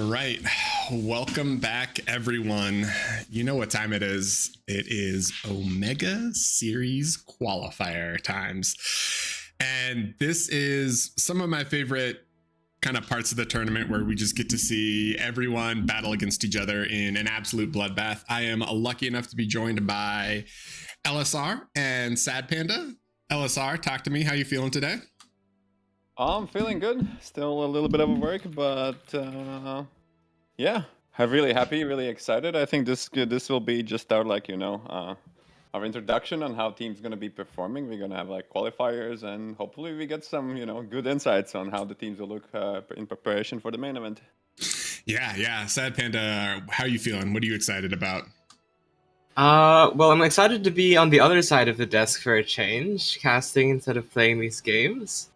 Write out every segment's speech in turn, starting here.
right. Welcome back, everyone. You know what time it is. It is Omega Series qualifier times. And this is some of my favorite kind of parts of the tournament where we just get to see everyone battle against each other in an absolute bloodbath. I am lucky enough to be joined by LSR and SadPanda. LSR, talk to me. How you feeling today? I'm feeling good. Still a little bit of work, but yeah, I'm really happy, really excited. I think this will be just our introduction on how team's gonna be performing. We're gonna have like qualifiers, and hopefully we get some good insights on how the teams will look in preparation for the main event. Yeah. SadPanda, how are you feeling? What are you excited about? Well, I'm excited to be on the other side of the desk for a change, casting instead of playing these games.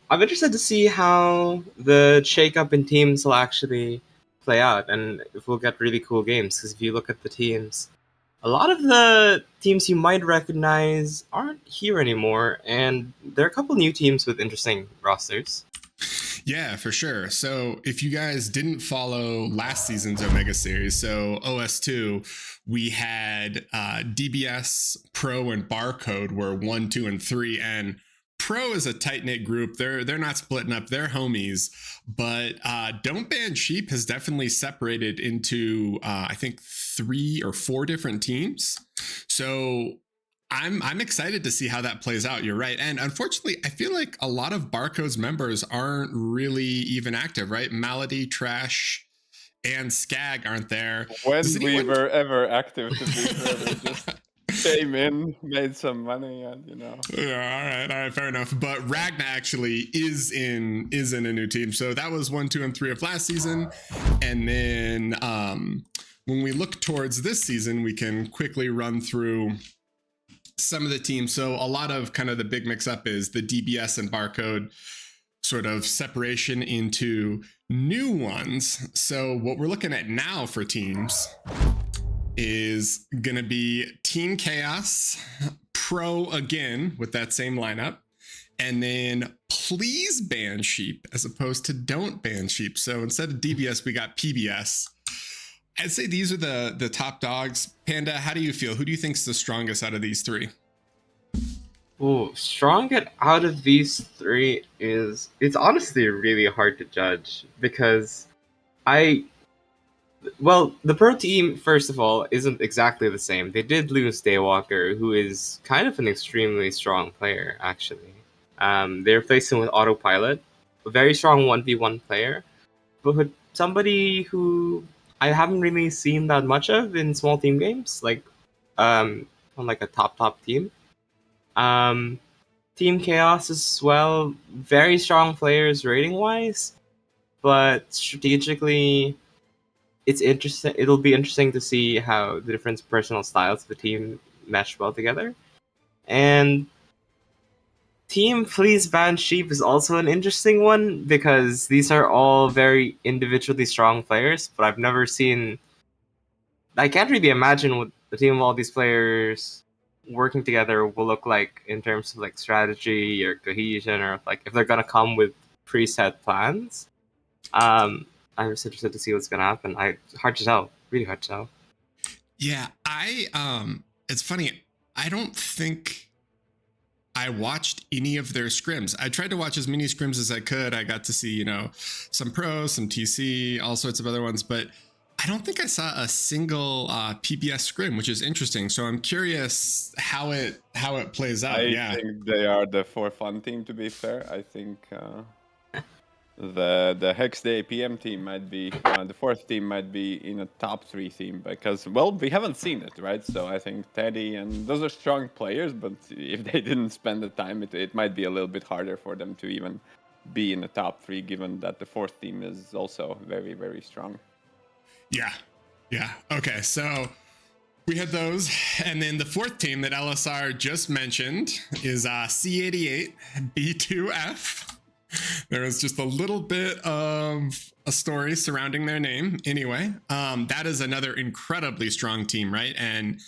I'm interested to see how the shakeup in teams will actually play out, and if we'll get really cool games. Because if you look at the teams, a lot of the teams you might recognize aren't here anymore, and there are a couple new teams with interesting rosters. Yeah, for sure. So if you guys didn't follow last season's Omega Series, so OS2, we had DBS, Pro, and Barcode were 1, 2, and 3, and Pro is a tight-knit group. They're not splitting up. They're homies. But Don't Ban Sheep has definitely separated into, I think, 3 or 4 different teams. So I'm excited to see how that plays out. You're right. And unfortunately, I feel like a lot of Barcode's members aren't really even active, right? Malady, Trash, and Skag aren't there. When we were ever active, to be fair, we just came in, made some money, and Yeah, all right, fair enough. But Ragna actually is in a new team. So that was 1, 2, and 3 of last season. And then when we look towards this season, we can quickly run through some of the teams. So a lot of kind of the big mix up is the DBS and Barcode sort of separation into new ones. So what we're looking at now for teams is going to be Team Chaos, Pro again with that same lineup, and then Please Ban Sheep as opposed to Don't Ban Sheep. So instead of DBS, we got PBS. I'd say these are the top dogs. Panda, how do you feel? Who do you think's the strongest out of these 3? Ooh, strongest out of these 3 it's honestly really hard to judge because the Pro team, first of all, isn't exactly the same. They did lose Daywalker, who is kind of an extremely strong player, actually. They replaced him with Autopilot, a very strong 1v1 player, but with somebody who I haven't really seen that much of in small team games, on like a top team. Team Chaos as well, very strong players rating wise, but strategically, it's interesting. It'll be interesting to see how the different personal styles of the team mesh well together. And Team Please Ban Sheep is also an interesting one because these are all very individually strong players, but I've never seen. I can't really imagine what the team of all these players working together will look like in terms of like strategy or cohesion, or like if they're gonna come with preset plans. I'm just interested to see what's gonna happen. Hard to tell, really hard to tell. Yeah, it's funny. I don't think I watched any of their scrims. I tried to watch as many scrims as I could. I got to see, some pros, some TC, all sorts of other ones, but I don't think I saw a single PBS scrim, which is interesting. So I'm curious how it plays out. I think they are the for fun team. To be fair, I think the Hex Day PM team might be the 4th team might be in a top 3 team because we haven't seen it, right? So I think Teddy and those are strong players, but if they didn't spend the time, it might be a little bit harder for them to even be in the top 3, given that the 4th team is also very, very strong. Yeah. Okay, so we had those, and then the 4th team that LSR just mentioned is C88 B2F. There was just a little bit of a story surrounding their name. Anyway, that is another incredibly strong team, right? And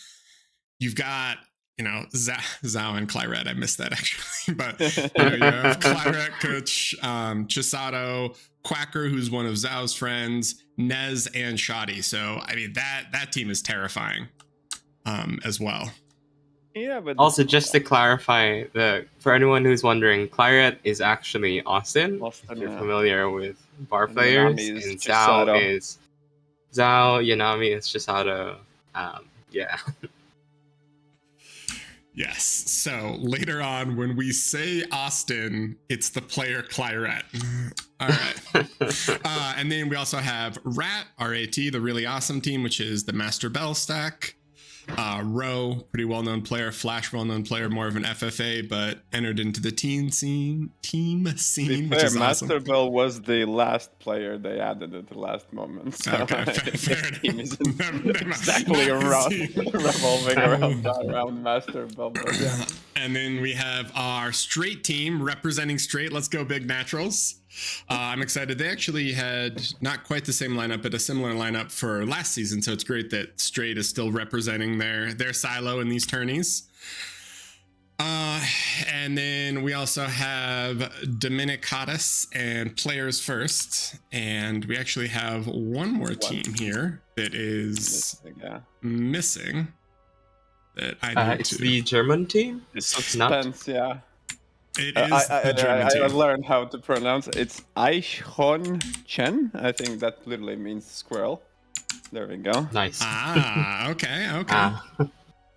you've got, Zhao and Clyret. I missed that actually, but you have Clyret, Kuch, Chisato, Quacker, who's one of Zhao's friends, Nez, and Shoddy. So I mean that team is terrifying as well. Yeah, but Also, just to clarify, for anyone who's wondering, Claret is actually Austin. Austin, If you're yeah. familiar with bar And players, Yanami is and Chisato. Zhao, Yanami is Chisato. Yeah. Yes. So later on, when we say Austin, it's the player Claret. All right. And then we also have Rat, R-A-T, the really awesome team, which is the Master Bell stack. Ro, pretty well-known player. Flash, well-known player, more of an FFA, but entered into the team scene, which is awesome. Master Bell was the last player they added at the last moment. So Okay, fair this team enough. isn't exactly revolving around Master Bell. But yeah. And then we have our straight team representing straight. Let's go Big Naturals. I'm excited. They actually had not quite the same lineup, but a similar lineup for last season. So it's great that straight is still representing their silo in these tourneys. And then we also have Dominicatus and Players First. And we actually have one more team here that is missing. That I need it's the German team? It's suspense, yeah. It is the German team. I learned how to pronounce it. It's Aichhon Chen. I think that literally means squirrel. There we go. Nice. Okay.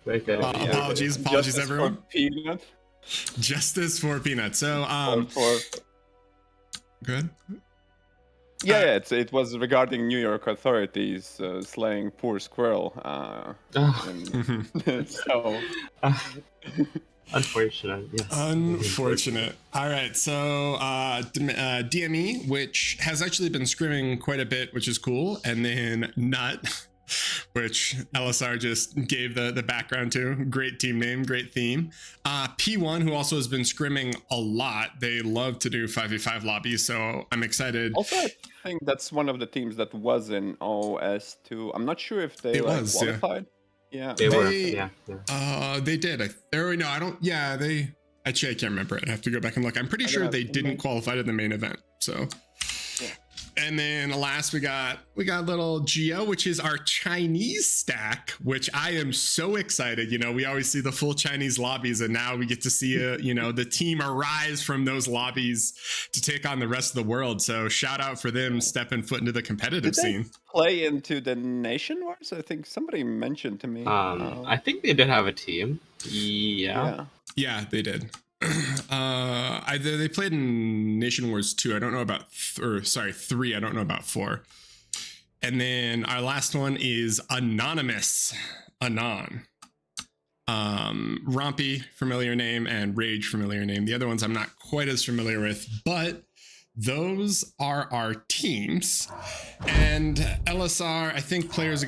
Very good. Apologies, Justice everyone. For Peanut. Justice for Peanut. So, good. Yeah, it was regarding New York authorities slaying poor squirrel. So. Unfortunate, yes. Unfortunate. All right, so DME, which has actually been scrimming quite a bit, which is cool, and then Nut, which LSR just gave the background to. Great team name, great theme. P1, who also has been scrimming a lot. They love to do 5v5 lobbies, so I'm excited. Also, I think that's one of the teams that was in OS2. I'm not sure if they qualified. Yeah, they were. They did. I don't. Yeah, they. Actually, I can't remember it. I have to go back and look. I'm pretty sure they didn't qualify to the main event. So, yeah. And then last we got little Geo, which is our Chinese stack, which I am so excited. You know, we always see the full Chinese lobbies, and now we get to see the team arise from those lobbies to take on the rest of the world. So shout out for them stepping foot into the competitive scene. Play into the Nation Wars? I think somebody mentioned to me. I think they did have a team. Yeah, they did. They played in Nation Wars 2. I don't know about 3. I don't know about 4. And then our last one is Anonymous. Anon. Rompy, familiar name, and Rage, familiar name. The other ones I'm not quite as familiar with, but those are our teams. And LSR, I think players are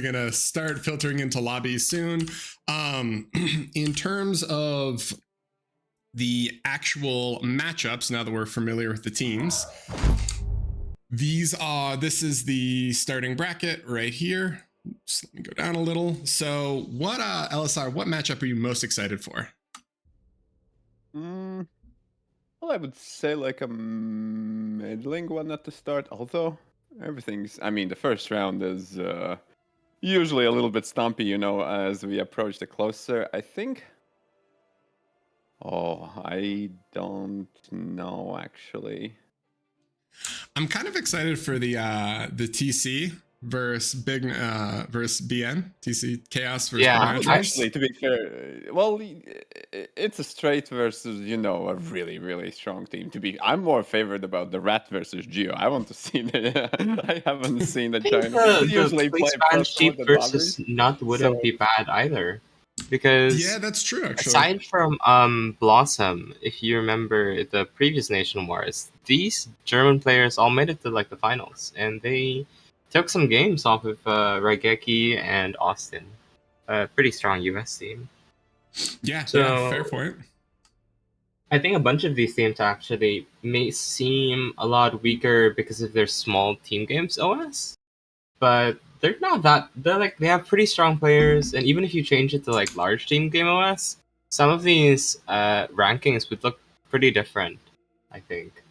gonna start filtering into lobbies soon. In terms of the actual matchups, now that we're familiar with the teams, this is the starting bracket right here. Just let me go down a little. So what LSR, what matchup are you most excited for? Well, I would say like a middling one at the start. Although the first round is usually a little bit stumpy, as we approach the closer. I think. Oh, I don't know actually. I'm kind of excited for the TC versus BN, TC Chaos versus actually, to be fair, well, it's a straight versus a really, really strong team. I'm more favored about the Rat versus Geo. I want to see I haven't seen the China. Usually play sheep versus Nut wouldn't be bad either, because that's true. Actually, aside from Blossom, if you remember the previous Nation Wars, these German players all made it to the finals, and they took some games off of Raigeki and Austin. A pretty strong US team. Yeah, fair point. I think a bunch of these teams actually may seem a lot weaker because of their small team games OS, but they're not that. They have pretty strong players, and even if you change it to large team game OS, some of these rankings would look pretty different, I think.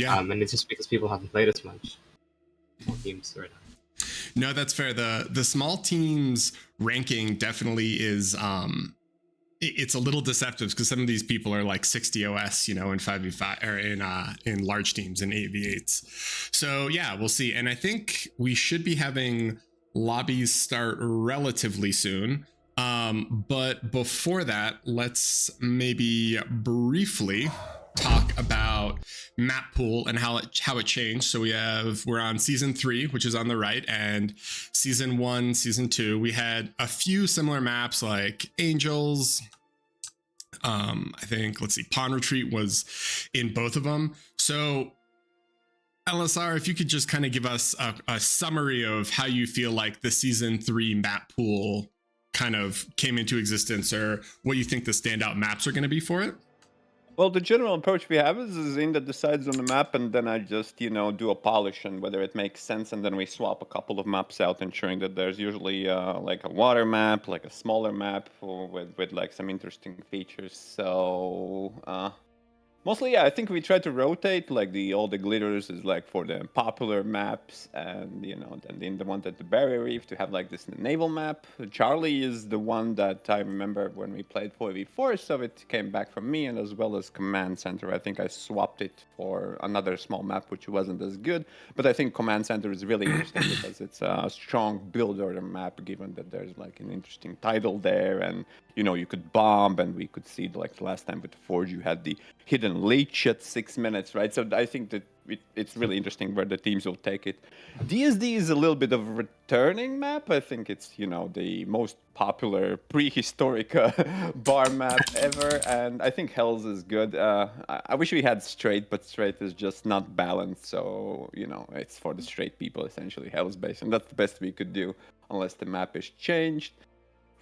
Yeah. And it's just because people haven't played as much. More teams right now. No, that's fair. The small teams ranking definitely is it's a little deceptive because some of these people are like 60 OS, in 5v5 or in large teams in 8v8s. So yeah, we'll see. And I think we should be having lobbies start relatively soon. But before that, let's maybe briefly talk about map pool and how it changed. So we're on season 3, which is on the right, and season 1, season 2. We had a few similar maps like Angels. I think, let's see, Pawn Retreat was in both of them. So LSR, if you could just kind of give us a summary of how you feel like the season 3 map pool kind of came into existence, or what you think the standout maps are going to be for it. Well, the general approach we have is Zin that decides on the map, and then I just, do a polish and whether it makes sense, and then we swap a couple of maps out, ensuring that there's usually like a water map, like a smaller map with like some interesting features. So mostly, yeah, I think we try to rotate, like all the glitters is like for the popular maps, and then the one at the Barrier Reef to have like this naval map. Charlie is the one that I remember when we played 4v4, so it came back from me, and as well as Command Center. I think I swapped it for another small map, which wasn't as good, but I think Command Center is really interesting because it's a strong build order map, given that there's like an interesting title there, and you could bomb, and we could see like the last time with Forge, you had the hidden leech at 6 minutes, right? So I think that it's really interesting where the teams will take it. DSD is a little bit of a returning map. I think it's, the most popular prehistoric bar map ever, and I think Hells is good. I wish we had Straight, but Straight is just not balanced, so, it's for the straight people, essentially, Hells based, and that's the best we could do, unless the map is changed.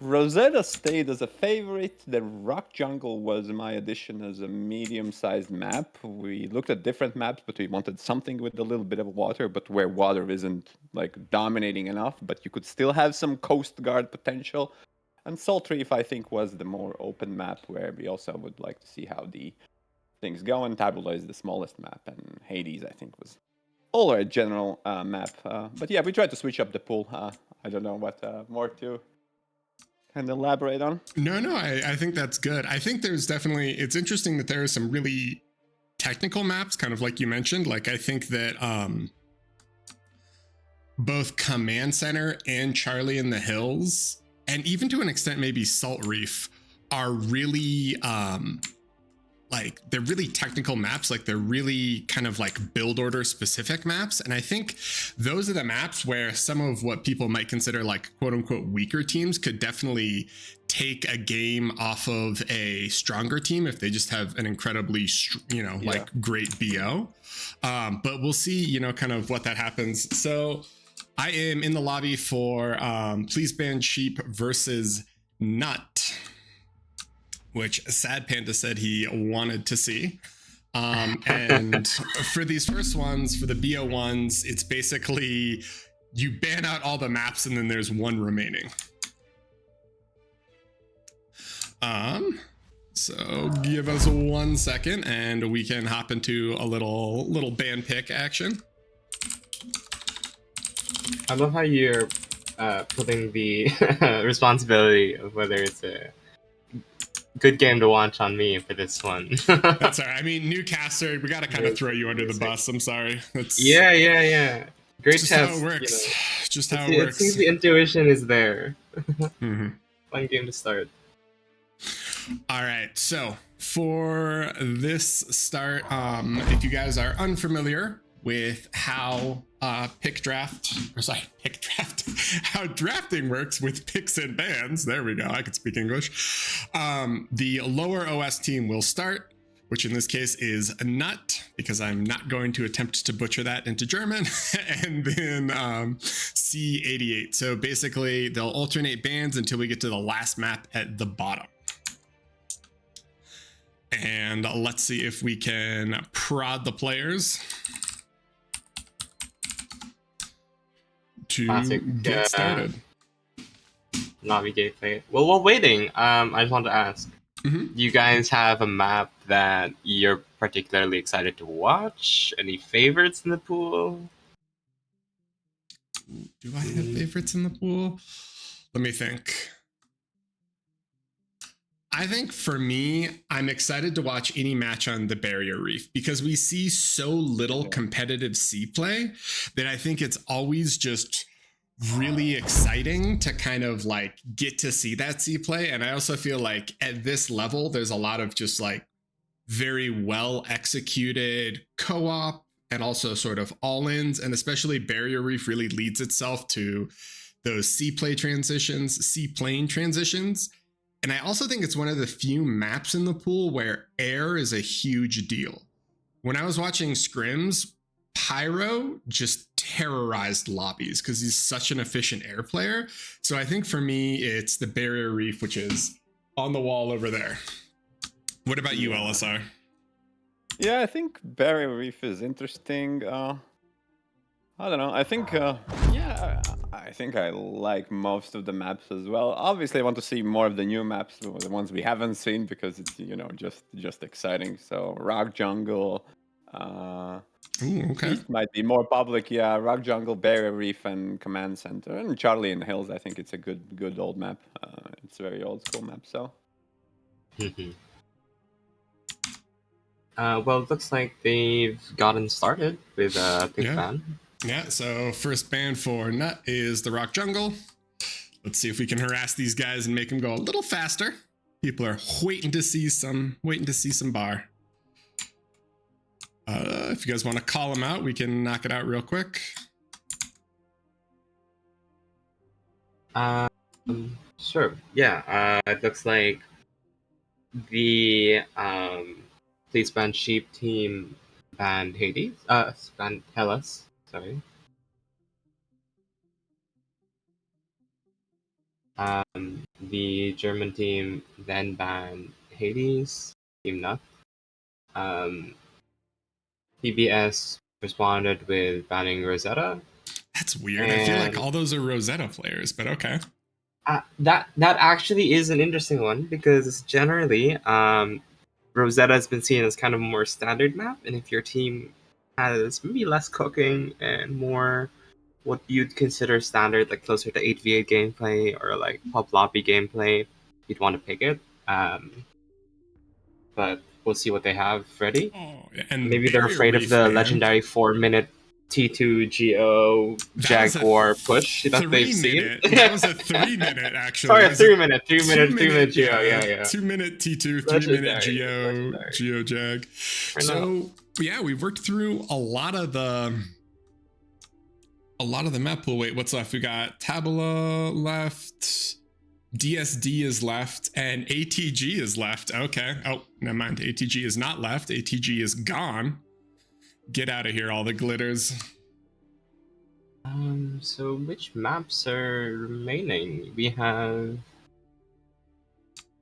Rosetta stayed as a favorite. The Rock Jungle was my addition as a medium-sized map. We looked at different maps, but we wanted something with a little bit of water, but where water isn't like dominating enough, but you could still have some Coast Guard potential. And Salt Reef, I think, was the more open map, where we also would like to see how the things go. And Tabula is the smallest map, and Hades, I think, was all a general map. But yeah, we tried to switch up the pool. I don't know what more to kind of elaborate on. No, I think that's good. I think there's definitely, it's interesting that there are some really technical maps, kind of like you mentioned. Like, I think that both Command Center and Charlie in the Hills, and even to an extent maybe Salt Reef, are really like, they're really technical maps. Like, they're really kind of like build order specific maps. And I think those are the maps where some of what people might consider like quote unquote weaker teams could definitely take a game off of a stronger team if they just have an incredibly, like great BO. But we'll see, kind of what that happens. So I am in the lobby for Please Ban Sheep versus Nut, which SadPanda said he wanted to see. And for these first ones, for the BO ones, it's basically you ban out all the maps and then there's one remaining. So give us 1 second and we can hop into a little ban pick action. I love how you're putting the responsibility of whether it's a good game to watch on me for this one. That's all right. I mean, new caster, we got to kind of throw you under the bus. I'm sorry. Yeah. Great just test. how it works. Just how it It works. seems the intuition is there. Mm-hmm. Fun game to start. All right. So for this start, if you guys are unfamiliar with how how drafting works with picks and bans, there we go, I can speak English. The lower OS team will start, which in this case is a Nut, because I'm not going to attempt to butcher that into German, and then C88. So basically they'll alternate bans until we get to the last map at the bottom. And let's see if we can prod the players to get started. Navigate play. Well, while waiting, I just want to ask, Mm-hmm. you guys have a map that you're particularly excited to watch? Any favorites in the pool? Do I have favorites in the pool? Let me think. I think for me, I'm excited to watch any match on the Barrier Reef because we see so little competitive sea play that I think it's always just really exciting to kind of like get to see that sea play. And I also feel like at this level, there's a lot of just like very well executed co-op and also sort of all-ins, and especially Barrier Reef really leads itself to those seaplane transitions. And I also think it's one of the few maps in the pool where air is a huge deal. When I was watching scrims, Pyro just terrorized lobbies because he's such an efficient air player. So I think for me, it's the Barrier Reef, which is on the wall over there. What about you, LSR? Yeah, I think Barrier Reef is interesting. I don't know. I think, I think I like most of the maps as well. Obviously, I want to see more of the new maps, the ones we haven't seen, because it's just exciting. So Rock Jungle, Ooh, okay. East might be more public. Yeah, Rock Jungle, Barrier Reef, and Command Center, and Charlie in the Hills. I think it's a good old map. It's a very old school map. So. Well, it looks like they've gotten started with a big ban. Yeah, so first ban for Nut is the Rock Jungle. Let's see if we can harass these guys and make them go a little faster. People are waiting to see some bar. If you guys want to call them out, we can knock it out real quick. Sure. Yeah. It looks like the Please Ban Sheep team banned Hades. Banned Hellas. Sorry. The German team then banned Hades, Team Nut. PBS responded with banning Rosetta. That's weird. I feel like all those are Rosetta players, but okay. That actually is an interesting one because generally, Rosetta has been seen as kind of a more standard map, and if your team has maybe less cooking and more what you'd consider standard, like closer to 8v8 gameplay or like pub lobby gameplay, you'd want to pick it. But we'll see what they have ready. And maybe they're afraid of the legendary 4-minute T2GO Jaguar push that they've seen. That was a 3-minute actually. Sorry, a 3-minute Geo. Yeah. 2-minute T2, 3-minute Geo Jag. So yeah, we've worked through a lot of the map pool. Wait, what's left? We got Tabula left, DSD is left, and ATG is left. Okay. Oh, never mind. ATG is not left. ATG is gone. Get out of here, all the glitters. So which maps are remaining? We have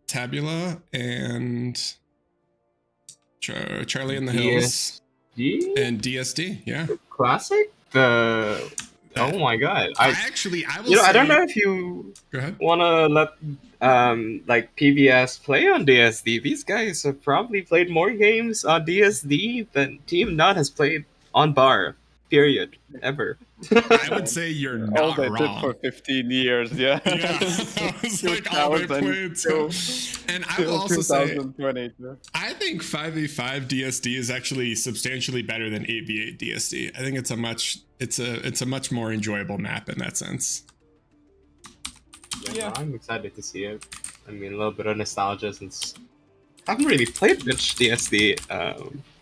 Tabula and Charlie in the Hills and DSD. Yeah. Classic. Oh my god! I don't know if you want to let like PBS play on DSD. These guys have probably played more games on DSD than Team Nut has played on Bar. Period. Ever. I would say you're not all they wrong. Did for 15 years, yeah. Yeah, that was like all they played. So. And I will also say, I think 5v5 DSD is actually substantially better than 8v8 DSD. I think it's a much more enjoyable map in that sense. Yeah, I'm excited to see it. I mean, a little bit of nostalgia since I haven't really played much DSD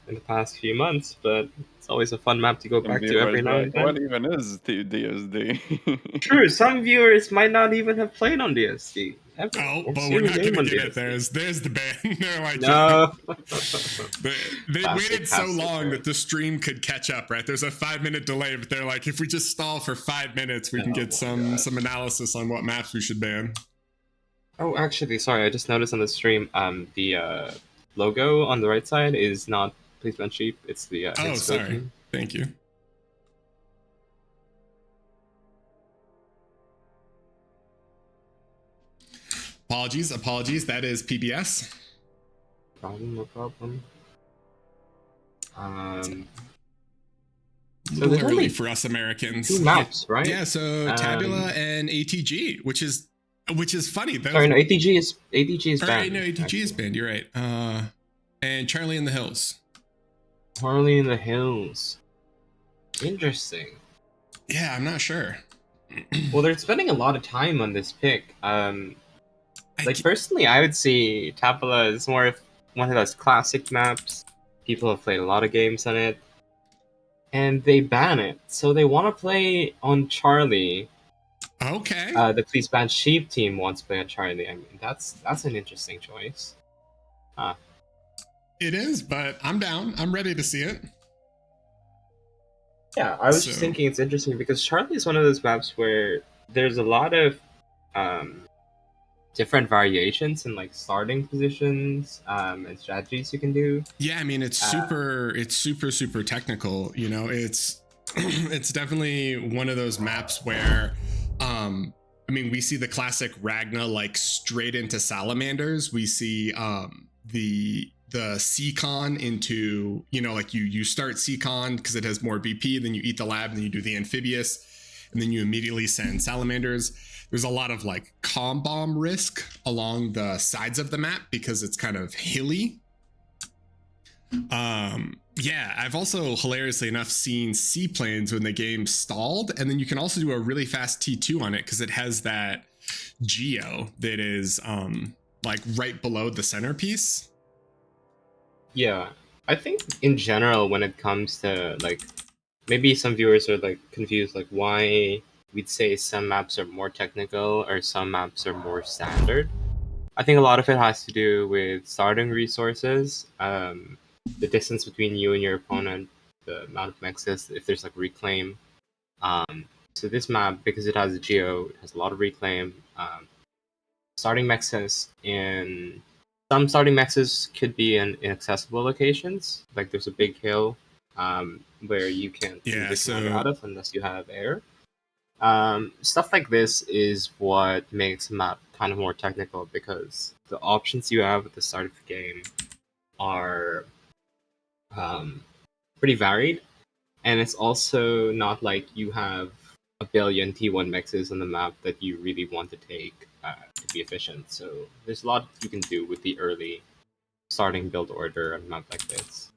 in the past few months, but it's always a fun map to go back to every now and then. What even is DSD? True, some viewers might not even have played on DSD. Ever. Oh, but we're not going to get it. There's the ban. They're like, no. they waited so long that the stream could catch up, right? There's a 5-minute delay, but they're like, if we just stall for 5 minutes, we can get some analysis on what maps we should ban. Oh, actually, sorry, I just noticed on the stream, the logo on the right side is not Please Ban Sheep. It's the sorry. Thank you. Apologies. That is PBS. No problem. So there's early only for us Americans. 2 maps, right? Yeah, so Tabula and ATG, which is funny. Sorry, no, ATG is or, banned. no, ATG is banned. You're right. And Charlie in the Hills. Harley in the Hills. Interesting. Yeah, I'm not sure. Well, they're spending a lot of time on this pick. Personally, I would see Tabula as more of one of those classic maps. People have played a lot of games on it, and they ban it. So they want to play on Charlie. Okay. The Please Ban Sheep team wants to play on Charlie. I mean, that's an interesting choice. It is, but I'm down. I'm ready to see it. Yeah, I was just thinking it's interesting because Charlie is one of those maps where there's a lot of different variations in like starting positions and strategies you can do. Yeah, I mean it's super technical. You know, it's it's definitely one of those maps where I mean we see the classic Ragna like straight into salamanders. We see the Seacon into, you know, like you start Seacon because it has more BP, then you eat the lab, and then you do the amphibious, and then you immediately send salamanders. There's a lot of like calm bomb risk along the sides of the map because it's kind of hilly. Yeah, I've also hilariously enough seen seaplanes when the game stalled, and then you can also do a really fast T2 on it because it has that geo that is like right below the centerpiece. Yeah, I think in general when it comes to like maybe some viewers are like confused like why we'd say some maps are more technical or some maps are more standard. I think a lot of it has to do with starting resources, the distance between you and your opponent, the amount of mexes, if there's like reclaim. So this map, because it has a geo, it has a lot of reclaim. Starting mexes in some starting mexes could be in inaccessible locations, like there's a big hill where you can't see the commander out of unless you have air. Stuff like this is what makes a map kind of more technical because the options you have at the start of the game are pretty varied, and it's also not like you have a billion T1 mixes on the map that you really want to take to be efficient. So there's a lot you can do with the early starting build order on a map like this.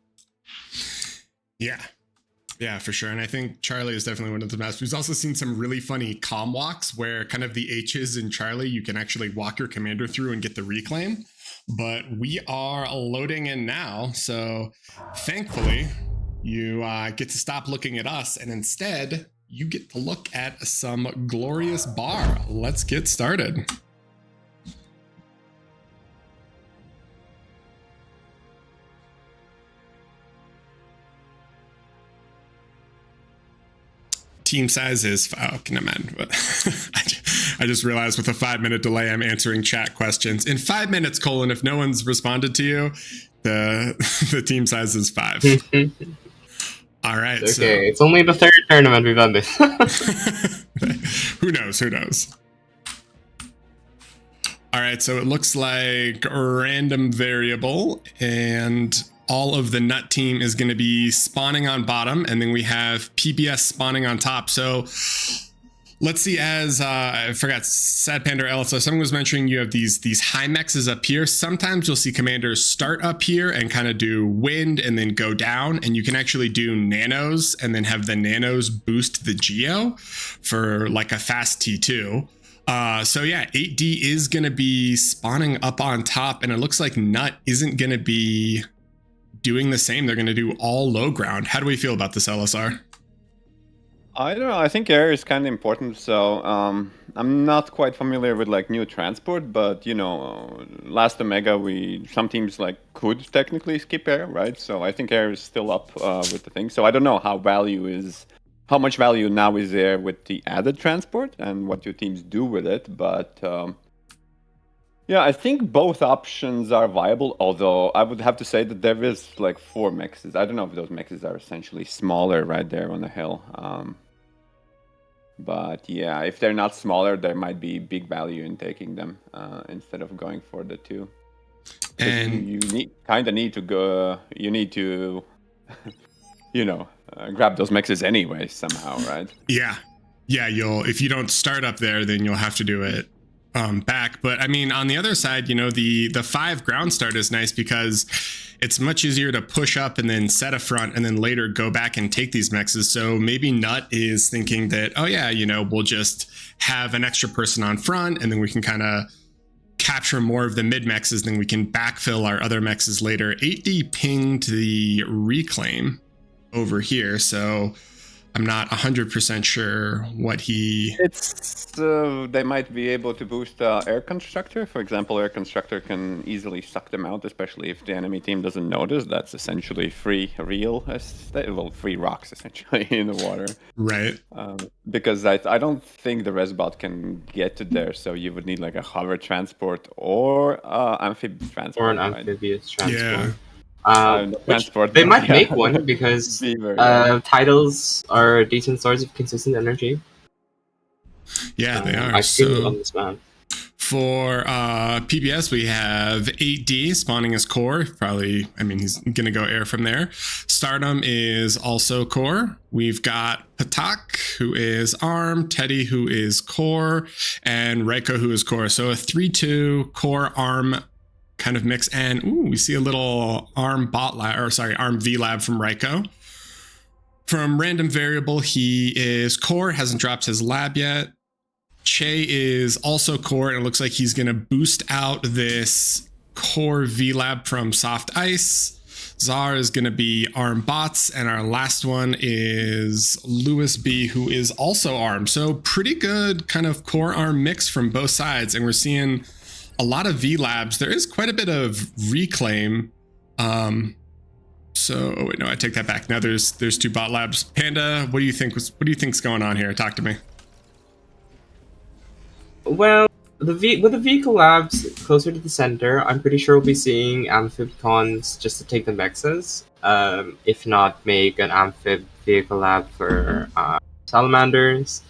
Yeah, for sure. And I think Charlie is definitely one of the maps. We've also seen some really funny comm walks where kind of the H's in Charlie, you can actually walk your commander through and get the reclaim. But we are loading in now. So thankfully, you get to stop looking at us and instead you get to look at some glorious bar. Let's get started. Team size is, oh, can amend, but I just realized with a 5-minute delay, I'm answering chat questions. In 5 minutes, Colin, if no one's responded to you, the team size is 5. All right. Okay, it's only the 3rd tournament we've done this. Who knows? All right, so it looks like a random variable, and all of the nut team is going to be spawning on bottom, and then we have PBS spawning on top. So let's see, as I forgot, SadPanda or LSO, someone was mentioning you have these high mexes up here. Sometimes you'll see commanders start up here and kind of do wind and then go down, and you can actually do nanos and then have the nanos boost the geo for like a fast T2. So yeah, 8D is going to be spawning up on top, and it looks like Nut isn't going to be doing the same. They're going to do all low ground. How do we feel about this, LSR? I don't know. I think air is kind of important. So I'm not quite familiar with like new transport, but you know, last Omega, some teams like could technically skip air, right? So I think air is still up with the thing. So I don't know how much value now is there with the added transport and what your teams do with it, but. Yeah, I think both options are viable, although I would have to say that there is like 4 mexes. I don't know if those mexes are essentially smaller right there on the hill. But yeah, if they're not smaller, there might be big value in taking them instead of going for the 2. And you need to grab those mixes anyway somehow, right? Yeah. If you don't start up there, then you'll have to do it back. But I mean, on the other side, the 5 ground start is nice because it's much easier to push up and then set a front and then later go back and take these mexes. So maybe Nut is thinking that, oh yeah, we'll just have an extra person on front and then we can kind of capture more of the mid mexes, then we can backfill our other mexes later. 8D pinged the reclaim over here, so I'm not 100% sure what he... They might be able to boost Air Constructor. For example, Air Constructor can easily suck them out, especially if the enemy team doesn't notice. That's essentially free free rocks, essentially, in the water. Right. Because I don't think the Resbot can get to there, so you would need like a hover transport or amphibious transport. Or an amphibious transport. Yeah. Transport, they might make one because Beaver, titles are a decent source of consistent energy. Yeah, they are. I've seen it on this map. For PBS, we have 8D spawning as core. Probably, he's going to go air from there. Stardom is also core. We've got Patak, who is arm, Teddy, who is core, and Reiko, who is core. So a 3-2 core arm kind of mix. And we see a little arm arm V lab from Reiko. From random variable, he is core, hasn't dropped his lab yet. Che is also core, and it looks like he's going to boost out this core V lab from soft ice. Czar is going to be arm bots, and our last one is Lewis B, who is also arm. So pretty good kind of core arm mix from both sides, and we're seeing a lot of V labs. There is quite a bit of reclaim. I take that back. Now there's 2 bot labs. Panda, what do you think's going on here? Talk to me. Well, with the vehicle labs closer to the center, I'm pretty sure we'll be seeing amphibcons just to take the mexes. If not, make an amphib vehicle lab for salamanders,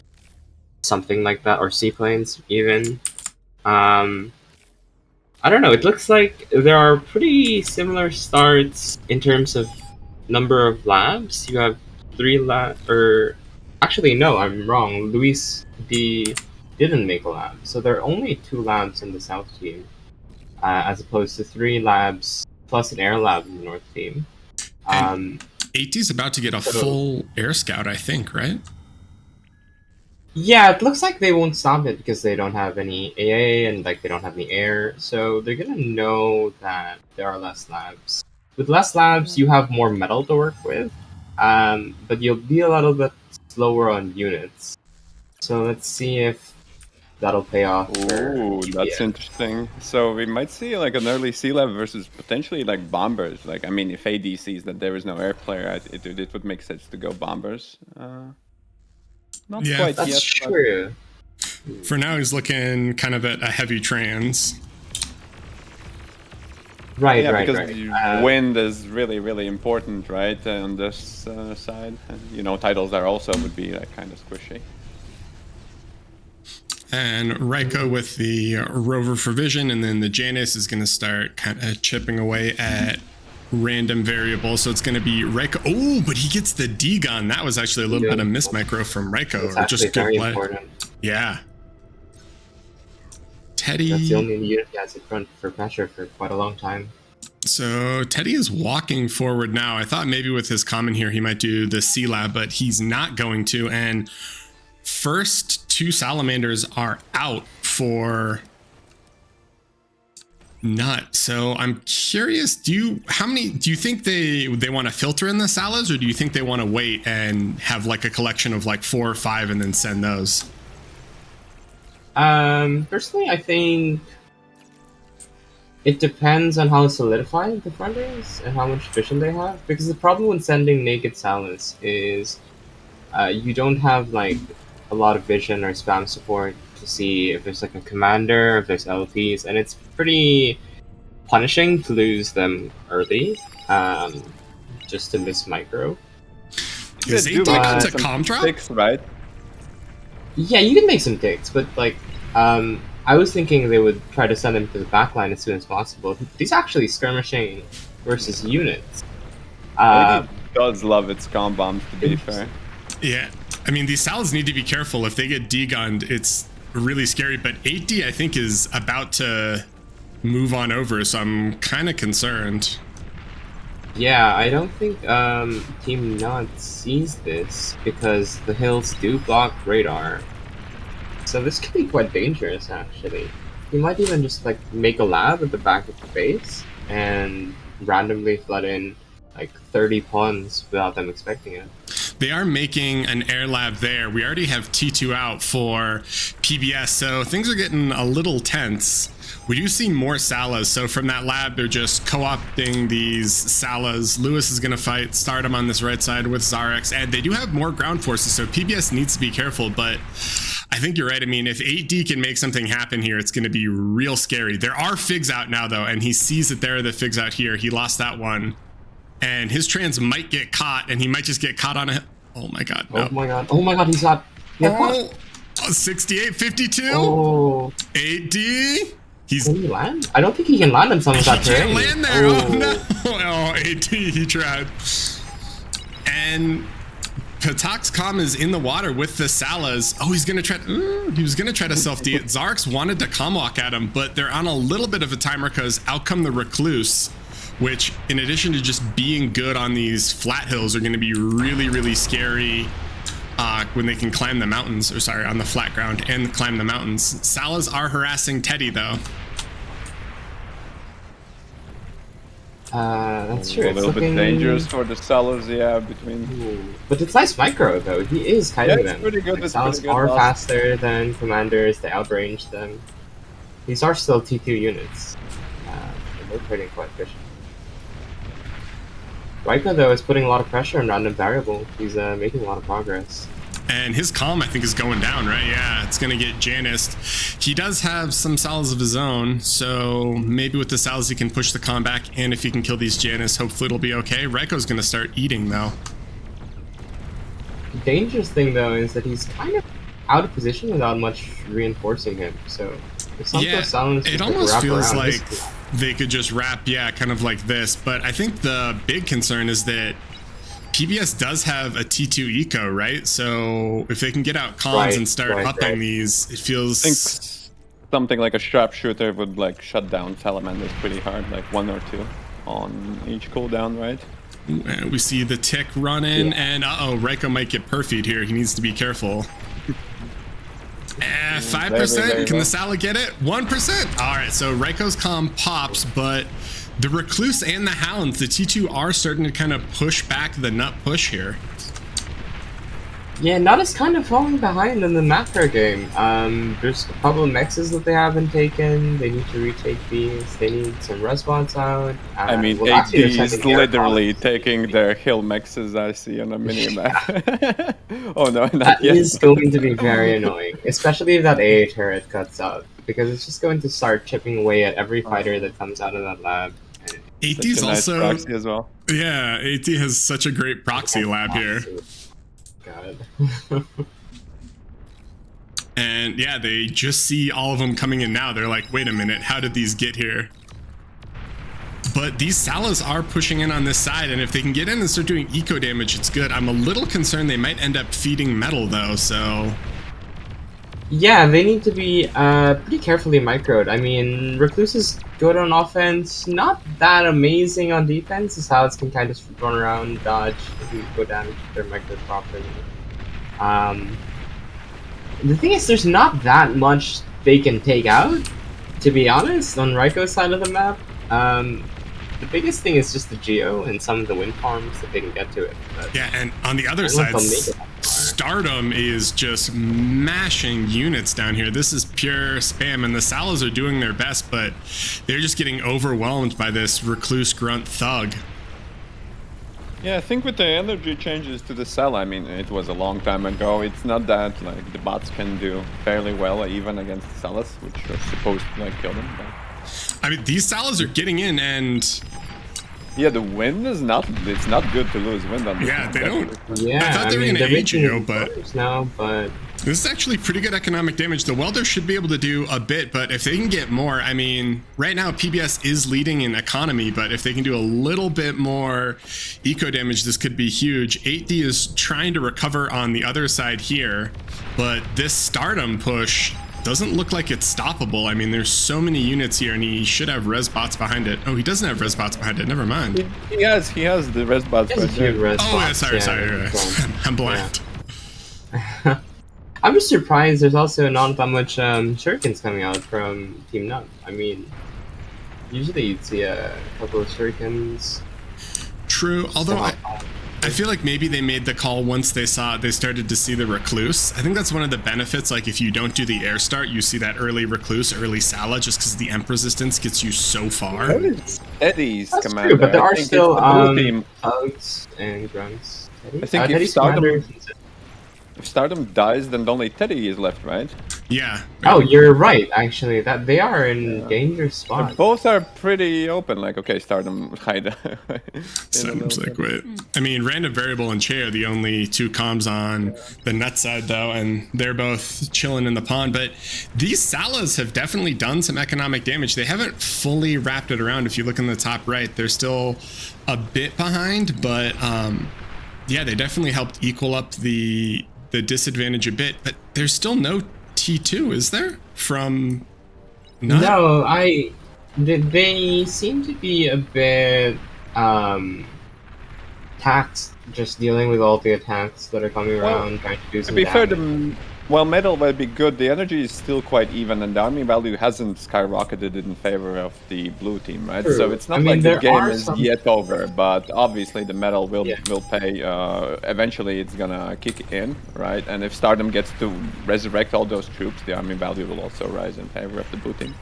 something like that, or seaplanes even. I don't know. It looks like there are pretty similar starts in terms of number of labs. You have 3 labs, or actually no, I'm wrong. Luis B didn't make a lab, so there are only 2 labs in the South team, as opposed to 3 labs plus an air lab in the North team. 8D's about to get a full air scout, I think, right? Yeah, it looks like they won't stop it because they don't have any AA and they don't have any air, so they're gonna know that there are less labs. With less labs, you have more metal to work with, but you'll be a little bit slower on units. So let's see if that'll pay off. Ooh, that's interesting. So we might see like an early C lab versus potentially like bombers. Like, if AD sees that there is no air player, it would make sense to go bombers. Not quite that's yet. True. For now, he's looking kind of at a heavy trans. Right. Wind is really, really important, right? On this side, and, titles there also would be like kind of squishy. And Reiko with the rover for vision, and then the Janus is going to start kind of chipping away at random variables. So it's going to be Reiko. Oh, but he gets the D gun. That was actually a little bit of miss micro from Reiko. It's actually good play. Important. Yeah. Teddy. That's the only unit he has in front for pressure for quite a long time. So Teddy is walking forward now. I thought maybe with his common here he might do the C lab, but he's not going to. And first 2 salamanders are out for Nut. So I'm curious, do you think they want to filter in the salas, or do you think they want to wait and have like a collection of like 4 or 5 and then send those? Personally, I think it depends on how solidified the front is and how much vision they have, because the problem with sending naked salas is you don't have like a lot of vision or spam support to see if there's like a commander, if there's LPs, and it's pretty punishing to lose them early, just to miss micro. Is he taking to comm drop? Ticks, right? Yeah, you can make some ticks, but like, I was thinking they would try to send him to the backline as soon as possible. He's actually skirmishing versus units. does love its calm bombs, to be fair. Yeah, I mean, these Salas need to be careful. If they get D-gunned, it's really scary. But 8D, I think, is about to move on over, so I'm kind of concerned. Yeah, I don't think Team Nut sees this because the hills do block radar. So this could be quite dangerous, actually. You might even just like make a lab at the back of the base and randomly flood in like 30 pawns without them expecting it. They are making an air lab there. We already have T2 out for PBS, so things are getting a little tense. We do see more Salas, so from that lab, they're just co-opting these Salas. Lewis is going to fight Stardom on this right side with Zarex, and they do have more ground forces, so PBS needs to be careful, but I think you're right. I mean, if 8D can make something happen here, it's going to be real scary. There are Figs out now, though, and he sees that there are the Figs out here. He lost that one, and his trans might get caught, and he might just get caught on a... Oh, my God. No. Oh, my God. Oh, my God. He's not... Oh, 68, 52. Oh. 8D. Can he land? I don't think he can land on some of that terrain. He can't land there. Oh, no. Oh, 8D. He tried. And... Patak's Calm is in the water with the Salas. Oh, he's gonna try. He was gonna try to self-D it. Zarx wanted to calm walk at him, but they're on a little bit of a timer because out come the Recluse, which, in addition to just being good on these flat hills, are going to be really, really scary when they can climb the mountains. Or sorry, on the flat ground and climb the mountains. Salas are harassing Teddy though. That's true. A little bit dangerous for the Salas, yeah, between... Ooh. But it's nice micro, though. He is kind of them. It's pretty good. Like, Salas are faster than commanders. They outrange them. These are still T2 units. They're pretty quite efficient. Raika, though, is putting a lot of pressure on random variable. He's making a lot of progress. And his calm, I think, is going down, right? Yeah, it's going to get Janist. He does have some Salas of his own, so maybe with the Salas he can push the calm back, and if he can kill these Janist, hopefully it'll be okay. Raiko's going to start eating, though. The dangerous thing, though, is that he's kind of out of position without much reinforcing him, so... Yeah, it almost feels like they could just wrap, yeah, kind of like this, but I think the big concern is that PBS does have a T2 eco, right? So if they can get out cons and start upping these, it feels... I think something like a sharpshooter would like shut down Salamanders pretty hard, like 1 or 2 on each cooldown, right? And we see the tick run in, and Raiko might get perfed here. He needs to be careful. 5%? Can the Sala get it? 1%? Alright, so Raiko's calm pops, but the Recluse and the Hounds, the T2 are starting to kind of push back the nut push here. Yeah, Nut is kind of falling behind in the macro game. There's a couple of mexes that they haven't taken. They need to retake these. They need some response out. I mean, AD is literally taking their hill mexes I see on a mini-map. Oh no, not that yet. That is going to be very annoying, especially if that AA turret cuts out, because it's just going to start chipping away at every fighter that comes out of that lab. AT's also... Nice proxy as well. Yeah, AT has such a great proxy lab here. God. And yeah, they just see all of them coming in now. They're like, wait a minute, how did these get here? But these Salas are pushing in on this side, and if they can get in and start doing eco damage, it's good. I'm a little concerned they might end up feeding metal though, so... Yeah, they need to be pretty carefully microed. I mean, Recluse is good on offense, not that amazing on defense. The Salas can kind of run around, dodge, if you go down if they're microed properly. The thing is, there's not that much they can take out, to be honest, on Raiko's side of the map. The biggest thing is just the geo and some of the wind farms that they can get to it. But yeah, and on the other side, Stardom is just mashing units down here. This is pure spam, and the Salas are doing their best, but they're just getting overwhelmed by this Recluse Grunt Thug. Yeah, I think with the energy changes to the cell, I mean, it was a long time ago. It's not that like the bots can do fairly well even against the Salas, which are supposed to like kill them. But... I mean, these Salas are getting in, and yeah, the wind is it's not good to lose wind on this. Yeah, they don't. Yeah, I thought they were gonna AGO, but now, but This is actually pretty good economic damage. The welder should be able to do a bit, but if they can get more, I mean, right now PBS is leading in economy, but if they can do a little bit more eco damage, this could be huge. 8D is trying to recover on the other side here, but this stardom push doesn't look like it's stoppable. I mean, there's so many units here, and he should have res bots behind it. Oh, he doesn't have res bots behind it. Never mind. He has the res bots right there. Oh, yeah, sorry. I'm blind. Yeah. I'm just surprised there's also not that much shurikens coming out from Team Nut. I mean, usually you'd see a couple of shurikens. True, although I feel like maybe they made the call once they started to see the recluse. I think that's one of the benefits. Like if you don't do the air start, you see that early recluse, early Sala, just because the Emp resistance gets you so far. Eddie's That's commander. true, but there are still team. Thugs and grunts. I think if Stardom dies, then only Teddy is left, right? Yeah. Oh, you're right. Actually, that they are in dangerous spots. Both are pretty open. Like, okay, Stardom hide. Sounds like wait. I mean, random variable and Che are the only two comms on the Nut side, though, and they're both chilling in the pond. But these Salas have definitely done some economic damage. They haven't fully wrapped it around. If you look in the top right, they're still a bit behind, but yeah, they definitely helped equal up the disadvantage a bit. But there's still no T2, is there? From Nut? No, they seem to be a bit taxed, just dealing with all the attacks that are coming around, trying to do some damage. To be fair, well, metal will be good. The energy is still quite even, and the army value hasn't skyrocketed in favor of the blue team, right? True. So it's not like the game is yet over, but obviously the metal will pay. Eventually, it's gonna kick in, right? And if Stardom gets to resurrect all those troops, the army value will also rise in favor of the blue team.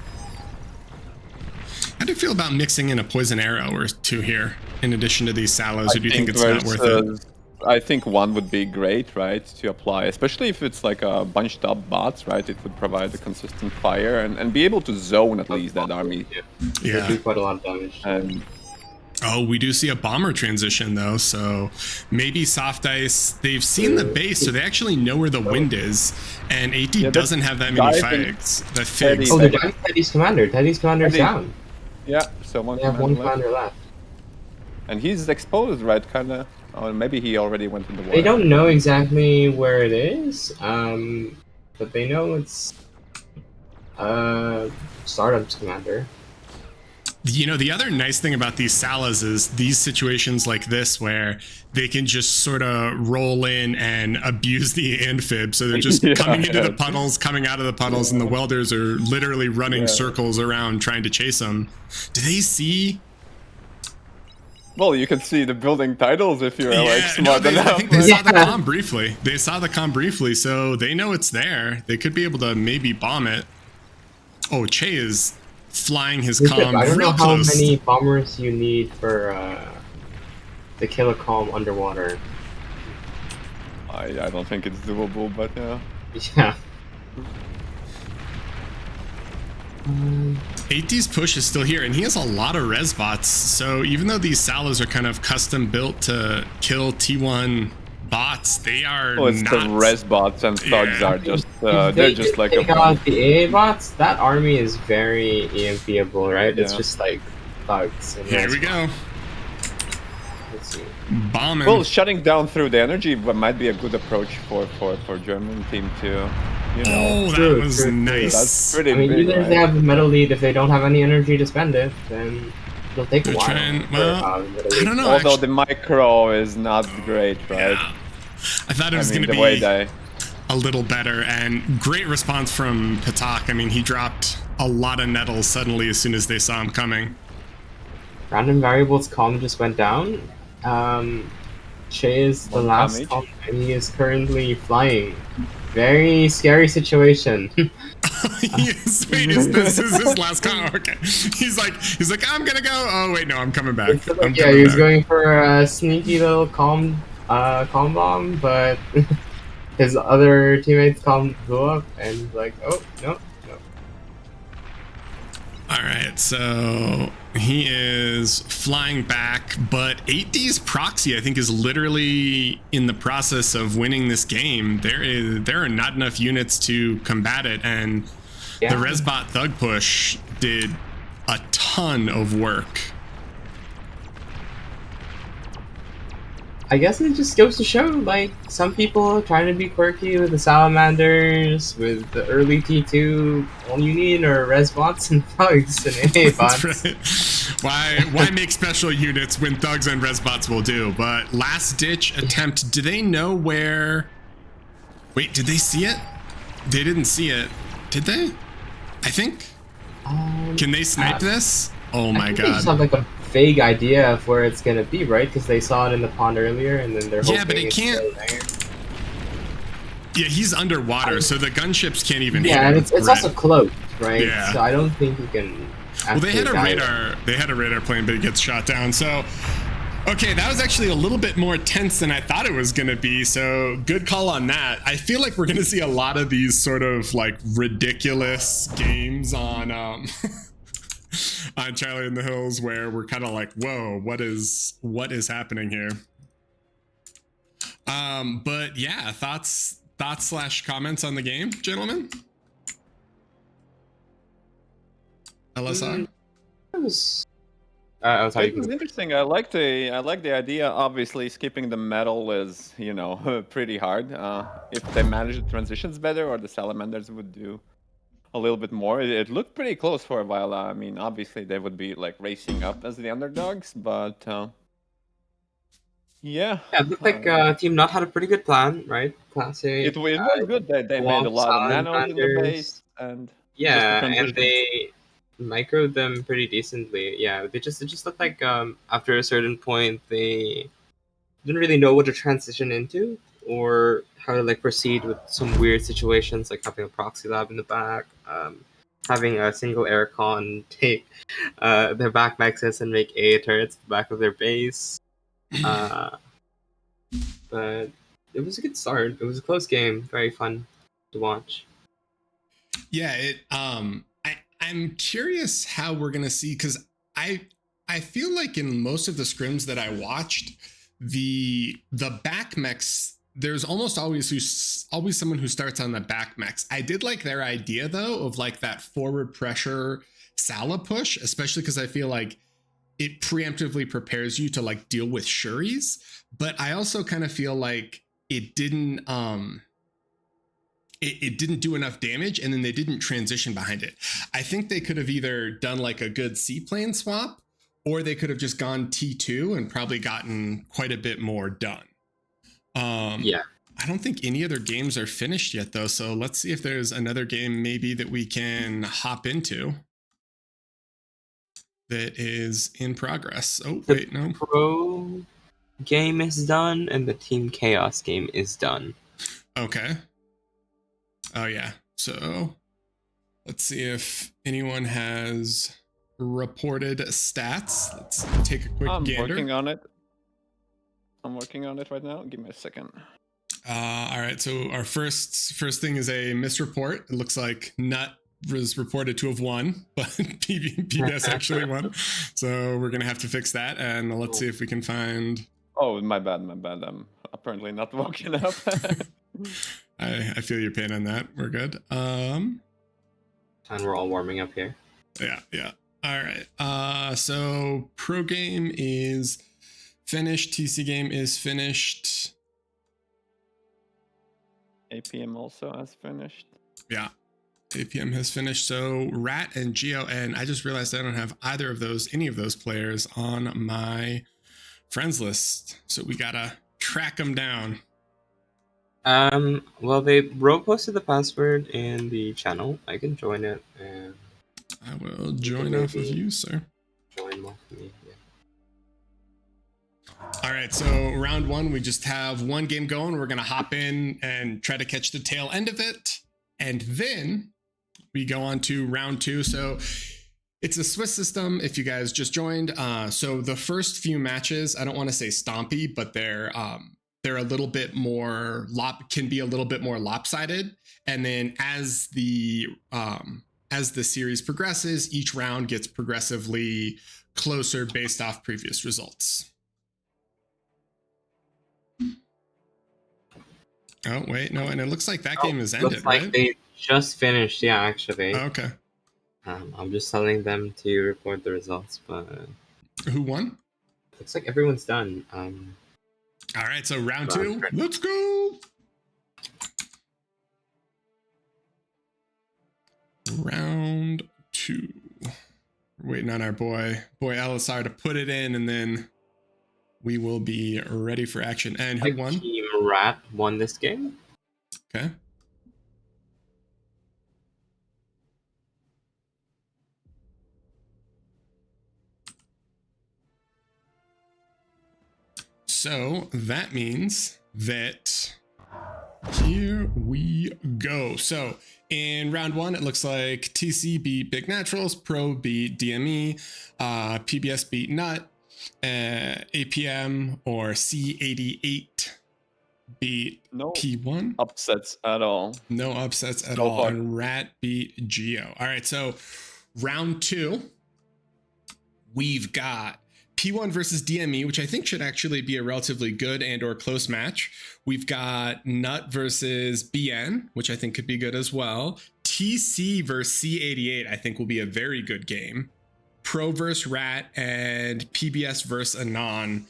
How do you feel about mixing in a poison arrow or two here, in addition to these Salas, or do you think it's not worth it? I think one would be great, right, to apply, especially if it's like a bunched up bots, right? It would provide a consistent fire and be able to zone at least that army. Yeah. They do quite a lot of damage. And oh, we do see a bomber transition though, so maybe Soft Ice, they've seen the base, so they actually know where the wind is, and 8D doesn't have that many figs. Oh, they're down Teddy's commander. Teddy's commander's down. Yeah, so they have one commander left. And he's exposed, right, kinda. Or maybe he already went in the water. They don't know exactly where it is, but they know it's Stardom's commander. You know, the other nice thing about these Salas is these situations like this where they can just sort of roll in and abuse the amphib. So they're just coming into the puddles, coming out of the puddles, and the welders are literally running circles around trying to chase them. Do they see? Well, you can see the building titles if you're like smart enough. I think they saw the comm briefly. They saw the comm briefly, so they know it's there. They could be able to maybe bomb it. Oh, Che is flying his comm I don't know real close. how many bombers you need for to kill a comm underwater. I don't think it's doable, but yeah. Yeah. 8D's push is still here, and he has a lot of res bots. So even though these Salas are kind of custom built to kill T1 bots, they are it's not. The res bots and thugs are just they're just like take out the AA bots. That army is very EMPable, right? It's just like thugs. And here we go. Let's see. Bombing. Well, shutting down through the energy might be a good approach for German team too. You know. Oh, that was nice. That's pretty big, even if they have a metal lead, if they don't have any energy to spend it, then it'll take a while. I don't know. Although the micro is not great, right? Yeah. I thought it was going to be a little better, and great response from Patak. I mean, he dropped a lot of nettles suddenly as soon as they saw him coming. Random variables column just went down. Che is the last column, and he is currently flying. Very scary situation. Yes, wait, is this his last call? Okay. He's like, I'm gonna go. Oh wait, no, I'm coming back. He's going for a sneaky little calm bomb, but his other teammates blew up, and he's like, oh no. All right, so he is flying back, but 8D's proxy, I think, is literally in the process of winning this game. There are not enough units to combat it, and the Resbot Thug Push did a ton of work. I guess it just goes to show, like, some people are trying to be quirky with the Salamanders, with the early T2. All you need are Resbots and Thugs and AA bots. That's right. Why make special units when Thugs and Resbots will do? But last ditch attempt. Do they know where? Wait, did they see it? They didn't see it. Did they? I think. Can they snipe this? Oh my god. They just have like a vague idea of where it's gonna be, right? Because they saw it in the pond earlier, and then they're hoping but it can't. Yeah, he's underwater, so the gunships can't even hit him. Yeah, and it's also cloaked, right? Yeah. So I don't think you can. Well, they had a radar. They had a radar plane, but it gets shot down. So, okay, that was actually a little bit more tense than I thought it was going to be. So, good call on that. I feel like we're going to see a lot of these sort of like ridiculous games on on Charlie in the Hills, where we're kind of like, whoa, what is happening here? But yeah, thoughts / comments on the game, gentlemen? LSR? It was interesting. I like the idea. Obviously, skipping the metal is, pretty hard. If they manage the transitions better, or the Salamanders would do a little bit more. It looked pretty close for a while. I mean, obviously they would be like racing up as the underdogs, but yeah. It looked like Team Nut had a pretty good plan, right? Classic. It was good. They made a lot of nanos in the base, and and they microed them pretty decently. Yeah, it just looked like after a certain point they didn't really know what to transition into or how to like proceed with some weird situations, like having a proxy lab in the back, having a single aircon take their back mexes and make A turrets at the back of their base. But it was a good start. It was a close game, very fun to watch. Yeah, I'm curious how we're gonna see, because I feel like in most of the scrims that I watched, the back mechs, there's almost always someone who starts on the back mechs. I did like their idea though of like that forward pressure Sala push, especially because I feel like it preemptively prepares you to like deal with Shuris. But I also kind of feel like it didn't it didn't do enough damage, and then they didn't transition behind it. I think they could have either done like a good seaplane swap, or they could have just gone T2 and probably gotten quite a bit more done. Yeah. I don't think any other games are finished yet though, so let's see if there's another game maybe that we can hop into that is in progress. Oh, wait, no. Pro game is done and the Team Chaos game is done. Okay. Oh yeah. So let's see if anyone has reported stats. Let's take a quick gander. I'm working on it right now. Give me a second. All right. So our first thing is a misreport. It looks like Nut was reported to have won, but PBS actually won. So we're gonna have to fix that, and let's see if we can find. Oh, my bad. I'm apparently not woken up. I feel your pain on that. We're good. And we're all warming up here. Yeah. All right. So pro game is finished. TC game is finished. APM also has finished. Yeah. APM has finished. So Rat and Geo, and I just realized I don't have any of those players on my friends list. So we gotta track them down. Well, they posted the password in the channel. I can join it, and I will join off of you, sir. Join off of me. Yeah. All right, so round one, we just have one game going. We're gonna hop in and try to catch the tail end of it, and then we go on to round two. So it's a Swiss system. If you guys just joined, so the first few matches, I don't want to say stompy, but they're a little bit more can be a little bit more lopsided, and then as the as the series progresses, each round gets progressively closer based off previous results. Oh, wait, no, and it looks like that game has ended, looks like right? they just finished, yeah, actually. Oh, okay. I'm just telling them to report the results, but Who won? looks like everyone's done. All right, so round 2, let's go. Round 2. We're waiting on our boy Alisar to put it in, and then we will be ready for action. And who won? Team Rat won this game. Okay. So that means that here we go. So in round 1, it looks like TC beat Big Naturals, Pro beat DME, PBS beat Nut, APM or C88 beat No P1. upsets at all. No upsets at So all. far. And Rat beat Geo. All right, so round 2, we've got P1 versus DME, which I think should actually be a relatively good and or close match. We've got Nut versus BN, which I think could be good as well. TC versus C88, I think will be a very good game. Pro versus Rat, and PBS versus ANON.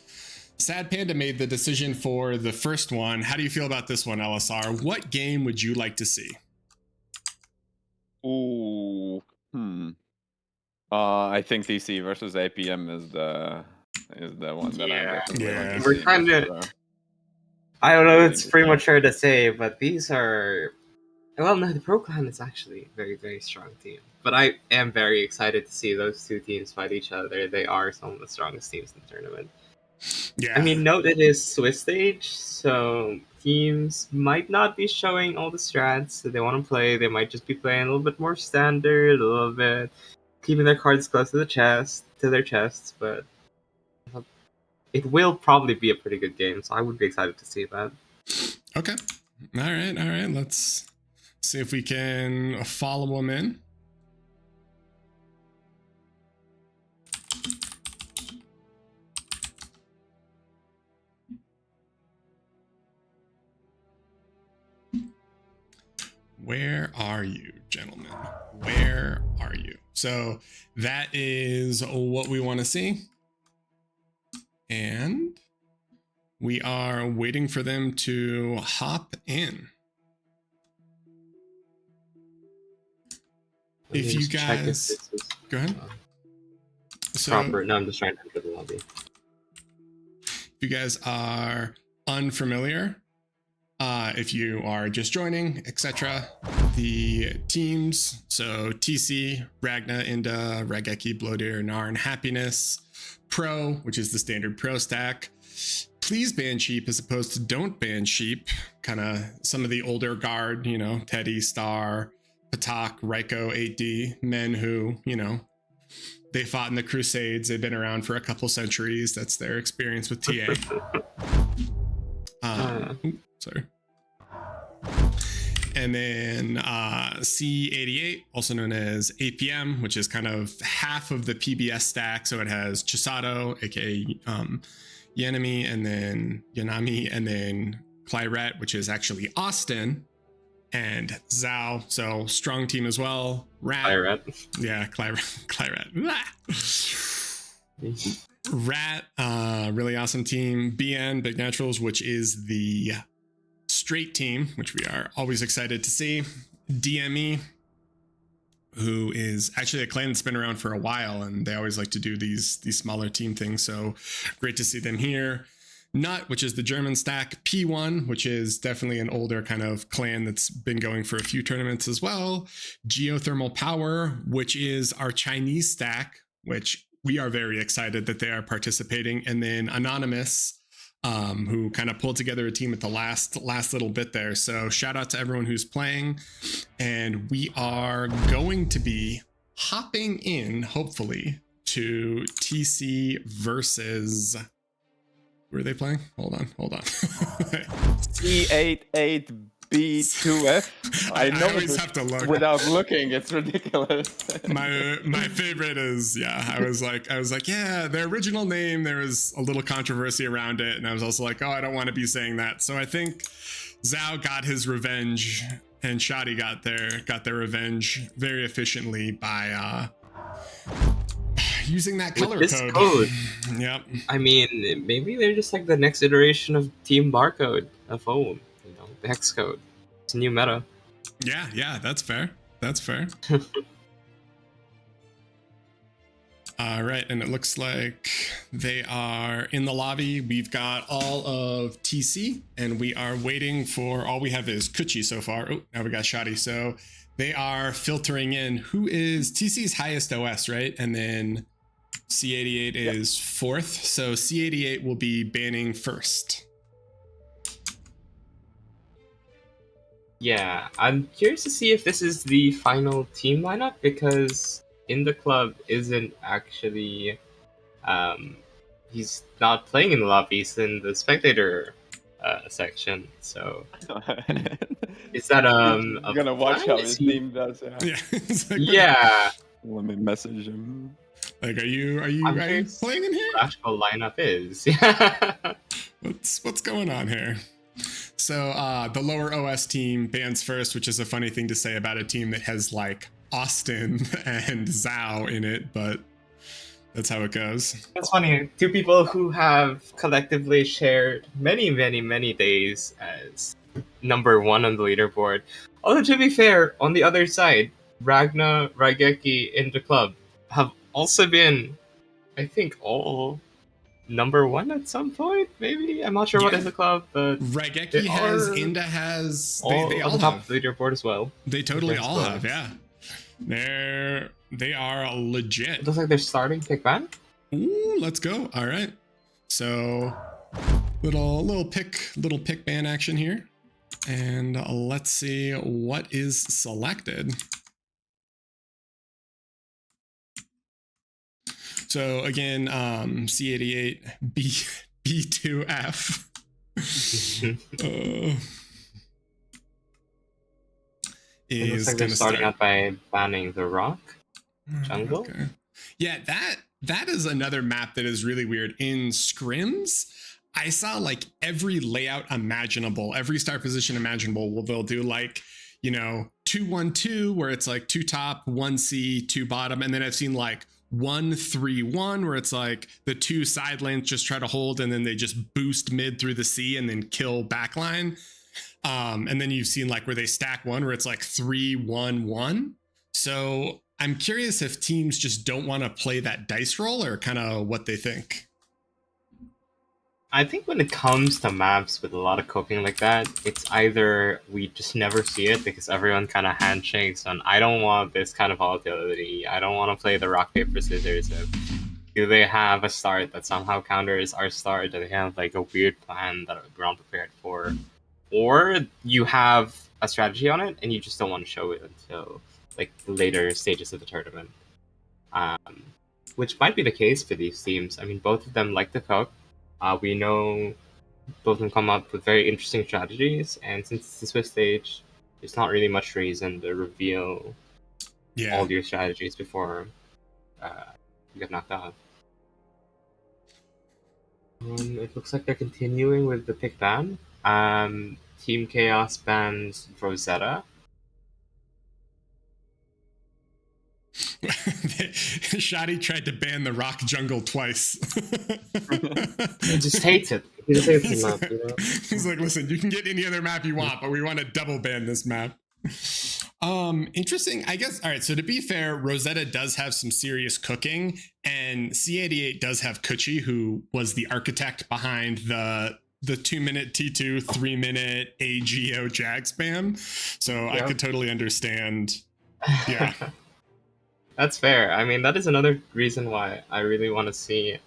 SadPanda made the decision for the first one. How do you feel about this one, LSR? What game would you like to see? Ooh. I think TC versus APM is the one that I definitely want to We're see. kind of. I don't know. It's premature to say, but these are. Well, no, the Pro Clan is actually a very, very strong team. But I am very excited to see those two teams fight each other. They are some of the strongest teams in the tournament. Yeah. I mean, note it is Swiss stage, so teams might not be showing all the strats that they want to play. They might just be playing a little bit more standard, a little bit keeping their cards close to their chests. But it will probably be a pretty good game, so I would be excited to see that. Okay. All right. Let's see if we can follow them in. Where are you, gentlemen? Where are you? So that is what we want to see. And we are waiting for them to hop in. If you guys go ahead. So Proper. No, I'm just trying to enter the lobby. If you guys are unfamiliar, if you are just joining, etc., the teams, so TC, Ragna, Inda, Rageki, Blodir, Narn, Happiness, Pro, which is the standard Pro stack. Please ban Sheep as opposed to don't ban Sheep. Kind of some of the older guard, Teddy, Star, Patak, Raiko, 8D, men who, they fought in the Crusades. They've been around for a couple centuries. That's their experience with TA. Sorry. And then C88, also known as APM, which is kind of half of the PBS stack. So it has Chisato, aka Yanami, and then Yanami, and then Claret, which is actually Austin, and Zhao. So strong team as well. Claret. Yeah, Claret. Rat, really awesome team. BN, Big Naturals, which is the straight team, which we are always excited to see. DME, who is actually a clan that's been around for a while, and they always like to do these smaller team things, so great to see them here. Nut, which is the German stack. P1, which is definitely an older kind of clan that's been going for a few tournaments as well. Geothermal Power, which is our Chinese stack, which we are very excited that they are participating. And then Anonymous, who kind of pulled together a team at the last little bit there. So shout out to everyone who's playing. And we are going to be hopping in, hopefully, to TC versus... Who are they playing? Hold on. C88 B2F. I know always this have to look. without looking. It's ridiculous. My favorite is I was like yeah, their original name, there was a little controversy around it, and I was also like, oh, I don't want to be saying that. So I think Zhao got his revenge, and Shadi got their revenge very efficiently by using that color With this code. code. Yep. I mean, maybe they're just like the next iteration of Team Barcode of OM. You know, the hex code. It's a new meta. Yeah, that's fair. That's fair. All right, and it looks like they are in the lobby. We've got all of TC, and we are waiting for, all we have is Kuchi so far. Oh, now we got Shadi. So they are filtering in who is TC's highest OS, right? And then C88 is fourth. So C88 will be banning first. Yeah, I'm curious to see if this is the final team lineup, because in the club isn't actually he's not playing in the lobby, he's in the spectator section. So is that I'm a gonna watch plan? how Is his he- team does. Yeah. It's like, Yeah, Let me message him. Like, are you curious playing in here? what the actual lineup is. Yeah. What's going on here? So the lower OS team bans first, which is a funny thing to say about a team that has like Austin and Zhao in it, but that's how it goes. That's funny. Two people who have collectively shared many, many, many days as number one on the leaderboard. Although, to be fair, on the other side, Ragna, Raigeki in the club have also been, I think, all number one at some point, maybe? I'm not sure what Yeah. is the club, but Raigeki they has, are Inda has, all they on all the top have. of the leaderboard as well. They totally Against all the- have, yeah. They are legit. It looks like they're starting pick ban. Ooh, let's go. All right. So little pick ban action here. And let's see what is selected. So again, C88 B2F. It Is looks like they're gonna starting start. out by banning the rock. Jungle? Okay. Yeah, that is another map that is really weird. In scrims, I saw like every layout imaginable, every start position imaginable. Well, they'll do like, 2-1-2, where it's like 2 top, 1 C, 2 bottom, and then I've seen like 1-3-1, where it's like the 2 side lanes just try to hold, and then they just boost mid through the C and then kill backline. And then you've seen like where they stack 1, where it's like 3-1-1. So I'm curious if teams just don't want to play that dice roll, or kind of what they think. I think when it comes to maps with a lot of cooking like that, it's either we just never see it because everyone kind of handshakes on, I don't want this kind of volatility. I don't want to play the rock, paper, scissors. Do they have a start that somehow counters our start? Do they have like a weird plan that we're unprepared for? Or you have a strategy on it and you just don't want to show it until like the later stages of the tournament. Which might be the case for these teams. I mean, both of them like to cook. We know both of them come up with very interesting strategies, and since it's the Swiss stage, there's not really much reason to reveal all your strategies before you get knocked out. It looks like they're continuing with the pick ban. Team Chaos bans Rosetta. Shadi tried to ban the rock jungle twice. He just hates it. He just hates the map, He's like, listen, you can get any other map you want, but we want to double ban this map. Interesting. I guess. All right. So to be fair, Rosetta does have some serious cooking, and C88 does have Kuchi, who was the architect behind the 2-minute T2, 3-minute AGO Jag spam. So I could totally understand. Yeah. That's fair. I mean, that is another reason why I really want to see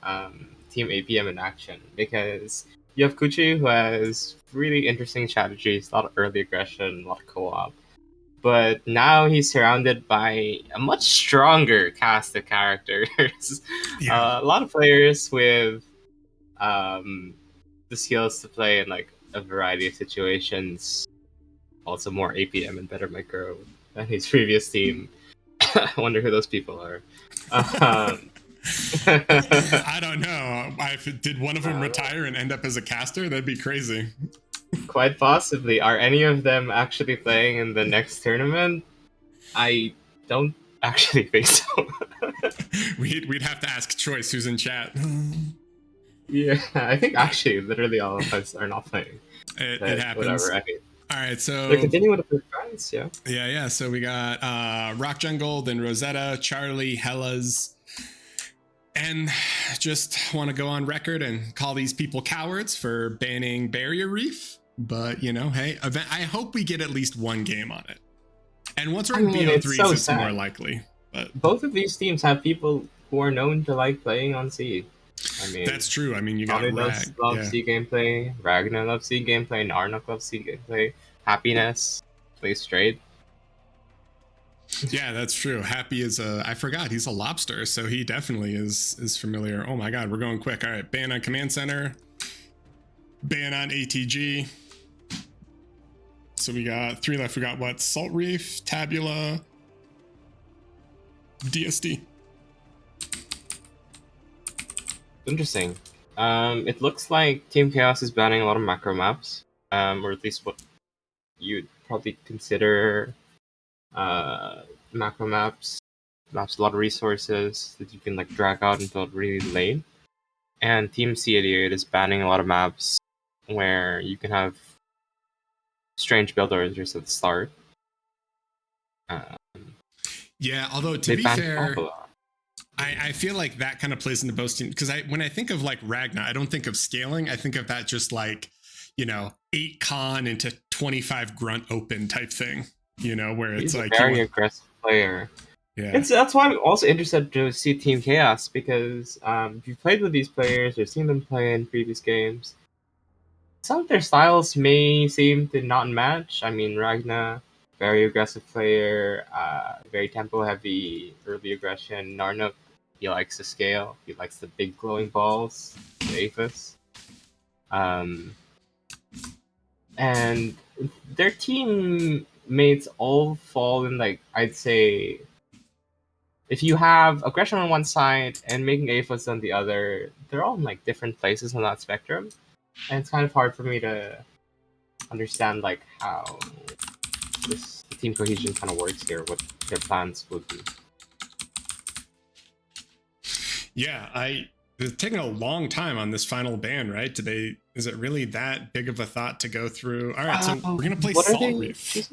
Team APM in action, because you have Kuchi, who has really interesting strategies, a lot of early aggression, a lot of co-op. But now he's surrounded by a much stronger cast of characters. Yeah. A lot of players with the skills to play in like a variety of situations. also more APM and better micro than his previous team. I wonder who those people are. I don't know. Did one of them retire and end up as a caster? That'd be crazy. Quite possibly. Are any of them actually playing in the next tournament? I don't actually think so. We'd have to ask Choice, who's in chat. Yeah, I think actually literally all of us are not playing. It happens. Whatever. I mean, all right, so they're continuing with the friends, yeah. Yeah. So we got Rock Jungle, then Rosetta, Charlie, Hellas, and just want to go on record and call these people cowards for banning Barrier Reef. But hey, I hope we get at least one game on it. And once we're in BO3s, it's more likely. But both of these teams have people who are known to like playing on C. I mean, that's true. I mean, you got Rag. Loves C gameplay. Ragnar loves C gameplay. Narnok loves C gameplay. Happiness plays straight. Yeah, that's true. Happy is I forgot he's a lobster, so he definitely is familiar. Oh my god, we're going quick. All right, ban on Command Center. Ban on ATG. So we got 3 left. We got what? Salt Reef, Tabula, DSD. Interesting. It looks like Team Chaos is banning a lot of macro maps, or at least what you'd probably consider macro maps. Maps a lot of resources that you can like drag out and build really late. And Team C88 is banning a lot of maps where you can have strange build orders at the start. Yeah, although to be fair, I feel like that kind of plays into both teams, because when I think of like Ragnar, I don't think of scaling. I think of that just like 8 con into 25 grunt open type thing. Where it's like a very aggressive player. Yeah, that's why I'm also interested to see Team Chaos, because if you've played with these players or seen them play in previous games, some of their styles may seem to not match. I mean, Ragnar, very aggressive player, very tempo heavy, early aggression. Narnok, he likes to scale. He likes the big glowing balls, the Aphis. And their teammates all fall in, like, I'd say, if you have aggression on one side and making Aphis on the other, they're all in like different places on that spectrum. And it's kind of hard for me to understand like how this team cohesion kind of works here, what their plans would be. Yeah, they're taking a long time on this final ban, right? Is it really that big of a thought to go through? All right, so we're gonna play Salt Reef.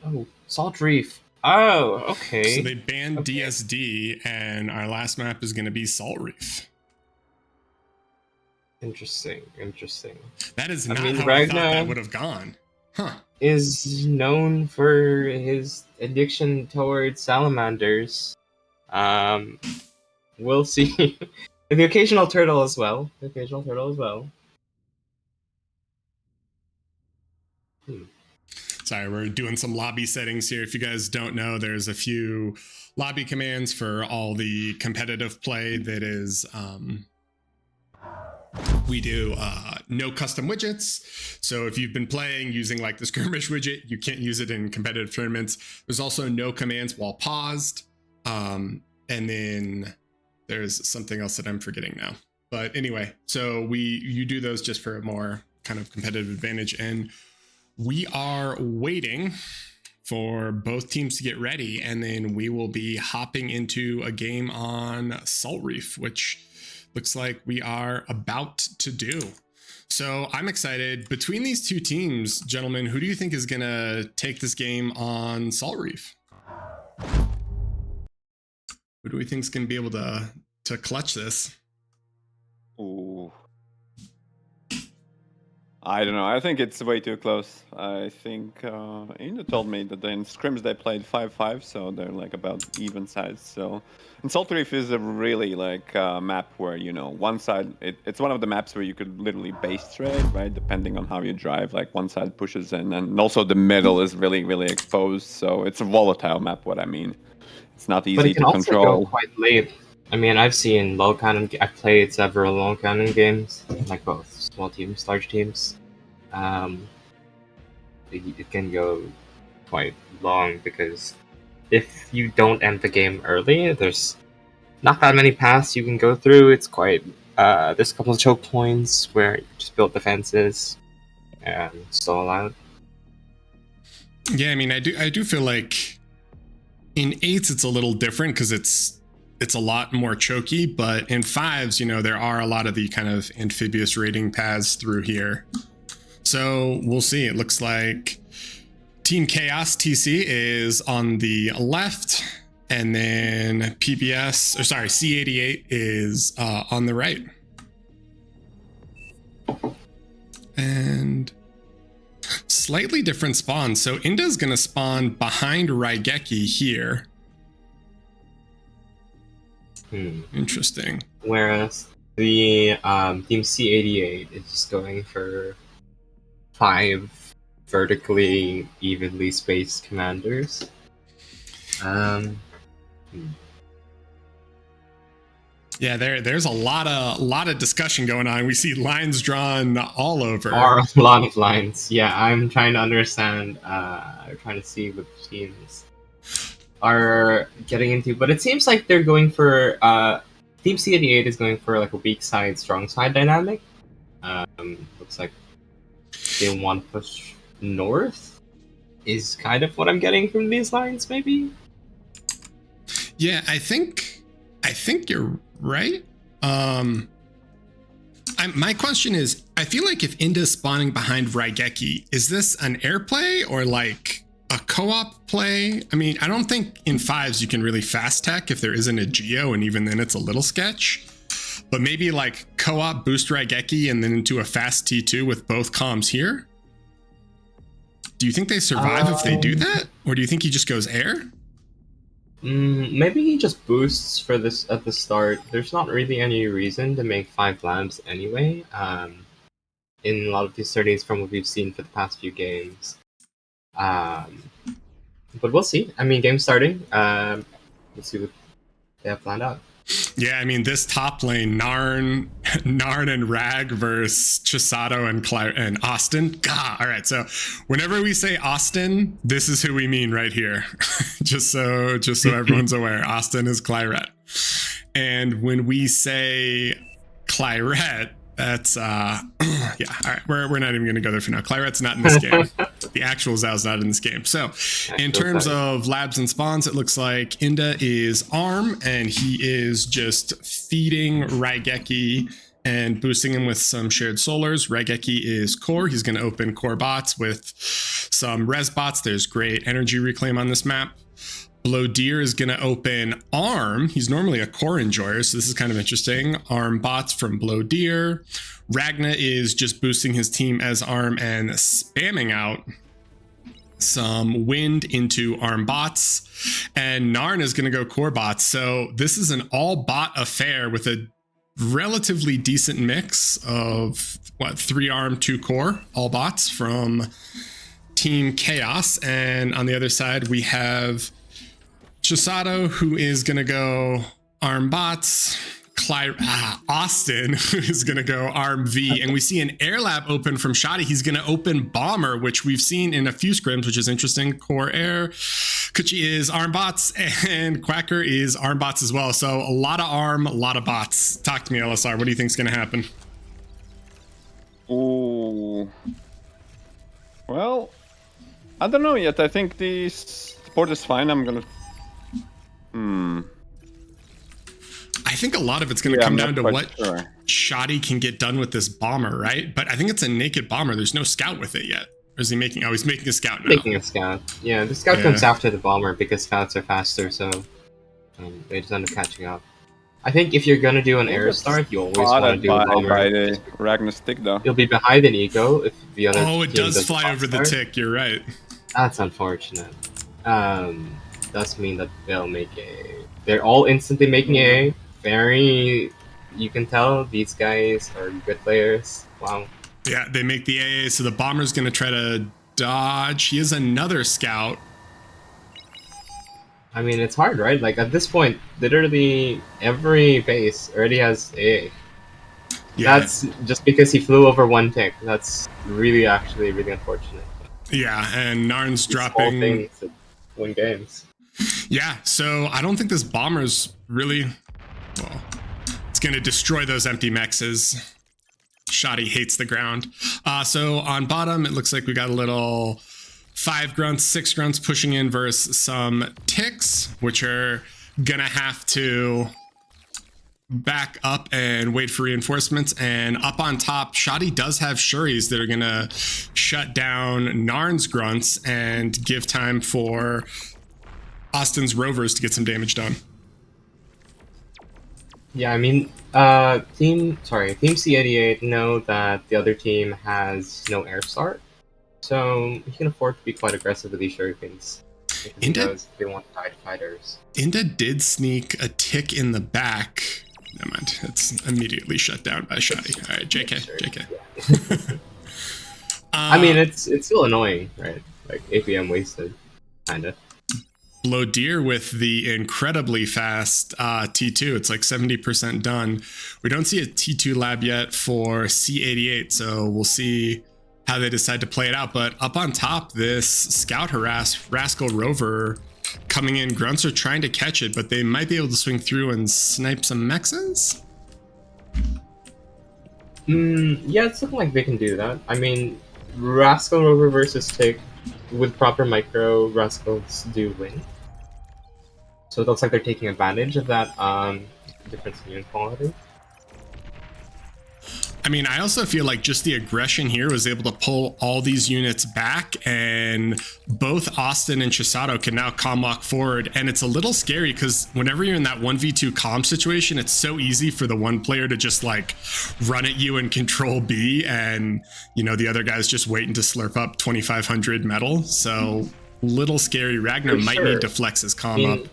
Oh, Salt Reef. Oh, okay. So they banned DSD, and our last map is gonna be Salt Reef. Interesting. That is not how I thought that would have gone. Huh. Is known for his addiction towards salamanders. We'll see. The occasional turtle as well. Sorry, we're doing some lobby settings here. If you guys don't know, there's a few lobby commands for all the competitive play that is... we do no custom widgets. So if you've been playing using like the skirmish widget, you can't use it in competitive tournaments. There's also no commands while paused. And then there's something else that I'm forgetting now. But anyway, so you do those just for a more kind of competitive advantage. And we are waiting for both teams to get ready. And then we will be hopping into a game on Salt Reef, which looks like we are about to do. So I'm excited. Between these two teams, gentlemen, who do you think is going to take this game on Salt Reef? Who do we think is going to be able to clutch this? Ooh. I don't know. I think it's way too close. I think Ina told me that in scrims they played 5-5, so they're like about even size. So, and Salt Reef is a really like map where one side it's one of the maps where you could literally base trade, right? Depending on how you drive, like one side pushes in, and also the middle is really exposed. So it's a volatile map. What I mean, it's not easy to control. But it can also go quite late. I mean, I've seen low cannon. I've played several low cannon games, like both small teams, large teams. it can go quite long, because if you don't end the game early, there's not that many paths you can go through. It's quite there's a couple of choke points where you just build defenses and stall out. Yeah, I mean, I do feel like in 8s it's a little different because it's a lot more choky, but in 5s, you know, there are a lot of the kind of amphibious raiding paths through here. So we'll see. It looks like Team Chaos TC is on the left, and then C88 is on the right. And slightly different spawns. So Inda's going to spawn behind Raigeki here. Interesting. Whereas the Team C88 is just going for 5 vertically evenly spaced commanders. Yeah, there's a lot of discussion going on. We see lines drawn all over. Are a lot of lines. Yeah, I'm trying to understand. Trying to see what teams are getting into, but it seems like they're going for Team C88 is going for like a weak side, strong side dynamic. Looks like they want to push north. Is kind of what I'm getting from these lines, maybe. Yeah, I think you're right. My question is, I feel like if Inda's spawning behind Raigeki, is this an airplay or like a co-op play? I mean, I don't think in 5s you can really fast tech if there isn't a geo, and even then it's a little sketch. But maybe like co-op boost Raigeki and then into a fast T2 with both comms here. Do you think they survive if they do that, or do you think he just goes air? Maybe he just boosts for this at the start. There's not really any reason to make 5 labs anyway. In a lot of these 30s from what we've seen for the past few games. But we'll see. I mean, game's starting. Let's see what they have planned out. Yeah, I mean, this top lane, Narn and Rag versus Chisato and Austin. God, all right. So whenever we say Austin, this is who we mean right here. just so everyone's aware, Austin is Claret. And when we say Claret, that's yeah. All right, we're not even going to go there for now. Claret's not in this game. The actual Zhao's not in this game. So in terms of labs and spawns, it looks like Inda is ARM, and he is just feeding Raigeki and boosting him with some shared solars. Raigeki is core. He's going to open core bots with some res bots. There's great energy reclaim on this map. Blowdeer is going to open ARM. He's normally a core enjoyer, so this is kind of interesting. ARM bots from Blowdeer. Ragna is just boosting his team as ARM and spamming out some wind into ARM bots. And Narn is going to go core bots. So this is an all bot affair with a relatively decent mix of 3 ARM, 2 core, all bots from Team Chaos. And on the other side, we have Chisato, who is going to go ARM bots. Austin, who is going to go ARM V. And we see an air lab open from Shoddy. He's going to open Bomber, which we've seen in a few scrims, which is interesting. Core air. Kuchi is ARM bots, and Quacker is ARM bots as well. So a lot of ARM, a lot of bots. Talk to me, LSR. What do you think is going to happen? Oh, well, I don't know yet. I think the support is fine. I'm gonna. I think a lot of it's going to come down to what sure. Shoddy can get done with this bomber, right? But I think it's a naked bomber. There's no scout with it yet. Or is he making? Oh, he's making a scout now. Making a scout. Yeah, the scout comes after the bomber because scouts are faster, so they just end up catching up. I think if you're gonna do an air start, you always want to do a bomber. By the Ragnar stick, though. You'll be behind an eco if the other. Oh, it does fly over the tick. You're right. That's unfortunate. Does mean that they'll make a. They're all instantly making a. Very, you can tell these guys are good players. Wow. Yeah, they make the AA, so the bomber's going to try to dodge. He is another scout. I mean, it's hard, right? Like, at this point, literally every base already has AA. Yeah. That's just because he flew over one tick. That's really, actually, really unfortunate. Yeah, and Narn's These small dropping. things that win games. Yeah, so I don't think this bomber's really, well, it's going to destroy those empty mexes. Shoddy hates the ground. So on bottom, it looks like we got a little 5 grunts, 6 grunts pushing in versus some ticks, which are going to have to back up and wait for reinforcements. And up on top, Shoddy does have Shuris that are going to shut down Narn's grunts and give time for Austin's rovers to get some damage done. Yeah, I mean, Team C88 know that the other team has no air start, so you can afford to be quite aggressive with these shurikens. Because they want to die to fighters. Inda did sneak a tick in the back. Never mind, it's immediately shut down by Shoddy. All right, JK. Yeah. I mean, it's still annoying, right? Like APM wasted, kinda. Blowdeer with the incredibly fast T2. It's like 70% done. We don't see a T2 lab yet for C88, so we'll see how they decide to play it out. But up on top, this scout rascal rover coming in. Grunts are trying to catch it, but they might be able to swing through and snipe some mexes. Yeah, it's looking like they can do that. I mean, Rascal Rover versus Tick, with proper micro, Rascals do win. So it looks like they're taking advantage of that difference in unit quality. I mean, I also feel like just the aggression here was able to pull all these units back, and both Austin and Chisato can now comm walk forward. And it's a little scary because whenever you're in that 1v2 comm situation, it's so easy for the one player to just like run at you and control B, and you know, the other guy's just waiting to slurp up 2,500 metal. So little scary. Ragnar might need to flex his comm up.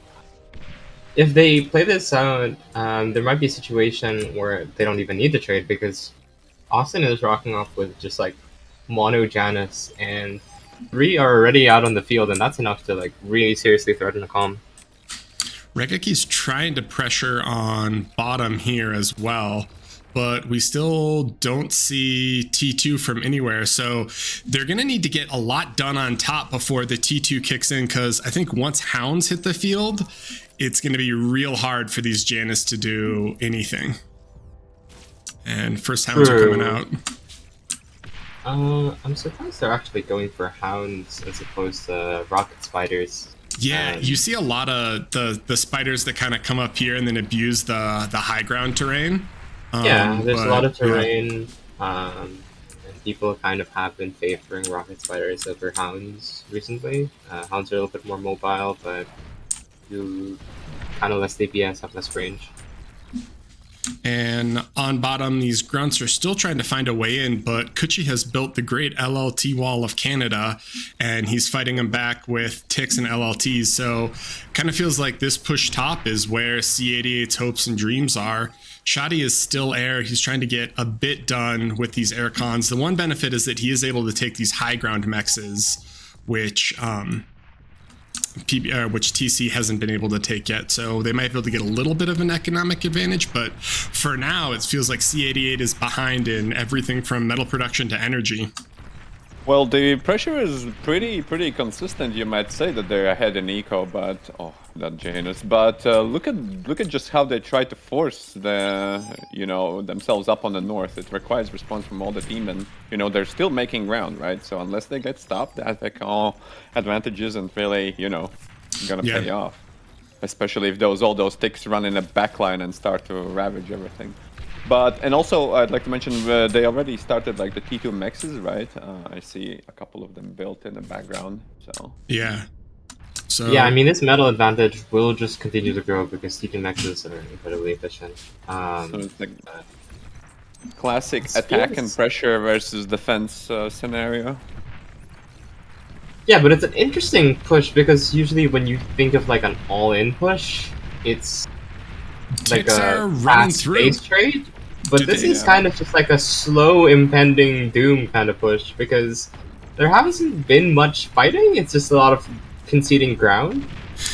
If they play this out, there might be a situation where they don't even need to trade because Austin is rocking off with just like mono Janus, and 3 are already out on the field, and that's enough to like really seriously threaten a comm. Regeki's trying to pressure on bottom here as well, but we still don't see T2 from anywhere. So they're going to need to get a lot done on top before the T2 kicks in, because I think once Hounds hit the field, it's going to be real hard for these Janus to do anything. And first Hounds are coming out. I'm surprised they're actually going for Hounds as opposed to Rocket Spiders. Yeah, you see a lot of the spiders that kind of come up here and then abuse the high ground terrain. Yeah, there's a lot of terrain, and people kind of have been favoring Rocket Spiders over Hounds recently. Hounds are a little bit more mobile, but you kind of less DPS, have less range. And on bottom, these grunts are still trying to find a way in, but Kuchi has built the great LLT wall of Canada, and he's fighting them back with ticks and LLTs. So kind of feels like this push top is where C88's hopes and dreams are. Shoddy is still air. He's trying to get a bit done with these air cons. The one benefit is that he is able to take these high ground mexes, which TC hasn't been able to take yet. So they might be able to get a little bit of an economic advantage, but for now it feels like C88 is behind in everything from metal production to energy. Well, the pressure is pretty consistent. You might say that they're ahead in eco, but that Janus. But look at just how they try to force themselves up on the north. It requires response from all the team, and they're still making ground, right? So unless they get stopped, that all advantage isn't really gonna pay off. Especially if all those ticks run in a backline and start to ravage everything. And also, I'd like to mention they already started like the T2 mexes, right? I see a couple of them built in the background. So yeah. So yeah, I mean, this metal advantage will just continue to grow because T2 mexes are incredibly efficient. So it's the classic attack and pressure versus defense scenario. Yeah, but it's an interesting push because usually when you think of like an all-in push, it's like a fast-paced trade. But this is kind of just like a slow impending doom kind of push because there hasn't been much fighting. It's just a lot of conceding ground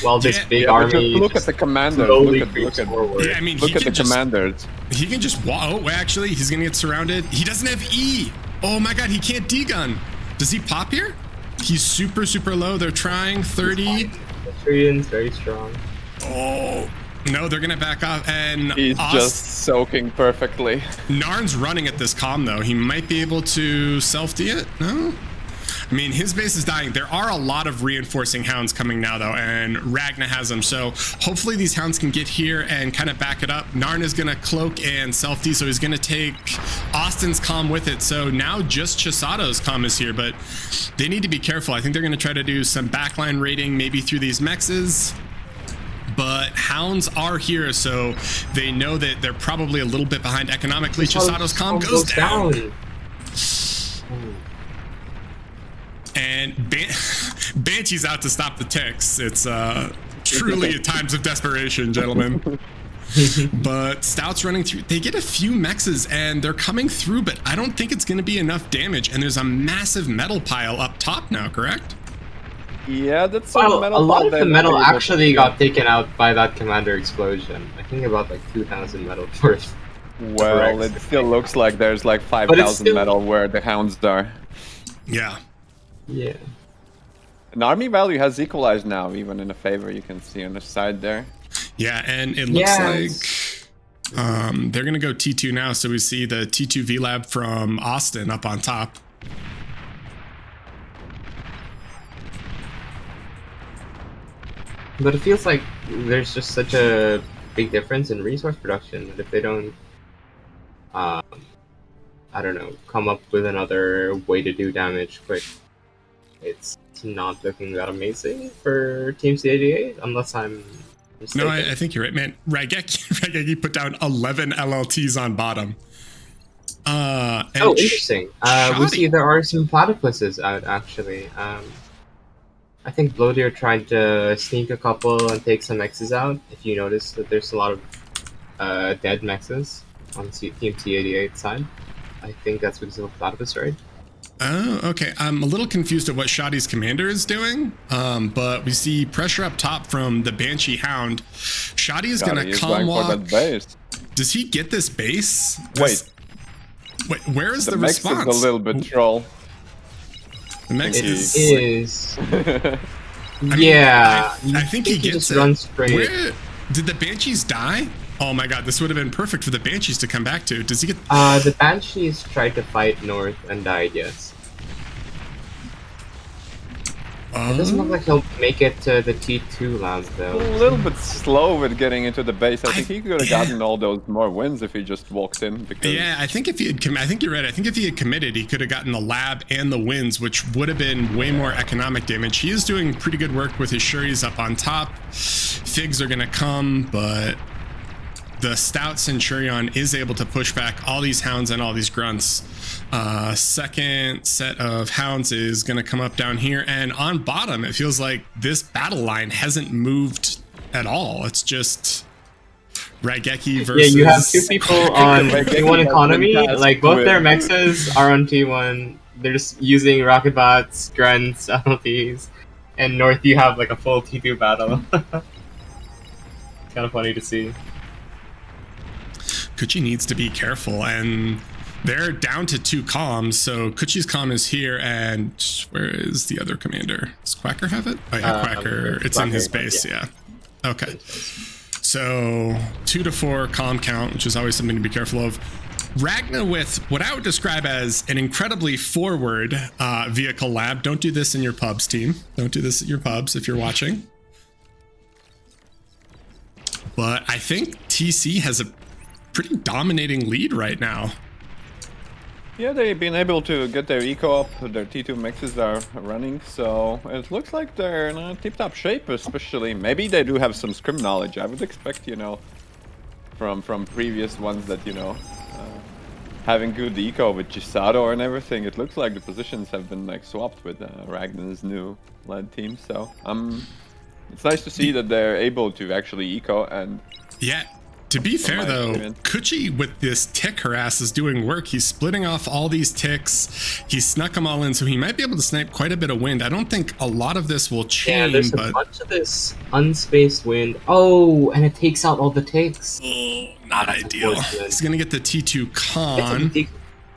while this big army look at the commanders. Look at forward. Yeah, I mean, look at the commanders. He can just actually, he's gonna get surrounded. He doesn't have E. Oh my god, he can't D-gun. Does he pop here? He's super, super low. They're trying 30. Trion's very strong. Oh, no, they're going to back off. And He's just soaking perfectly. Narn's running at this comm, though. He might be able to self-D it. No? I mean, his base is dying. There are a lot of reinforcing hounds coming now, though, and Ragna has them. So hopefully these hounds can get here and kind of back it up. Narn is going to cloak and self-D, so he's going to take Austin's comm with it. So now just Chisato's comm is here, but they need to be careful. I think they're going to try to do some backline raiding, maybe through these mexes. But hounds are here, so they know that they're probably a little bit behind economically. Chisato's comm goes down. And Banshee's out to stop the ticks. It's truly times of desperation, gentlemen. But Stout's running through. They get a few mexes and they're coming through, but I don't think it's going to be enough damage. And there's a massive metal pile up top now, correct? Yeah, that's a lot of the metal actually got taken out by that commander explosion. I think about like 2,000 metal worth. Well, it still looks like there's like 5,000 metal where the hounds are. Yeah. Yeah. And army value has equalized now, even in a favor. You can see on the side there. Yeah, and it looks like they're gonna go T2 now. So we see the T2 VLab from Austin up on top. But it feels like there's just such a big difference in resource production that if they don't, I don't know, come up with another way to do damage quick, it's not looking that amazing for Team C88, unless I'm mistaken. No, I think you're right, man. Raigeki put down 11 LLTs on bottom. Oh, interesting. We see there are some platypuses out, actually. I think Blowdeer tried to sneak a couple and take some mexes out. If you notice that there's a lot of dead mexes on Team T88 side. I think that's because of a platypus raid. Oh, okay. I'm a little confused at what Shoddy's commander is doing, but we see pressure up top from the Banshee Hound. Shoddy is going to calm walk. Does he get this base? Wait, where is the response? Is a little bit troll. The Mex is. Yeah. I think he gets it. Runs straight. Where did the Banshees die? Oh my god, this would have been perfect for the Banshees to come back to. Does he get... The Banshees tried to fight north and died, yes. It doesn't look like he'll make it to the T2 lab, though. A little bit slow with getting into the base. I think he could have gotten all those more wins if he just walked in. Because... Yeah, I think if he had I think you're right. I think if he had committed, he could have gotten the lab and the wins, which would have been way more economic damage. He is doing pretty good work with his Shuris up on top. Figs are going to come, but the Stout Centurion is able to push back all these hounds and all these grunts. Second set of hounds is going to come up down here, and on bottom it feels like this battle line hasn't moved at all. It's just Raigeki versus... Yeah, you have two people on T1 economy, like both their mexes are on T1. They're just using rocket bots, grunts, LTs, and north you have like a full T2 battle. It's kind of funny to see. Kuchi needs to be careful, and they're down to 2 comms, so Kuchi's comm is here, and where is the other commander? Does Quacker have it? Oh yeah, Quacker. It's Quacker, in his base, yeah. Okay. So 2 to 4 comm count, which is always something to be careful of. Ragna with what I would describe as an incredibly forward vehicle lab. Don't do this in your pubs, team. Don't do this at your pubs if you're watching. But I think TC has a pretty dominating lead right now. Yeah, they've been able to get their eco up, their T2 mixes are running, so it looks like they're in a tip-top shape, especially. Maybe they do have some scrim knowledge. I would expect, you know, from previous ones that, you know, having good eco with Chisato and everything, it looks like the positions have been like swapped with Ragnar's new led team, so it's nice to see that they're able to actually eco. And yeah, to be fair though, Kuchi with this tick harass is doing work. He's splitting off all these ticks. He snuck them all in, so he might be able to snipe quite a bit of wind. I don't think a lot of this will change. Yeah, there's a bunch of this unspaced wind. Oh, and it takes out all the ticks. Not ideal. He's gonna get the T2 con.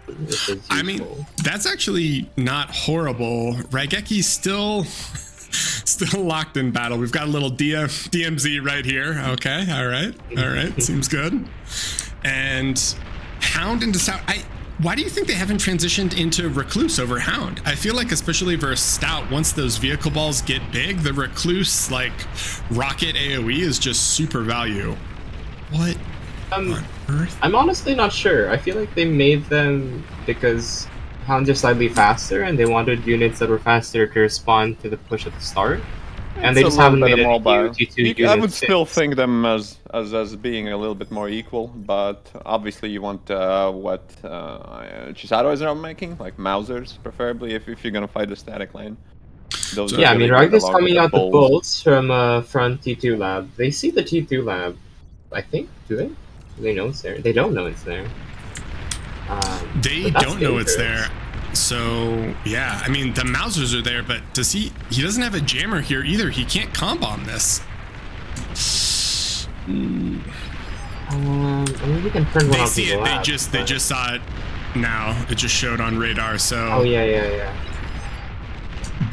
which is I mean, useful. that's actually not horrible. Raigeki's still locked in battle. We've got a little DMZ right here. Okay, all right, seems good. And Hound into Stout. Why do you think they haven't transitioned into Recluse over Hound? I feel like, especially versus Stout, once those vehicle balls get big, the Recluse, like, rocket AoE is just super value. What on earth? I'm honestly not sure. I feel like they made them because Hounds are slightly faster, and they wanted units that were faster to respond to the push at the start. And they It's just a little haven't bit made any mobile. T2 I units would still since. think them as being a little bit more equal, but obviously you want what Chisato is now making, like Mausers, preferably if you're gonna fight the static lane. Those So- are Yeah, I really mean, good Ragna's along coming with out the bulls. bolts from front T2 lab. They see the T2 lab. I think, do they? Do they know it's there? They don't know it's there. They But that's don't know it's dangerous. there. So yeah, I mean the Mausers are there, but does he doesn't have a jammer here either. He can't comp bomb this. I mean, we can turn one They off see in the it. lab, They but- just saw it now. It just showed on radar. So Oh yeah.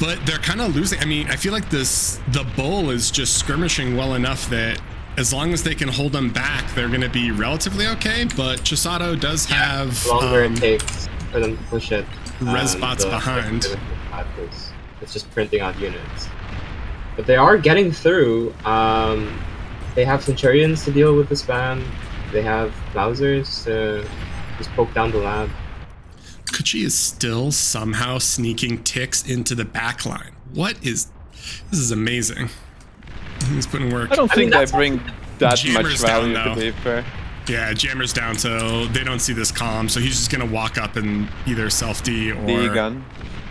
but they're kind of losing. I mean, I feel like the bull is just skirmishing well enough that as long as they can hold them back, they're going to be relatively okay. But Chisato does have The longer it takes for them to push it, res bots the behind. quicker the pad is. It's just printing out units. But they are getting through. They have Centurions to deal with the spam. They have Mausers to just poke down the lab. Kuchi is still somehow sneaking ticks into the back line. This is amazing. He's putting work. I don't I mean, think they that's bring that much Jammer's down, value to though. be fair. Yeah, Jammer's down, so they don't see this column, so he's just gonna walk up and either self D or D-gun.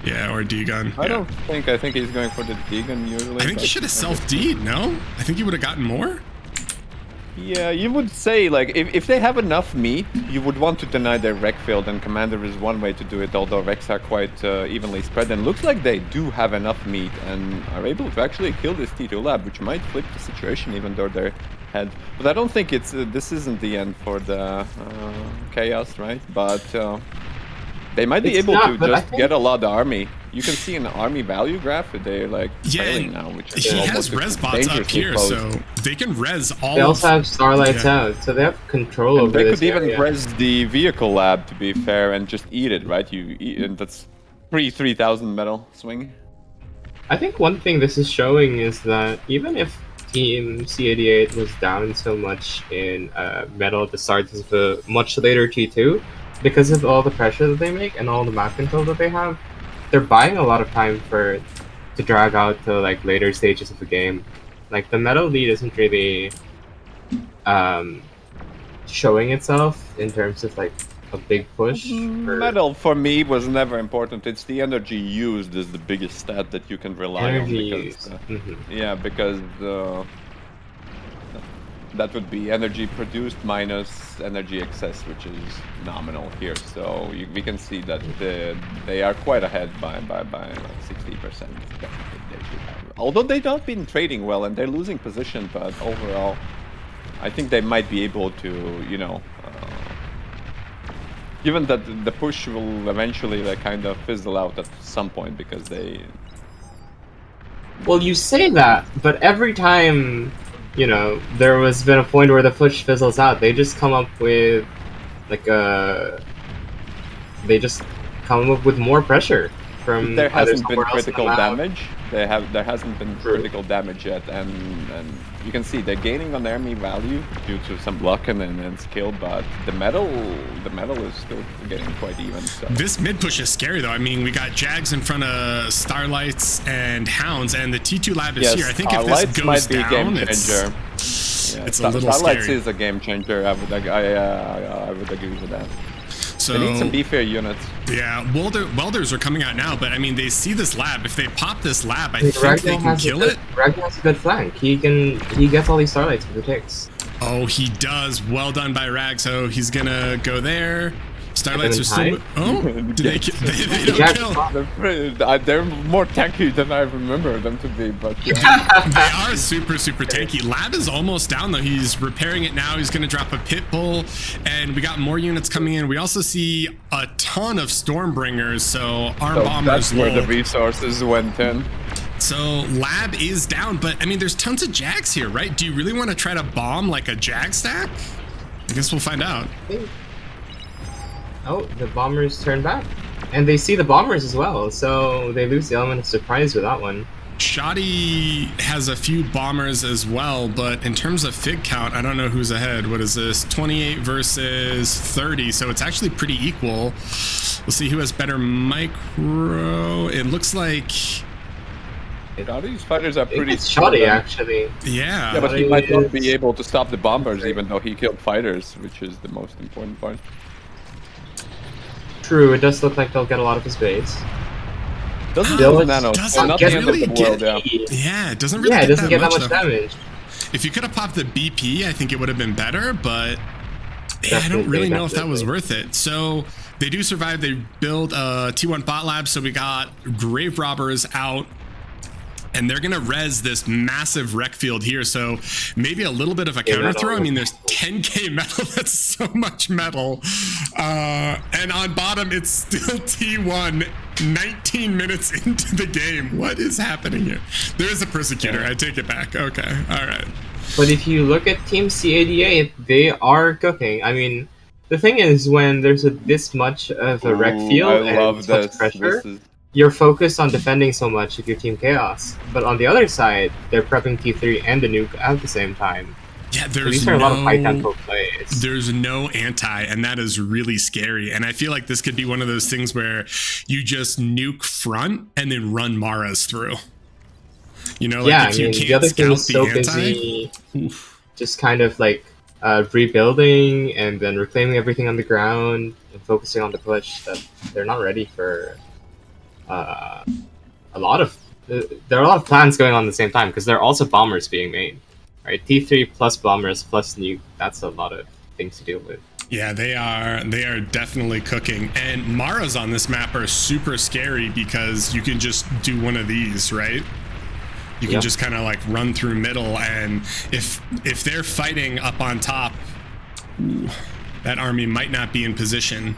Yeah, or D gun. I think he's going for the D-gun usually. I think he but should have I self guess- D'd, no? I think he would have gotten more. Yeah, you would say, like, if they have enough meat, you would want to deny their rec field, and Commander is one way to do it, although recs are quite evenly spread, and looks like they do have enough meat, and are able to actually kill this T2 lab, which might flip the situation even though they're ahead. But I don't think this isn't the end for the Chaos, right? But they might be It's able not, to but I just think- get a lot of army. You can see in the army value graph that they're like Yeah, trailing and now, which he is has almost res bots up dangerously here, close. so they can res all They also of... have Starlights Yeah. out, so they have control And over they this could even area. res the vehicle lab, to be fair, and just eat it, right? You eat, and that's 3,000 metal swing. I think one thing this is showing is that even if Team C88 was down so much in metal at the start of a much later T2, because of all the pressure that they make and all the map control that they have, they're buying a lot of time to drag out to like later stages of the game. Like the metal lead isn't really showing itself in terms of like a big push. for Metal for me was never important. It's the energy used is the biggest stat that you can rely energy on. use. Because, yeah, because that would be energy produced minus energy excess, which is nominal here. So we can see that they are quite ahead by like 60%. Although they've not been trading well and they're losing position, but overall, I think they might be able to, given that the push will eventually like kind of fizzle out at some point because they. Well, you say that, but every time, there was been a point where the push fizzles out, they just come up with, they just come up with more pressure from. There either hasn't been somewhere else in the critical map. damage. There hasn't been True. critical damage yet, and you can see they're gaining on enemy value due to some luck and skill, but the metal is still getting quite even. So. This mid push is scary though. I mean, we got Jags in front of Starlights and Hounds, and the T2 lab is here. I think if this Starlights goes might be a down, game it's changer. a little Starlights scary. is a game changer. I would agree with that. So They need some beefier units. yeah, welders are coming out now, but I mean, they see this lab. If they pop this lab, I Dude, think they can kill it. Ragnar has a good flank. He gets all these Starlights with the ticks. Oh, he does. Well done by Ragso. He's gonna go there. Starlights are still. High. Oh, did they don't Jack- kill. They're more tanky than I remember them to be, but yeah. They are super tanky. Lab is almost down though. He's repairing it now. He's gonna drop a pit bull, and we got more units coming in. We also see a ton of Stormbringers, so arm So bombers. that's where the low. resources went in. So Lab is down, but I mean, there's tons of Jags here, right? Do you really want to try to bomb like a Jag stack? I guess we'll find out. Oh, the bombers turn back. And they see the bombers as well, so they lose the element of surprise with that one. Shoddy has a few bombers as well, but in terms of fig count, I don't know who's ahead. What is this? 28 versus 30, so it's actually pretty equal. We'll see who has better micro. It looks like... Shoddy's fighters are pretty It's shoddy, strong. actually. Yeah. Yeah, but he Shoddy might not is- be able to stop the bombers, even though he killed fighters, which is the most important part. True, it does look like they'll get a lot of his base. Doesn't Still, kill it Nano, doesn't so not the end really of the world, yeah. Yeah, it doesn't really Yeah, it doesn't get that much much though. damage. If you could have popped the BP, I think it would have been better, but yeah, I don't Definitely, really know if that was definitely. worth it. So they do survive. They build a T1 bot lab. So we got Grave Robbers out, and they're gonna res this massive wreck field here. So maybe a little bit of a Yeah, counter throw. I that'll- mean, there's 10k metal. That's so much metal. And on bottom, it's still T1. 19 minutes into the game. What is happening here? There is a persecutor. I take it back. Okay. All right. But if you look at Team CADA, they are cooking. I mean, the thing is, when there's this much of a wreck Ooh, field I and love so much this. pressure, This is you're focused on defending so much if you're Team Chaos. But on the other side, they're prepping T3 and the nuke at the same time. Yeah, So there's these are a lot of high tempo plays. There's no anti, and that is really scary. And I feel like this could be one of those things where you just nuke front and then run Maras through. You know, like Yeah, I if you mean, can't the other team scout is so the anti. busy just kind of like rebuilding and then reclaiming everything on the ground and focusing on the push that they're not ready for a lot of... there are a lot of plans going on at the same time because there are also bombers being made. Right, T3 plus bombers plus nuke, that's a lot of things to deal with. Yeah, they are definitely cooking. And Maras on this map are super scary because you can just do one of these, right? You can Yep. just kind of like run through middle, and if they're fighting up on top, ooh, that army might not be in position.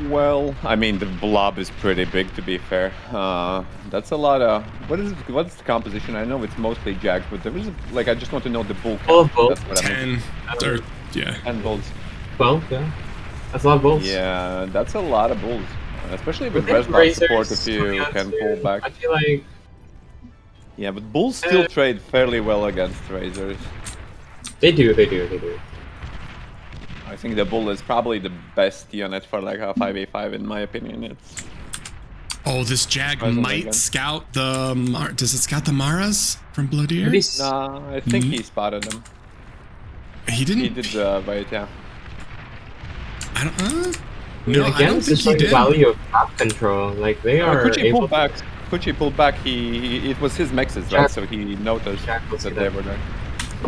well, I mean, the blob is pretty big, to be fair. That's a lot of... What's the composition? I know it's mostly Jags, but there is, like, I just want to know the bull Full of count. bolts. That's what I mean. 10 or yeah. 10 bulls. Well, yeah. That's a lot of bolts. Yeah, that's a lot of bulls. Especially with I think Resbot support, Razors if you coming out can soon. pull back. I feel like Yeah, but bulls still trade fairly well against Razors. they do. I think the bull is probably the best unit for like a 5v5 in my opinion. It's Oh, this Jag Present might again. scout the does it scout the Maras from Bloodier? Maybe s- nah, I think Mhm. he spotted them. He didn't. He did right, yeah. I don't. I mean, No, I again, don't it's think just he like the did. value of map control. Like they are Kuchi able pulled back. Kuchi pulled back. It was his mexes, right? Jack- So he noticed Jack will see that they that. were there.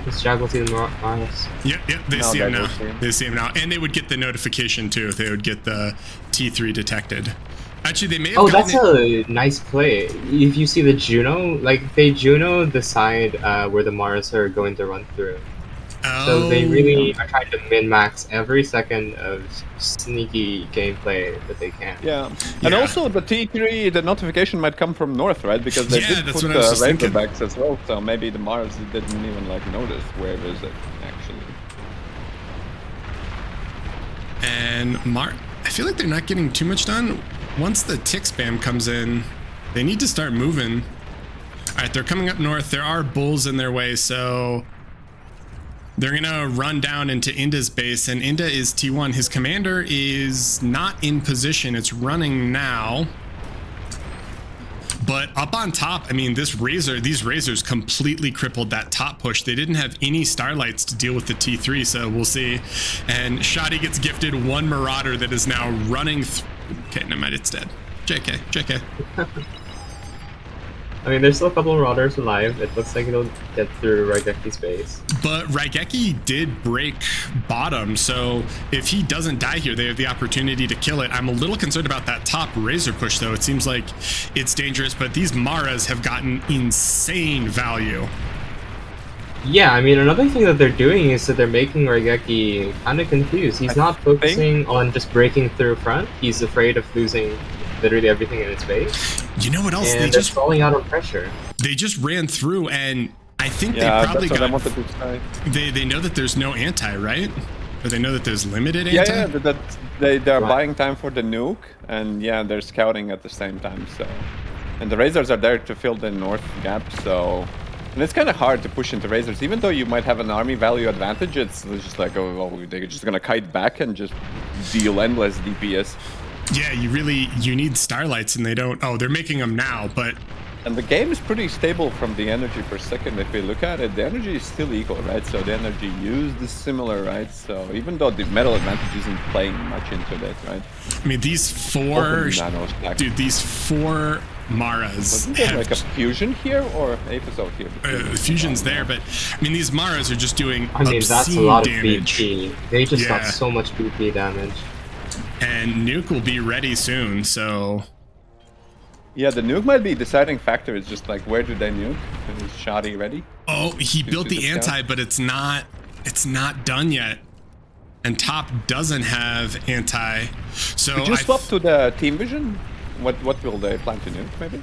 to struggle to the Mars. Yep, they No, see him they now. will see him. They see him now, and they would get the notification too. They would get the T3 detected. Actually, they may have. Oh, gotten that's it- a nice play. If you see the Juno, like they Juno the side where the Mars are going to run through. So they Oh. really are trying to min-max every second of sneaky gameplay that they can. Yeah, and Yeah. also the T3, the notification might come from north, right? Because they Yeah, did that's put what I was just thinking. Razorbacks as well, so maybe the Mars didn't even like notice where is it actually. And I feel like they're not getting too much done. Once the tick spam comes in, they need to start moving. All right, they're coming up north. There are bulls in their way, so they're gonna run down into Inda's base, and Inda is T1. His commander is not in position. It's running now. But up on top, I mean, these razors completely crippled that top push. They didn't have any starlights to deal with the T3, so we'll see. And Shoddy gets gifted one Marauder that is now running. Okay, never mind, it's dead. JK. I mean, there's still a couple of Marauders alive. It looks like it'll get through Raigeki's base. But Raigeki did break bottom, so if he doesn't die here, they have the opportunity to kill it. I'm a little concerned about that top Razor push, though. It seems like it's dangerous, but these Maras have gotten insane value. Yeah, I mean, another thing that they're doing is that they're making Raigeki kind of confused. He's not focusing on just breaking through front. He's afraid of losing literally everything in his base. You know what else? And they're falling out of pressure. They just ran through, and I think they probably that's got. what I wanted to say. They know that there's no anti, right? Or they know that there's limited Yeah, anti. yeah, they're buying time for the nuke, and yeah, they're scouting at the same time. So, and the Razors are there to fill the north gap. So, and it's kind of hard to push into Razors, even though you might have an army value advantage. It's just like, oh, they're just gonna kite back and just deal endless DPS. Yeah, you need Starlights, and they don't. Oh, they're making them now, but. And the game is pretty stable from the energy per second. If we look at it, the energy is still equal, right? So the energy used is similar, right? So even though the metal advantage isn't playing much into that, right? I mean, these four, dude, these four Maras. Wasn't there like a fusion here or Aphis out here? The fusion's there, but I mean, these Maras are just doing that's a lot of BP. They just got so much BP damage. And nuke will be ready soon, so. Yeah, the nuke might be deciding factor. It's just like, where do they nuke? Is Shoddy ready? Oh, he built the anti, but it's not done yet. And top doesn't have anti. So could you swap to the team vision? What will they plan to nuke, maybe?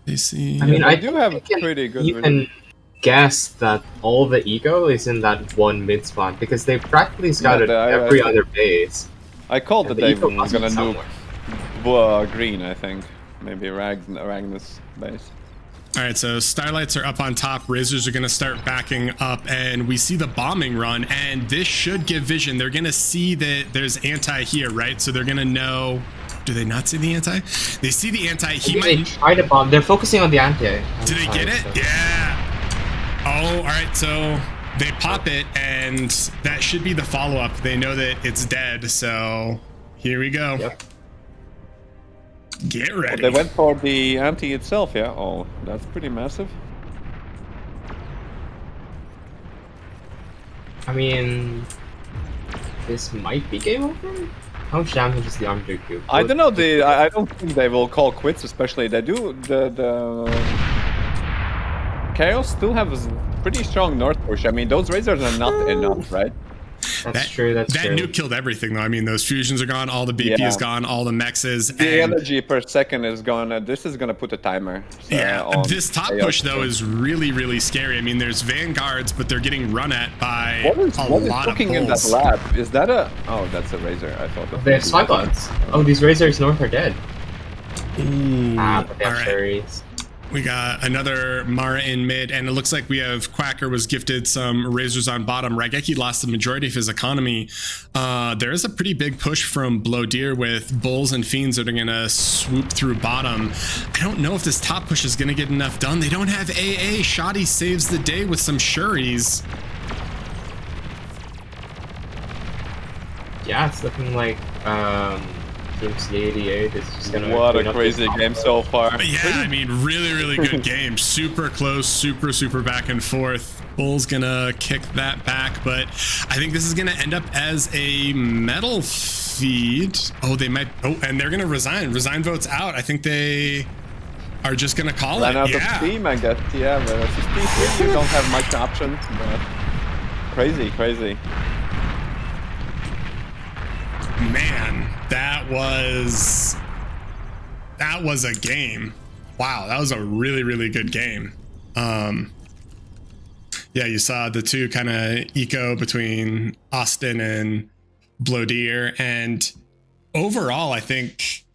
They see. I mean, I do have pretty good. You can guess that all the ego is in that one mid spot because they practically scouted every other base. I called that they were gonna nuke green, I think. Maybe Ragnus base. All right, so Starlights are up on top. Razors are going to start backing up, and we see the bombing run, and this should give vision. They're going to see that there's anti here, right? So they're going to know. Do they not see the anti? They see the anti. They try to bomb. They're focusing on the anti. Do they get it? So. Yeah. Oh, all right. So they pop it, and that should be the follow-up. They know that it's dead, so here we go. Yep. Get ready. They went for the anti itself, yeah? Oh, that's pretty massive. I mean, this might be game over? How much damage is the arm do? I don't know. I don't think they will call quits, especially they do. The Chaos still have a pretty strong north push. I mean, those Razors are not enough, right? That's true. That nuke killed everything, though. I mean, those fusions are gone, all the BP is gone, all the mechs is. The energy per second is gone. This is gonna put a timer. This top push though is really, really scary. I mean, there's vanguards, but they're getting run at by a lot of bulls. In that lab? Is that a? Oh, that's a Razor. I thought. They have Swipeouts. Oh, these Razors north are dead. Ooh, but they have cherries. We got another Mara in mid, and it looks like we have Quacker was gifted some Razors on bottom. Raigeki lost the majority of his economy. There is a pretty big push from Blowdeer with Bulls and Fiends that are going to swoop through bottom. I don't know if this top push is going to get enough done. They don't have AA. Shoddy saves the day with some Shuris. Yeah, it's looking like Team C88 is just gonna. What a crazy game so far. But yeah, I mean, really, really good game. Super close, super back and forth. Bull's gonna kick that back, but I think this is gonna end up as a metal feed. Oh, they might. Oh, and they're gonna resign. Resign votes out. I think they are just gonna call it. Run out of steam, I guess. Yeah, but it's just you don't have much options. But crazy. Man, that was a game. Wow, that was a really, really good game. Yeah, you saw the two kind of eco between Austin and Blowdeer, and overall, I think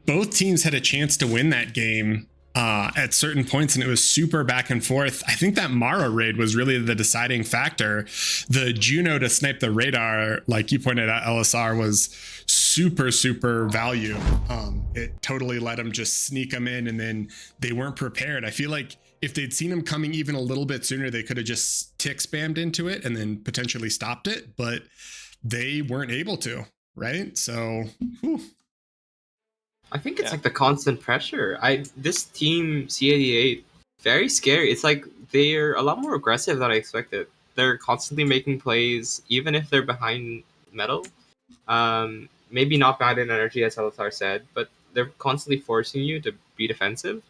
both teams had a chance to win that game at certain points, and it was super back and forth. I think that Mara raid was really the deciding factor. The Juno to snipe the radar, like you pointed out, LSR, was super value. It totally let them just sneak them in, and then they weren't prepared. I feel like if they'd seen them coming even a little bit sooner, they could have just tick spammed into it and then potentially stopped it, but they weren't able to, right? So, whew. I think it's Yeah. like the constant pressure. This team C88 very scary. It's like they're a lot more aggressive than I expected. They're constantly making plays, even if they're behind medal. Maybe not bad in energy, as Alatar said, but they're constantly forcing you to be defensive.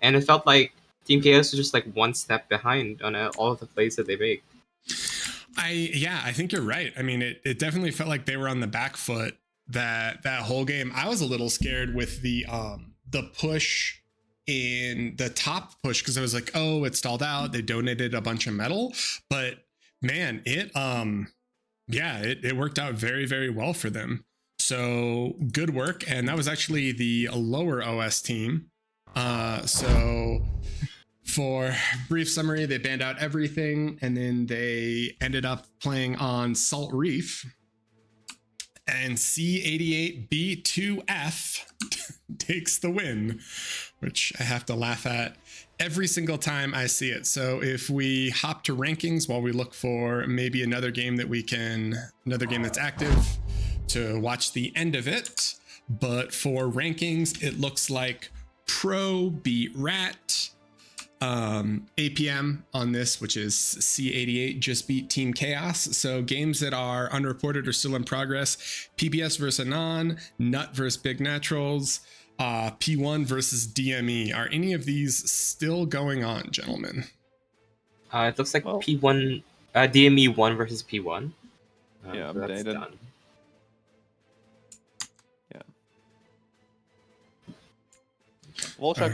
And it felt like Team Chaos was just like one step behind on all of the plays that they make. I think you're right. I mean, it definitely felt like they were on the back foot that whole game. I was a little scared with the push in the top push because I was like, oh, it stalled out. They donated a bunch of metal, but man, it worked out very, very well for them. So good work. And that was actually the lower OS team. So for brief summary, they banned out everything, and then they ended up playing on Salt Reef. And C88B2F takes the win, which I have to laugh at every single time I see it. So if we hop to rankings while we look for maybe another game that's active to watch the end of it. But for rankings, it looks like Pro beat Rat. APM on this, which is C88, just beat Team Chaos. So games that are unreported or still in progress: PBS versus ANON, Nut versus Big Naturals, P1 versus DME. Are any of these still going on, gentlemen? It looks like P1, DME 1 versus P1. Yeah, so that's updated. done. Volchak,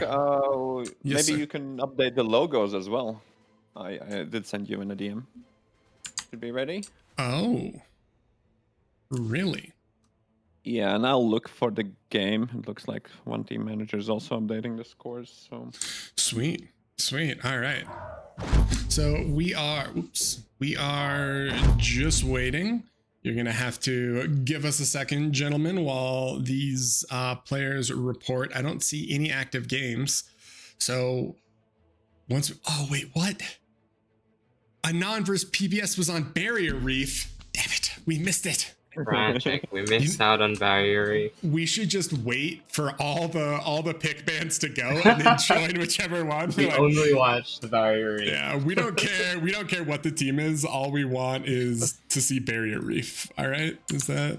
Yes, maybe sir. you can update the logos as well. I did send you in a DM. Should be ready? Oh, really? Yeah, and I'll look for the game. It looks like one team manager is also updating the scores. So Sweet. All right. So we are just waiting. You're going to have to give us a second, gentlemen, while these players report. I don't see any active games. So oh, wait, what? ANON versus PBS was on Barrier Reef. Damn it, we missed it. Tragic. We missed out on Barrier Reef. We should just wait for all the pick bands to go and then join whichever one. We only watched the Barrier Reef. Yeah, we don't care. We don't care what the team is. All we want is to see Barrier Reef. All right? Is that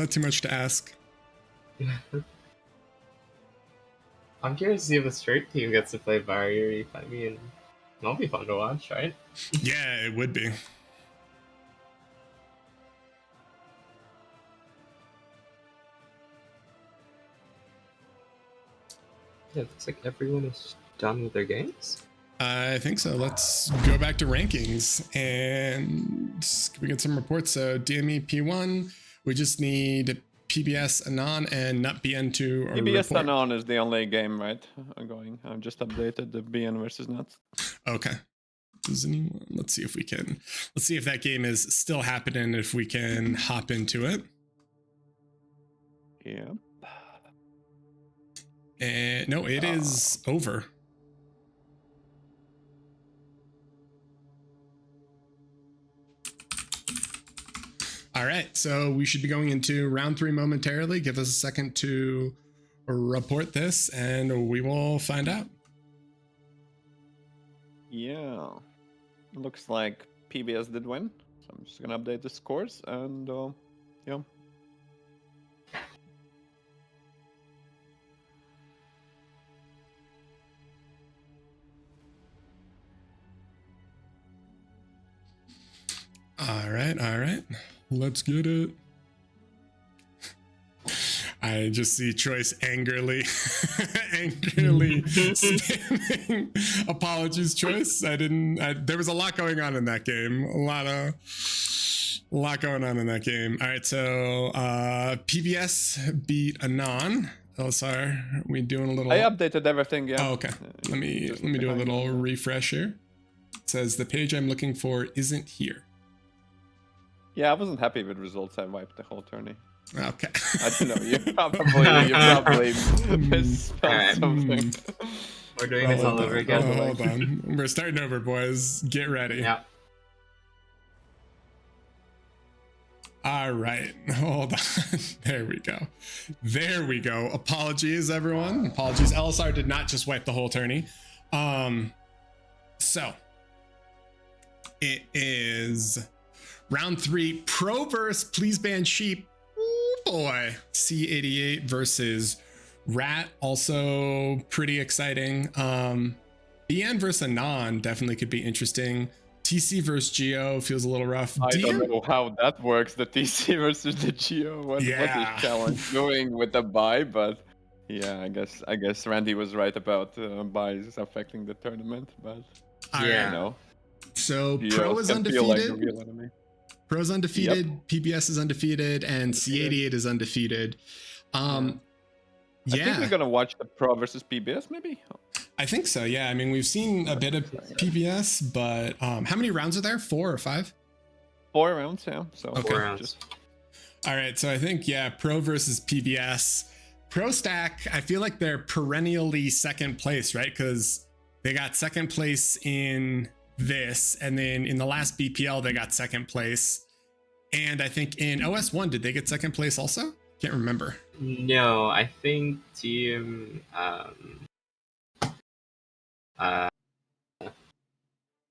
too much to ask? I'm curious to see if the straight team gets to play Barrier Reef. I mean, that'll be fun to watch, right? Yeah, it would be. Yeah, it looks like everyone is done with their games. I think so. Let's go back to rankings and we get some reports. So DME P1, we just need PBS ANON and Nut BN2 or PBS report. ANON is the only game, right? Going. I've just updated the BN versus Nuts. Okay. Let's see if that game is still happening, if we can hop into it. Yeah. No, it is over. All right, so we should be going into round 3 momentarily. Give us a second to report this and we will find out. Yeah. Looks like PBS did win. So I'm just gonna update the scores and yeah. All right. Let's get it. I just see Choice angrily spamming. Apologies, Choice. There was a lot going on in that game. A lot going on in that game. All right, so PBS beat ANON. LSR, we doing a little. I updated everything, yeah. Oh, okay. Let me do a little refresh here. It says the page I'm looking for isn't here. Yeah, I wasn't happy with results. I wiped the whole tourney. Okay. I don't know. You probably misspelled something. We're doing this all over again. Hold on. We're starting over, boys. Get ready. Yeah. All right, hold on. There we go. There we go. Apologies, everyone. Apologies. LSR did not just wipe the whole tourney. So it is round 3. Pro versus Please Ban Sheep. Ooh, boy. C88 versus Rat. Also pretty exciting. BN versus Anon definitely could be interesting. TC versus Geo feels a little rough. I DM? don't know how that works, the TC versus the Geo. What is challenge doing with the buy? But yeah, I guess Randy was right about buys affecting the tournament. But All Yeah. right. no, So Geos Pro is can feel like the undefeated. real enemy. Pro's undefeated. PBS is undefeated, and C88 is undefeated. I think we're gonna watch the Pro versus PBS maybe. I think so. Yeah. I mean, we've seen a bit of PBS, but how many rounds are there? 4 or 5? 4 rounds, yeah. So Okay. 4 rounds. just All right. So I think, Pro versus PBS. Pro Stack, I feel like they're perennially second place, right? Because they got second place in this, and then in the last BPL, they got second place. And I think in OS1, did they get second place also? Can't remember. No, I think team.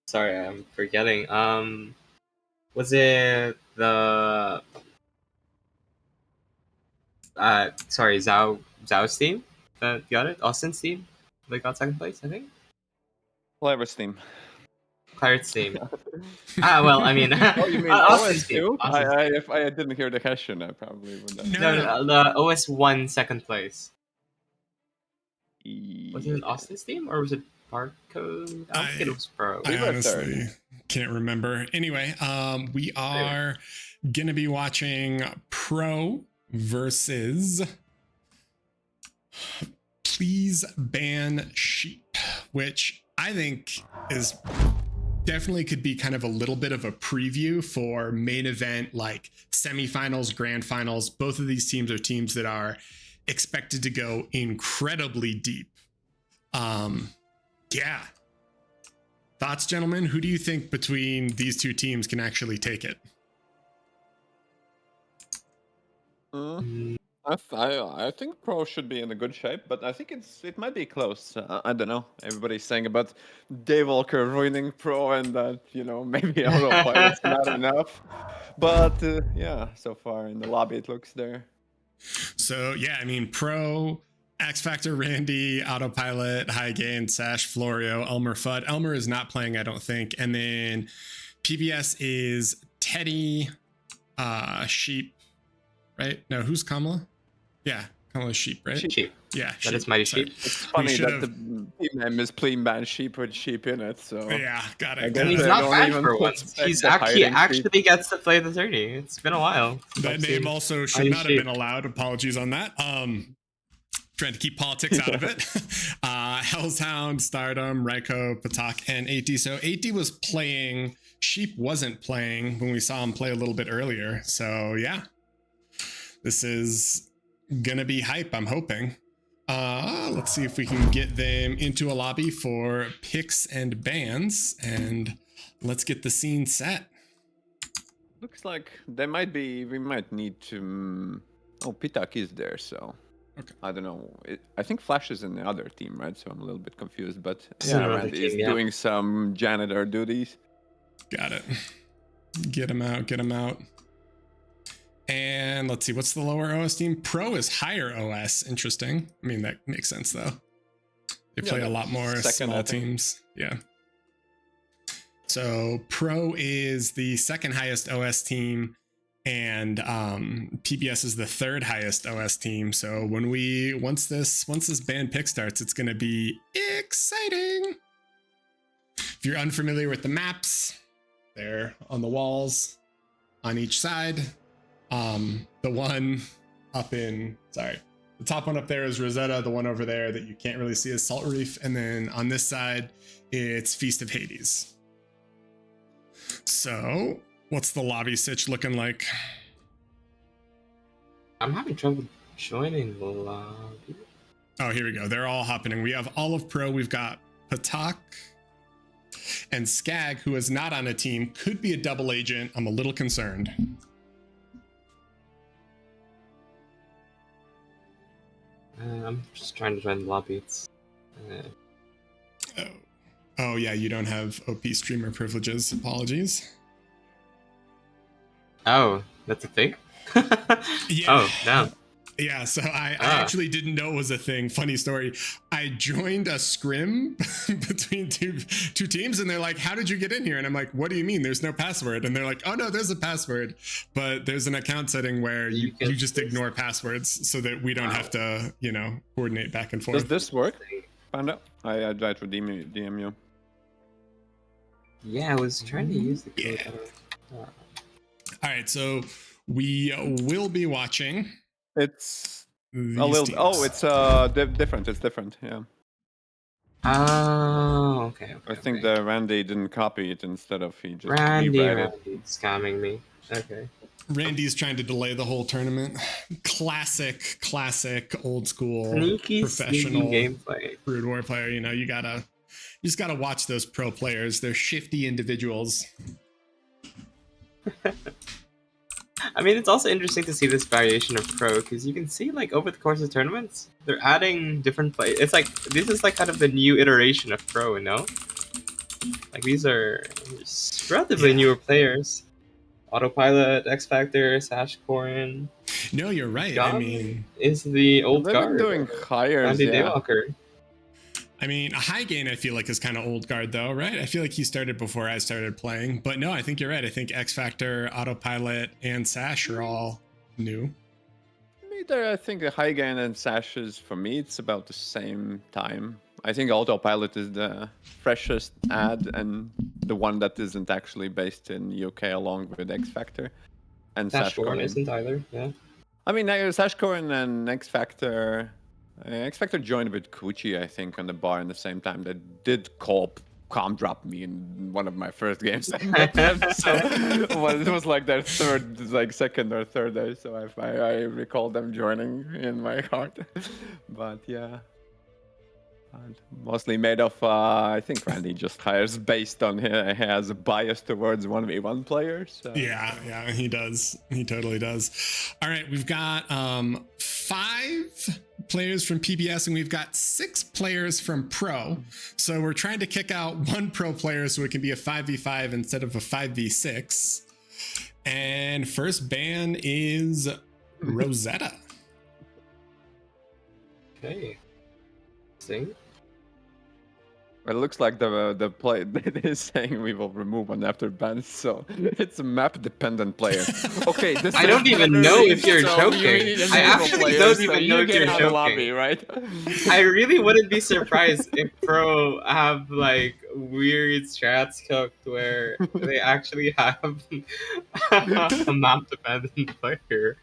Sorry, I'm forgetting. Was it the? Sorry, Zhao's team that got it. Austin's team, they got second place, I think. Clever Steam. Claret's team. Well, I mean, Oh, you mean Austin's OS2? team. Austin's team. If I didn't hear the question, I probably would have. No, the OS won second place. Was it an Yeah. Austin's team or was it Barcode? I think it was Pro. I We were honestly can't remember. Anyway, we are gonna be watching Pro versus Please Ban Sheep, which I think is definitely could be kind of a little bit of a preview for main event, like semifinals, grand finals. Both of these teams are teams that are expected to go incredibly deep. Yeah. Thoughts, gentlemen? Who do you think between these two teams can actually take it? I think Pro should be in a good shape, but I think it might be close. I don't know. Everybody's saying about Daywalker ruining Pro and that maybe Autopilot's not enough. But yeah, so far in the lobby it looks there. So yeah, I mean, Pro, X Factor, Randy, Autopilot, High Gain, Sash, Florio, Elmer, Fudd. Elmer is not playing, I don't think. And then PBS is Teddy, Sheep, right? No, who's Kamala? Yeah, Kamala's Sheep, right? Sheep. Yeah, That Sheep. is Mighty Sorry. Sheep. It's funny that should've- the team name is Clean Ban Sheep with sheep in it. So Yeah, got I it. guess Got He's it. they not don't bad even for once. expect He the hiding actually gets to play the 30. It's been a while. That name also should Mighty not have Sheep. been allowed. Apologies on that. Trying to keep politics out of it. Hellshound, Stardom, Raiko, Patak, and 80. So 80 was playing. Sheep wasn't playing when we saw him play a little bit earlier. So yeah, this is gonna be hype, I'm hoping. Let's see if we can get them into a lobby for picks and bans, and let's get the scene set. looks like we might need to. Oh, Pitak is there, so. Okay. I don't know. I think Flash is in the other team, right? So I'm a little bit confused. But He's in yeah, another Randy team, is yeah. doing some janitor duties. Got it. Get him out. Get him out. And let's see, what's the lower OS team? Pro is higher OS. Interesting. I mean, that makes sense though. They play a lot more second, I small think. teams. Yeah. So Pro is the second highest OS team, and PBS is the third highest OS team. So once this band pick starts, it's going to be exciting. If you're unfamiliar with the maps, they're on the walls on each side. The one up in, sorry, the top one up there is Rosetta. The one over there that you can't really see is Salt Reef. And then on this side, it's Feast of Hades. So what's the lobby sitch looking like? I'm having trouble joining the lobby. Oh, here we go. They're all happening. We have all of Pro. We've got Patak and Skag, who is not on a team, could be a double agent. I'm a little concerned. I'm just trying to join the lobby. It's Oh yeah, you don't have OP streamer privileges. Apologies. oh, that's a thing. Yeah. Oh, no. Yeah, so I actually didn't know it was a thing. Funny story. I joined a scrim between two teams, and they're like, "How did you get in here?" And I'm like, "What do you mean? There's no password." And they're like, "Oh no, there's a password, but there's an account setting where you just ignore passwords so that we don't have to, coordinate back and forth." Does this work? Panda? I tried to DM you. Yeah, I was trying to use the code. Yeah. All right, so we will be watching. It's these a little. teams. Oh, it's different. It's different. Yeah. Oh, okay. I think that Randy didn't copy it instead of he just Randy reread it. scamming me. Okay. Randy's trying to delay the whole tournament. Classic, old school, Sneaky professional gameplay. Brood War player. You just gotta watch those pro players. They're shifty individuals. I mean, it's also interesting to see this variation of pro because you can see, like, over the course of tournaments, they're adding different play. It's like this is like kind of the new iteration of pro, Like these are relatively newer players. Autopilot, X Factor, Sash Corrin. No, you're right. John I mean, is the old They've guard. been doing hires, Andy yeah. Daywalker. a high gain I feel like is kind of old guard though, right? I feel like he started before I started playing. But no, I think you're right. I think X Factor, Autopilot, and Sash are all new. Neither. I think the high gain and Sash is, for me, it's about the same time. I think Autopilot is the freshest ad and the one that isn't actually based in UK along with X Factor. And Sash Corrin Corrin isn't either, yeah. I mean, Sash Corrin and X Factor. X Factor joined with Kuchi, I think, on the bar in the same time. They did calm drop me in one of my first games. So it was like their second or third day. So I recall them joining in my heart. But yeah. Mostly made of, I think Randy just hires based on he has a bias towards 1v1 players. So. Yeah, he does. He totally does. All right, we've got 5 players from PBS and we've got 6 players from Pro. So we're trying to kick out 1 Pro player so it can be a 5v5 instead of a 5v6. And first ban is Rosetta. Okay. Sing. It looks like the play is saying we will remove one after ban, so it's a map dependent player. Okay, this I don't even know if you're so joking. I actually don't even know if you're joking. Lobby, right? I really wouldn't be surprised if Pro have like weird strats cooked where they actually have a map dependent player.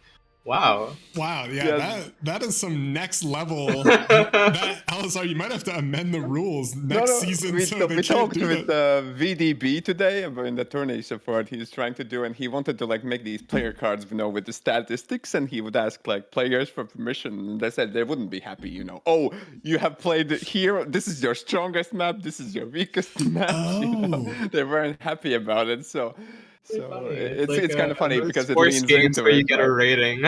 Wow, yeah. That is some next level. Alisar, you might have to amend the rules next season. We talked with VDB today in the tourney support he's trying to do, and he wanted to make these player cards, with the statistics, and he would ask players for permission, and they said they wouldn't be happy, Oh, you have played here. This is your strongest map. This is your weakest map. Oh. They weren't happy about it, so. So it's kind of funny because it sports leans games into where it. you get a rating.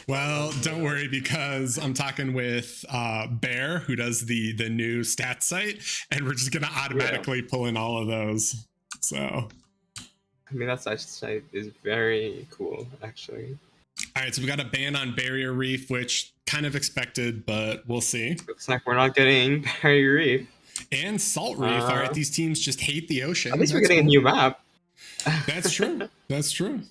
Well, don't worry because I'm talking with Bear, who does the new stat site, and we're just gonna automatically pull in all of those. So, I mean, that site is very cool, actually. All right, so we got a ban on Barrier Reef, which kind of expected, but we'll see. Looks like we're not getting Barrier Reef. And Salt Reef. All right, these teams just hate the ocean. At least we're getting a new map. That's true. That's true.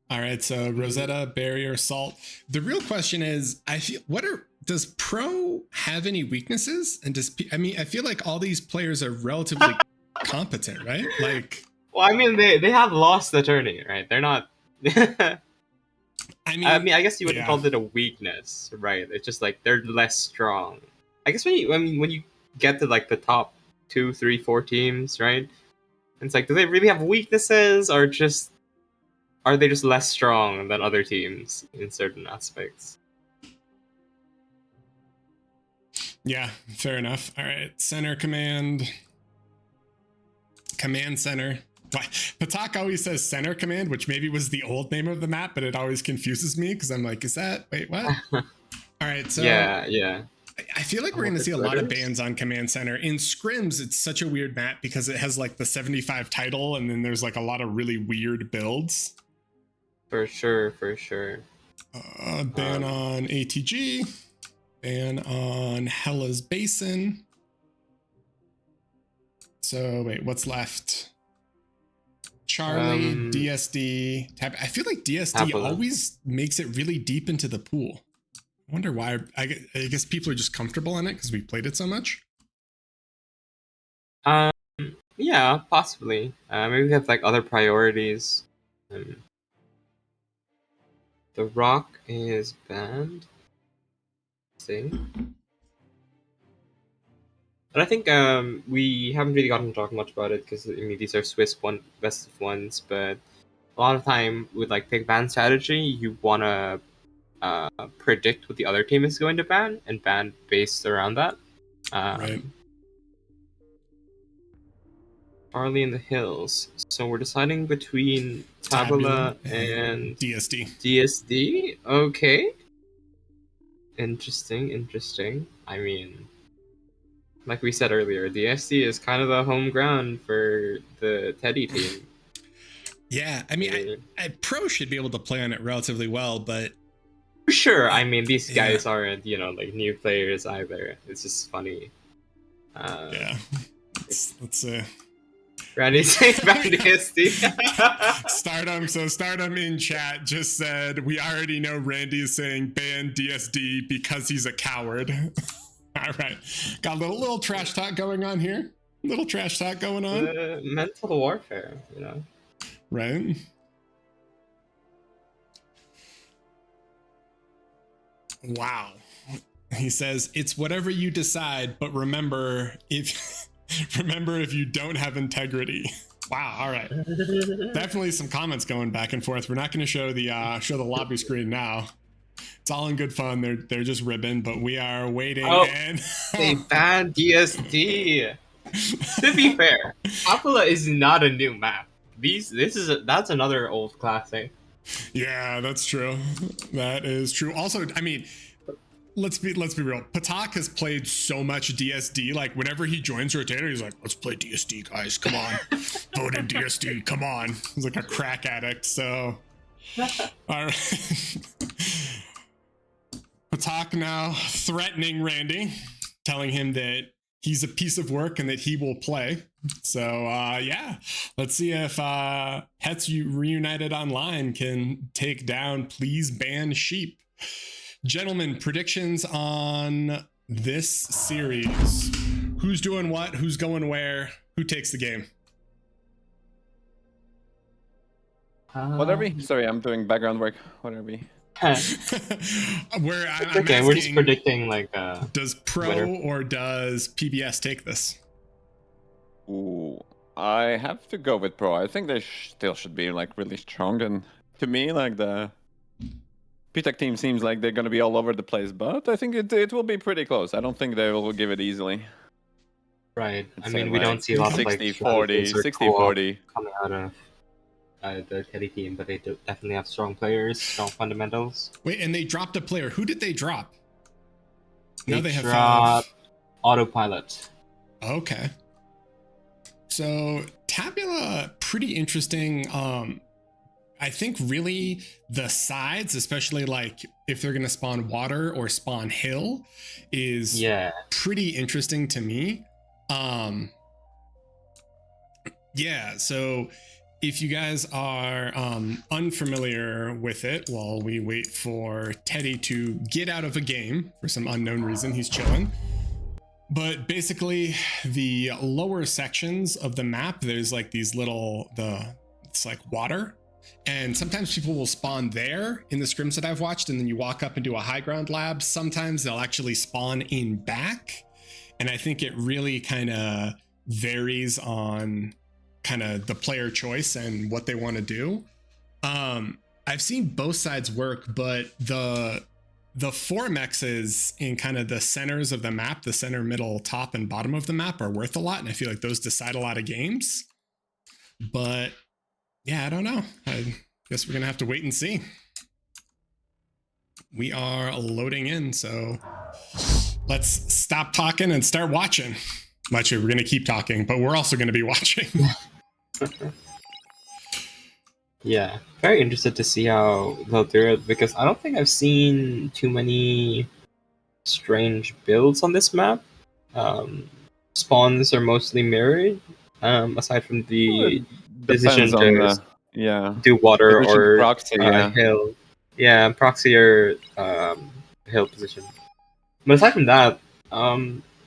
All right, so Rosetta, Barrier, Salt. The real question is, does Pro have any weaknesses? And I feel like all these players are relatively competent, right? Well, I mean, they have lost the tourney, right? They're not. I guess you wouldn't call it a weakness, right? It's just they're less strong. I guess when you get to the top 2, 3, 4 teams, right? It's do they really have weaknesses, or are they just less strong than other teams in certain aspects? Yeah, fair enough. All right, center command center. Patak always says center command, which maybe was the old name of the map, but it always confuses me because I'm like, is that, wait, what? All right, so yeah. I feel like we're going to see a lot of bans on command center. In scrims, it's such a weird map because it has like the 75 title, and then there's like a lot of really weird builds. For sure. Ban on ATG, ban on Hella's Basin. So wait, what's left? Charlie, DSD, Tab. I feel like DSD Tabula. always makes it really deep into the pool. I wonder why. I guess people are just comfortable on it because we played it so much. Yeah, possibly. Maybe we have like other priorities. The Rock is banned. See. But I think we haven't really gotten to talk much about it because I mean these are Swiss best of ones, but a lot of time with like pick ban strategy, you wanna predict what the other team is going to ban and ban based around that. Right. Charlie in the Hills. So we're deciding between Tabula and DSD. DSD. Okay. Interesting. I mean, like we said earlier, DSD is kind of the home ground for the Teddy team. Yeah, I mean, Pro should be able to play on it relatively well, but for sure. I mean, these guys aren't, like new players either. It's just funny. Yeah. Let's Randy saying back to DSD. Stardom in chat just said we already know Randy is saying ban DSD because he's a coward. All right, got a little trash talk going on here. Little trash talk going on. Mental warfare, Right. Wow. He says it's whatever you decide, but remember if you don't have integrity. Wow. All right. Definitely some comments going back and forth. We're not going to show the lobby screen now. It's all in good fun. They're just ribbing, but we are waiting. And they banned DSD. To be fair, Tabula is not a new map. That's another old classic. Yeah, that's true. That is true. Also, I mean, let's be real. Patak has played so much DSD. Like whenever he joins Rotator, he's like, "Let's play DSD, guys. Come on, vote in DSD. Come on." He's like a crack addict. So, all right. Patak now threatening Randy, telling him that he's a piece of work and that he will play. So yeah, let's see if Hets Reunited Online can take down Please Ban Sheep. Gentlemen, predictions on this series. Who's doing what? Who's going where? Who takes the game? Whatever. Sorry, I'm doing background work. Whatever. I'm we're just predicting like does Pro winner. Or does PBS take this? Ooh, I have to go with Pro. I think they still should be like really strong, and to me, like the PTEC team seems like they're gonna be all over the place, but I think it will be pretty close. I don't think they will give it easily. Right. I mean, we don't see a lot of 60-40, 60-40 coming out of the Teddy team, but they definitely have strong players, strong fundamentals. Wait, and they dropped a player. Who did they drop? They have dropped Autopilot. Okay. So Tabula, pretty interesting. I think really the sides, especially like if they're gonna spawn water or spawn hill, is pretty interesting to me. Yeah, so if you guys are unfamiliar with it, while we wait for Teddy to get out of a game for some unknown reason, he's chilling. But basically, the lower sections of the map, there's like these it's like water. And sometimes people will spawn there in the scrims that I've watched, and then you walk up into a high ground lab. Sometimes they'll actually spawn in back. And I think it really kind of varies on kind of the player choice and what they want to do. I've seen both sides work, but the 4MXs in kind of the centers of the map, the center, middle, top, and bottom of the map are worth a lot. And I feel like those decide a lot of games. But yeah, I don't know. I guess we're gonna have to wait and see. We are loading in, so let's stop talking and start watching. Actually, we're gonna keep talking, but we're also gonna be watching. Yeah, very interested to see how they'll do it because I don't think I've seen too many strange builds on this map. Spawns are mostly mirrored, aside from the Depends decision on to the yeah do water position to or proxy. Yeah, hill. Yeah, proxy or hill position. But aside from that,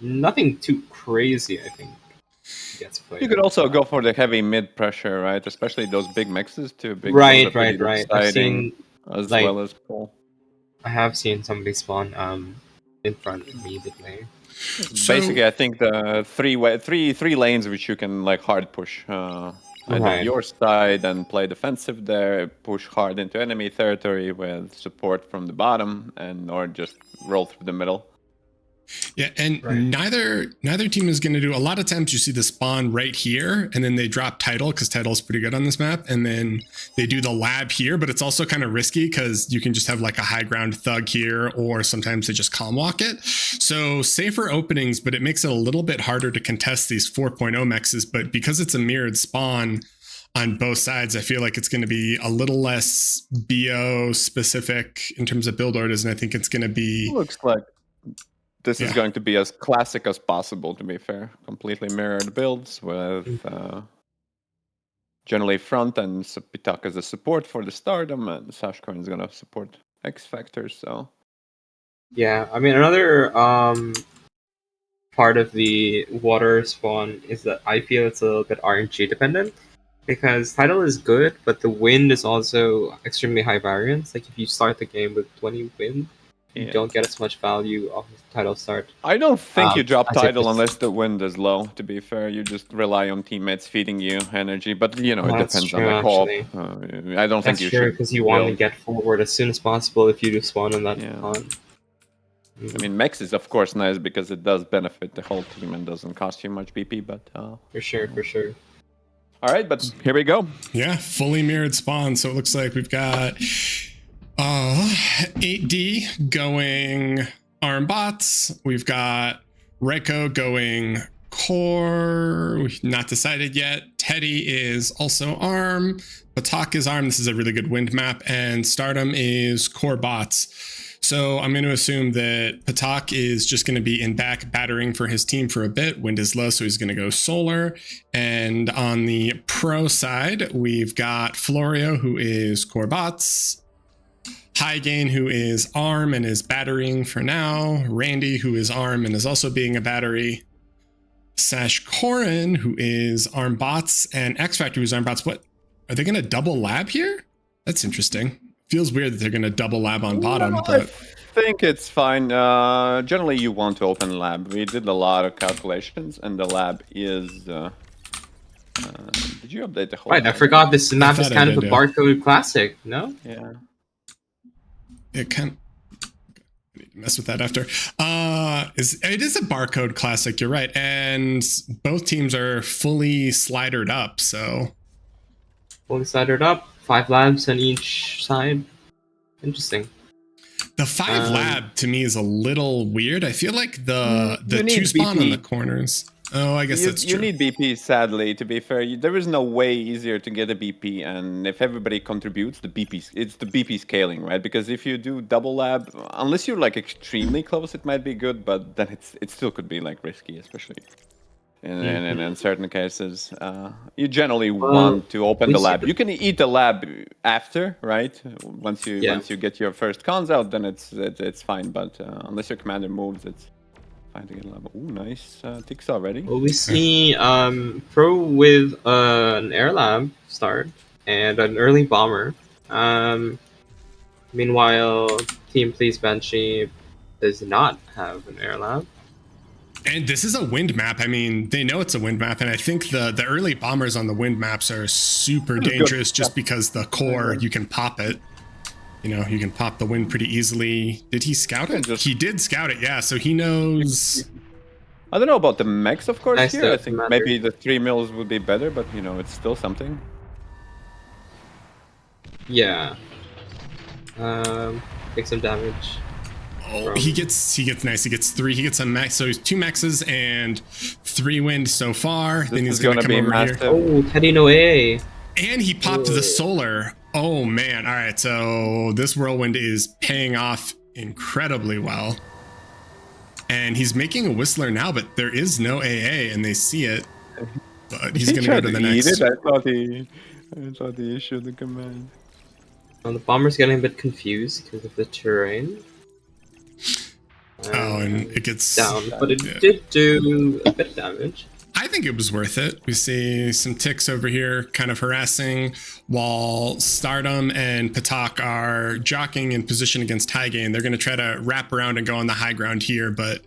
nothing too crazy, I think, gets played. you could also go for the heavy mid pressure, right? Especially those big mixes too. Big builds are Right, pretty right. I've exciting seen, as like, well as pull. I have seen somebody spawn in front immediately. So Basically, I think the three lanes which you can like hard push. Either Right. your side and play defensive there, push hard into enemy territory with support from the bottom, and or just roll through the middle. yeah, and Right. neither team is going to do. A lot of times you see the spawn right here, and then they drop title because title is pretty good on this map, and then they do the lab here. But it's also kind of risky because you can just have like a high ground thug here, or sometimes they just calm walk it. So safer openings, but it makes it a little bit harder to contest these 4.0 mexes. But because it's a mirrored spawn on both sides, I feel like it's going to be a little less BO specific in terms of build orders, and I think it's going to be. Looks like this is Yeah. going to be as classic as possible, to be fair. Completely mirrored builds with generally front and Pitak as a support for the stardom, and Sashcoin is going to support X Factor. So Yeah, I mean another part of the water spawn is that I feel it's a little bit RNG dependent because title is good, but the wind is also extremely high variance. Like if you start the game with 20 wind, you yeah. don't get as much value off of title start. I don't think you drop as if title it's- unless the wind is low, to be fair. You just rely on teammates feeding you energy. But, you know, it That's depends on true, the co-op. actually. I don't think That's you true should because you want to build. get forward as soon as possible if you do spawn on that Yeah. con. I mean, Mex is, of course, nice because it does benefit the whole team and doesn't cost you much BP. But For sure, for sure. all right, but here we go. Yeah, fully mirrored spawn. So it looks like we've got 8D going arm bots. We've got Reiko going core. We've not decided yet. Teddy is also arm. Batak is arm. This is a really good wind map. And Stardom is core bots. So I'm going to assume that Patak is just going to be in back battering for his team for a bit. Wind is low, so he's going to go solar. And on the pro side, we've got Florio, who is core bots. High Gain, who is arm and is battering for now. Randy, who is arm and is also being a battery. Sash Korin, who is arm bots. And X Factor, who's arm bots. What? Are they going to double lab here? That's interesting. Feels weird that they're going to double lab on bottom, No, but I think it's fine. Generally, you want to open lab. We did a lot of calculations, and the lab is. Did you update the whole? Right, I forgot this map is thought I kind of did, a yeah. barcode classic, no? Yeah. it can mess with that after. It is a barcode classic, you're right, and both teams are fully slidered up, so Fully slidered up, 5 labs on each side. Interesting. the 5 lab to me is a little weird. I feel like the You need 2 spawn on BP. the corners. Oh, I guess that's true. You need BP, sadly, to be fair. There is no way easier to get a BP, and if everybody contributes, it's the BP scaling, right? Because if you do double lab, unless you're like extremely close, it might be good, but then it still could be like risky, especially in certain cases. You generally want to open the lab. You can eat the lab after, right? Once you get your first cons out, then it's fine. But unless your commander moves, it's fine to get a lab. Ooh, nice ticks already. Well, we see Pro with an air lab start and an early bomber. Meanwhile, Team Please Banshee does not have an air lab. And this is a wind map. I mean, they know it's a wind map, and I think the early bombers on the wind maps are super dangerous just because the core, you can pop it. You know, you can pop the wind pretty easily. Did he scout it? He did scout it, yeah. So he knows I don't know about the mechs, of course, Nice here. I stuff, think Commander. maybe the 3 mils would be better, but, you know, it's still something. Yeah. Take some damage. Oh, he gets nice. He gets 3. He gets a max. So he's 2 maxes and 3 wind so far. Then he's is gonna gonna come be over massive. here. Oh, Teddy Noe. And he popped the solar. Oh man. All right. So this whirlwind is paying off incredibly well. And he's making a whistler now, but there is no AA, and they see it. But he's gonna go to the next. I thought he issued the command. Well, the bomber's getting a bit confused because of the terrain. Oh, and it gets Down, but it did do a bit of damage. I think it was worth it. We see some ticks over here kind of harassing while Stardom and Patak are jockeying in position against Hygain. They're going to try to wrap around and go on the high ground here, but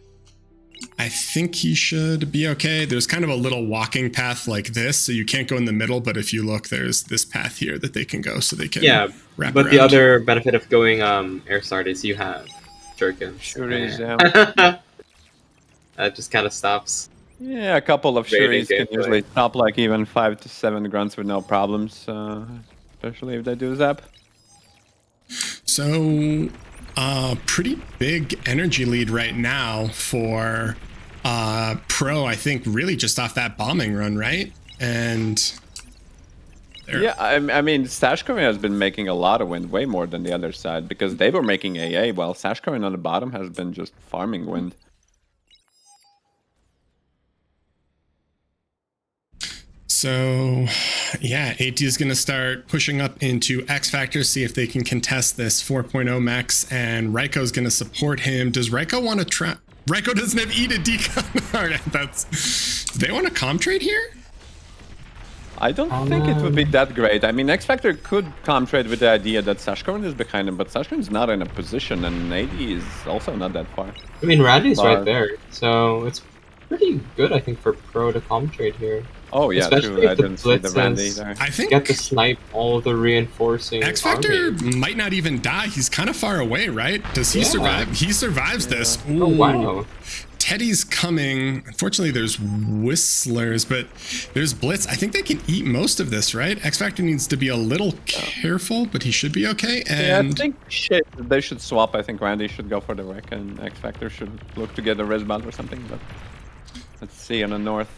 I think he should be okay. There's kind of a little walking path like this, so you can't go in the middle, but if you look, there's this path here that they can go so they can wrap but around. The other benefit of going Air Start is you have Jerkins. Sure is, That just kind of stops. Yeah, a couple of Rating Shuris can gameplay. usually stop like even 5 to 7 grunts with no problems, especially if they do zap. So, pretty big energy lead right now for Pro, I think, really just off that bombing run, right? And yeah, I mean, Sashkorin has been making a lot of wind, way more than the other side, because they were making AA, while Sashkorin on the bottom has been just farming wind. So, yeah, AT is going to start pushing up into X Factor, see if they can contest this 4.0 max, and Raiko's going to support him. Does Raiko want to try? Raiko doesn't have E to decon. All right, do they want to com trade here? I don't think it would be that great. I mean, X Factor could com trade with the idea that Sashkorin is behind him, but Sashkorin's not in a position, and AD is also not that far. I mean, Randy's right there, so it's pretty good, I think, for Pro to com trade here. Oh yeah, Especially true. if I the didn't see the blitzes Randy there. I think get to snipe all the reinforcing X Factor army. might not even die. He's kind of far away, right? Does he survive? He survives this. Ooh. Oh, wow. Teddy's coming. Unfortunately, there's whistlers, but there's blitz. I think they can eat most of this, right? X Factor needs to be a little careful, but he should be okay. And Yeah, I think they should swap. I think Randy should go for the wreck, and X Factor should look to get a resbound or something. But let's see on the north.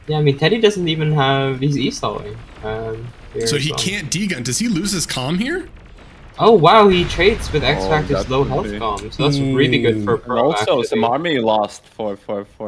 Yeah, I mean, Teddy doesn't even have... He's e-stalling. so he can't degun. Does he lose his comm here? Oh, wow, he trades with X Factor's that low would health be- comms. So that's really good for And Pro, also, actually. some army lost for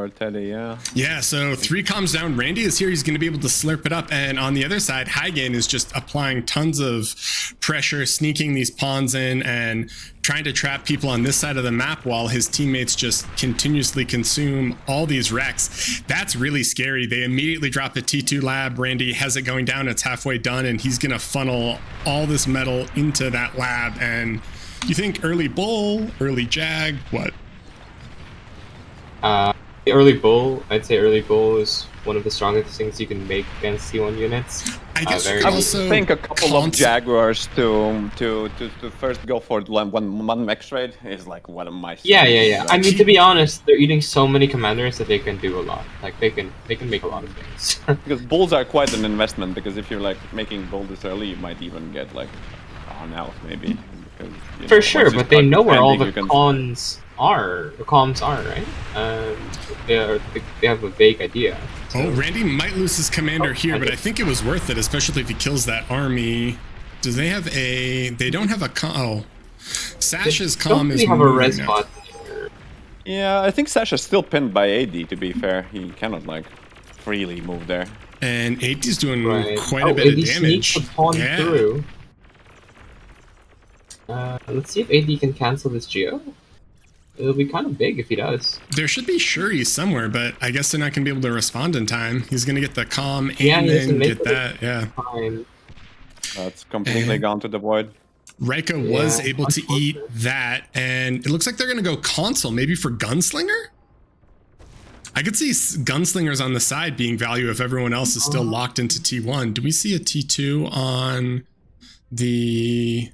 Teddy, yeah. Yeah, so 3 comms down. Randy is here. He's going to be able to slurp it up. And on the other side, Hygain is just applying tons of pressure, sneaking these pawns in and trying to trap people on this side of the map while his teammates just continuously consume all these wrecks. That's really scary. They immediately drop the T2 lab. Randy has it going down. It's halfway done, and he's going to funnel all this metal into that lab. And you think early bull, early jag, what? The early bull, I'd say early bull is one of the strongest things you can make against T1 units. I guess you very could easy. also I think a couple of Jaguars to first go for one mech trade is like one of my Yeah. I mean, to be honest, they're eating so many commanders that they can do a lot. Like, they can make a lot of things. because bulls are quite an investment, because if you're like making bull this early, you might even get like on out maybe. Because, you For know, sure, once you but they start know where all the defending, you can- comms are, right? They have a vague idea. Oh, Randy might lose his commander here, but I Randy. think it was worth it, especially if he kills that army. Do they have a... They don't have a... Oh. Sash's comm is They have a moving res now. bot. Yeah, I think Sasha's still pinned by AD, to be fair. He cannot like freely move there. And 80's doing Right. quite a bit of AD damage. sneaks the pawn Yeah. through. Let's see if AD can cancel this Geo. It'll be kind of big if he does. There should be Shuri somewhere, but I guess they're not going to be able to respond in time. He's going to get the comm and Yeah, he has to then make get that. Yeah. Fine. That's completely gone to the void. Raiko was Yeah, able to eat unfortunate. that, and it looks like they're going to go console, maybe for Gunslinger? I could see Gunslingers on the side being value if everyone else is still locked into T1. Do we see a T2 on the...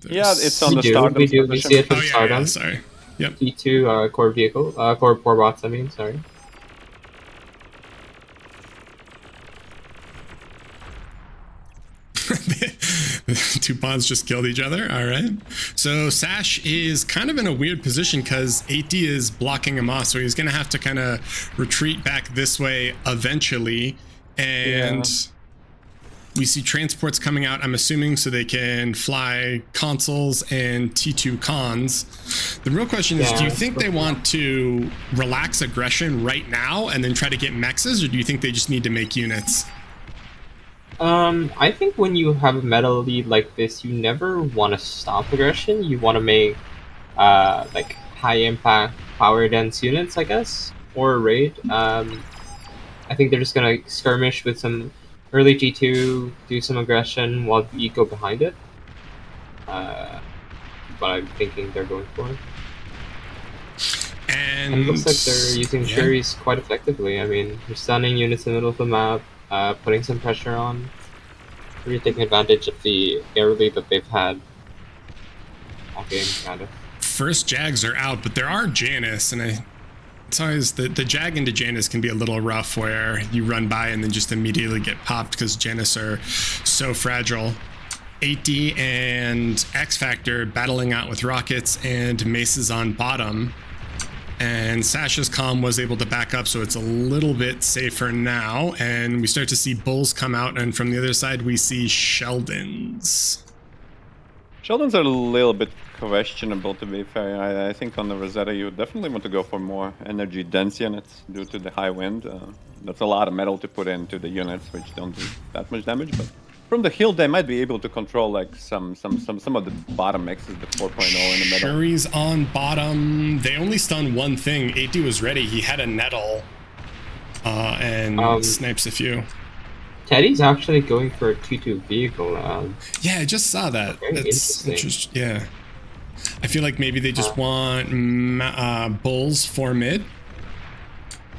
Yeah, it's on the We do, start. we do. We see it Oh, from yeah, Stardom. sorry. Yep. T2 core vehicle, core bots. I mean, sorry. Two pawns just killed each other. All right. So Sash is kind of in a weird position because 8D is blocking him off. So he's going to have to kind of retreat back this way eventually. And we see transports coming out, I'm assuming, so they can fly consoles and T2 cons. The real question is, do you think they want to relax aggression right now and then try to get mexes, or do you think they just need to make units? I think when you have a meta lead like this, you never want to stop aggression. You want to make like high impact, power dense units, I guess, or a raid. I think they're just gonna skirmish with some early G2, do some aggression while we go behind it. What I'm thinking they're going for. And it looks like they're using cherries quite effectively. I mean, they're stunning units in the middle of the map. Putting some pressure on, really taking advantage of the air lead that they've had all game, kind of. First Jags are out, but there are Janus, and it's always the Jag into Janus can be a little rough, where you run by and then just immediately get popped because Janus are so fragile. 8D and X Factor battling out with rockets and maces on bottom. And Sasha's comm was able to back up, so it's a little bit safer now. And we start to see bulls come out, and from the other side, we see Sheldons. Sheldons are a little bit questionable, to be fair. I think on the Rosetta, you definitely want to go for more energy dense units due to the high wind. That's a lot of metal to put into the units, which don't do that much damage. But from the hill, they might be able to control like some of the bottom mixes, the 4.0 in the middle. Shuri's on bottom. They only stun one thing. 8D was ready. He had a nettle and snipes a few. Teddy's actually going for a T2 vehicle. Yeah, I just saw that. That's interesting. Yeah. I feel like maybe they just want bulls for mid.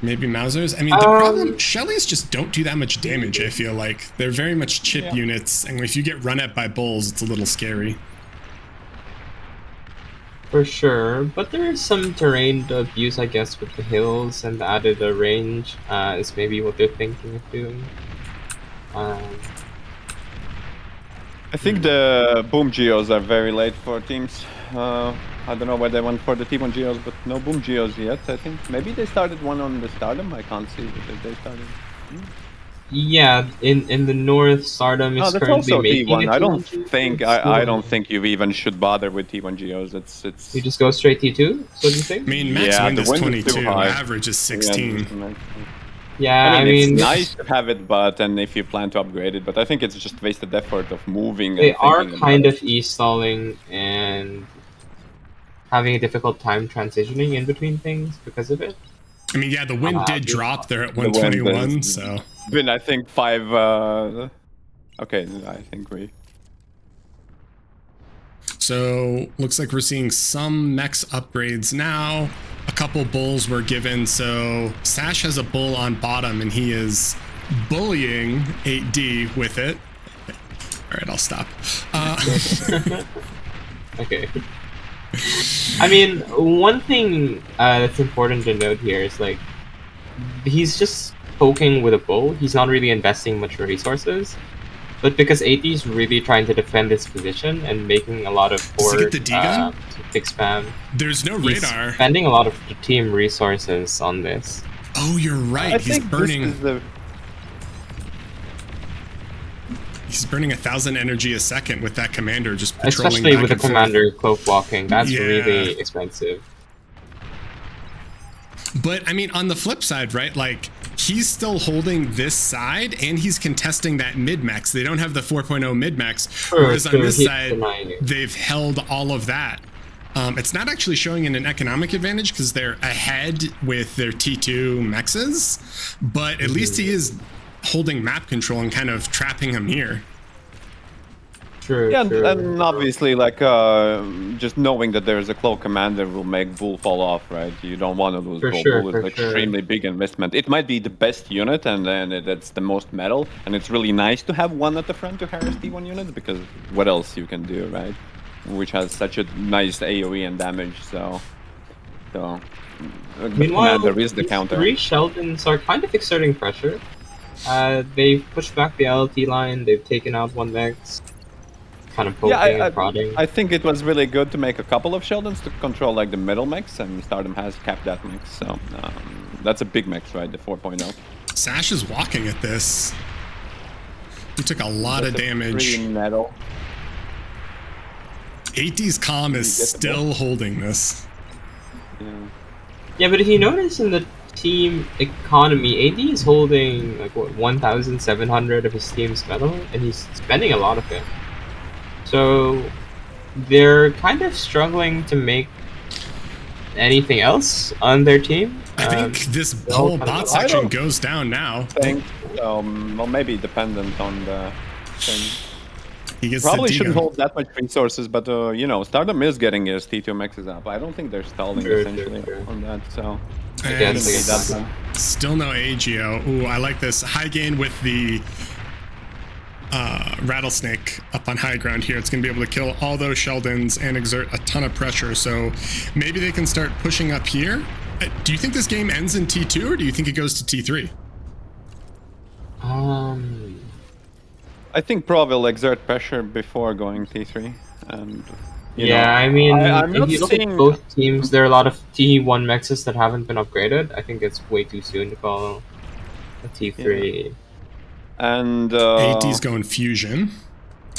Maybe Mausers. I mean, the problem, Shellys just don't do that much damage, I feel like. They're very much chip units, and if you get run at by bulls, it's a little scary. For sure, but there is some terrain abuse, I guess, with the hills, and the added range is maybe what they're thinking of doing. I think the boom geos are very late for teams. I don't know why they went for the T1 geos, but no boom geos yet, I think. Maybe they started one on the Stardom? I can't see if they started. Yeah, in the north, Stardom is currently making T1. it. I don't think you even should bother with T1 geos. It's You just go straight T2? So do you think? I mean, max wind is 22, average is 16. Yeah, I mean, it's nice to have it, but and if you plan to upgrade it, but I think it's just wasted effort of moving. They are kind of e-stalling and having a difficult time transitioning in between things because of it. I mean, yeah, the wind did drop there at 121, so. Been, I think, 5. Okay, I think we. So looks like we're seeing some mechs upgrades now. A couple bulls were given, so Sash has a bull on bottom, and he is bullying 8D with it. All right, I'll stop. Okay. I mean, one thing that's important to note here is like he's just poking with a bull. He's not really investing much resources, but because 8D is really trying to defend his position and making a lot of forward big spam. There's no radar. He's spending a lot of the team resources on this. Oh, you're right. He's burning. He's burning 1,000 energy a second with that commander just patrolling. Especially with the commander cloak walking. That's really expensive. But I mean, on the flip side, right? Like he's still holding this side and he's contesting that mid-max. They don't have the 4.0 mid-max. Whereas on this side, they've held all of that. It's not actually showing in an economic advantage because they're ahead with their T2 mexes, but at least he is holding map control and kind of trapping him here. True. Yeah, and obviously, like, just knowing that there is a cloak commander will make Bull fall off, right? You don't want to lose Bull. Bull is extremely big investment. It might be the best unit, and then that's the most metal, and it's really nice to have one at the front to harass T1 units, because what else you can do, right? Which has such a nice AoE and damage, so So Meanwhile, there is the these counter. 3 Sheldons are kind of exerting pressure. They've pushed back the LT line. They've taken out 1 mix, kind of Yeah, poking and prodding. I think it was really good to make a couple of Sheldons to control like the middle mix, and Stardom has capped that mix. So that's a big mix, right? The 4.0. Sash is walking at this. He took a lot of damage. Metal. 80's calm is still holding this. Yeah. Yeah, but if you notice in the team economy, AD is holding like what 1,700 of his team's metal, and he's spending a lot of it. So they're kind of struggling to make anything else on their team. I think this whole bot section goes down now. Well, maybe dependent on the thing. He gets Probably the shouldn't Diga. hold that much resources, but you know, Stardom is getting his T2 maxes up. I don't think they're stalling essentially on that. So And that's still no AGO. Ooh, I like this. High gain with the Rattlesnake up on high ground here. It's going to be able to kill all those Sheldons and exert a ton of pressure. So maybe they can start pushing up here. Do you think this game ends in T2 or do you think it goes to T3? I think Pro will exert pressure before going T3. And I mean, I'm if not you look seeing at both teams, there are a lot of T1 mexes that haven't been upgraded. I think it's way too soon to call a T3. And AT's going fusion.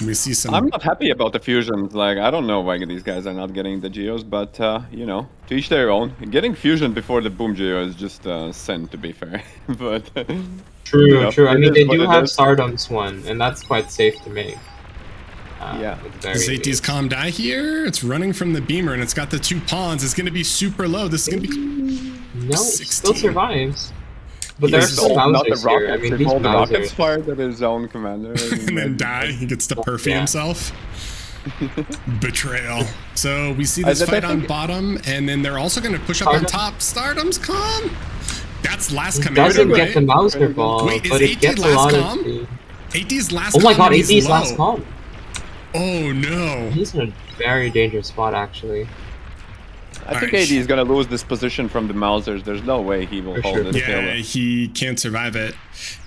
We see some. I'm not happy about the fusions. Like, I don't know why these guys are not getting the geos, but you know, to each their own. Getting fusion before the boom geo is just sin, to be fair. But True, you know, true. I mean, they do have is. Stardom's one, and that's quite safe to make. Yeah. Does AT's calm die here? It's running from the beamer and it's got the 2 pawns. It's going to be super low. This is going to be. No, it 16. still survives. But He there's is some Not the Mausers here. I rockets. mean, If these all the rockets Mausers. fired at his own commander. And then die. He gets to perfy himself. Betrayal. So we see this fight on bottom, and then they're also going to push up on top. Stardom's calm. That's last commander. Doesn't right? get the Mauser ball, Wait, but is it gets a last lot calm? of. The... AT's last Oh my god, he's AD's low. last calm. Oh no. He's in a very dangerous spot, actually. I think AD is gonna lose this position from the Mausers. There's no way he will hold this. Yeah, he can't survive it.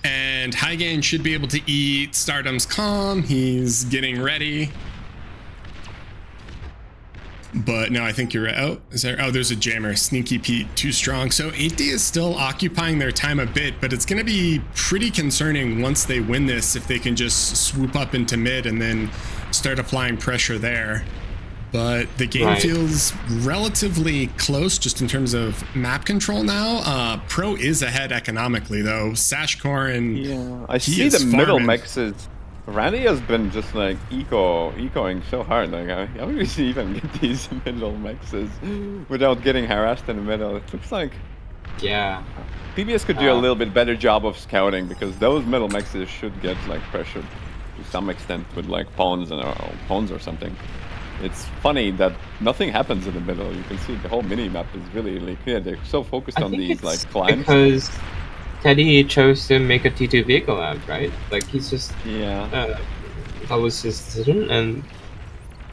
And High Gain should be able to eat Stardom's calm. He's getting ready. But no, I think you're right. Oh, is there? Oh, there's a jammer. Sneaky Pete, too strong. So 8D is still occupying their time a bit, but it's going to be pretty concerning once they win this if they can just swoop up into mid and then start applying pressure there. But the game feels relatively close just in terms of map control now. Pro is ahead economically though. Sashkorin, yeah, I see the middle mexes. Randy has been just like ecoing so hard. Like, how do we even get these middle mexes without getting harassed in the middle? It looks like PBS could do a little bit better job of scouting, because those middle mexes should get like pressured to some extent with like pawns and pawns or something. It's funny that nothing happens in the middle. You can see the whole mini map is really clear. They're so focused on these like climbs. Because Teddy chose to make a T2 vehicle lab, right? Like, he's just that was his decision, and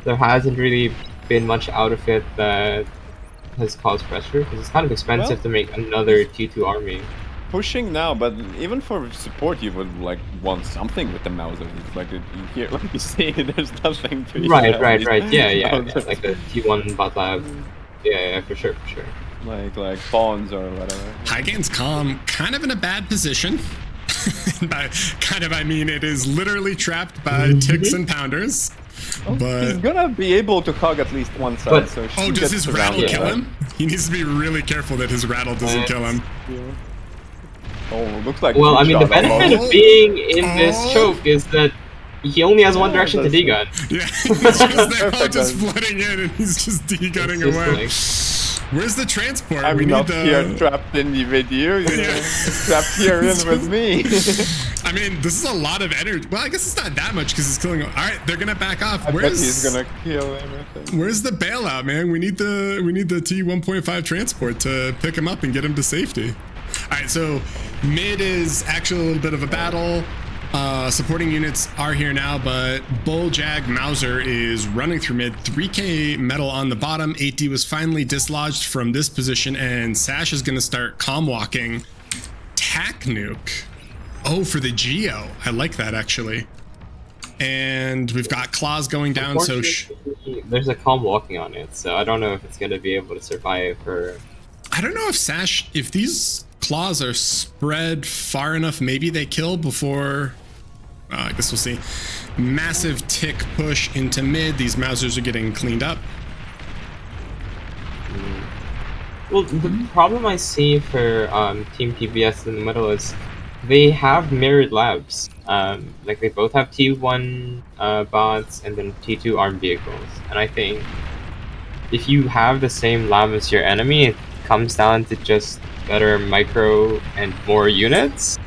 there hasn't really been much out of it that has caused pressure, because it's kind of expensive to make another T2 army. Pushing now, but even for support, you would like want something with the Mausers. It's like here, like you see, there's nothing to right. Yeah, like the T1 bot lab. Yeah, for sure. Like pawns or whatever. High Gain's calm, kind of in a bad position. By kind of, I mean it is literally trapped by ticks and pounders. But he's gonna be able to hug at least one side. So does his rattle kill him? He needs to be really careful that his rattle doesn't kill him. Yeah. Oh, looks like. Well, I mean, the benefit of being in this choke is that he only has one direction to D-gun. Yeah, they're all just flooding in, and he's just D-gunning away. Like... Where's the transport? I'm we not need the... here trapped in with you, you know, trapped here in with me. I mean, this is a lot of energy. Well, I guess it's not that much because he's killing. All right, they're gonna back off. I bet he's gonna kill everything. Where's the bailout, man? We need the T1.5 transport to pick him up and get him to safety. All right, so mid is actually a little bit of a battle. Supporting units are here now, but Bull Jag Mauser is running through mid. 3k metal on the bottom. 8D was finally dislodged from this position, and Sash is going to start calm walking. Tac nuke. Oh, for the Geo. I like that, actually. And we've got claws going down, so there's a calm walking on it, so I don't know if it's going to be able to survive her. I don't know if Sash, if these claws are spread far enough, maybe they kill before. I guess we'll see. Massive tick push into mid. These Mausers are getting cleaned up. Well, the problem I see for Team PBS in the middle is they have mirrored labs. Like they both have T1 bots and then T2 armed vehicles. And I think if you have the same lab as your enemy, it comes down to just better micro and more units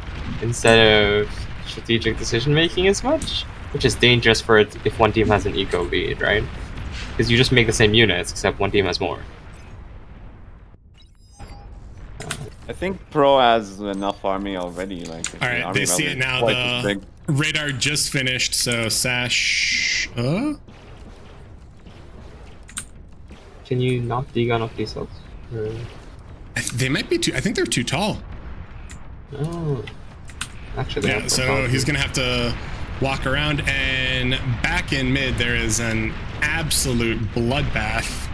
instead of strategic decision making as much, which is dangerous for it if one team has an eco lead, right? Because you just make the same units except one team has more. I think Pro has enough army already. Like, all right, they see it now. The radar just finished, so Sash. Can you not degun off these cells? Or... They might be too. I think they're too tall. Oh, actually. Yeah, so he's gonna have to walk around, and back in mid there is an absolute bloodbath.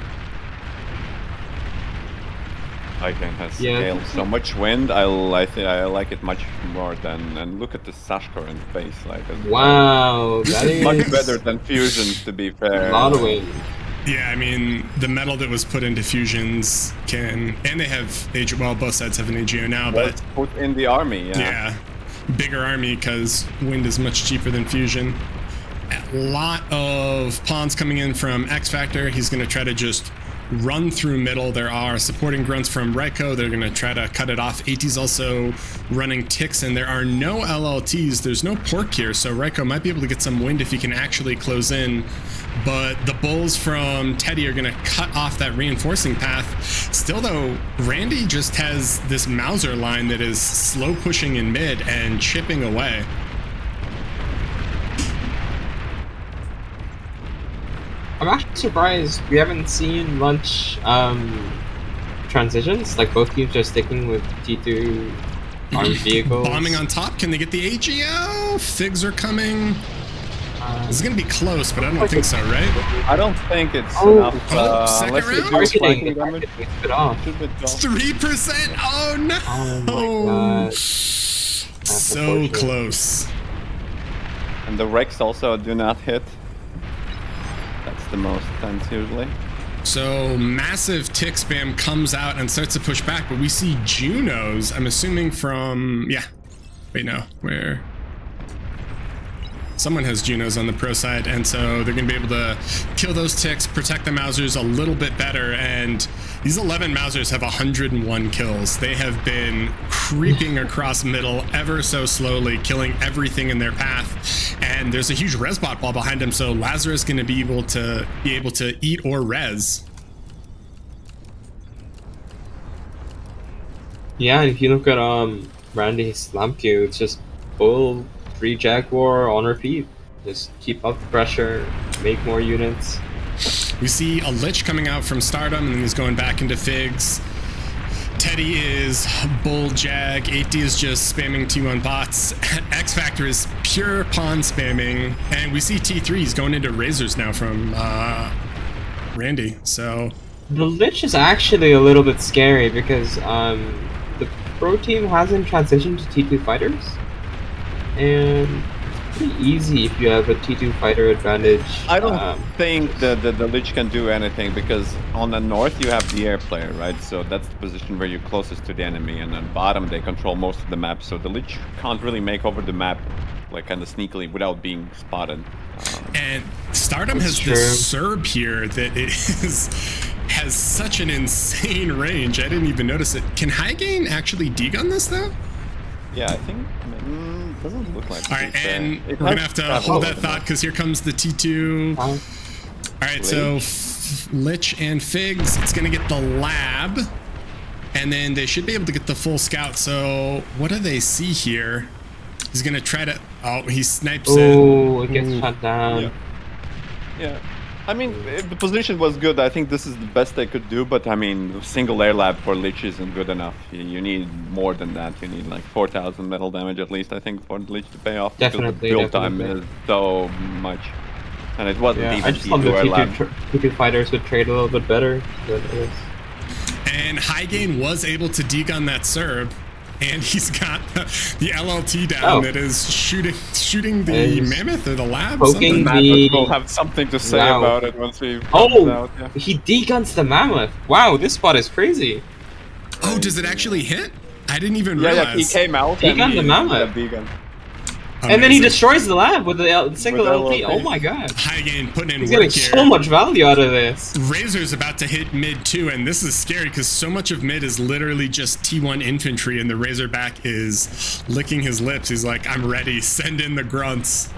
Again, has scaled so much wind. I think I like it much more than. And look at the Sash current face, like. Wow, that is much better than fusions, to be fair. A lot of wind. Yeah, I mean the metal that was put into fusions can, and they have well, both sides have an AGO now, but put in the army. Yeah, bigger army because wind is much cheaper than fusion. A lot of pawns coming in from X Factor. He's going to try to just run through middle. There are supporting grunts from Raiko. They're going to try to cut it off. AT's also running ticks, and there are no LLTs. There's no pork here, so Raiko might be able to get some wind if he can actually close in. But the bulls from Teddy are going to cut off that reinforcing path. Still, though, Randy just has this Mauser line that is slow pushing in mid and chipping away. I'm actually surprised we haven't seen much transitions. Like both teams are sticking with T2 armed vehicles. Bombing on top. Can they get the AGO? Figs are coming. This is going to be close, but I don't think so, right? I don't think it's enough. Second round? Marketing it off. 3%? Oh no! Oh my god. So close. And the Rex also do not hit. That's the most tense usually. So massive tick spam comes out and starts to push back, but we see Junos, I'm assuming from, yeah. Wait, no, where? Someone has Junos on the pro side, and so they're going to be able to kill those ticks, protect the Mausers a little bit better, and these 11 Mausers have 101 kills. They have been creeping across middle ever so slowly, killing everything in their path, and there's a huge resbot ball behind him, so Lazarus is going to be able to eat or res. Yeah, and if you look at Randy's slam queue, it's just bull, 3 Jaguar on repeat. Just keep up the pressure, make more units. We see a Lich coming out from Stardom, and then he's going back into Figs. Teddy is Bull Jag. 8D is just spamming T1 bots. X Factor is pure pawn spamming. And we see T3 is going into Razors now from Randy. So the Lich is actually a little bit scary because the pro team hasn't transitioned to T2 fighters. And it's pretty easy if you have a T2 fighter advantage. I don't think the Lich can do anything because on the north you have the air player, right? So that's the position where you're closest to the enemy, and on bottom they control most of the map. So the Lich can't really make over the map like kind of sneakily without being spotted. And Stardom has this Serb here that has such an insane range. I didn't even notice it. Can Highgain actually degun this though? Yeah, I think doesn't look like. All right, and we're gonna have to hold that thought because here comes the T2. All right, so Lich and Figs, it's gonna get the lab, and then they should be able to get the full scout. So what do they see here? He's gonna try to. Oh, he snipes it. Oh, it gets shot down. Yeah. Yeah. I mean, if the position was good, I think this is the best they could do. But I mean, single air lab for Lich isn't good enough. You need more than that. You need like 4,000 metal damage at least, I think, for the Lich to pay off. Definitely, because the build time is so much. And it wasn't Yeah, even I just thought the T2 air lab. T2 fighters would trade a little bit better. But I guess. And Highgain was able to degun that Serb, and he's got the LLT down that is shooting the mammoth or the lab. Poking something. We'll have something to say Wow. about it once we. Oh, he deguns the mammoth. Wow, this spot is crazy. Oh, does it actually hit? I didn't even Yeah, realize. he came out. Degunned the mammoth. Degun. And then he Amazing. destroys the lab with the single With LT. LLT. Oh my god. Highgain putting in He's work getting here. so much value out of this. Razor's about to hit mid too, and this is scary because so much of mid is literally just T1 infantry, and the Razorback is licking his lips. He's like, I'm ready, send in the grunts.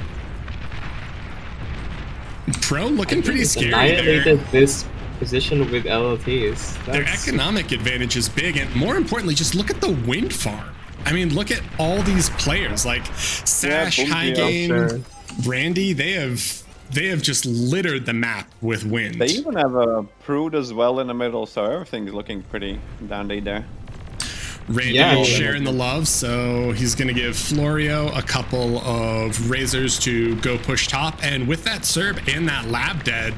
Pro looking pretty scary there. Annihilated this position with LLTs. Their economic advantage is big, and more importantly, just look at the wind farm. I mean, look at all these players like Sash, Highgain, Randy. They have just littered the map with wind. They even have a Prude as well in the middle, so everything's looking pretty dandy there. Randy is sharing the love, so he's going to give Florio a couple of razors to go push top. And with that Serb and that lab dead,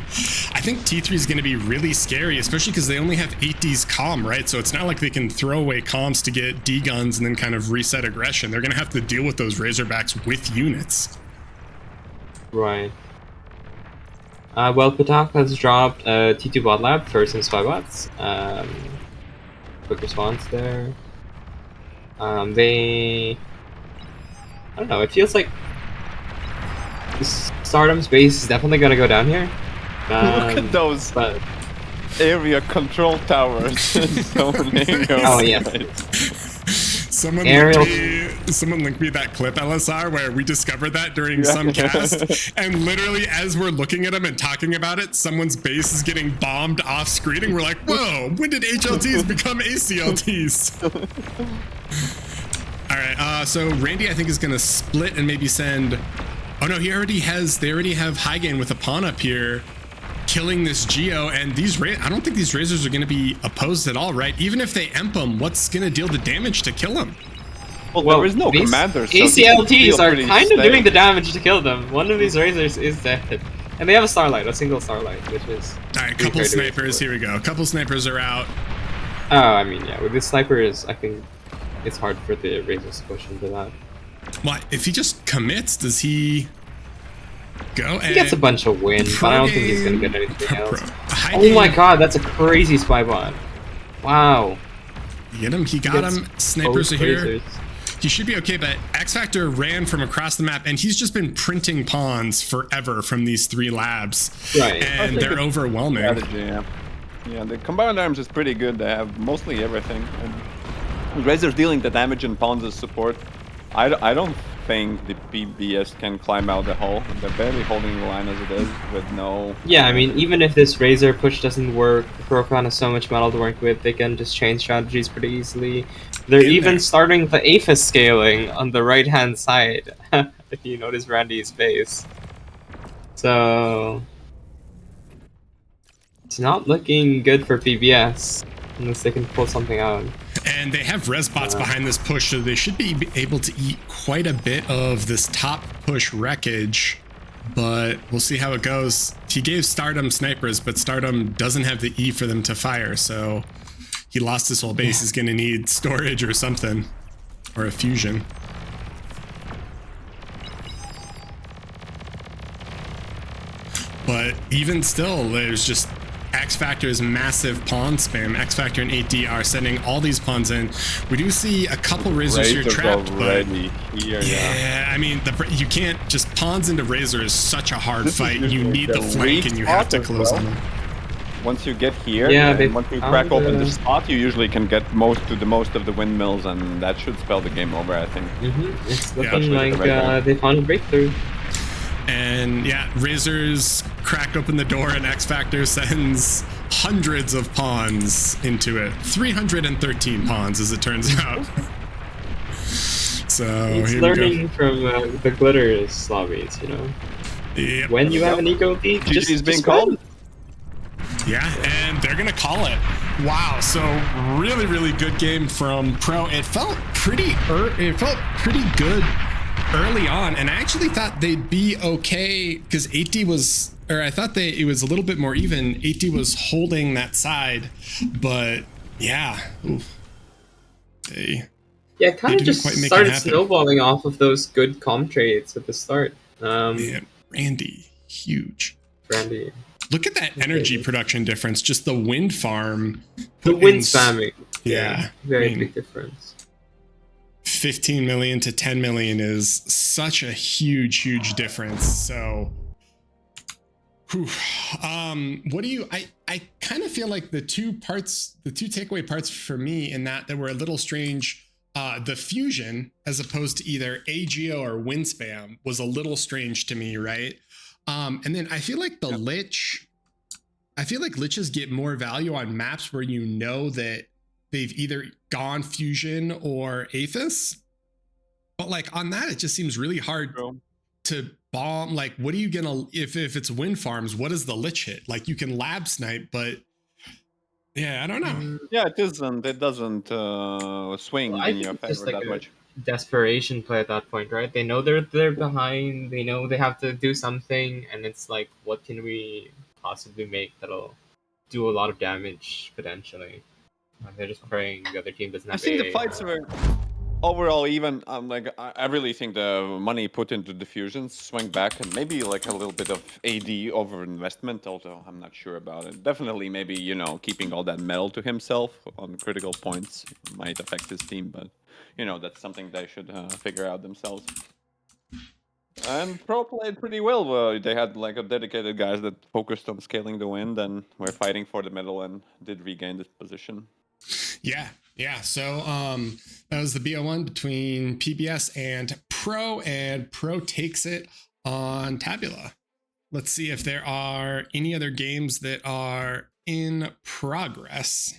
I think T3 is going to be really scary, especially because they only have 8D's comm, right? So it's not like they can throw away comms to get D guns and then kind of reset aggression. They're going to have to deal with those Razorbacks with units. Right. Well, Patak has dropped T2 bot lab first in spy bots. Quick response there. I don't know, it feels like Stardom's base is definitely gonna go down here. Look at those area control towers. So many. Oh, yes. Someone linked me that clip, LSR, where we discovered that during some cast, and literally as we're looking at them and talking about it, someone's base is getting bombed off screen, and we're like, whoa, when did HLTs become ACLTs? All right, so Randy, I think, is gonna split and maybe send. Oh no, they already have Highgain with a pawn up here, killing this Geo, and these I don't think these Razors are gonna be opposed at all, right? Even if they emp them, what's gonna deal the damage to kill them? Well, there is no commander. So ACLTs are kind of safe. doing the damage to kill them. One of these Razors is dead. And they have a Starlight, a single Starlight, which is... Alright, couple snipers, here we go. A couple snipers are out. Oh, I mean, yeah, with the snipers, I think it's hard for the Razors to push into that. What, if he just commits, does he go? He gets a bunch of win, but I don't think he's gonna get anything else. Oh game. my god, that's a crazy spy bot. Wow. Get him, he got him. Snipers are here. Razors. He should be okay, but X Factor ran from across the map, and he's just been printing pawns forever from these 3 labs. Right. And they're overwhelming. Strategy, yeah, the combined arms is pretty good. They have mostly everything. And Razor's dealing the damage and pawns as support. I don't think the PBS can climb out the hole. They're barely holding the line as it is with no... Yeah, I mean, even if this Razor push doesn't work, the Procon has so much metal to work with, they can just change strategies pretty easily. They're even starting the Aphis scaling on the right-hand side, if you notice Randy's face. So... it's not looking good for PBS, unless they can pull something out. And they have res bots behind this push, so they should be able to eat quite a bit of this top push wreckage, but we'll see how it goes. He gave Stardom snipers, but Stardom doesn't have the E for them to fire, so he lost his whole base. He's gonna need storage or something, or a fusion. But even still, there's just X Factor's massive pawn spam. X Factor and 8D are sending all these pawns in. We do see a couple Razors here trapped, but yeah, I mean, you can't just pawns into Razor is such a hard fight. You need the flank, and you have to close on them. Once you get here, and once you crack open the spot, you usually can get most of the windmills, and that should spell the game over, I think. It's looking like they found a breakthrough. And yeah, Razors crack open the door, and X Factor sends hundreds of pawns into it. 313 pawns, as it turns out. So It's here we go. learning from the glitters lobbies, you know. Yep. When you have an eco peak, GG is being just called. run. Yeah, and they're gonna call it. Wow, so really good game from Pro. It felt pretty good early on, and I actually thought they'd be okay because 8D was, or I thought it was a little bit more even. 8D was holding that side, but yeah, oof. Yeah, it kind of didn't just quite make it started happen. snowballing off of those good comp trades at the start. Man, Randy, huge. Randy. Look at that energy production difference. Just the wind farm. The wind spamming. Yeah. Very big difference. 15 million to 10 million is such a huge difference. So, what do you, I kind of feel like the two takeaway parts for me in that were a little strange. The fusion, as opposed to either AGO or wind spam, was a little strange to me, right? And then I feel like liches get more value on maps where you know that they've either gone fusion or Aethys. But like on that, it just seems really hard to bomb. Like, what are you gonna, if it's wind farms, what does the lich hit? Like, you can lab snipe, but yeah, I don't know. Yeah, it doesn't swing Well, I in think your it's just favor like that a much. desperation play at that point, right? They know they're behind. They know they have to do something, and it's like, what can we possibly make that'll do a lot of damage potentially? They're just praying the other team doesn't I have think AA. the fights were overall even. I really think the money put into the fusions swing back, and maybe like a little bit of AD over investment. Although I'm not sure about it. Definitely, maybe keeping all that metal to himself on critical points might affect his team, but that's something they should figure out themselves. And Pro played pretty well. They had like a dedicated guys that focused on scaling the wind and were fighting for the middle and did regain this position. Yeah. So that was the BO1 between PBS and Pro takes it on Tabula. Let's see if there are any other games that are in progress.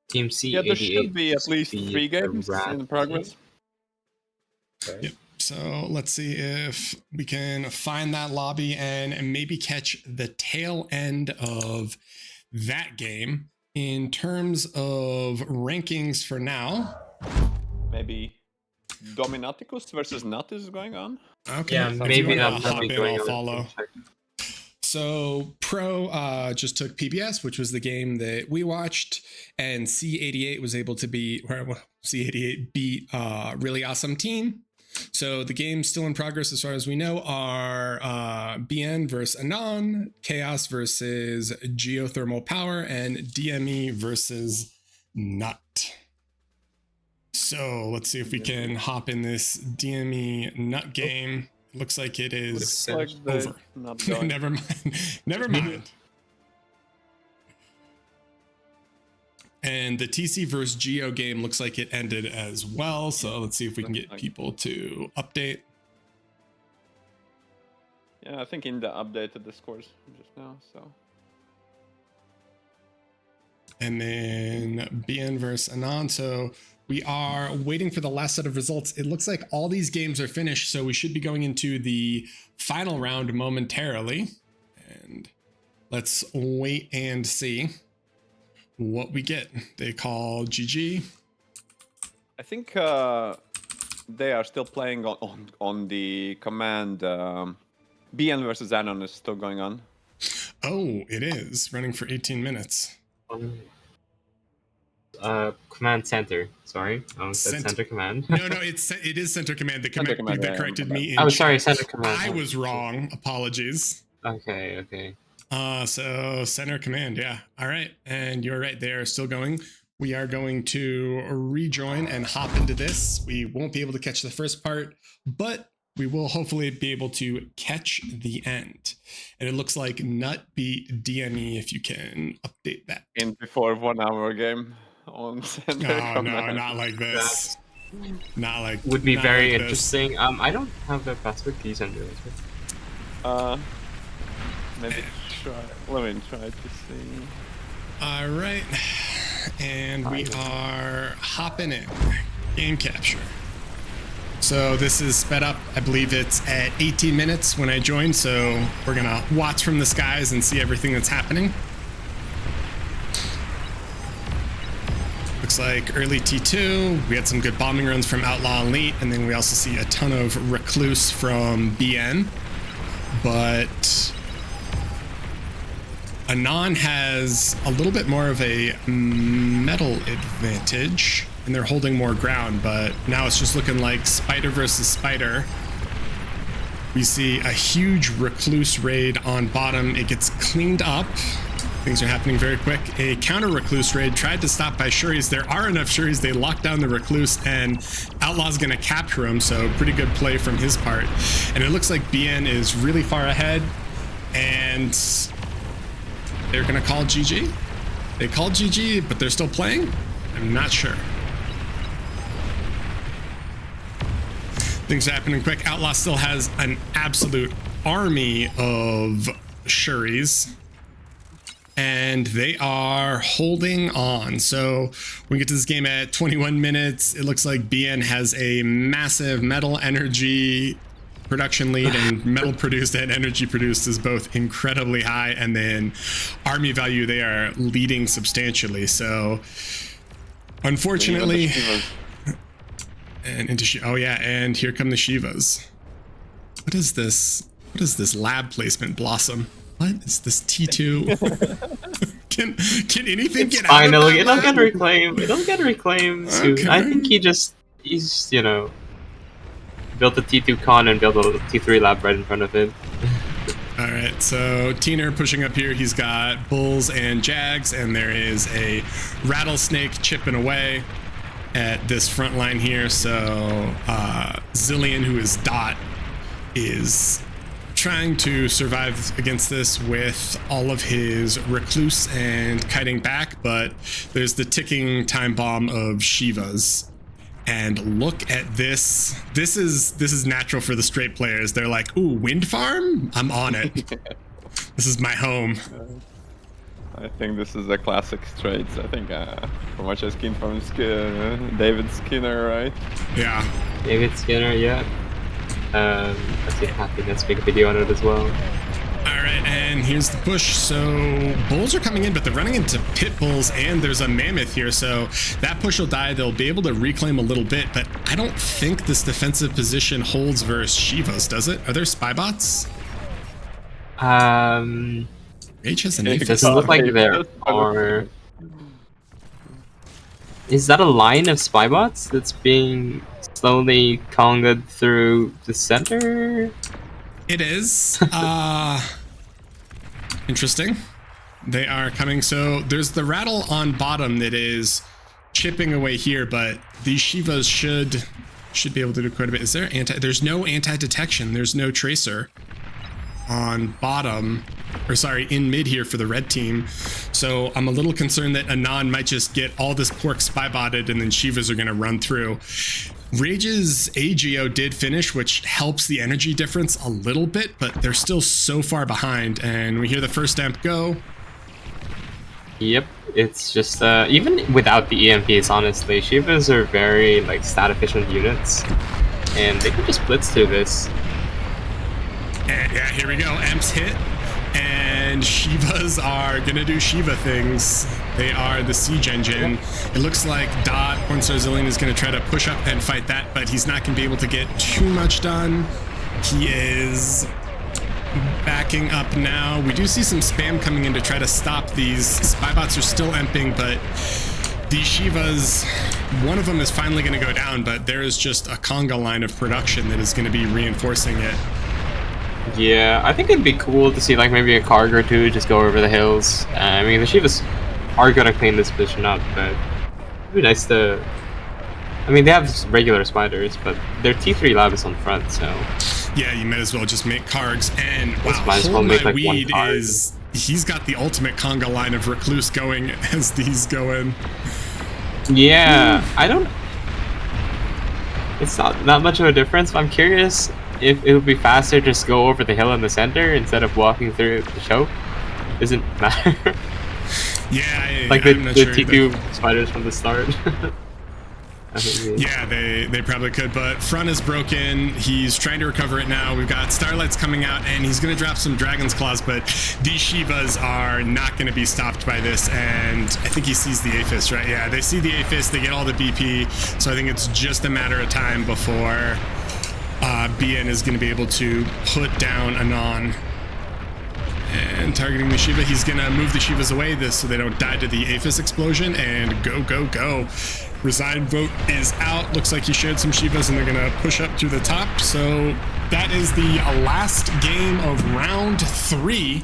Team C. Yeah, there should be at least 3 games in progress. Okay. Yep. So let's see if we can find that lobby and maybe catch the tail end of that game. In terms of rankings for now, maybe Dominaticus versus Nut is going on. Okay. Yeah, If maybe you wanna that'll hop be in, going I'll on. follow. So Pro just took PBS, which was the game that we watched, and C88 was able to beat C88 beat a really awesome team. So the games still in progress as far as we know are BN versus Anon, Chaos versus Geothermal Power, and DME versus Nut. So let's see if we can hop in this DME Nut game. Looks like it is Like over. Not going. Never mind. Never mind. And the TC versus Geo game looks like it ended as well. So let's see if we can get people to update. Yeah, I think in the updated the scores just now. So. And then BN versus Anon. So we are waiting for the last set of results. It looks like all these games are finished. So we should be going into the final round momentarily. And let's wait and see what we get. They call GG. I think they are still playing on the command. BN versus Anon is still going on. Oh, it is running for 18 minutes. Command center. Sorry, I said center command. No, it is center command. The command that corrected me. Oh, sorry, center command. I was wrong. Apologies. Okay. So center command, yeah. All right, and you're right. They are still going. We are going to rejoin and hop into this. We won't be able to catch the first part, but we will hopefully be able to catch the end. And it looks like Nut beat DME. If you can update that. In before 1 hour game on center. Oh no, not like this. Not like. Would be not very like interesting. I don't have the password keys under it. Maybe try. Let me try to see. All right. and we are hopping in. Game capture. So this is sped up. I believe it's at 18 minutes when I joined, so we're gonna watch from the skies and see everything that's happening. Looks like early T2, we had some good bombing runs from Outlaw Elite, and then we also see a ton of Recluse from BN. But ANON has a little bit more of a metal advantage, and they're holding more ground, but now it's just looking like Spider versus Spider. We see a huge Recluse raid on bottom. It gets cleaned up. Things are happening very quick. A counter Recluse raid tried to stop by Shuris. There are enough Shuris. They lock down the Recluse, and Outlaw's going to capture him, so pretty good play from his part. And it looks like BN is really far ahead, and they're going to call GG. They called GG, but they're still playing? I'm not sure. Things are happening quick. Outlaw still has an absolute army of Shuris, and they are holding on. So we get to this game at 21 minutes. It looks like BN has a massive metal energy production lead, and metal produced and energy produced is both incredibly high, and then army value, they are leading substantially. So unfortunately, and into oh yeah, and here come the Shivas. What is this? What is this lab placement, Blossom? What is this T2? can anything get out of that? It'll get reclaimed. It'll get reclaimed soon. Okay. I think he's you know, built a T2 con and built a T3 lab right in front of him. All right, so Teener pushing up here. He's got bulls and jags, and there is a rattlesnake chipping away at this front line here. So Zillion, who is Dot, is trying to survive against this with all of his Recluse and kiting back, but there's the ticking time bomb of Shivas. And look at this. This is natural for the straight players. They're like, ooh, wind farm? I'm on it. This is my home. I think this is a classic straights. I think from what I've seen from David Skinner, right? Yeah. David Skinner, yeah. Let's see, Happiness make a video on it as well. All right, and here's the push. So bulls are coming in, but they're running into pit bulls, and there's a mammoth here. So that push will die. They'll be able to reclaim a little bit, but I don't think this defensive position holds versus Shivas, does it? Are there spy bots? Rage has an It aphis. doesn't look like there are. Is that a line of spy bots that's being slowly conged through the center? It is. Interesting. They are coming. So there's the rattle on bottom that is chipping away here, but these Shivas should be able to do quite a bit. Is there there's no anti-detection. There's no tracer on bottom, or sorry, in mid here for the red team. So I'm a little concerned that Anon might just get all this pork spy botted, and then Shivas are going to run through. Rage's AGO did finish, which helps the energy difference a little bit, but they're still so far behind. And we hear the first amp go. Yep, it's just even without the EMPs, honestly, Shivas are very like stat efficient units, and they can just blitz through this. And yeah, here we go. Amps hit, and Shivas are gonna do Shiva things. They are the siege engine. It looks like Dot, Pornstar Zillion, is gonna try to push up and fight that, but he's not gonna be able to get too much done. He is backing up now. We do see some spam coming in to try to stop these. Spy bots are still emping, but these Shivas, one of them is finally gonna go down, but there is just a conga line of production that is gonna be reinforcing it. Yeah, I think it'd be cool to see like maybe a Karg or two just go over the hills. I mean, the Shivas are gonna clean this position up, but it'd be nice to. I mean, they have regular spiders, but their T3 lab is on front, so. Yeah, you might as well just make Kargs. And wow, Might as well Hold make, My like, one Weed Karg. is, he's got the ultimate conga line of Recluse going as these go in. Yeah, I don't. It's not that much of a difference, but I'm curious if it would be faster just go over the hill in the center instead of walking through the choke. Doesn't matter. Yeah, Like I'm the not sure T2 either. spiders from the start. I think Yeah, they probably could, but front is broken. He's trying to recover it now. We've got Starlight's coming out, and he's going to drop some Dragon's Claws, but these Shivas are not going to be stopped by this, and I think he sees the Aphis, right? Yeah, they see the Aphis, they get all the BP, so I think it's just a matter of time before BN is going to be able to put down ANON. And targeting the Shiva, he's going to move the Shivas away so they don't die to the Aphis explosion, and go, go, go. Resign vote is out. Looks like he shared some Shivas and they're gonna push up through the top. So that is the last game of round 3,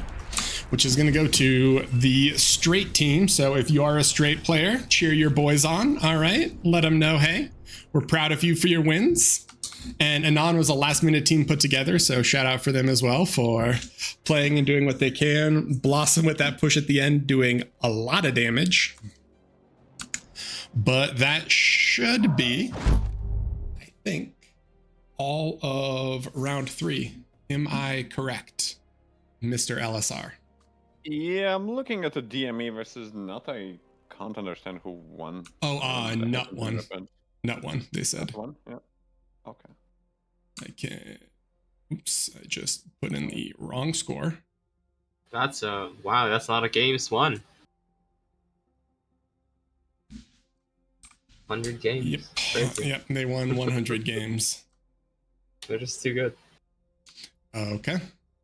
which is gonna go to the straight team. So if you are a straight player, cheer your boys on. All right, let them know, hey, we're proud of you for your wins. And ANON was a last minute team put together, so shout out for them as well for playing and doing what they can. Blossom with that push at the end, doing a lot of damage. But that should be, I think, all of round 3. Am I correct, Mr. LSR? Yeah, I'm looking at the DME versus Nut. I can't understand who won. Oh, Nut one. Nut one, they said. Nut one? Yeah. Okay. I can't. Oops, I just put in the wrong score. that's wow, that's a lot of games won. 100 games. Yep. Crazy. Yep, they won 100 games. They're just too good. Okay,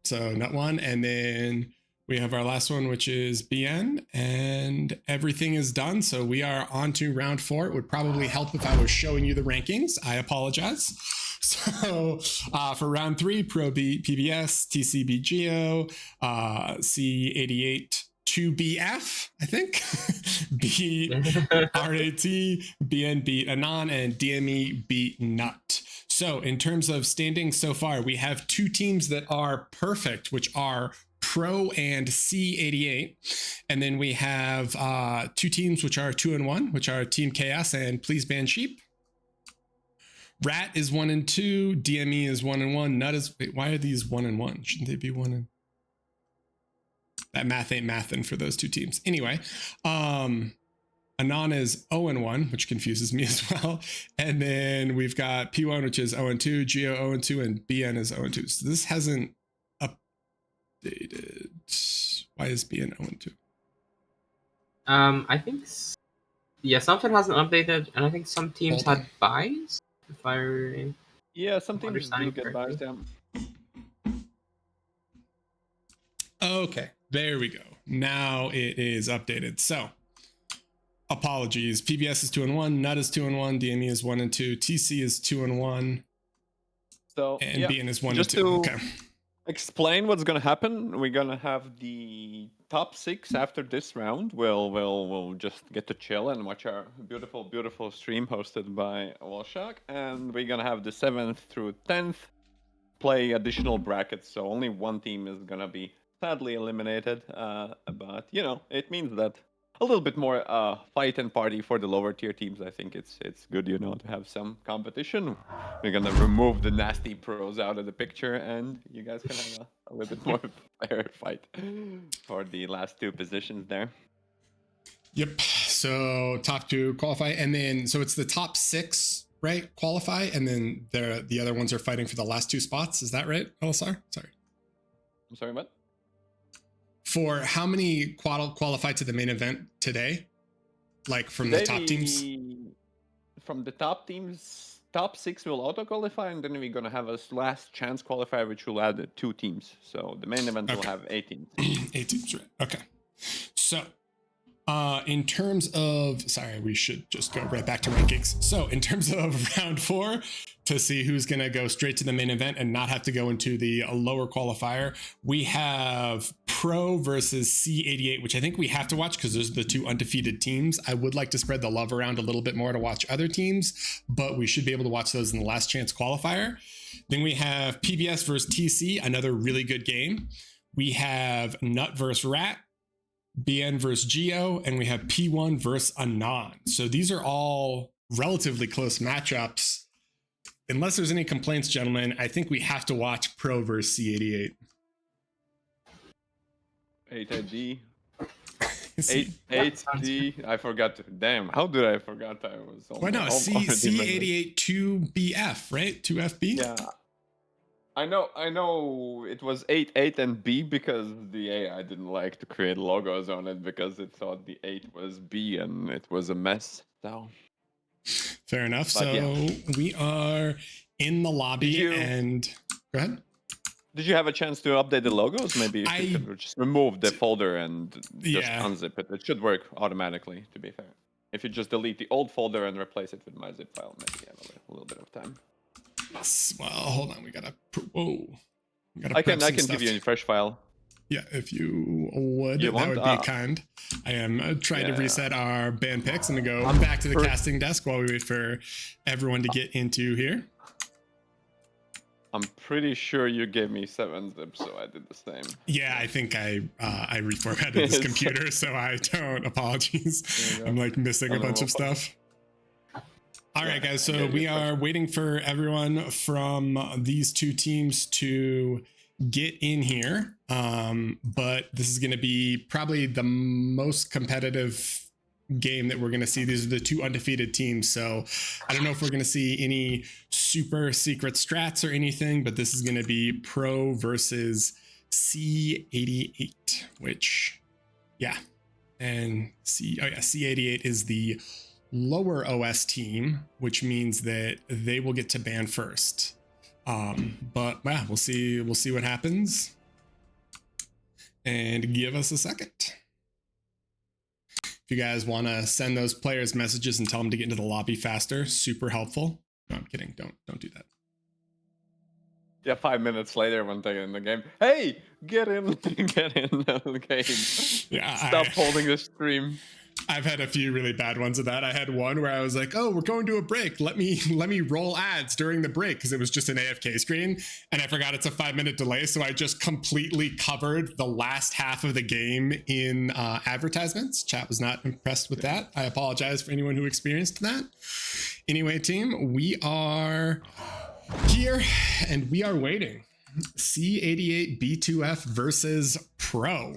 so Nut one, and then we have our last one, which is BN, and everything is done. So we are on to round 4. It would probably help if I was showing you the rankings. I apologize. So for round 3, Pro PBS, TCB Geo, C88 2BF, I think. beat RAT, BN beat ANON, and DME beat Nut. So in terms of standings so far, we have 2 teams that are perfect, which are Pro and C88. And then we have 2 teams which are 2 and 1, which are Team Chaos and Please Ban Sheep. Rat is 1 and 2, DME is 1 and 1, Nut is, wait, why are these 1 and 1? Shouldn't they be 1 and? That math ain't mathin' for those 2 teams. Anyway, ANON is 0 and 1, which confuses me as well. And then we've got P1, which is 0 and 2, Geo 0 and 2, and BN is 0 and 2. So this hasn't updated. Why is BN 0 and 2? I think something hasn't updated, and I think some teams Hold had buys. If I Yeah, some teams do understanding get correctly. buys down. Okay, there we go. Now it is updated. So apologies. PBS is 2 and 1, Nut is 2 and 1, DME is 1 and 2, TC is 2 and 1, So and yeah, BN is 1 and just 2. to Okay. explain what's gonna happen. We're gonna have the top 6 after this round. We'll just get to chill and watch our beautiful stream hosted by Walshock, and we're gonna have the 7th through 10th play additional brackets. So only one team is gonna be sadly eliminated. But you know, it means that a little bit more fight and party for the lower tier teams. I think it's good, you know, to have some competition. We're gonna remove the nasty pros out of the picture, and you guys can have a little bit more fair fight for the last 2 positions there. Yep. So top 2 qualify, and then so it's the top 6, right? Qualify, and then the other ones are fighting for the last 2 spots. Is that right, LSR? Sorry. I'm sorry, what? For how many qualify to the main event today? Like from the top teams? From the top teams, top 6 will auto qualify, and then we're gonna have a last chance qualifier, which will add 2 teams. So the main event will have 8 teams. 8 teams, right? Okay. So in terms of, sorry, we should just go right back to rankings. So in terms of round 4, to see who's going to go straight to the main event and not have to go into the lower qualifier, we have Pro versus C88, which I think we have to watch because those are the 2 undefeated teams. I would like to spread the love around a little bit more to watch other teams, but we should be able to watch those in the last chance qualifier. Then we have PBS versus TC, another really good game. We have Nut versus Rat, BN versus Geo, and we have P1 versus ANON. So these are all relatively close matchups. Unless there's any complaints, gentlemen, I think we have to watch Pro versus C88. 8ID. 8D. I forgot. Damn, how did I forgot? I was Why no? C88 2BF, right? 2FB. Yeah, I know. It was 8 and B because the AI didn't like to create logos on it because it thought the 8 was B and it was a mess. So fair enough. But So yeah. we are in the lobby and go ahead. Did you have a chance to update the logos? Maybe if you could just remove the folder and just unzip it. It should work automatically, to be fair. If you just delete the old folder and replace it with my zip file, maybe you have a little bit of time. Yes. Well, hold on. We gotta. Whoa. I can give you a fresh file. Yeah, if you would, that would be kind. I am trying to reset our band picks and to go back to the casting desk while we wait for everyone to get into here. I'm pretty sure you gave me 7 zips, so I did the same. Yeah, I think I reformatted this computer, so I don't. Apologies. I'm like missing a bunch of stuff. All right, guys. So we are waiting for everyone from these two teams to get in here. But this is going to be probably the most competitive game that we're going to see. These are the two undefeated teams. So I don't know if we're going to see any super secret strats or anything, but this is going to be Pro versus C88, which, yeah. And C88 is the lower OS team, which means that they will get to ban first. But yeah, we'll see what happens. And give us a second. If you guys want to send those players messages and tell them to get into the lobby faster, super helpful. No, I'm kidding. Don't do that. Yeah, 5 minutes later when they're in the game. Hey, get in the game. Yeah, Stop holding the stream. I've had a few really bad ones of that. I had one where I was like, "Oh, we're going to a break. Let me roll ads during the break," because it was just an AFK screen, and I forgot it's a 5-minute delay, so I just completely covered the last half of the game in advertisements. Chat was not impressed with that. I apologize for anyone who experienced that. Anyway, team, we are here and we are waiting. C88 B2F versus Pro.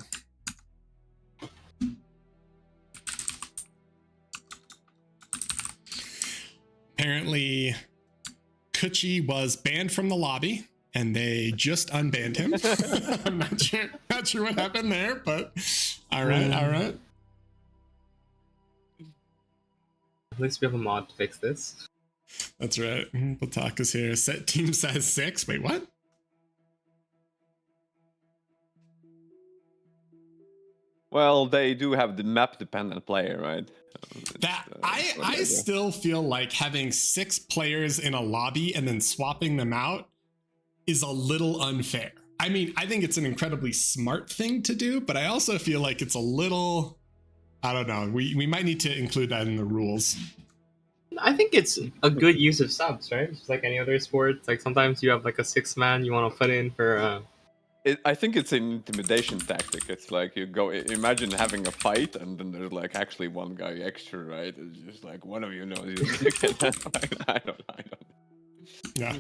Apparently, Kuchi was banned from the lobby, and they just unbanned him. I'm not sure what happened there, but all right. At least we have a mod to fix this. That's right. Bataka's here. Set team size 6. Wait, what? Well, they do have the map-dependent player, right? That I still feel like having 6 players in a lobby and then swapping them out is a little unfair. I mean, I think it's an incredibly smart thing to do, but I also feel like it's a little, I don't know. We might need to include that in the rules. I think it's a good use of subs, right? Just like any other sport. Like sometimes you have like a 6-man you want to put in for. I think it's an intimidation tactic. It's like you go, imagine having a fight and then there's like actually one guy extra, right? It's just like one of you knows you can I don't. Yeah.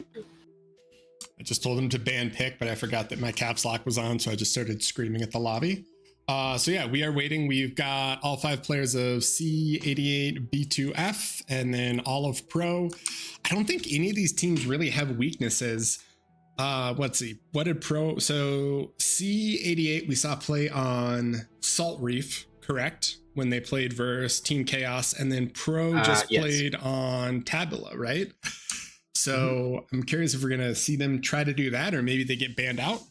I just told him to ban pick, but I forgot that my caps lock was on, so I just started screaming at the lobby. So yeah, we are waiting. We've got all 5 players of C88 B2F and then all of Pro. I don't think any of these teams really have weaknesses. Let's see. What did Pro? So C88 we saw play on Salt Reef, correct? When they played versus Team Chaos, and then Pro just played on Tabula, right? So I'm curious if we're gonna see them try to do that, or maybe they get banned out.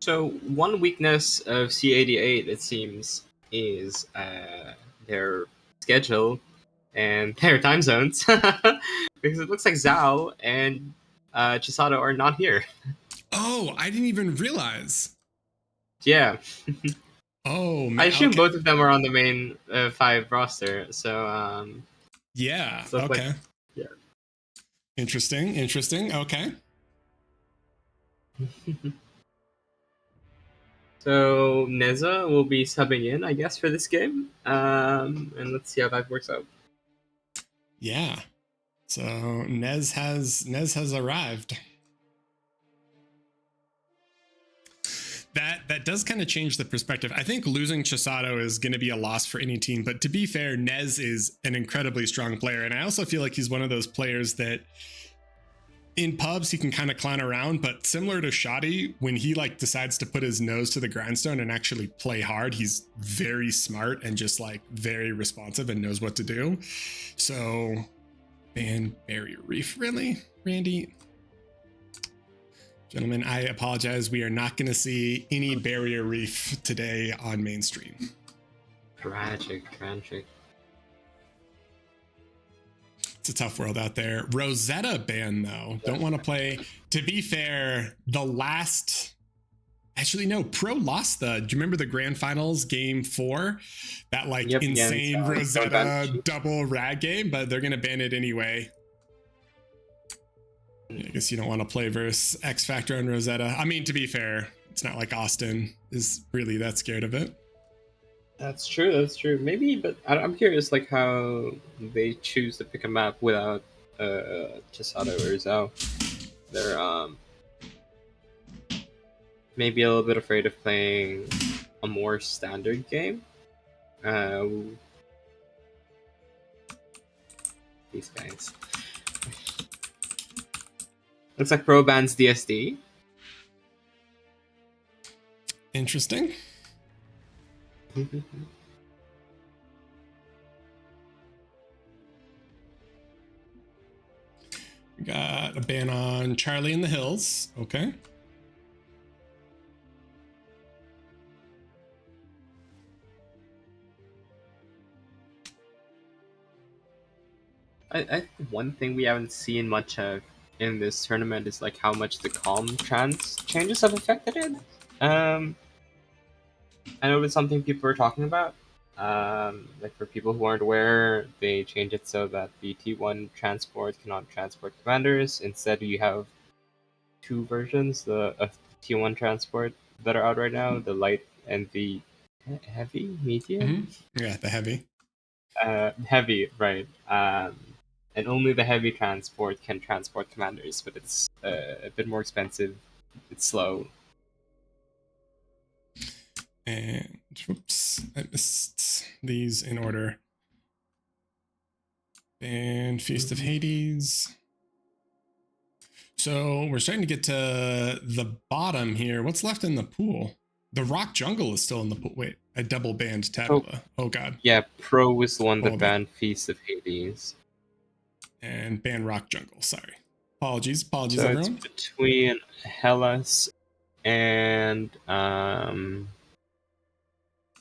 So one weakness of C88, it seems, is their schedule and their time zones, because it looks like Zhao and Chisato are not here. Oh, I didn't even realize. Yeah. Oh, man. I assume both of them are on the main 5 roster. So yeah. So okay. Like, yeah. Interesting. Okay. So Neza will be subbing in, I guess, for this game, and let's see how that works out. Yeah. So Nez has arrived. that does kind of change the perspective. I think losing Chisato is going to be a loss for any team, but to be fair, Nez is an incredibly strong player, and I also feel like he's one of those players that in pubs he can kind of clown around, but similar to Shoddy, when he like decides to put his nose to the grindstone and actually play hard, he's very smart and just like very responsive and knows what to do. So, ban Barrier Reef, really, Randy? Gentlemen, I apologize. We are not going to see any Barrier Reef today on mainstream. Tragic. It's a tough world out there. Rosetta ban, though. Don't want to play. To be fair, the last... Actually, no. Pro lost the... Do you remember the grand finals game 4? That, like, insane Rosetta double rag game? But they're going to ban it anyway. I guess you don't want to play versus X Factor on Rosetta. I mean, to be fair, it's not like Austin is really that scared of it. That's true. Maybe, but I'm curious, like, how they choose to pick a map without Chisato or Zhao. They're maybe a little bit afraid of playing a more standard game. These guys. Looks like Pro bans DSD. Interesting. We got a ban on Charlie in the Hills. Okay. I think one thing we haven't seen much of in this tournament is like how much the calm trans changes have affected it. I know it's something people are talking about. Like for people who aren't aware, they change it so that the T1 transport cannot transport commanders. Instead, you have 2 versions of T1 transport that are out right now: the light and the heavy, medium. Yeah, the heavy. Heavy, right? And only the heavy transport can transport commanders, but it's a bit more expensive. It's slow. And whoops, I missed these in order. And Feast of Hades. So we're starting to get to the bottom here. What's left in the pool? The Rock Jungle is still in the pool. Wait, I double banned Tabula. Oh God. Yeah, Pro was the one that banned Feast of Hades. And ban Rock Jungle. Sorry. Apologies So everyone. it's between Hellas and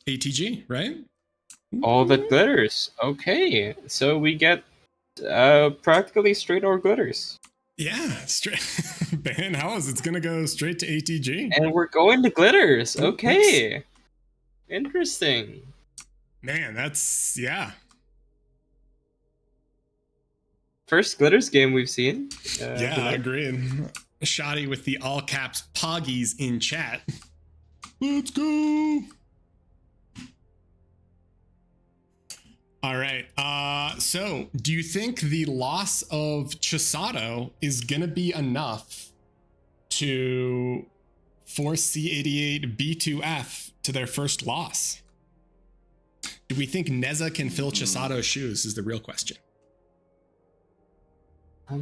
ATG, right? all that glitters. Okay, so we get practically straight or glitters. Yeah, straight ban Hellas. It's gonna go straight to ATG. And we're going to glitters. Okay. Interesting. Man, that's yeah. First glitters game we've seen. Yeah, agreed. Shoddy with the all caps Poggies in chat. Let's go. All right. So do you think the loss of Chisato is gonna be enough to force C88 B2F to their first loss? Do we think Neza can fill Chisato's shoes is the real question. I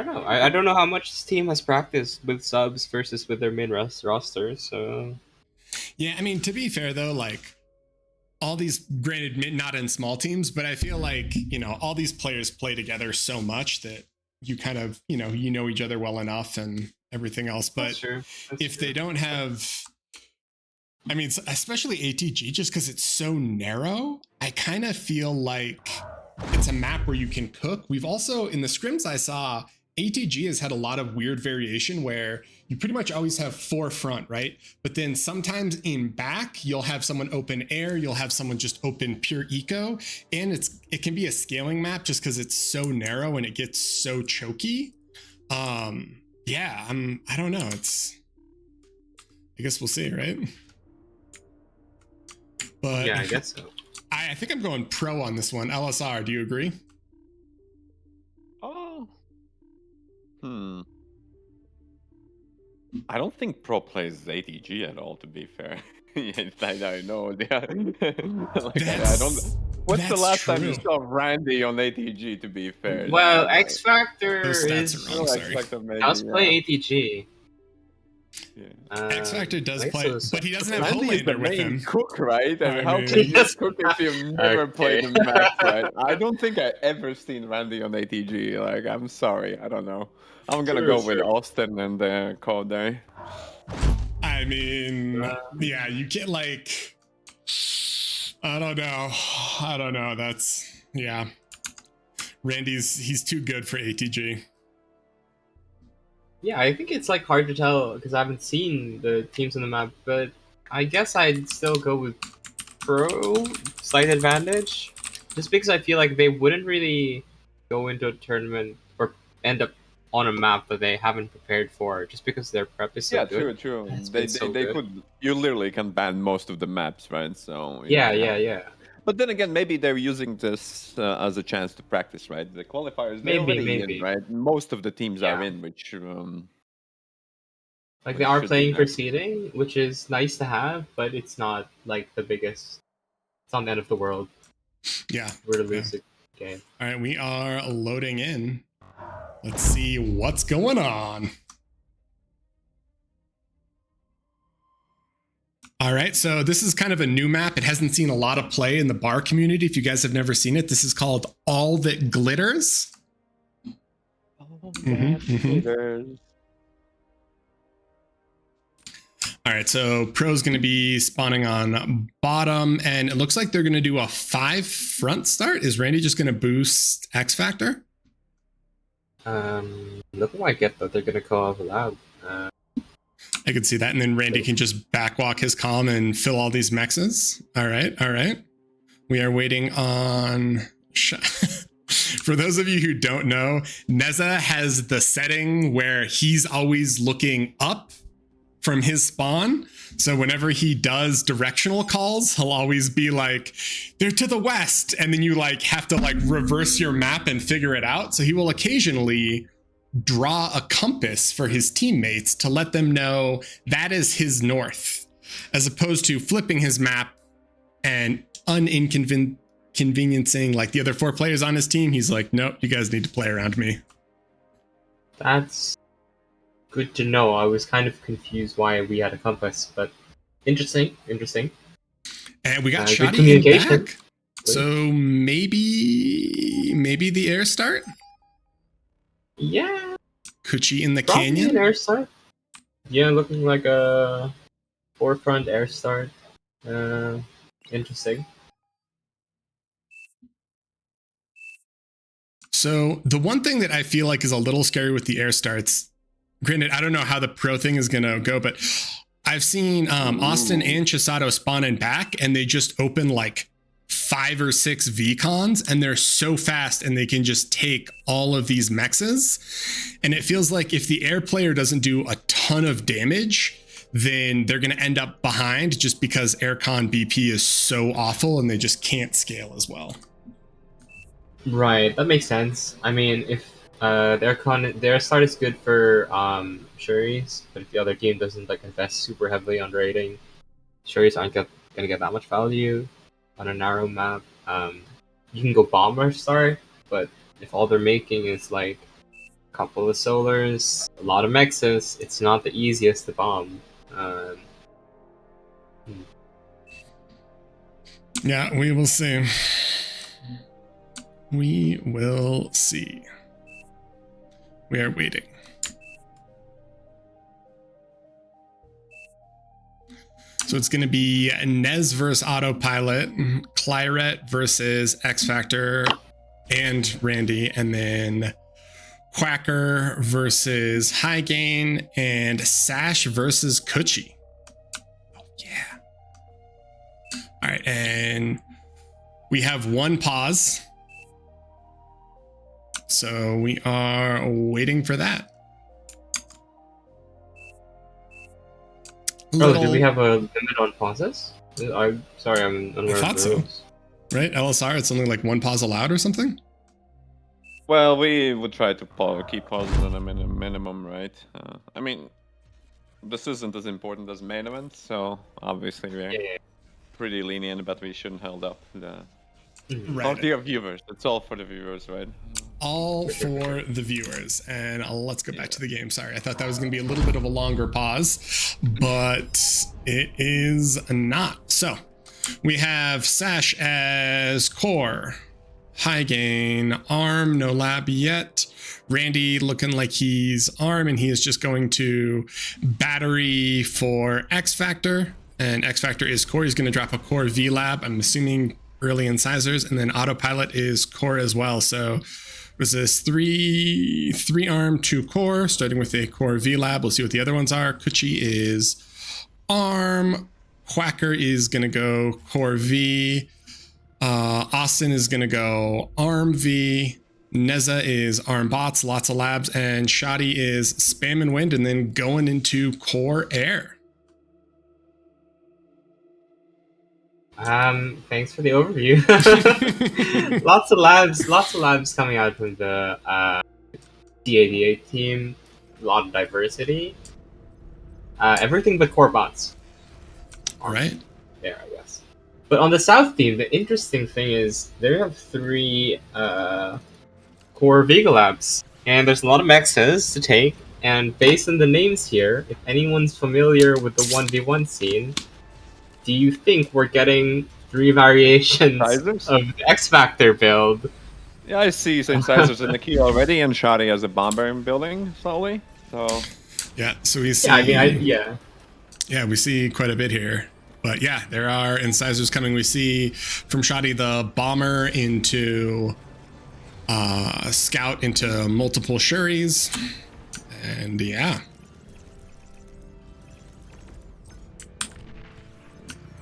don't know. I don't know how much this team has practiced with subs versus with their main roster, so... Yeah, I mean, to be fair, though, like, all these, granted, not in small teams, but I feel like, you know, all these players play together so much that you kind of, you know each other well enough and everything else. But if they don't have... I mean, especially ATG, just because it's so narrow, I kind of feel like it's a map where you can cook. We've also, in the scrims I saw, ATG has had a lot of weird variation where you pretty much always have 4 front, right? But then sometimes in back, you'll have someone open air, you'll have someone just open pure eco, and it can be a scaling map just because it's so narrow and it gets so choky. Yeah, I don't know. I guess we'll see, right? But yeah, I guess so. I think I'm going pro on this one. LSR, do you agree? Oh. I don't think Pro plays ATG at all, to be fair. I know. Like, I don't. What's the that's last time you true. saw Randy on ATG, to be fair? Well, Like, X Factor Those stats is are wrong. Sorry. does play ATG. Yeah. X Factor does play, but he doesn't have Randy is the Homelander with main him. cook, right? And I how mean- can you cook if you've never played Okay. the map, right? I don't think I ever seen Randy on ATG. Like, I'm sorry, I don't know. I'm gonna go with Austin and Code there. I mean, yeah, you get like, I don't know. That's, yeah. He's too good for ATG. Yeah, I think it's like hard to tell because I haven't seen the teams on the map, but I guess I'd still go with Pro slight advantage, just because I feel like they wouldn't really go into a tournament or end up on a map that they haven't prepared for, just because their prep is so Yeah, good. true. It's They been so they good. could. You literally can ban most of the maps, right? So Yeah. But then again, maybe they're using this as a chance to practice, right? The qualifiers, they're already Maybe. in, right? Most of the teams are Yeah. in, which Like which they are should be playing for nice. seeding, which is nice to have, but it's not like the biggest. It's not the end of the world. Yeah. We're to lose the game. All right, we are loading in. Let's see what's going on. All right, so this is kind of a new map. It hasn't seen a lot of play in the bar community. If you guys have never seen it, this is called All That Glitters. All right, so Pro's going to be spawning on bottom, and it looks like they're going to do a 5 front start. Is Randy just going to boost X Factor? Looking like it, but they're gonna call off loud. I can see that, and then Randy can just backwalk his comm and fill all these mexes. All right. We are waiting on... For those of you who don't know, Neza has the setting where he's always looking up from his spawn. So whenever he does directional calls, he'll always be like, they're to the west. And then you like have to like reverse your map and figure it out. So he will occasionally draw a compass for his teammates to let them know that is his north, as opposed to flipping his map and inconveniencing like the other 4 players on his team. He's like, nope, you guys need to play around me. That's good to know. I was kind of confused why we had a compass, but interesting. And we got good Shoddy communication. back. So maybe the air start? Yeah. Kuchi in the Probably canyon? an air start. Yeah, looking like a forefront air start. Interesting. So the one thing that I feel like is a little scary with the air starts, granted, I don't know how the pro thing is going to go, but I've seen Austin and Chisato spawn in back, and they just open like 5 or 6 VCons, and they're so fast, and they can just take all of these mexes. And it feels like if the air player doesn't do a ton of damage, then they're going to end up behind just because aircon BP is so awful and they just can't scale as well. Right, that makes sense. I mean, if their start is good for Shuris, but if the other team doesn't like invest super heavily on raiding, Shuris aren't gonna get that much value on a narrow map. You can go bomber start, but if all they're making is like a couple of solars, a lot of mexes, it's not the easiest to bomb. Yeah, we will see. We will see. We are waiting. So it's going to be Nez versus Autopilot, Claret versus X Factor and Randy, and then Quacker versus High Gain, and Sash versus Kuchi. Oh, yeah. All right, and we have one pause. So we are waiting for that. Oh, do we have a limit on pauses? I'm sorry, I'm unaware I thought of the rules. So. Right? LSR, it's only like 1 pause allowed or something? Well, we would try to keep pauses on a minimum, right? I mean, this isn't as important as main event, so obviously we're pretty lenient, but we shouldn't hold up the Right. the viewers. It's all for the viewers, right? All for the viewers. And let's go back to the game. Sorry, I thought that was going to be a little bit of a longer pause, but it is not. So we have Sash as core, high gain, arm, no lab yet. Randy looking like he's arm, and he is just going to battery for X Factor, and X Factor is core. He's going to drop a core V lab, I'm assuming early incisors, and then autopilot is core as well. So was this three arm, 2 core, starting with a core V lab. We'll see what the other ones are. Kuchi is arm, Quacker is going to go core V, Austin is going to go arm V, Neza is arm bots, lots of labs, and Shoddy is spam and wind, and then going into core air. Thanks for the overview. Lots of labs coming out from the D88 team. A lot of diversity. Everything but core bots. All right. There, I guess. But on the South team, the interesting thing is they have 3 core Vega labs, and there's a lot of mexes to take. And based on the names here, if anyone's familiar with the 1v1 scene, do you think we're getting 3 variations Incisors? of the X Factor build? Yeah, I see incisors in the key already, and Shoddy has a bomber building slowly. So Yeah, so we see. Yeah, we see quite a bit here. But yeah, there are incisors coming. We see from Shoddy the bomber into scout into multiple Shuris. And yeah.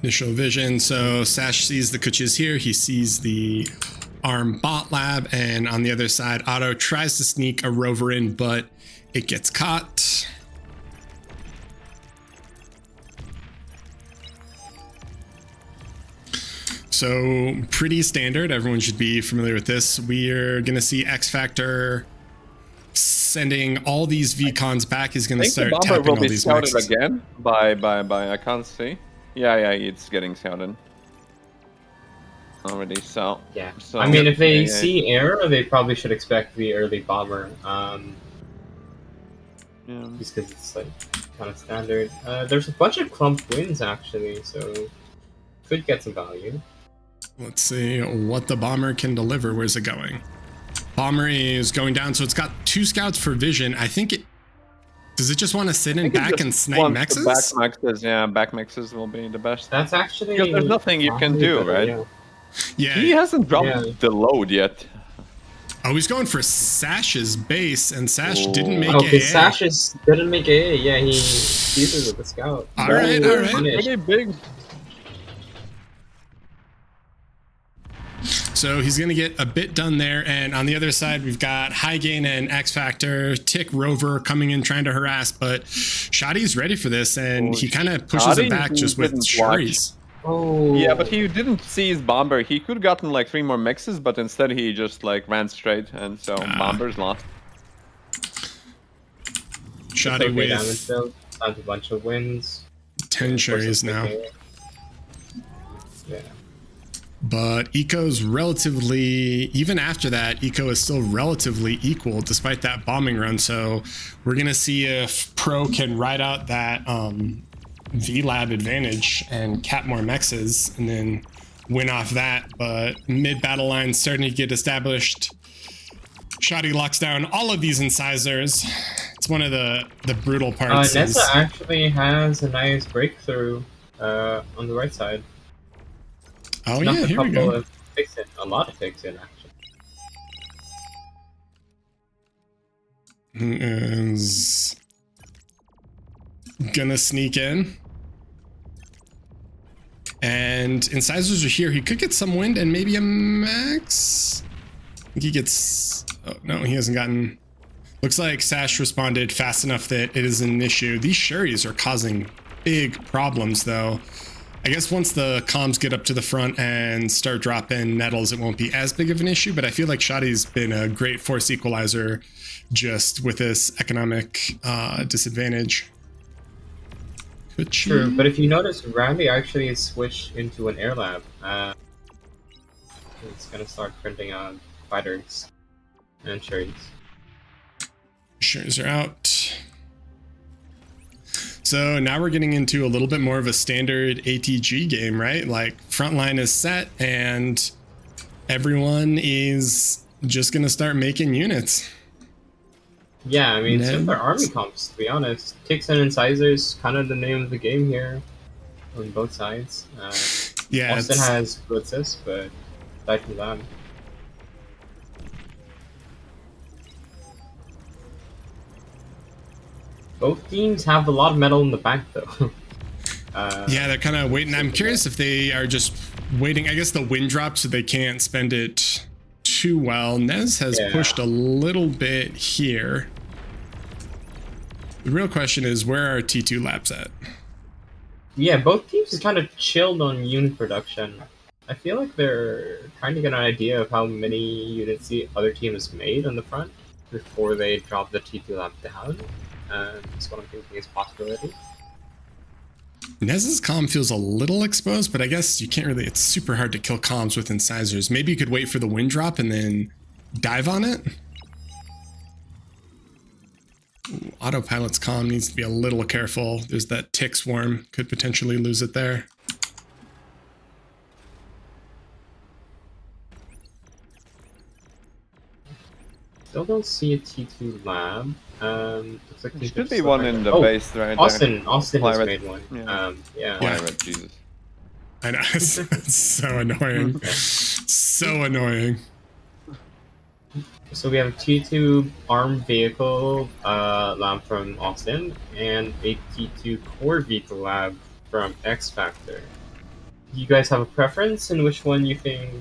Initial vision. So Sash sees the Kuchis here. He sees the arm bot lab, and on the other side, Otto tries to sneak a rover in, but it gets caught. So pretty standard. Everyone should be familiar with this. We're going to see X Factor sending all these VCons back. He's going to start the bomber tapping will all be these scouted mechs. again by I can't see. Yeah, it's getting scouted already. So yeah. So, I mean, if they yeah. see air, they probably should expect the early bomber. Yeah. Just because it's like kind of standard. There's a bunch of clump wins actually, so could get some value. Let's see what the bomber can deliver. Where's it going? Bomber is going down, so it's got 2 scouts for vision. I think it... Does it just want to sit in back and snipe mexes? Back mexes, yeah, back mexes will be the best. That's actually... Because there's nothing you can do, better, right? yeah. Yeah. He hasn't dropped the load yet. Oh, he's going for Sash's base, and Sash didn't make Okay, AA. Sash didn't make AA. Yeah, he uses with the scout. All right. Pretty big. So he's going to get a bit done there. And on the other side, we've got High Gain and X Factor, Tick Rover coming in trying to harass, but Shoddy's ready for this, and he kind of pushes it back just with Shuris. Oh. Yeah, but he didn't see his bomber. He could have gotten like 3 more mixes, but instead he just like ran straight, and so bomber's lost. Shoddy with damage build. Has a bunch of wins. 10 Shuris now. Yeah. But Eco's relatively, even after that, Eco is still relatively equal despite that bombing run. So we're going to see if Pro can ride out that V-Lab advantage and cap more mexes and then win off that. But mid-battle line starting to get established. Shoddy locks down all of these incisors. It's one of the brutal parts. Nessa actually has a nice breakthrough on the right side. Oh yeah, here we go. A lot of fix-in action. Is gonna sneak in. And incisors are here. He could get some wind and maybe a max. I think he gets... Oh, no, he hasn't gotten... Looks like Sash responded fast enough that it is an issue. These Shuris are causing big problems, though. I guess once the comms get up to the front and start dropping nettles, it won't be as big of an issue, but I feel like Shoddy's been a great force equalizer just with this economic disadvantage. twitchy. True, but if you notice, Randy actually switched into an air lab. It's gonna start printing on fighters and cherries. Shares are out. So now we're getting into a little bit more of a standard ATG game, right? Like frontline is set and everyone is just gonna start making units. Yeah, I mean, Ned? similar army comps, to be honest. Ticks and incisors, kind of the name of the game here on both sides. Yeah, Austin it's- has blitzes, but aside from that. Both teams have a lot of metal in the bank, though. yeah, they're kind of waiting. I'm curious if they are just waiting. I guess the wind dropped so they can't spend it too well. Nez has pushed a little bit here. The real question is, where are T2 labs at? Yeah, both teams are kind of chilled on unit production. I feel like they're trying to get an idea of how many units the other team has made on the front before they drop the T2 lab down. That's what I'm thinking is a possibility. Nez's comm feels a little exposed, but I guess you can't really, it's super hard to kill comms with incisors. Maybe you could wait for the wind drop and then dive on it. Ooh, autopilot's comm needs to be a little careful. There's that tick swarm, could potentially lose it there. Still don't see a T2 lab. Looks like There should be one in the base right Austin there. has made one. Yeah. Pirate, Jesus. I know, it's so annoying. So annoying. So we have a T2 armed vehicle lab from Austin and a T2 core vehicle lab from X Factor. Do you guys have a preference in which one you think?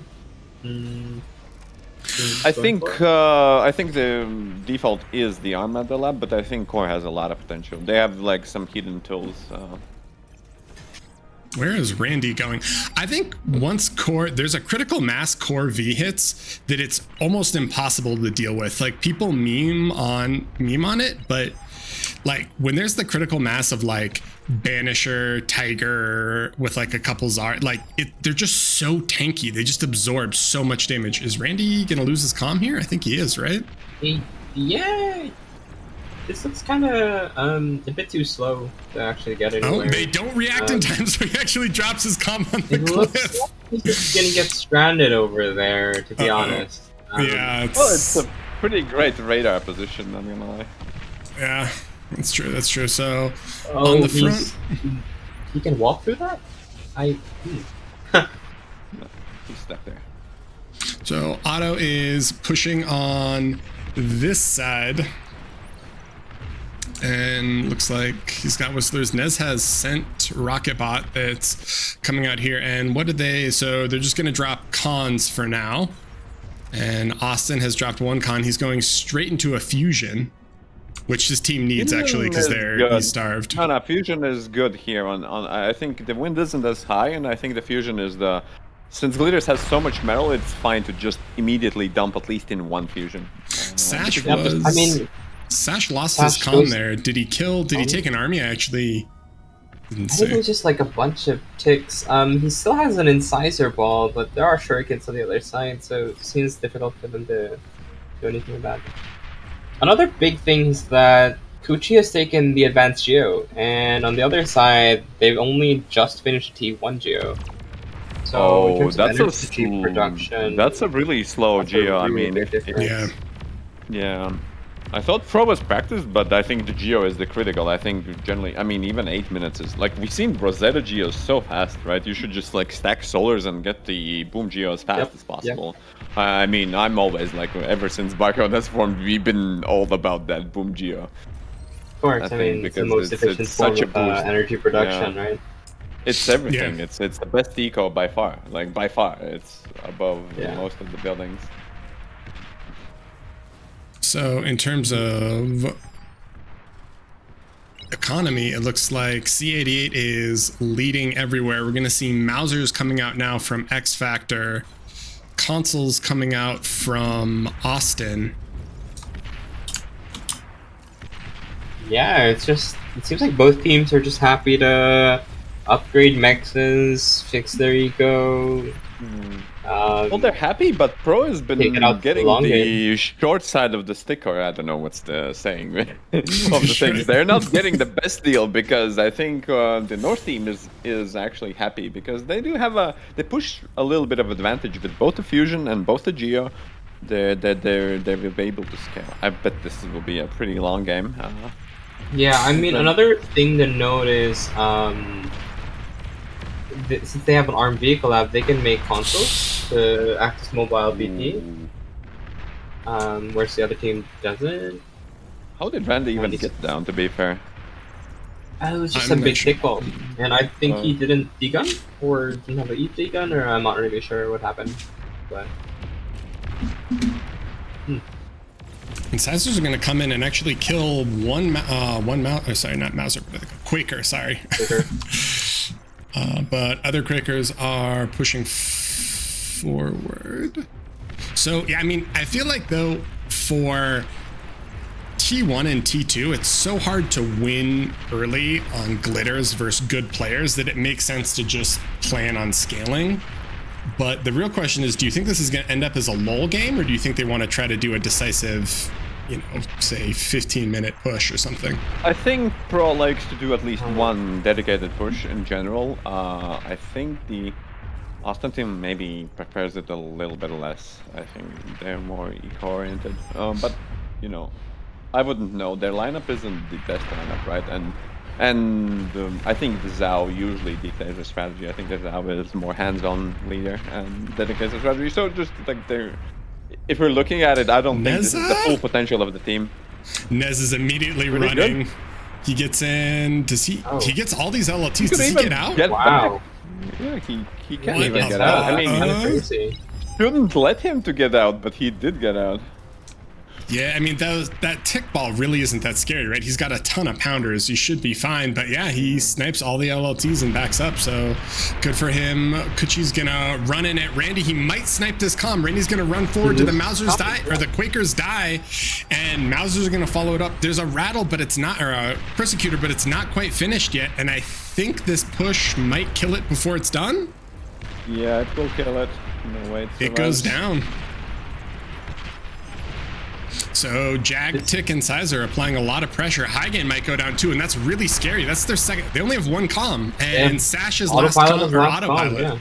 I think the default is the Armada lab, but I think Core has a lot of potential. They have like some hidden tools. Where is Randy going? I think once core, there's a critical mass core V hits that it's almost impossible to deal with. Like people meme on it, but like when there's the critical mass of like Banisher, Tiger with like a couple Zard, like they're just so tanky. They just absorb so much damage. Is Randy gonna lose his comm here? I think he is, right? Yeah. This looks kind of a bit too slow to actually get anywhere. Oh, they don't react in time, so he actually drops his comm on the looks cliff. like he's just gonna get stranded over there, to be honest. Yeah, it's a pretty great radar position, I'm gonna lie. Yeah, that's true. That's true. So on the front, he can walk through that. No, he's stuck there. So Otto is pushing on this side. And looks like he's got Whistlers. Nez has sent Rocket Bot that's coming out here. And what did they? So they're just going to drop cons for now. And Austin has dropped one con. He's going straight into a fusion, which his team needs actually because he's starved. No, fusion is good here. I think the wind isn't as high, and I think the fusion is the. Since Glitters has so much metal, it's fine to just immediately dump at least in one fusion. Sash was. I mean. Sash lost his comm there. Did he kill? Did he take an army? I actually didn't see. I think it was just like a bunch of ticks. He still has an incisor ball, but there are shurikens on the other side, so it seems difficult for them to do anything about it. Another big thing is that Kuchi has taken the advanced Geo, and on the other side, they've only just finished T1 Geo. So that's a really slow Geo. I mean, yeah. I thought Pro was practiced, but I think the Geo is the critical. I think generally, I mean, even 8 minutes is like we've seen Rosetta Geos so fast, right? You should just like stack solars and get the boom Geo as fast as possible. I mean, I'm always like, ever since Barcode has formed, we've been all about that boom Geo. Of course, I mean, it's the most efficient form of energy production, right? It's everything. It's the best eco by far. Like by far, it's above most of the buildings. So in terms of economy, it looks like C88 is leading everywhere. We're going to see Mausers coming out now from X Factor, consoles coming out from Austin. Yeah, it seems like both teams are just happy to upgrade mexes, fix their eco. Well, they're happy, but Pro has Take it been out to the getting long the short side of the stick, or I don't know what's the saying of the things. They're not getting the best deal because I think the North team is actually happy because they do have they push a little bit of advantage with both the fusion and both the geo. They're be able to scale. I bet this will be a pretty long game. Yeah, I mean, then- another thing to note is since they have an ARM vehicle app, they can make consoles to act as mobile BP, whereas the other team doesn't. How did Randy even Randy- get down? To be fair. It was just I'm a not big sure. kickball, and I think he didn't D-gun, or didn't have a E-D-gun, or I'm not really sure what happened, but... And Sizers are going to come in and actually kill one sorry, not Mauser, but Quaker, sorry. Quicker. But other Quakers are pushing forward. So, yeah, I mean, I feel like, though, for T1 and T2, it's so hard to win early on glitters versus good players that it makes sense to just plan on scaling. But the real question is, do you think this is going to end up as a lull game, or do you think they want to try to do a decisive, say 15-minute push or something? I think Pro likes to do at least one dedicated push in general. I think the Austin team maybe prefers it a little bit less. I think they're more eco-oriented. But, I wouldn't know. Their lineup isn't the best lineup, right? And I think the Zhao usually dictates the strategy. I think the Zhao is more hands-on leader and dedicates the strategy. So just like if we're looking at it, I don't think this is the full potential of the team. Nez is immediately Really running. good. He gets in. Does he? Oh. He gets all these LLTs. Could Does he even get out? Wow. Yeah, he can't What even the get out. I fuck? mean, Kind of crazy. shouldn't let him to get out, but he did get out. Yeah, I mean, that tick ball really isn't that scary, right? He's got a ton of pounders. He should be fine. But yeah, he snipes all the LLTs and backs up. So good for him. Kuchi's going to run in at Randy. He might snipe this comm. Randy's going to run forward to the Mauser's die, or the Quakers die. And Mauser's going to follow it up. There's a rattle, but it's not, or a persecutor, but it's not quite finished yet. And I think this push might kill it before it's done. Yeah, it will kill it. No way. It goes down. So Jag, Tick, and Sizer are applying a lot of pressure. Highgain might go down too, and that's really scary. That's their second. They only have one comm, and Sash's last comm, or autopilot.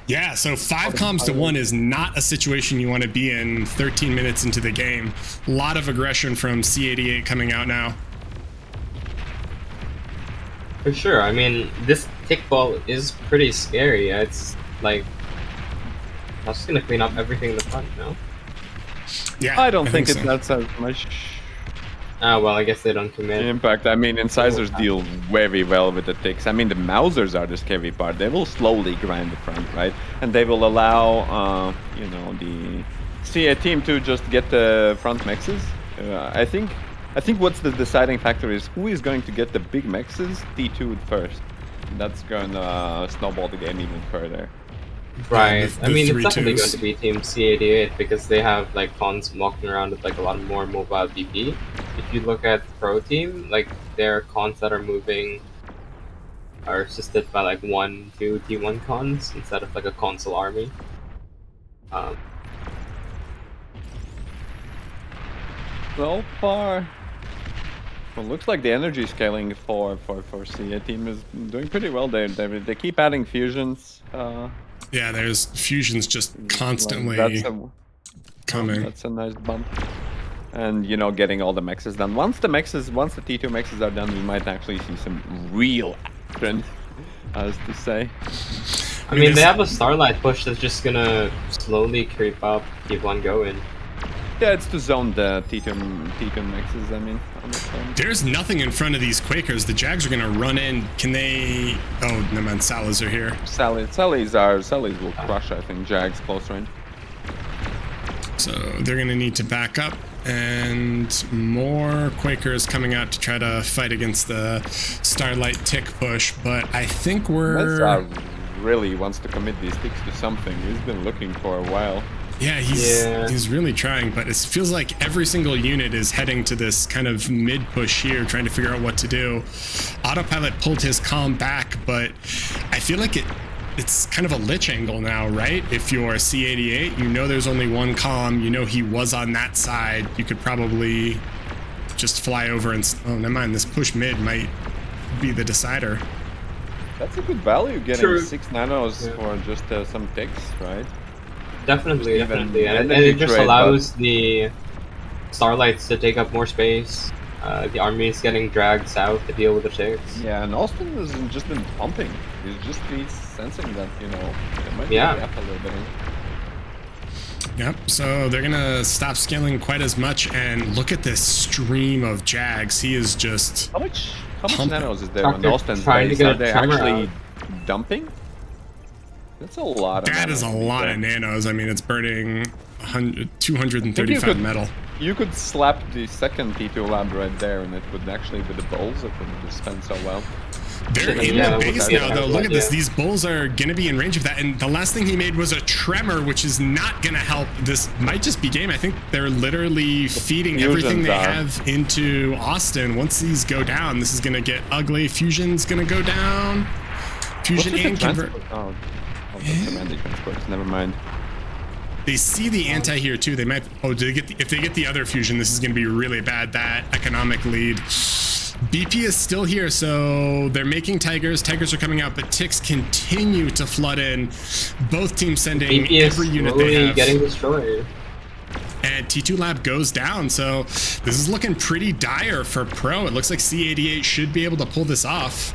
Yeah, so 5 comms to 1 is not a situation you want to be in 13 minutes into the game. A lot of aggression from C88 coming out now. For sure. I mean, this tick ball is pretty scary. It's like, I'm just gonna clean up everything in the front now. Yeah, I don't think so. that's as much Well, I guess they don't commit. impact. I mean, Incisors deal very well with the ticks. I mean, the Mausers are the scary part. They will slowly grind the front, right? And they will allow, the CA team to just get the front mexes. I think what's the deciding factor is who is going to get the big mexes T2 first. That's gonna snowball the game even further. Right. the I mean, it's 3-2s. definitely going to be Team C88 because they have like cons walking around with like a lot more mobile BP. If you look at Pro Team, like their cons that are moving are assisted by like 1, 2 T1 cons instead of like a console army. So far, well, looks like the energy scaling for CA team is doing pretty well. They keep adding fusions. Yeah, there's fusions just constantly coming. That's a nice bump. And getting all the mexes done. Once the T2 mexes are done, we might actually see some real action, as to say. I mean, they have a Starlight push that's just gonna slowly creep up, keep on going. Yeah, it's to zone the T2 mexes, I mean. There's nothing in front of these Quakers. The Jags are gonna run in. Can they? Oh, no man, Salas are here. Sallies will crush, I think, Jags close range. So they're gonna need to back up, and more Quakers coming out to try to fight against the Starlight tick push. But I think we're Mesa really wants to commit these ticks to something. He's been looking for a while. Yeah, he's really trying, but it feels like every single unit is heading to this kind of mid push here, trying to figure out what to do. Autopilot pulled his comm back, but I feel like it's kind of a lich angle now, right? If you're C88, you know there's only one comm, you know he was on that side, you could probably just fly over and... Oh, never mind, this push mid might be the decider. That's a good value, getting 6 nanos for just some ticks, right? Definitely. And it just allows the Starlights to take up more space. The army is getting dragged south to deal with the ticks. Yeah, and Austin has just been pumping. He's sensing that, you know, it might be up a little bit. Yep, so they're gonna stop scaling quite as much, and look at this stream of Jags. He is just... How much nanos is there on Austin's base? Are they actually dumping? That's a lot of That is a lot of nanos. I mean, it's burning 235 metal. You could slap the second T2 lab right there, and it would actually, with the bulls, it would spend so well. They're in the base now, though. Look at this. These bulls are going to be in range of that. And the last thing he made was a tremor, which is not going to help. This might just be game. I think they're literally feeding everything they have into Austin. Once these go down, this is going to get ugly. Fusion's going to go down. Fusion and convert. Command transports. Never mind. They see the anti here too. They might. Oh, if they get the other fusion, this is going to be really bad. That economic lead. BP is still here, so they're making tigers. Tigers are coming out, but ticks continue to flood in. Both teams sending BP every unit they have. Getting destroyed. And T2 Lab goes down, so this is looking pretty dire for Pro. It looks like C88 should be able to pull this off.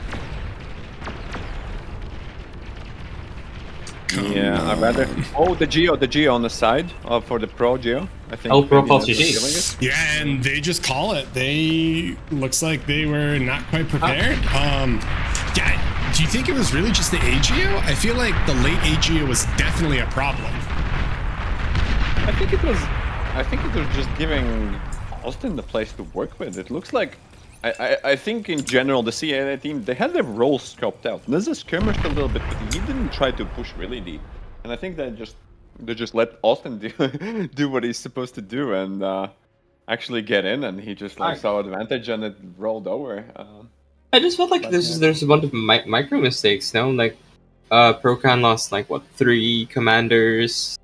I'd rather. Oh, the Geo on the side for the Pro Geo. I think. Oh, Pro Pulse GG. Yeah, and they just call it. They looks like they were not quite prepared. Yeah, do you think it was really just the AGO? I feel like the late AGO was definitely a problem. I think it was just giving Austin the place to work with. It looks like. I think in general the CA team, they had their role scoped out. There's a skirmished a little bit, but he didn't try to push really deep. And I think they just let Austin do what he's supposed to do and actually get in, and he just saw advantage and it rolled over. I just felt like there's a bunch of micro mistakes. No, like Procan lost like what 3 commanders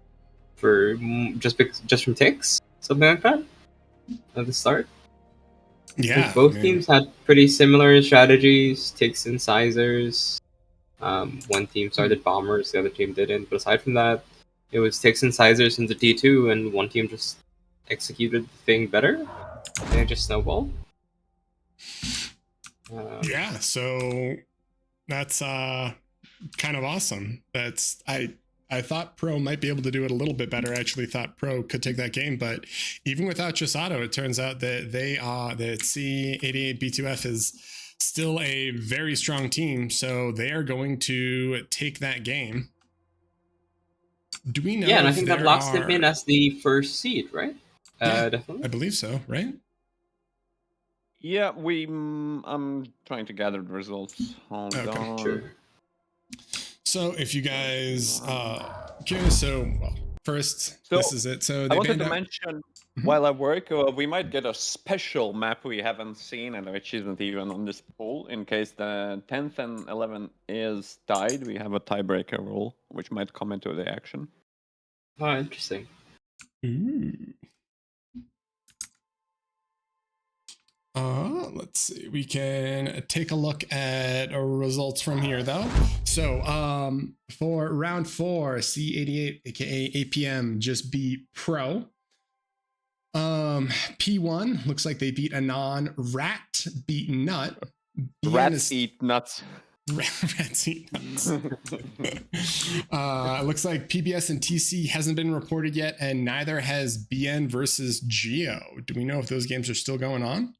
for just from ticks, something like that at the start. Yeah, both teams had pretty similar strategies, ticks and sizers. One team started bombers, the other team didn't. But aside from that, it was ticks and sizers into T2, and one team just executed the thing better. And it just snowballed. Yeah, so that's kind of awesome. I thought Pro might be able to do it a little bit better. I actually thought Pro could take that game, but even without Chisato, it turns out that that C88B2F is still a very strong team, so they are going to take that game. Do we know? Yeah, and I think that locks them in as the first seed, right? Yeah, Definitely. I believe so, right? Yeah, I'm trying to gather the results. Hold on. Sure. So if you guys curious, first this is it. So I wanted to mention while I work, we might get a special map we haven't seen and which isn't even on this pool. In case the 10th and 11th is tied, we have a tiebreaker rule which might come into the action. Oh, interesting. Ooh. Let's see. We can take a look at our results from here, though. So, for round 4, C88, aka APM, just beat Pro. P1 looks like they beat Anon. Rat beat Nut. Rats eat nuts. Rats eat nuts. Looks like PBS and TC hasn't been reported yet, and neither has BN versus Geo. Do we know if those games are still going on?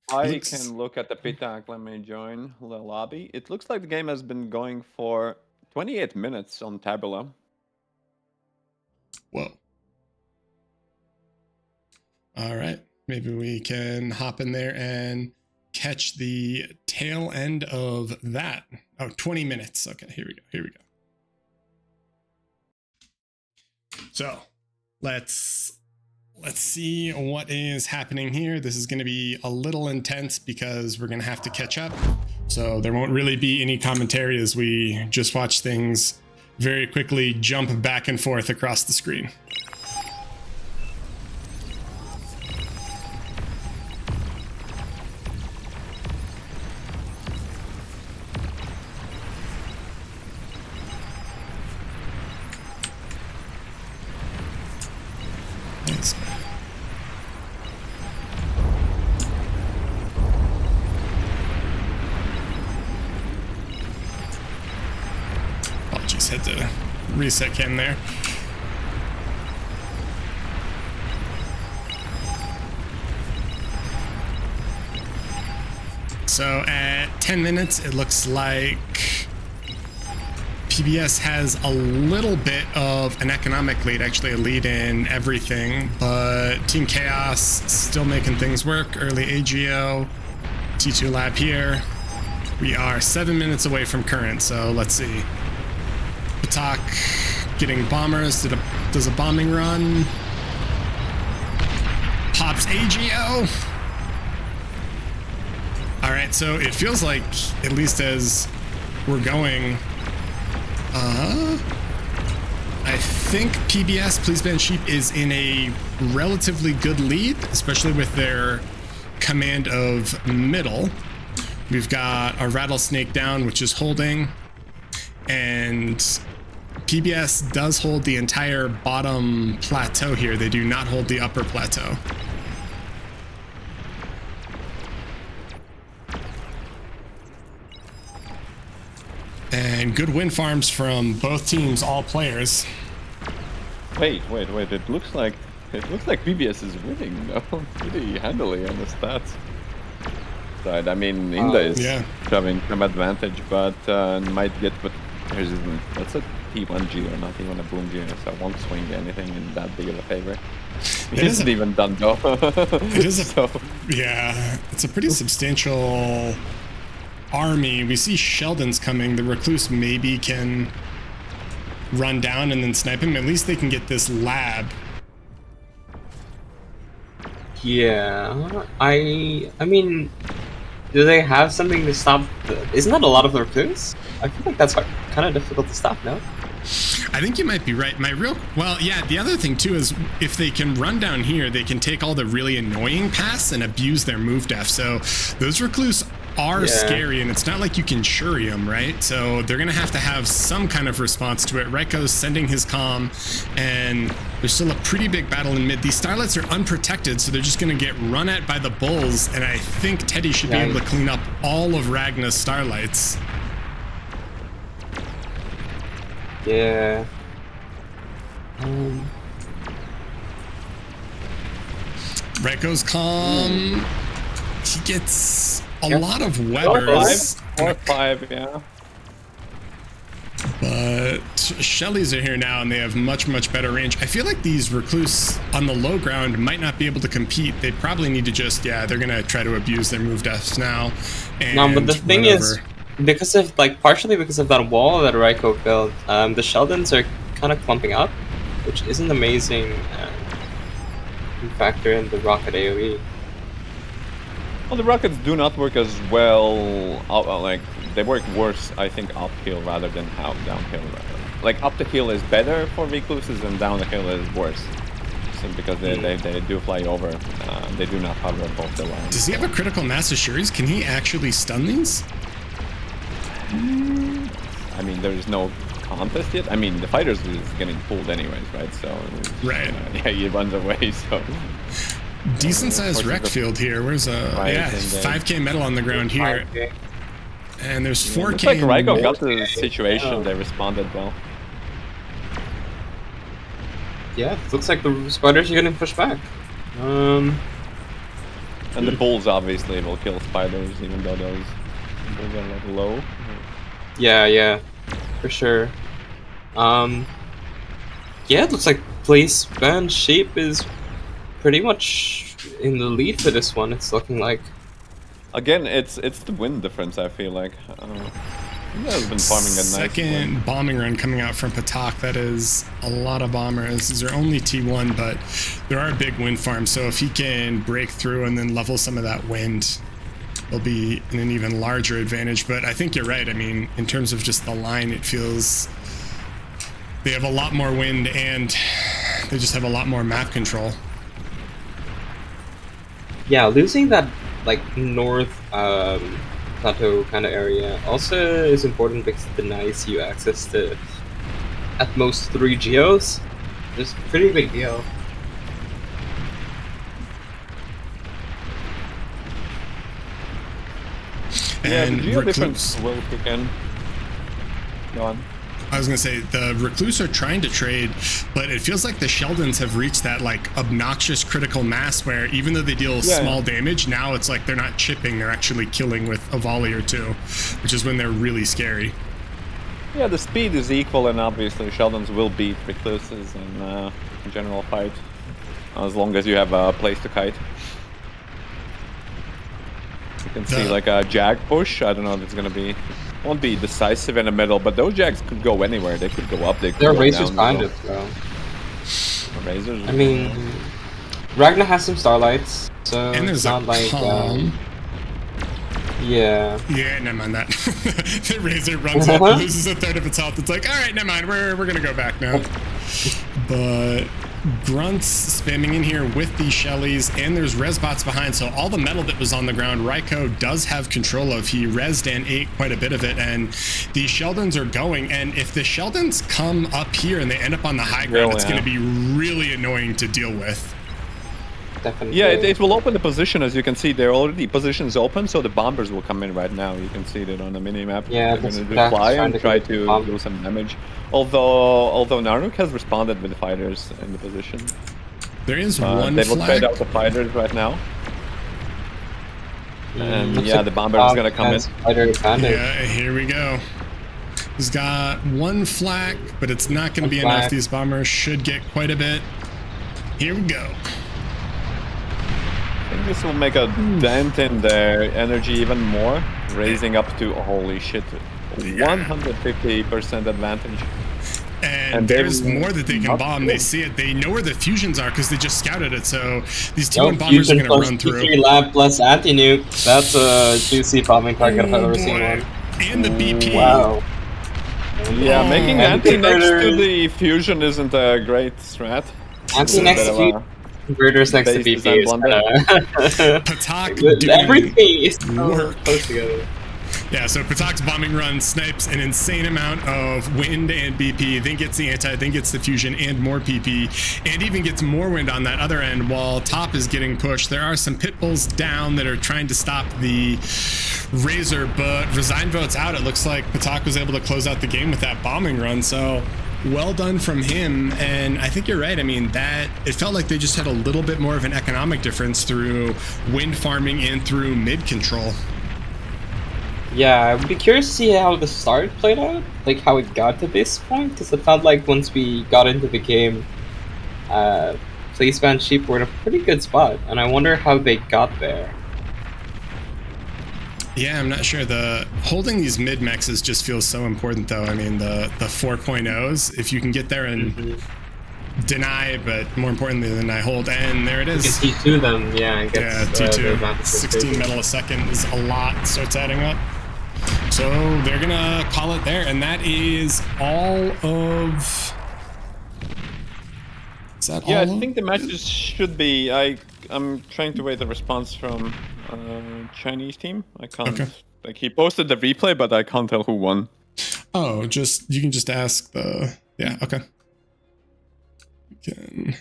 I can look at the PTAC. Let me join the lobby. It looks like the game has been going for 28 minutes on Tabula. Whoa. All right. Maybe we can hop in there and catch the tail end of that. Oh, 20 minutes. Okay, here we go. So Let's see what is happening here. This is going to be a little intense because we're going to have to catch up. So there won't really be any commentary as we just watch things very quickly jump back and forth across the screen. Thanks. Apologies, had to reset cam there. So at 10 minutes, it looks like PBS has a little bit of an economic lead, actually a lead in everything, but Team Chaos still making things work. Early AGO, T2 lab here. We are 7 minutes away from current, so let's see. Patak getting bombers, does a bombing run. Pops AGO. All right, so it feels like, at least as we're going, I think PBS, Please Ban Sheep, is in a relatively good lead, especially with their command of middle. We've got a Rattlesnake down, which is holding, and PBS does hold the entire bottom plateau here. They do not hold the upper plateau. And good win farms from both teams, all players. Wait. It looks like PBS is winning though, pretty handily on the stats side. I mean, Inda is having some advantage, but might get. But that's a T1G or not even a Boom G, so I won't swing anything in that big of a favor. It isn't even done though. It is yeah, it's a pretty substantial army. We see Sheldon's coming. The Recluse maybe can run down and then snipe him. At least they can get this lab. Yeah, I mean, do they have something to stop? Isn't that a lot of the Recluse? I feel like that's kind of difficult to stop, no? I think you might be right. Well, yeah, the other thing too is if they can run down here, they can take all the really annoying paths and abuse their move def. So those Recluse are scary, and it's not like you can shuri them, right? So they're gonna have to have some kind of response to it. Reiko's sending his comm, and there's still a pretty big battle in mid. These Starlights are unprotected, so they're just gonna get run at by the Bulls, and I think Teddy should be able to clean up all of Ragna's Starlights. Yeah. Reiko's comm. He gets a lot of weathers. 4-5, yeah. But Shellys are here now, and they have much better range. I feel like these Recluse on the low ground might not be able to compete. They probably need to just, they're gonna try to abuse their move defs now. And no, but the thing is, because of partially because of that wall that Raiko built, the Sheldons are kind of clumping up, which isn't amazing factor in the rocket AoE. Well, the rockets do not work as well. Like they work worse, I think, uphill rather than downhill. Like up the hill is better for Recluses, and down the hill is worse. So because they do fly over, they do not hover above the line. Does he have a critical mass of Shuris? Can he actually stun these? I mean, there is no contest yet. I mean, the fighters is getting pulled anyways, right? So yeah, he runs away. So decent sized wreck field here. Where's 5k metal on the ground here, 5K. and there's 4k. Looks like Raiko got the situation. They responded well. Yeah, looks like the spiders are getting pushed back. And the bulls obviously will kill spiders, even though those bulls are like low. Yeah, for sure. Yeah, it looks like Please Ban Sheep is pretty much in the lead for this one. It's looking like. Again, it's the win difference. I feel like Yeah, has been farming a nice Second win. bombing run coming out from Patak. That is a lot of bombers. These are only T1, but there are big wind farms. So if he can break through and then level some of that wind, they'll be in an even larger advantage. But I think you're right. I mean, in terms of just the line, it feels they have a lot more wind and they just have a lot more map control. Yeah, losing that like north plateau kind of area also is important because it denies you access to at most 3 geos. It's a pretty big deal. Yeah, the And geo Recluse, difference will kick in. Go on. I was gonna say the Recluse are trying to trade, but it feels like the Sheldons have reached that like obnoxious critical mass where even though they deal small damage, now it's like they're not chipping, they're actually killing with a volley or two, which is when they're really scary. Yeah, the speed is equal, and obviously Sheldons will beat Recluses in general fight, as long as you have a place to kite. You can see like a Jag push. I don't know if it's gonna be, won't be decisive in the middle, but those Jags could go anywhere. They could go up. They could Their go Razors down. kind of, bro. Razors. I mean, Ragnar has some starlights, so And there's it's not like yeah. Yeah, never mind that. The Razor runs up, loses a third of its health. It's like, all right, never mind. We're gonna go back now. But Grunts spamming in here with these Shellys, and there's res bots behind. So all the metal that was on the ground, Raiko does have control of. He rezzed and ate quite a bit of it, and these Sheldons are going. And if the Sheldons come up here and they end up on the high ground, it's going to be really annoying to deal with. Definitely. Yeah, it will open the position. As you can see, they're already positions open, so the bombers will come in right now. You can see that on the mini map. Yeah, they're going to fly and try to do some damage. Although Narnuk has responded with the fighters in the position. There is one They will flag. trade out the fighters right now. And yeah, the bomber is going to come in. Yeah, here we go. He's got one flak, but it's not going to be enough. These bombers should get quite a bit. Here we go. I think this will make a dent in their energy even more, raising up to, holy shit, 150% advantage. And there's more that they can bomb. They see it. They know where the fusions are because they just scouted it. So these T1 bombers are going to run through. T3 lab plus anti-nuke. That's a juicy bombing target if I've ever seen one. And the BP. Wow. Yeah, making anti next to the fusion isn't a great strat. Anti next to converters next to BP is Patak everything is so close together. Yeah, so Patak's bombing run snipes an insane amount of wind and BP, then gets the anti, then gets the fusion and more PP, and even gets more wind on that other end while top is getting pushed. There are some pit bulls down that are trying to stop the Razor, but Resign votes out. It looks like Patak was able to close out the game with that bombing run, so well done from him. And I think you're right. I mean, that it felt like they just had a little bit more of an economic difference through wind farming and through mid control. Yeah, I'd be curious to see how the start played out, like how it got to this point, because it felt like once we got into the game, Placeman Sheep were in a pretty good spot, and I wonder how they got there. Yeah, I'm not sure. The holding these mid mexes just feels so important, though. I mean, the 4.0s, if you can get there and deny, but more importantly than I hold, and there it is. You can T2 them, yeah. It gets, yeah, T2. 16 metal a second is a lot. Starts adding up. So they're gonna call it there, and that is all of. Is that yeah, all I think the matches should be. I'm trying to wait a response from Chinese team. I can't. Okay. Like he posted the replay, but I can't tell who won. Oh, you can just ask the. Yeah. Okay. You can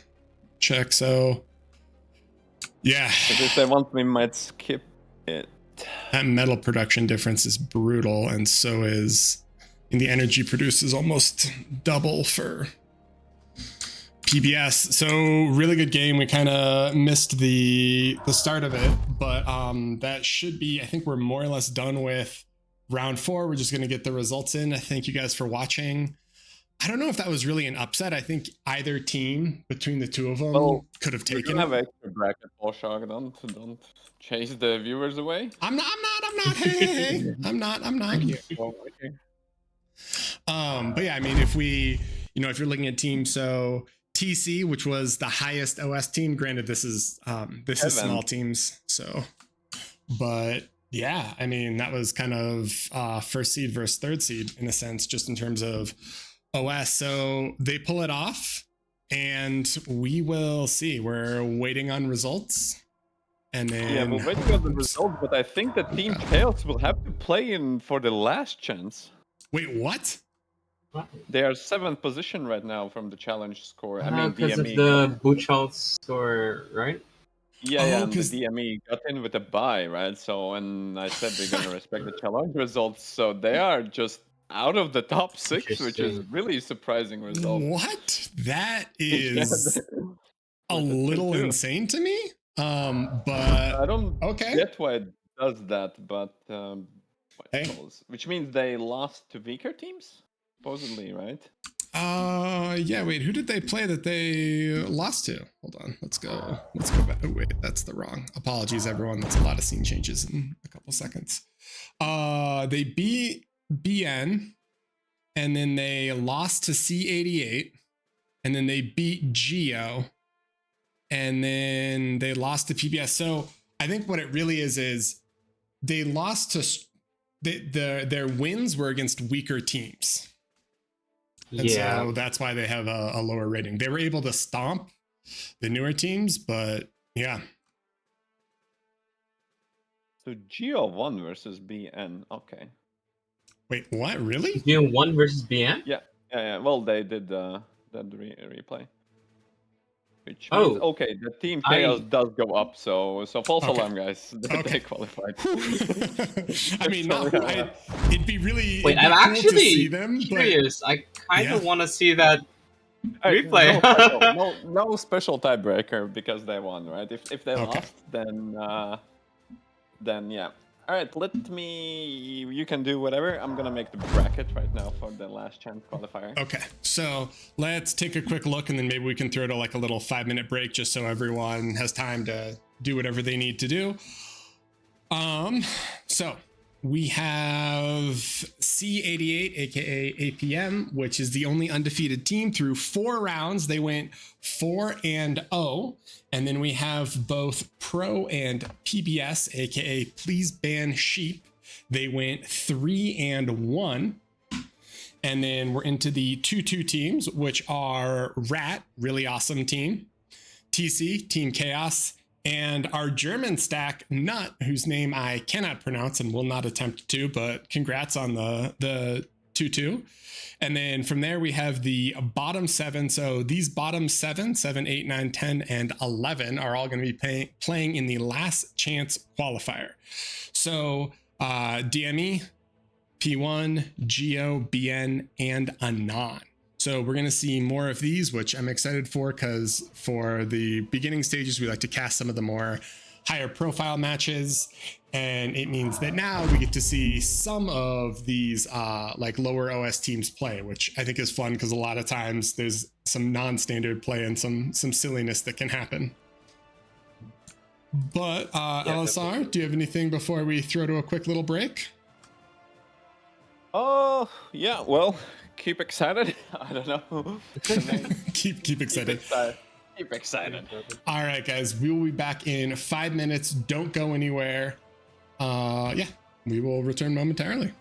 check. So. Yeah. If they want, we might skip it. That metal production difference is brutal, and so is, and the energy produced is almost double for PBS. So really good game. We kind of missed the start of it, but that should be, I think we're more or less done with round 4. We're just going to get the results in. I thank you guys for watching. I don't know if that was really an upset. I think either team between the two of them Well, could have You taken can have it. extra bracket, Poshog. Don't chase the viewers away. I'm not. Hey. I'm not. Okay. Well, okay. But yeah, I mean, if you're looking at teams, so TC, which was the highest OS team, granted this is small teams, so, but yeah, I mean, that was kind of first seed versus third seed in a sense, just in terms of OS. So they pull it off, and we will see. We're waiting on results. And then, Yeah, we're waiting on the results, but I think that Team Chaos will have to play in for the last chance. Wait, what? They are 7th position right now from the challenge score. I mean, Because of DME. the Buchholz score, right? Yeah, and the 'cause- DME got in with a bye, right? So, and I said they're gonna respect the challenge results, so they are just out of the top 6, which is Interesting. really surprising result. What? That Yeah, is a with the little 2-2. insane to me. But I don't okay. get why it does that, but I Hey. suppose. Which means they lost to weaker teams, supposedly, right? Yeah, wait, who did they play that they lost to? Hold on, let's go back. Oh wait, that's the wrong. Apologies everyone, that's a lot of scene changes in a couple seconds. They beat BN, and then they lost to C88, and then they beat Geo, and then they lost to PBS. So I think what it really is they lost to their wins were against weaker teams. And so that's why they have a lower rating. They were able to stomp the newer teams, but yeah. So Geo won versus BN. Okay. Wait, what? Really? Geo 1 versus BN? Yeah. Well, they did the replay. Which means, okay, the Team Chaos does go up, so false alarm, guys. They qualified. I mean, it'd be really Wait, I'm cool actually to see them, curious. I kind of Yeah. want to see that Alright, replay. no special tiebreaker because they won, right? If they Okay. lost, then yeah. All right, you can do whatever. I'm gonna make the bracket right now for the last chance qualifier. Okay, so let's take a quick look, and then maybe we can throw to like a little 5-minute break just so everyone has time to do whatever they need to do. So we have C88, aka APM, which is the only undefeated team through 4 rounds. They went 4-0. And then we have both Pro and PBS, aka Please Ban Sheep. They went 3-1. And then we're into the 2-2 teams, which are Rat, really awesome team, TC, Team Chaos, and our German stack, Nut, whose name I cannot pronounce and will not attempt to, but congrats on the 2-2. And then from there, we have the bottom 7. So these bottom 7, 8, 9, 10, and 11 are all going to be playing in the last chance qualifier. So DME, P1, Geo, BN, and ANON. So we're going to see more of these, which I'm excited for, because for the beginning stages, we like to cast some of the more higher profile matches. And it means that now we get to see some of these like lower OS teams play, which I think is fun, because a lot of times there's some non-standard play and some silliness that can happen. But LSR, do you have anything before we throw to a quick little break? Oh, yeah, well, keep excited. I don't know. keep excited. Keep excited. All right, guys, we will be back in 5 minutes. Don't go anywhere. Yeah, we will return momentarily.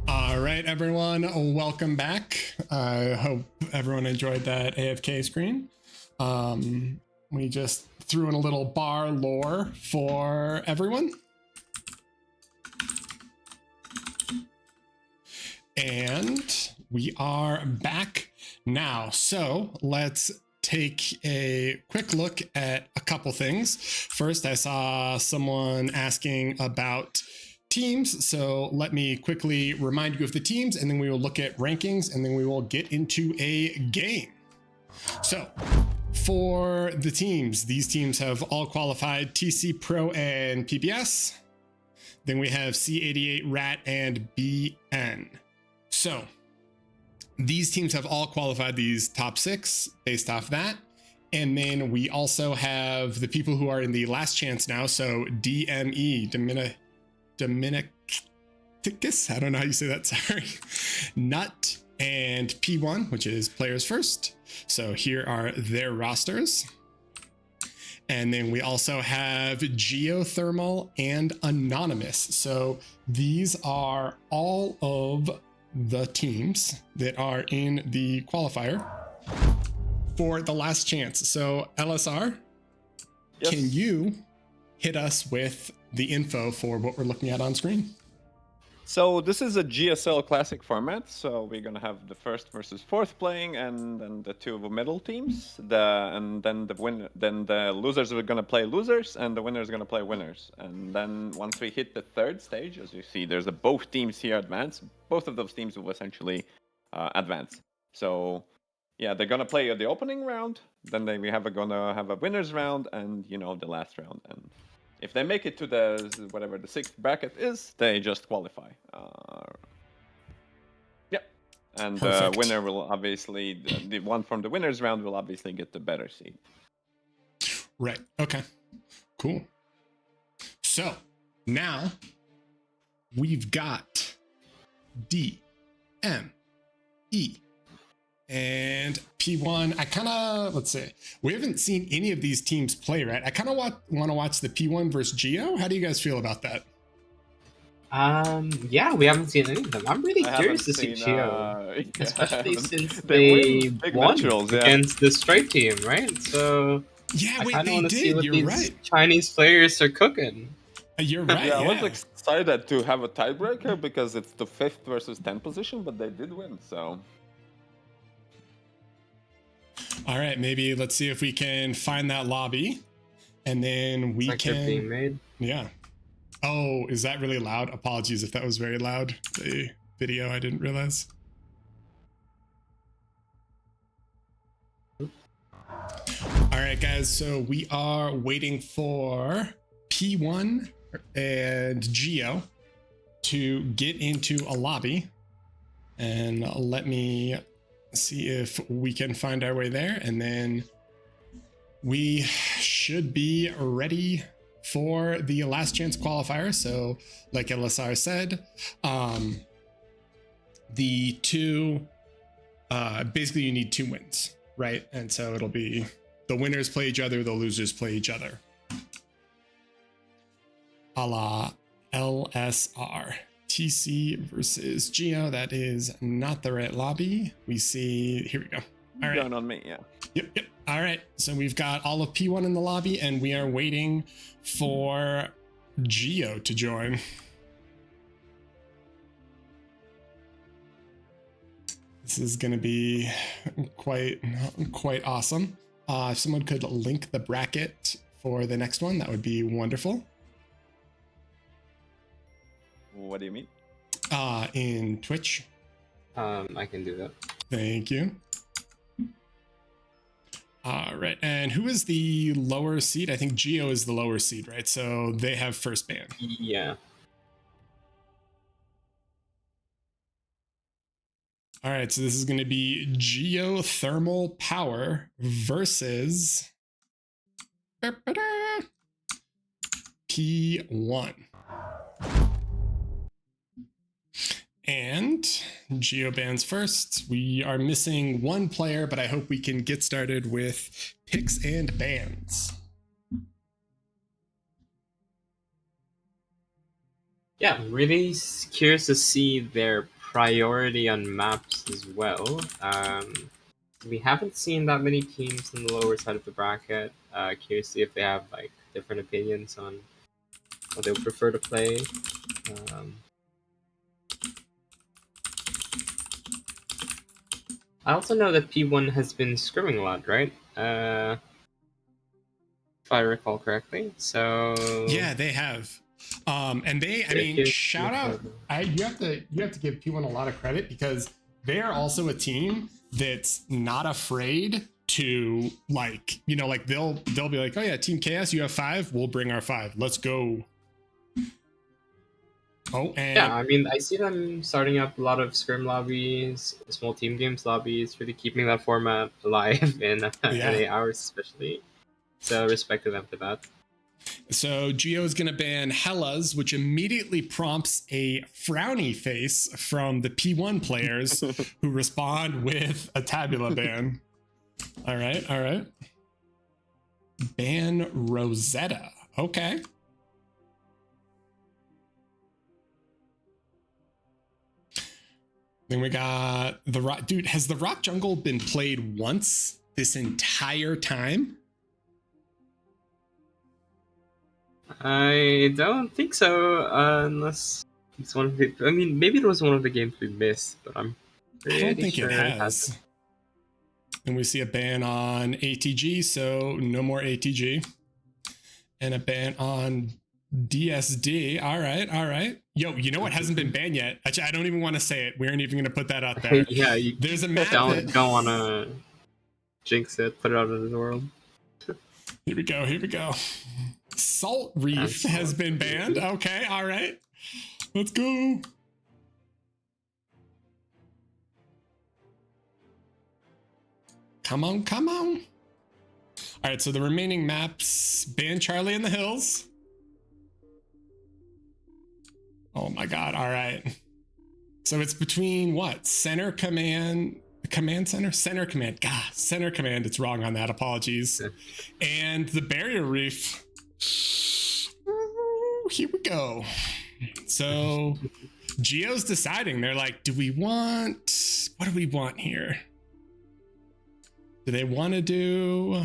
All right, everyone, welcome back. I hope everyone enjoyed that AFK screen. We just threw in a little bar lore for everyone. And we are back now. So let's take a quick look at a couple things. First, I saw someone asking about teams. So let me quickly remind you of the teams, and then we will look at rankings, and then we will get into a game. So for the teams, these teams have all qualified TC Pro and PPS. Then we have C88, RAT, and BN. So these teams have all qualified these top 6 based off that. And then we also have the people who are in the last chance now. So DME, Dominicus, I don't know how you say that, sorry. Nut, and P1, which is players first. So here are their rosters. And then we also have Geothermal and Anonymous. So these are all of the teams that are in the qualifier for the last chance. So LSR, Yes. Can you hit us with the info for what we're looking at on screen? So this is a GSL Classic format. So we're gonna have the first versus fourth playing, and then the 2 middle teams. Then the losers are gonna play losers, and the winners are gonna play winners. And then once we hit the 3rd stage, as you see, there's both teams here advance. Both of those teams will essentially advance. So yeah, they're gonna play the opening round. Then gonna have a winners round, and the last round. And if they make it to the whatever the 6th bracket is, they just qualify. Yeah, and the Perfect. winner will obviously the one from the winners round will obviously get the better seed. Right. Okay. Cool. So now we've got D, M, E, and P1. I kind of, let's see, we haven't seen any of these teams play, right? I kind of want to watch the P1 versus Geo. How do you guys feel about that? Yeah, we haven't seen any of them. I'm really I curious to haven't see seen, Geo, yeah, I especially haven't- since they win they big won naturals, yeah. against the Strike team, right? So Yeah, I wait, kind of they want to see did. what You're these right. Chinese players are cooking. You're right. Yeah, I was Yeah. excited to have a tiebreaker because it's the 5th versus 10th position, but they did win. So All right, maybe let's see if we can find that lobby, and then we Like they're being can. made. Yeah. Oh, is that really loud? Apologies if that was very loud. The video, I didn't realize. All right, guys. So we are waiting for P1 and Geo to get into a lobby. And let me see if we can find our way there. And then we should be ready for the last chance qualifier. So like LSR said, the two, basically you need 2 wins, right? And so it'll be the winners play each other, the losers play each other. A la LSR. TC versus Geo. That is not the right lobby. We see, here we go. All right. Going on me, yeah. Yep. All right. So we've got all of P1 in the lobby, and we are waiting for Geo to join. This is going to be quite awesome. If someone could link the bracket for the next one, that would be wonderful. What do you mean? In Twitch. I can do that. Thank you. All right. And who is the lower seed? I think Geo is the lower seed, right? So they have first ban. Yeah. All right. So this is going to be geothermal power versus P1. And Geo bans first. We are missing 1 player, but I hope we can get started with picks and bans. Yeah, really curious to see their priority on maps as well. We haven't seen that many teams in the lower side of the bracket. Curious to see if they have like different opinions on what they would prefer to play. I also know that P1 has been scrimming a lot, right? If I recall correctly. So yeah, they have. And they, I mean, shout out. You have to give P1 a lot of credit because they are also a team that's not afraid to like, you know, like they'll be like, oh yeah, Team KS, you have 5, we'll bring our 5. Let's go. Oh, and yeah, I mean, I see them starting up a lot of scrim lobbies, small team games lobbies, really keeping that format alive in NA hours especially. So respect to them for that. So Geo is going to ban Hellas, which immediately prompts a frowny face from the P1 players who respond with a Tabula ban. All right. Ban Rosetta. Okay. Then we got the rock. Dude, has the Rock Jungle been played once this entire time? I don't think so, unless it's one of the. I mean, maybe it was one of the games we missed, but I'm pretty I don't think sure it has. And we see a ban on ATG, so no more ATG. And a ban on DSD. All right. Yo, you know what hasn't been banned yet? Actually, I don't even want to say it. We aren't even going to put that out there. Yeah, there's a map. Don't want to jinx it. Put it out into the world. Here we go. Salt Reef has been banned. Okay, all right. Let's go. Come on. All right, so the remaining maps, ban Charlie in the Hills. Oh my God, all right. So it's between what? Center Command, Center Command. God, Center Command, it's wrong on that, apologies. And the Barrier Reef. Here we go. So Geo's deciding. They're like, what do we want here? Do they want to do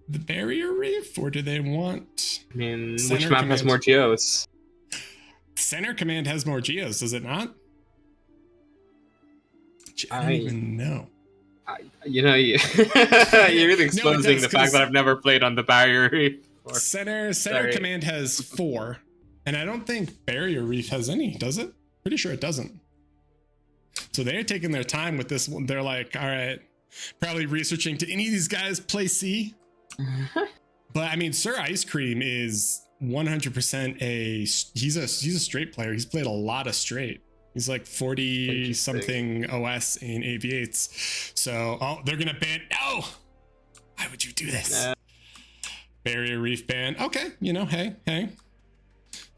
the Barrier Reef or do they want... I mean, which map has more Geos? Center Command has more Geos, does it not? I don't even know. You're really exposing the fact that I've never played on the Barrier Reef. Center Command has 4, and I don't think Barrier Reef has any, does it? Pretty sure it doesn't. So they're taking their time with this one. They're like, all right, Probably researching, do any of these guys play C? But I mean, Sir Ice Cream is 100% he's a straight player. He's played a lot of straight. He's like 40 something OS in AV8s. So, oh, they're gonna ban. No, why would you do this? Barrier Reef ban. Okay, you know, hey.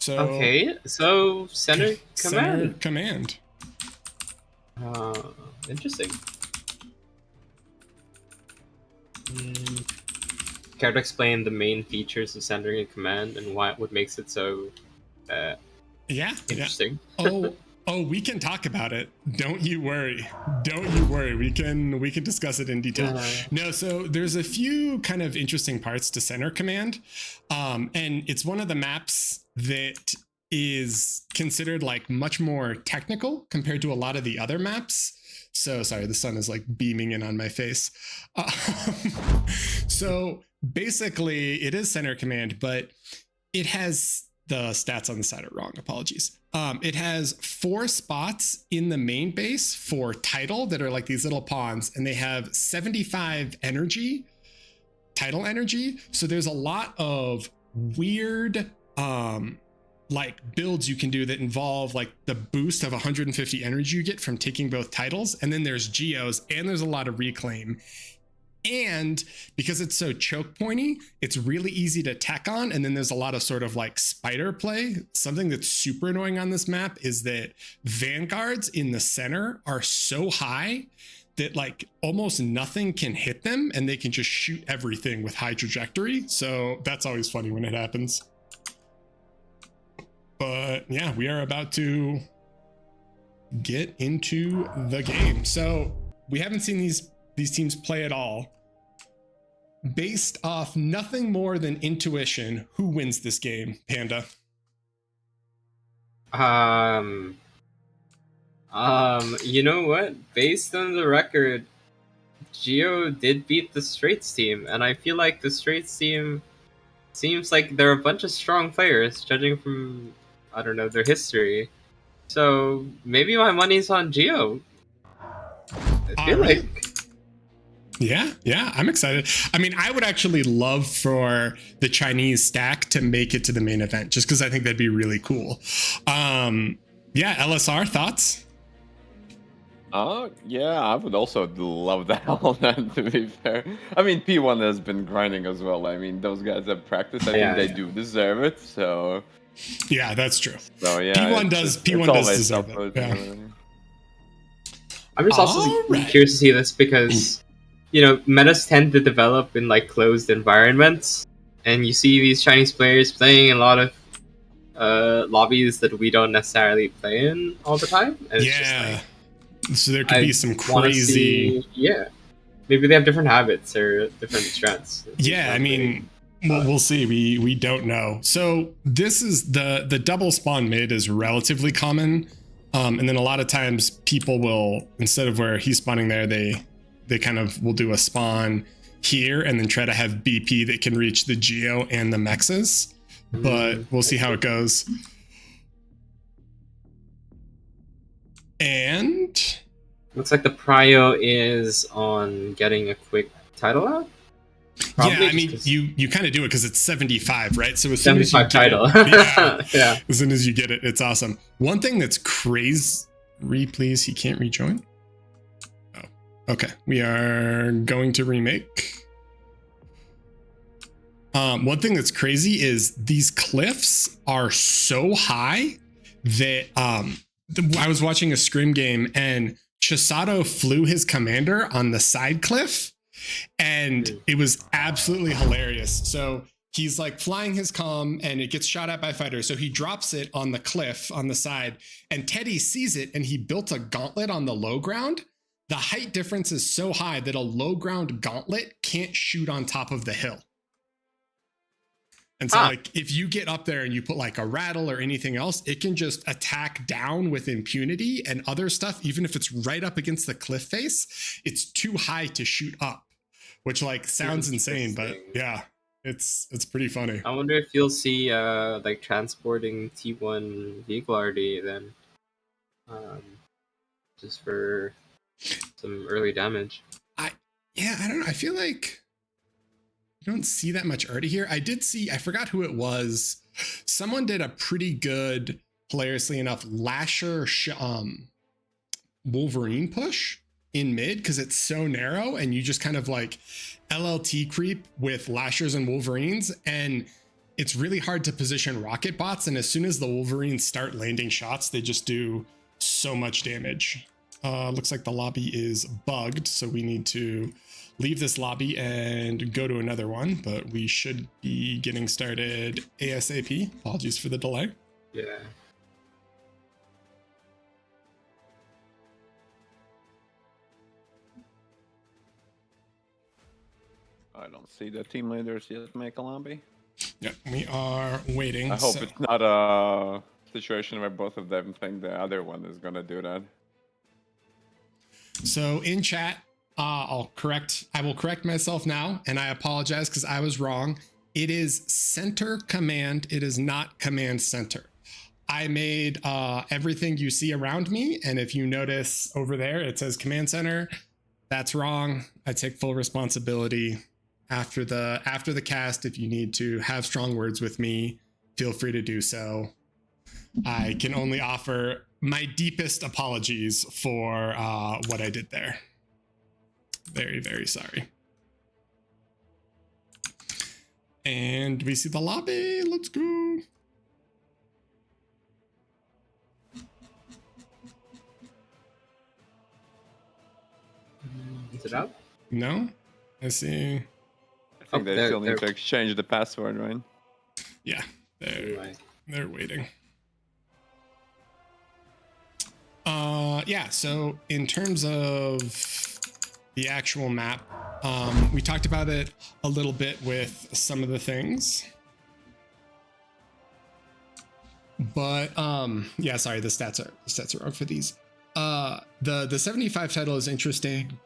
So okay, so center command. Command. Interesting. Care to explain the main features of centering and command and what makes it so interesting? Yeah. Oh, we can talk about it. Don't you worry. We can discuss it in detail. No, so there's a few kind of interesting parts to center command. And it's one of the maps that is considered like much more technical compared to a lot of the other maps. So sorry, the sun is like beaming in on my face. So basically it is center command, but it has the stats on the side are wrong. Apologies. It has 4 spots in the main base for title that are like these little pawns, and they have 75 energy, title energy. So there's a lot of weird like builds you can do that involve like the boost of 150 energy you get from taking both titles. And then there's geos, and there's a lot of reclaim. And because it's so choke pointy, it's really easy to tack on. And then there's a lot of sort of like spider play. Something that's super annoying on this map is that vanguards in the center are so high that like almost nothing can hit them, and they can just shoot everything with high trajectory. So that's always funny when it happens. But yeah, we are about to get into the game. So we haven't seen these teams play at all. Based off nothing more than intuition, who wins this game, Panda? You know what? Based on the record, Geo did beat the Straits team, and I feel like the Straits team seems like they're a bunch of strong players, judging from, I don't know, their history. So maybe my money's on Geo. I feel like... Yeah, I'm excited. I mean, I would actually love for the Chinese stack to make it to the main event, just because I think that'd be really cool. Yeah, LSR, thoughts? Yeah, I would also love that on that, to be fair. I mean, P1 has been grinding as well. I mean, those guys have practiced. I think they do deserve it, so... Yeah, that's true. So, yeah, P1 does deserve it. Yeah. I'm just also curious to see this because... You know, metas tend to develop in like closed environments, and you see these Chinese players playing in a lot of lobbies that we don't necessarily play in all the time. And it's just like, so there could be some crazy. Maybe they have different habits or different strengths. Yeah, I mean, we'll see. We don't know. So this is the double spawn mid is relatively common, and then a lot of times people will, instead of where he's spawning there, they kind of will do a spawn here and then try to have BP that can reach the Geo and the Mexes. But we'll see how it goes. And looks like the prio is on getting a quick title out. Probably, yeah, I mean, you kind of do it because it's 75, right? So as 75 title. Yeah. As soon as you get it, it's awesome. One thing that's crazy, please, he can't rejoin. Okay, we are going to remake. One thing that's crazy is these cliffs are so high that I was watching a scrim game and Chisato flew his commander on the side cliff, and it was absolutely hilarious. So he's like flying his comm and it gets shot at by fighters. So he drops it on the cliff on the side, and Teddy sees it, and he built a gauntlet on the low ground. The height difference is so high that a low ground gauntlet can't shoot on top of the hill. And so like if you get up there and you put like a rattle or anything else, it can just attack down with impunity, and other stuff, even if it's right up against the cliff face, it's too high to shoot up, which like sounds insane, but yeah, it's pretty funny. I wonder if you'll see like transporting T1 vehicle RD then, just for some early damage. Yeah, I don't know. I feel like you don't see that much Artie here. I did see, I forgot who it was. Someone did a pretty good, hilariously enough, Lasher Wolverine push in mid because it's so narrow and you just kind of like LLT creep with Lashers and Wolverines, and it's really hard to position rocket bots. And as soon as the Wolverines start landing shots, they just do so much damage. Looks like the lobby is bugged, so we need to leave this lobby and go to another one, but we should be getting started ASAP. Apologies for the delay. Yeah. I don't see the team leaders yet make a lobby. Yep, we are waiting. I hope it's not a situation where both of them think the other one is gonna do that. So in chat, I will correct myself now, and I apologize because I was wrong. It is center command. It is not command center. I made everything you see around me, and if you notice over there, it says command center. That's wrong. I take full responsibility. After the cast, if you need to have strong words with me, feel free to do so. I can only offer my deepest apologies for what I did there. Very, very sorry. And we see the lobby. Let's go. Is it up? No? I see. I think they still need to exchange the password, right? Yeah, they're waiting. Yeah, so in terms of the actual map, we talked about it a little bit with some of the things. But yeah, sorry, the stats are wrong for these. The 75 title is interesting.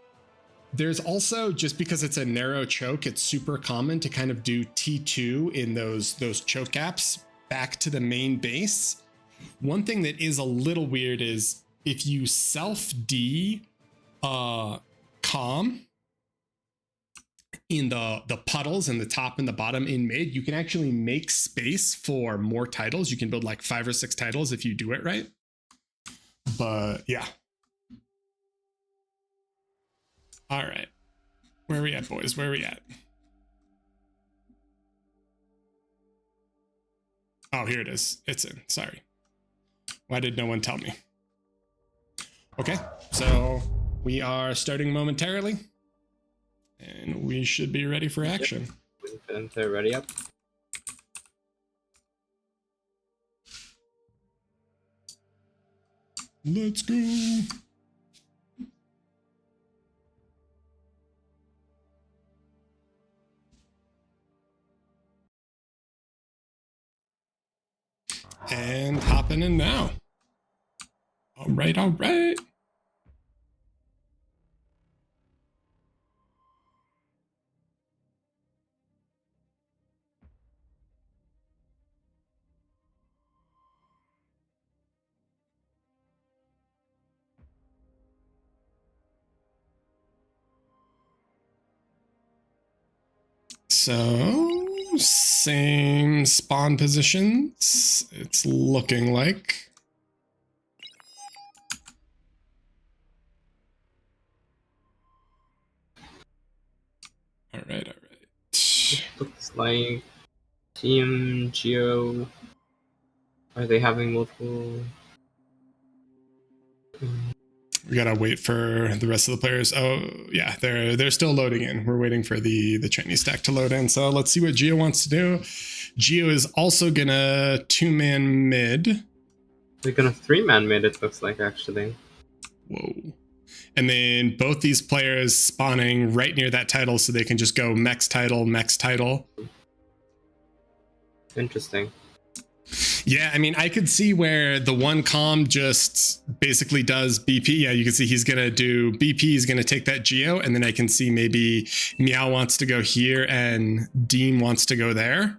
There's also, just because it's a narrow choke, it's super common to kind of do T2 in those choke gaps back to the main base. One thing that is a little weird is if you self D calm in the puddles in the top and the bottom in mid, you can actually make space for more titles. You can build like 5 or 6 titles if you do it right. But yeah. All right. Where are we at, boys? Where are we at? Oh, here it is. It's in. Sorry. Why did no one tell me? Okay, so we are starting momentarily. And we should be ready for action. Waiting for them to ready up. Let's go. And hopping in now. All right, all right. So, same spawn positions, it's looking like. All right, all right. Looks like Team Geo. Are they having multiple? We gotta wait for the rest of the players. Oh yeah, they're still loading in. We're waiting for the Chinese stack to load in. So let's see what Geo wants to do. Geo is also gonna 2-man mid. They're gonna 3-man mid. It looks like actually. Whoa. And then both these players spawning right near that title, so they can just go Mex title, Mex title. Interesting. Yeah, I mean, I could see where the one comm just basically does BP. Yeah, you can see he's going to do BP. He's going to take that Geo. And then I can see maybe Meow wants to go here and Dean wants to go there.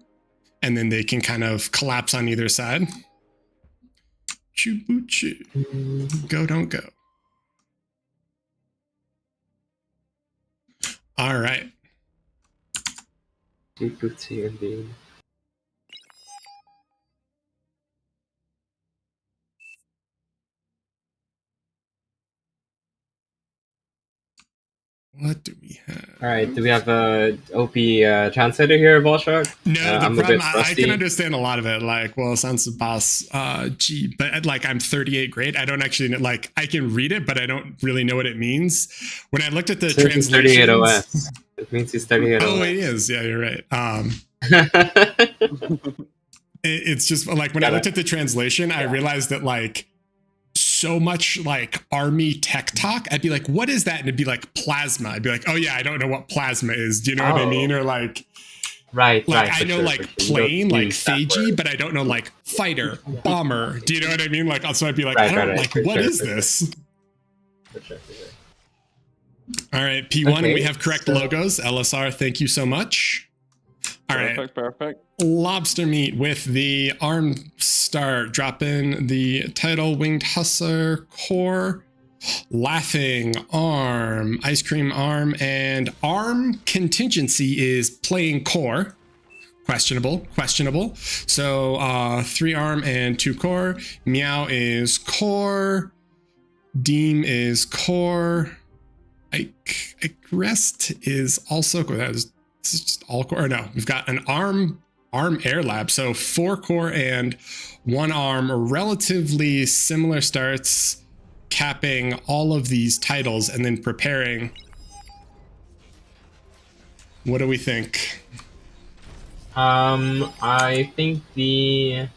And then they can kind of collapse on either side. Choo boo choo. Go, don't go. All right. Good to you indeed. What do we have? All right, do we have a OP translator here, Ballshark? No, the I'm a problem, bit I rusty. can understand a lot of it. Like, well, sounds boss, G, but like I'm 38 grade. I don't actually know, like I can read it, but I don't really know what it means. When I looked at the Since he's 38 translations, OS. It means he's 38 oh, OS. it is. Yeah, you're right. It's just like when I looked at the translation, I realized that like so much like army tech talk, I'd be like, what is that? And it'd be like plasma. I'd be like, oh yeah, I don't know what plasma is. Do you know what I mean? Or like, right, I know sure, like for sure. plane, like use that Fiji, word. but I don't know like fighter, bomber. Do you know what I mean? Like, so I'd be like, Right, I don't right, like, for what sure, is for sure. this? For sure. All right, P1, and we Okay, have correct so- logos. LSR, thank you so much. All right, Perfect. lobster meat with the arm star, drop in the title, winged hussar core, laughing arm, ice cream arm, and arm contingency is playing core. Questionable. So 3 arm and 2 core. Meow is core. Deem is core. Ike rest is also core. This is just all core. Or no, we've got an arm air lab. So 4 core and 1 arm, relatively similar starts, capping all of these titles and then preparing. What do we think? I think the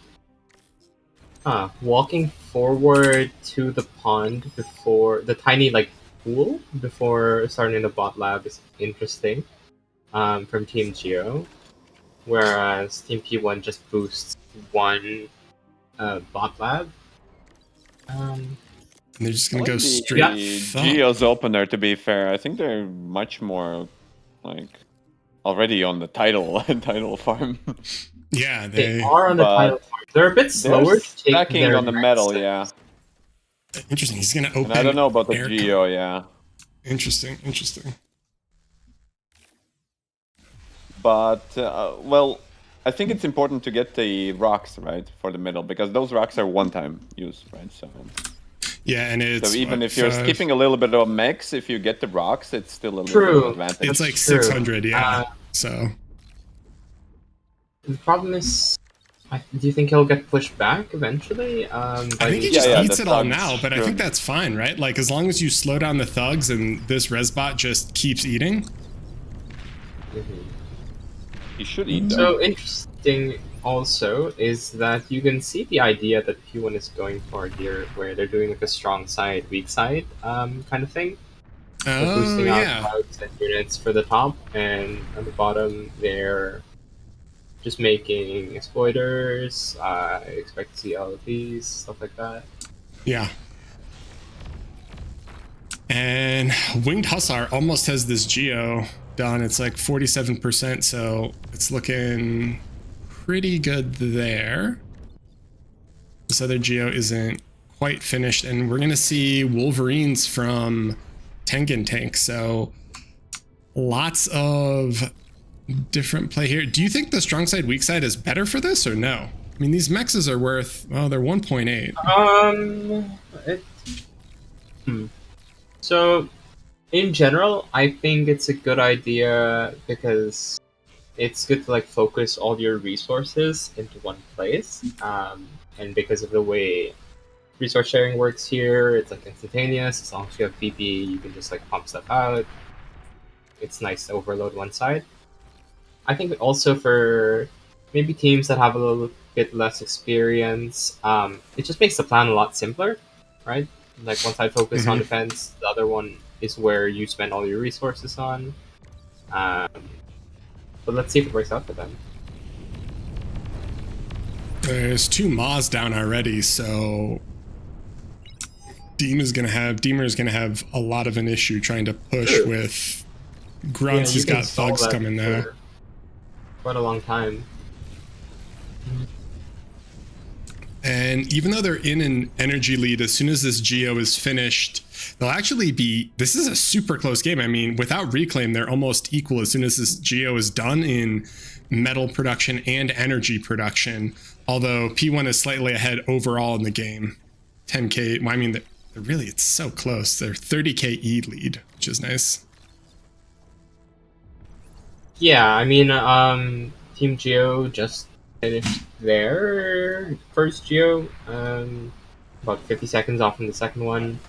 walking forward to the pond before the tiny like pool before starting the bot lab is interesting. From Team Geo, whereas Team P1 just boosts 1 bot lab. And they're just gonna I like go the straight Geo's opener, to be fair. I think they're much more like already on the title farm. Yeah, They are on the but title farm. They're a bit slower They're to take stacking their on the next metal, steps. yeah. Interesting. He's gonna open. And I don't know about the air Geo, yeah. Interesting. But well, I think it's important to get the rocks right for the middle because those rocks are one-time use, right? So yeah, and it's so even what, if you're skipping a little bit of mechs, if you get the rocks, it's still a little bit True. of advantage. it's like True. 600. Yeah. So The problem is, do you think he'll get pushed back eventually? I think he just Yeah, eats the it all thugs now, but I think should. that's fine, right? Like as long as you slow down the thugs and this resbot just keeps eating. He should eat them. So interesting also is that you can see the idea that P1 is going for here, where they're doing like a strong side, weak side kind of thing. They're Oh boosting out yeah. clouds and units for the top, and on the bottom they're just making exploiters. I expect to see LPs, stuff like that. Yeah. And Winged Hussar almost has this Geo done. It's like 47%, so it's looking pretty good there. This other Geo isn't quite finished, and we're gonna see Wolverines from Tengen Tank, so lots of different play here. Do you think the strong side, weak side is better for this, or no? I mean, these mexes are worth, well, they're 1.8. So, in general, I think it's a good idea because it's good to like focus all your resources into one place. And because of the way resource sharing works here, it's like instantaneous. As long as you have PP, you can just like pump stuff out. It's nice to overload one side. I think also for maybe teams that have a little bit less experience, it just makes the plan a lot simpler, right? Like one side focus on defense, the other one is where you spend all your resources on. But let's see if it works out for them. There's 2 Maws down already, so Deemer is gonna have a lot of an issue trying to push with grunts. He's got thugs coming there. Quite a long time. And even though they're in an energy lead, as soon as this Geo is finished, they'll actually be, this is a super close game. I mean, without Reclaim, they're almost equal as soon as this Geo is done in metal production and energy production. Although P1 is slightly ahead overall in the game. 10K, well, I mean, really, it's so close. They're 30K E lead, which is nice. Yeah, I mean, Team Geo just finished their first Geo, about 50 seconds off from the second one.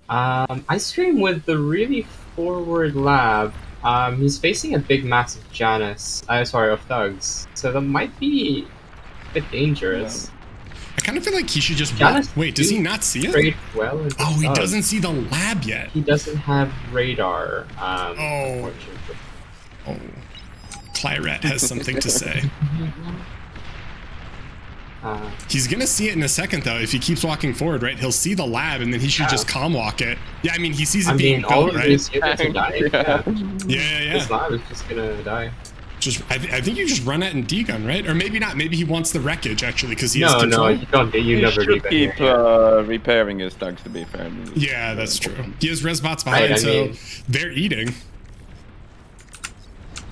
Ice Cream with the really forward lab. He's facing a big, massive Janus. Of Thugs. So that might be a bit dangerous. I kind of feel like he should just Janus wait. Does he not see it? trade well into Oh, he Thugs. doesn't see the lab yet. He doesn't have radar. Oh, Clyrat has something to say. He's gonna see it in a second though. If he keeps walking forward, right, he'll see the lab, and then he should just calm walk it. Yeah, I mean, he sees it being all built, of right? these units are dying. Yeah. This lab is just gonna die. Just, I think you just run at and degun, right? Or maybe not. Maybe he wants the wreckage actually, because he has No, control. you don't. You never should do keep repairing his thugs, to be fair. Yeah, that's true. He has resbots behind, Right, I so mean- they're eating.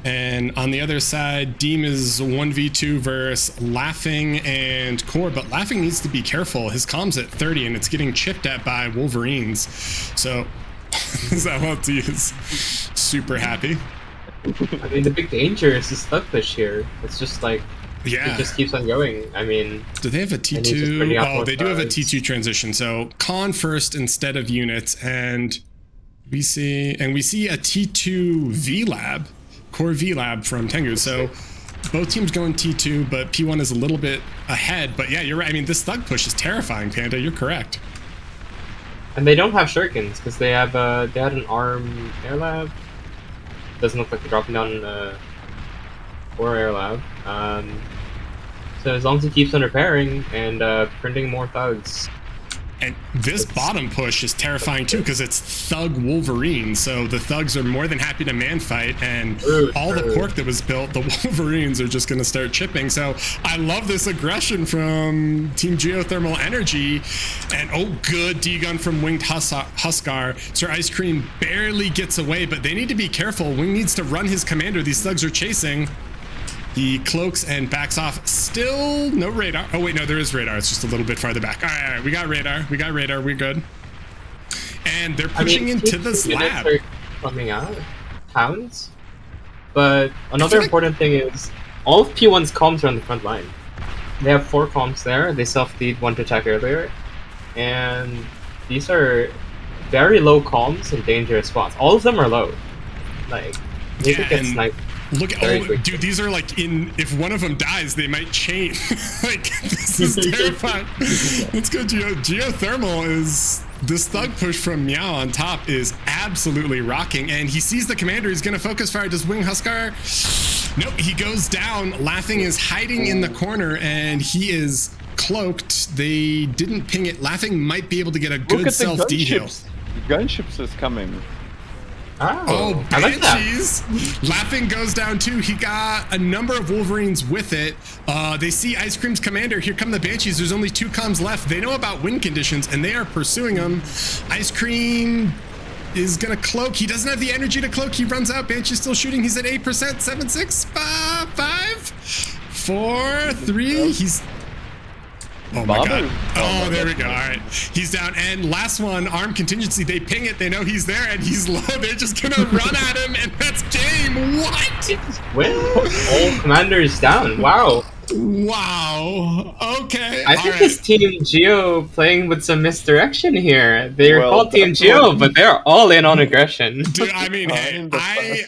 And on the other side, Deem is 1v2 versus Laughing and Core, but Laughing needs to be careful. His comm's at 30 and it's getting chipped at by Wolverines. So Zawalti is super happy. I mean, the big danger is the slug push here. It's just like, Yeah. it just keeps on going. I mean, Do they have a And he's just bringing T2? out Oh, more they do have a thugs. T2 transition. So con first instead of units, and we see a T2 V Lab, Core V Lab from Tengu. So both teams going T2, but P1 is a little bit ahead. But yeah, you're right. I mean, this thug push is terrifying, Panda. You're correct. and they don't have shurikens because they had an arm air lab. Doesn't look like they're dropping down or air lab. So as long as he keeps on repairing and printing more thugs. And this bottom push is terrifying too, because it's Thug Wolverine. So the Thugs are more than happy to man fight, and all the pork that was built, the Wolverines are just going to start chipping. So I love this aggression from Team Geothermal Energy. And oh, good D-gun from Winged Huskar. Sir Ice Cream barely gets away, but they need to be careful. Wing needs to run his commander. These Thugs are chasing. He cloaks and backs off. Still no radar. Oh, wait, no, there is radar. It's just a little bit farther back. All right, we got radar. We're good. And they're pushing into this lab. Are coming out, towns. But another important thing is, all of P1's comms are on the front line. They have 4 comms there. They self-feed 1 to attack earlier. And these are very low comms in dangerous spots. All of them are low. Like, they could get sniped. Look, dude, these are like if one of them dies, they might chain. Like, this is terrifying. Let's go, Geothermal is, this thug push from Meow on top is absolutely rocking, and he sees the commander. He's going to focus fire. Does Wing Huskar? Nope, he goes down. Laughing is hiding in the corner, and he is cloaked. They didn't ping it. Laughing might be able to get a good self-deheal. The gunships is coming. Oh, I like Banshees. Laughing goes down too. He got a number of Wolverines with it. They see Ice Cream's commander. Here come the Banshees. There's only 2 comms left. They know about wind conditions, and they are pursuing him. Ice Cream is gonna cloak. He doesn't have the energy to cloak. He runs out. Banshee's still shooting. He's at 8%. 7, 6, 5, 4, 3. He's... Oh my god. Oh, there we go. All right. He's down. And last one, arm contingency. They ping it. They know he's there and he's low. They're just going to run at him, and that's game. What? Win. All commanders down. Wow. Wow. Okay. I think this Team Geo playing with some misdirection here. They're called Team Geo, but they're all in on aggression. Dude, I mean, hey,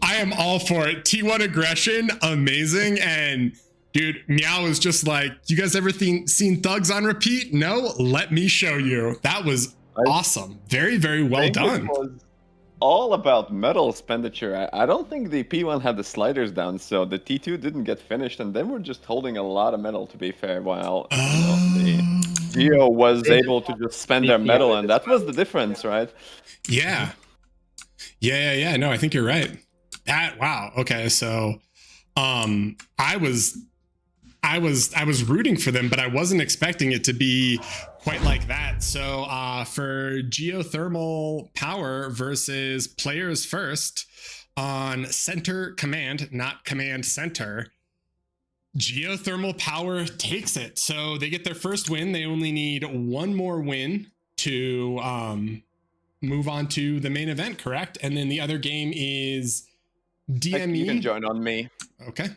I am all for it. T1 aggression, amazing. And dude, Meow is just like, you guys ever seen Thugs on repeat? No? Let me show you. That was awesome. Very, very well done. It was all about metal expenditure. I don't think the P1 had the sliders down, so the T2 didn't get finished, and then we're just holding a lot of metal, to be fair, while the Geo was able to just spend their metal, and that was the difference, right? Yeah. Yeah. No, I think you're right. Wow. Okay, so I was I was rooting for them, but I wasn't expecting it to be quite like that. So for geothermal power versus players first on center command, not command center, geothermal power takes it. So they get their first win. They only need one more win to move on to the main event, correct? And then the other game is DME. You can join on me. Okay.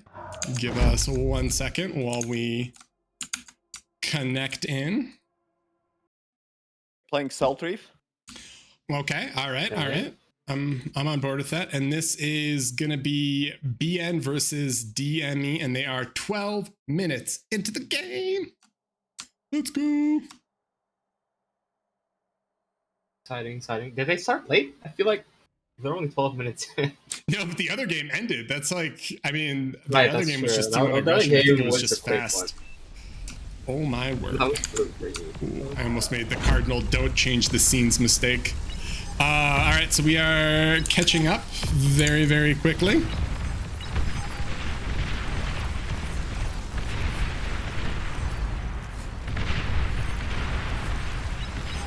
Give us 1 second while we connect in. Playing Salt Reef. Okay. All right. All right. I'm on board with that. And this is going to be BN versus DME, and they are 12 minutes into the game. Let's go. Exciting. Did they start late? I feel like they're only 12 minutes. No, but the other game ended. That's like, I mean, the Right, other that's game true. was just The team other aggression. I think game it was was just the quick fast. Oh my word. That was really crazy. Ooh, I almost made the Cardinal don't change the scenes mistake. All right, so we are catching up very, very quickly.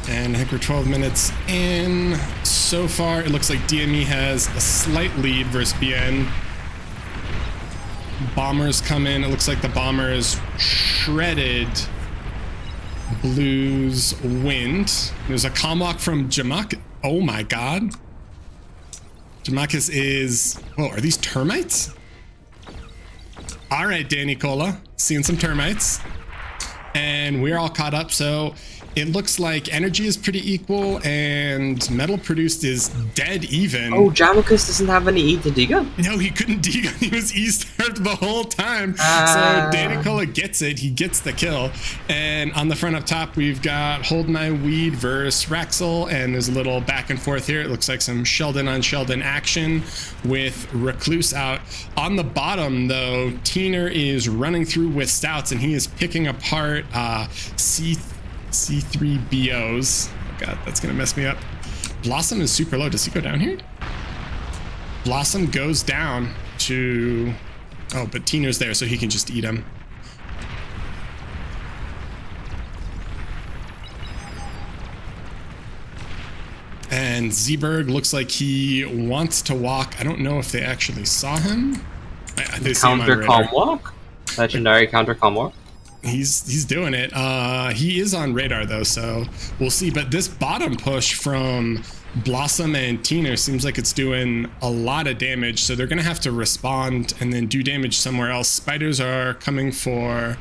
And I think we're 12 minutes in. So far, it looks like DME has a slight lead versus BN. Bombers come in. It looks like the Bombers shredded Blues wind. There's a comm walk from Jamak. Oh my god. Jamakis is... Oh, are these termites? All right, Danny Cola. Seeing some termites. And we're all caught up, so... It looks like energy is pretty equal, and metal produced is dead even. Oh, Jamicus doesn't have any E to Diga? No, he couldn't degun. He was E-starved the whole time. So Danny Cola gets it. He gets the kill. And on the front up top, we've got Hold My Weed versus Raxel, and there's a little back and forth here. It looks like some Sheldon on Sheldon action with Recluse out. On the bottom, though, Teener is running through with Stouts, and he is picking apart C3BOs. God, that's gonna mess me up. Blossom is super low. Does he go down here? Blossom goes down to... Oh, but Teener's there, so he can just eat him. And Zeeberg looks like he wants to walk. I don't know if they actually saw him. They see him on Counter radar. comm walk? Legendary counter comm walk? He's doing it. He is on radar though, so we'll see. But this bottom push from Blossom and Teener seems like it's doing a lot of damage, so they're gonna have to respond and then do damage somewhere else. Spiders are coming for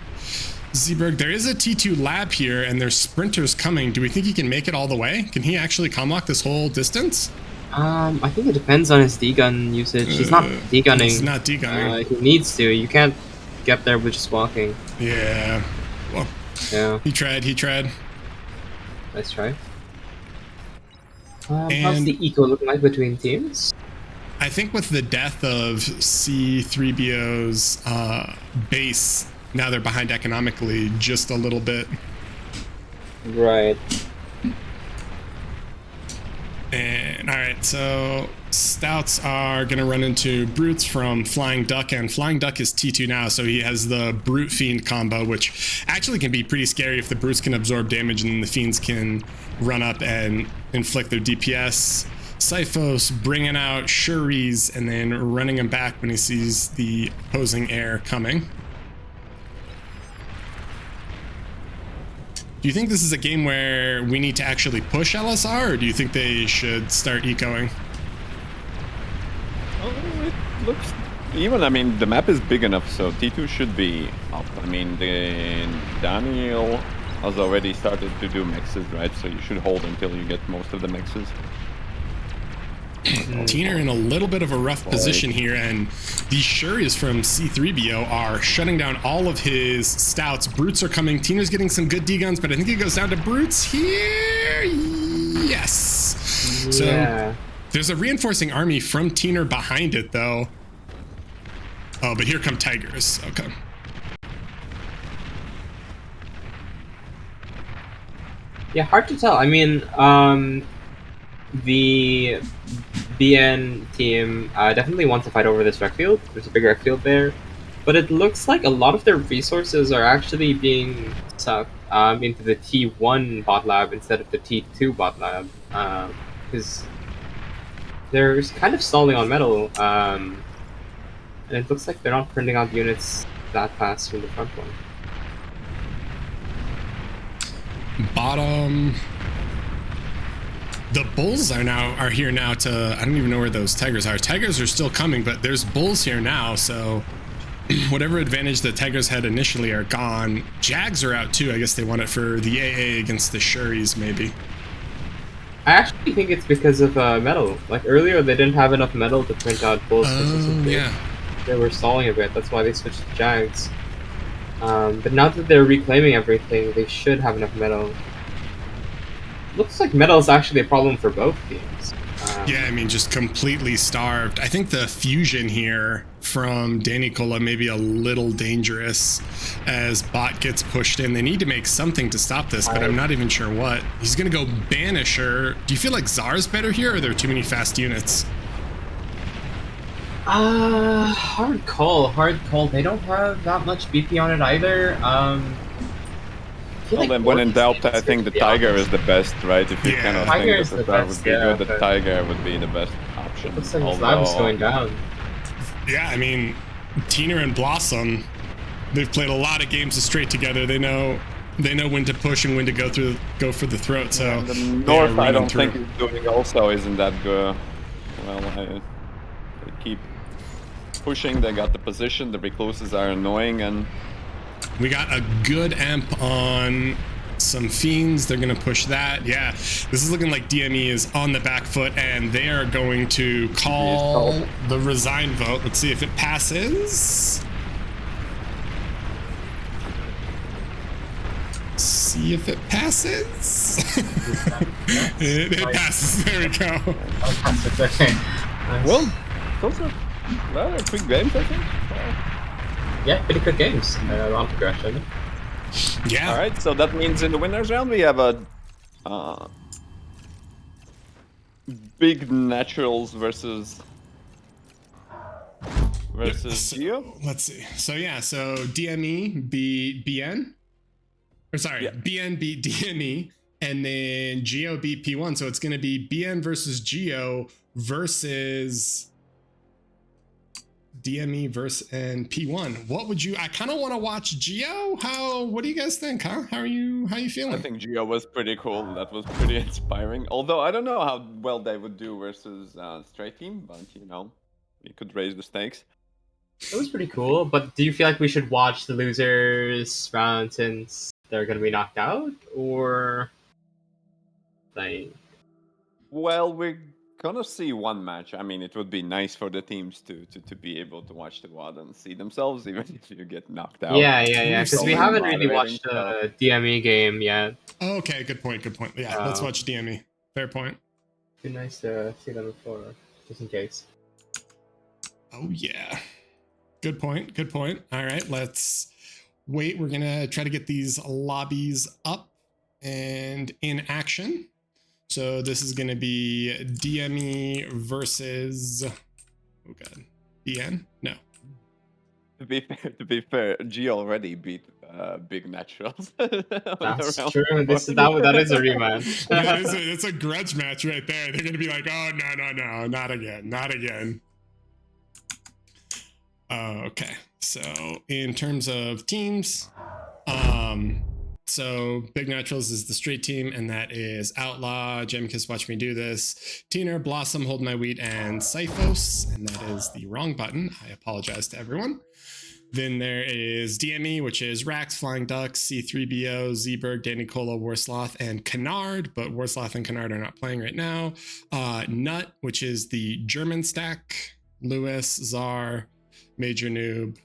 Zeeberg. There is a T2 lab here, and there's sprinters coming. Do we think he can make it all the way? Can he actually comm walk this whole distance? I think it depends on his D-gun usage. He's not D-gunning. He's not D-gunning. He needs to. You can't get there with just walking. Yeah. Well, Yeah. he tried. Nice try. How's And- the eco looking like between teams? I think with the death of C3BO's base, now they're behind economically just a little bit. Right. And all right, so Stouts are going to run into Brutes from Flying Duck, and Flying Duck is T2 now, so he has the Brute Fiend combo, which actually can be pretty scary if the Brutes can absorb damage and then the Fiends can run up and inflict their DPS. Syphos bringing out Shuris and then running him back when he sees the opposing air coming. Do you think this is a game where we need to actually push LSR, or do you think they should start ecoing? Oh, it looks even. I mean, the map is big enough, so T2 should be up. I mean, Daniel has already started to do mixes, right? So you should hold until you get most of the mixes. Teener in a little bit of a rough position here, and these Shuris from C3BO are shutting down all of his Stouts. Brutes are coming. Teener's getting some good D-guns, but I think he goes down to Brutes here. Yes. Yeah. So there's a reinforcing army from Teener behind it, though. Oh, but here come Tigers. Okay. Yeah, hard to tell. I mean, the BN team definitely wants to fight over this rec field. There's a big rec field there. But it looks like a lot of their resources are actually being sucked into the T1 bot lab instead of the T2 bot lab. Because they're kind of stalling on metal. And it looks like they're not printing out units that fast from the front one. Bottom. The bulls are here now to, I don't even know where those tigers are. Tigers are still coming, but there's bulls here now, so whatever advantage the tigers had initially are gone. Jags are out too. I guess they want it for the AA against the Shuris, maybe. I actually think it's because of metal. Like earlier, they didn't have enough metal to print out bulls consistently. Yeah. They were stalling a bit. That's why they switched to Jags. But now that they're reclaiming everything, they should have enough metal. Looks like metal is actually a problem for both teams. Yeah, I mean, just completely starved. I think the fusion here from Danny Cola may be a little dangerous as bot gets pushed in. They need to make something to stop this, but I'm not even sure what. He's going to go Banisher. Do you feel like Czar's better here, or are there too many fast units? Hard call. They don't have that much BP on it either. Well, then when in doubt, I think the Tiger is the best, right? If you cannot think that the Czar would be good, the Tiger would be the best option. Looks like his lab is going down. Yeah, I mean, Tina and Blossom, they've played a lot of games straight together. They know when to push and when to go for the throat. So yeah, the North, I don't think is doing also isn't that good. Well, they keep pushing. They got the position. The recluses are annoying, and we got a good amp on some fiends. They're going to push that. Yeah, this is looking like DME is on the back foot, and they are going to call the resign vote. Let's see if it passes. See if it passes. it passes. There we go. Okay. Nice. Well, those are rather quick games, I think. Yeah, pretty good games. On progression. Yeah. All right, so that means in the winners round we have a big naturals versus Geo. Let's see. So yeah, so DME beat BN. Or sorry, yeah. BN beat DME, and then Geo beat P1. So it's going to be BN versus Geo versus DME versus and P1. What would you? I kind of want to watch Geo. What do you guys think? Huh? How are you feeling? I think Geo was pretty cool. That was pretty inspiring. Although I don't know how well they would do versus straight team, but you know, we could raise the stakes. It was pretty cool. But do you feel like we should watch the losers round since they're gonna be knocked out, or like? Well, we're gonna see one match. I mean, it would be nice for the teams to be able to watch the WAD and see themselves, even if you get knocked out. Yeah. Because we haven't really watched the DME game yet. Oh, okay, good point. Yeah, let's watch DME. Fair point. Be nice to see them before, just in case. Oh yeah, good point. All right, let's wait. We're gonna try to get these lobbies up and in action. So this is going to be DME versus, oh god, BN? No. To be fair, G already beat Big Naturals. That's true. That is a rematch. It's a grudge match right there. They're going to be like, oh, no, not again. Okay, so in terms of teams, so Big Naturals is the straight team, and that is Outlaw, Gemkiss, Watch Me Do This, Teener, Blossom, Hold My Wheat, and Cyphos, and that is the wrong button. I apologize to everyone. Then there is DME, which is Rax, Flying Ducks, C3BO, Zeeberg, Danny Cola, Warsloth, and Canard, but Warsloth and Canard are not playing right now. Nut, which is the German stack, Lewis, Czar, Major Noob,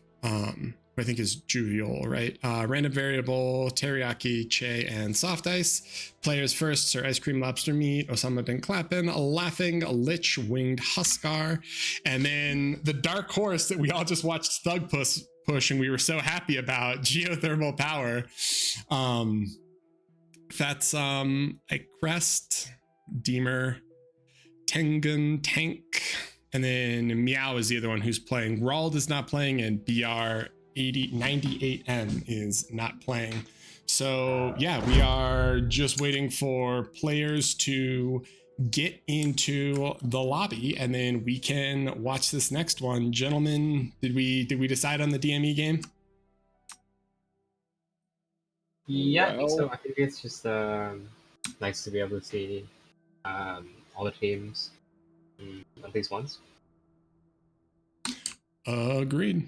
I think is Juviol, right? Random Variable, Teriyaki, Che, and Soft Ice. Players first, Sir Ice Cream Lobster Meat, Osama Bin Clappin, Laughing, Lich, Winged Huskar, and then the dark horse that we all just watched Thug push and we were so happy about, Geothermal Power. That's a Crest, Deemer, Tengun, Tank, And then Meow is the other one who's playing. Rald is not playing, and BR98N is not playing. So yeah, we are just waiting for players to get into the lobby, and then we can watch this next one. Gentlemen, did we decide on the DME game? Yeah, I think so. Well, I think it's just nice to be able to see all the teams at least once. Agreed.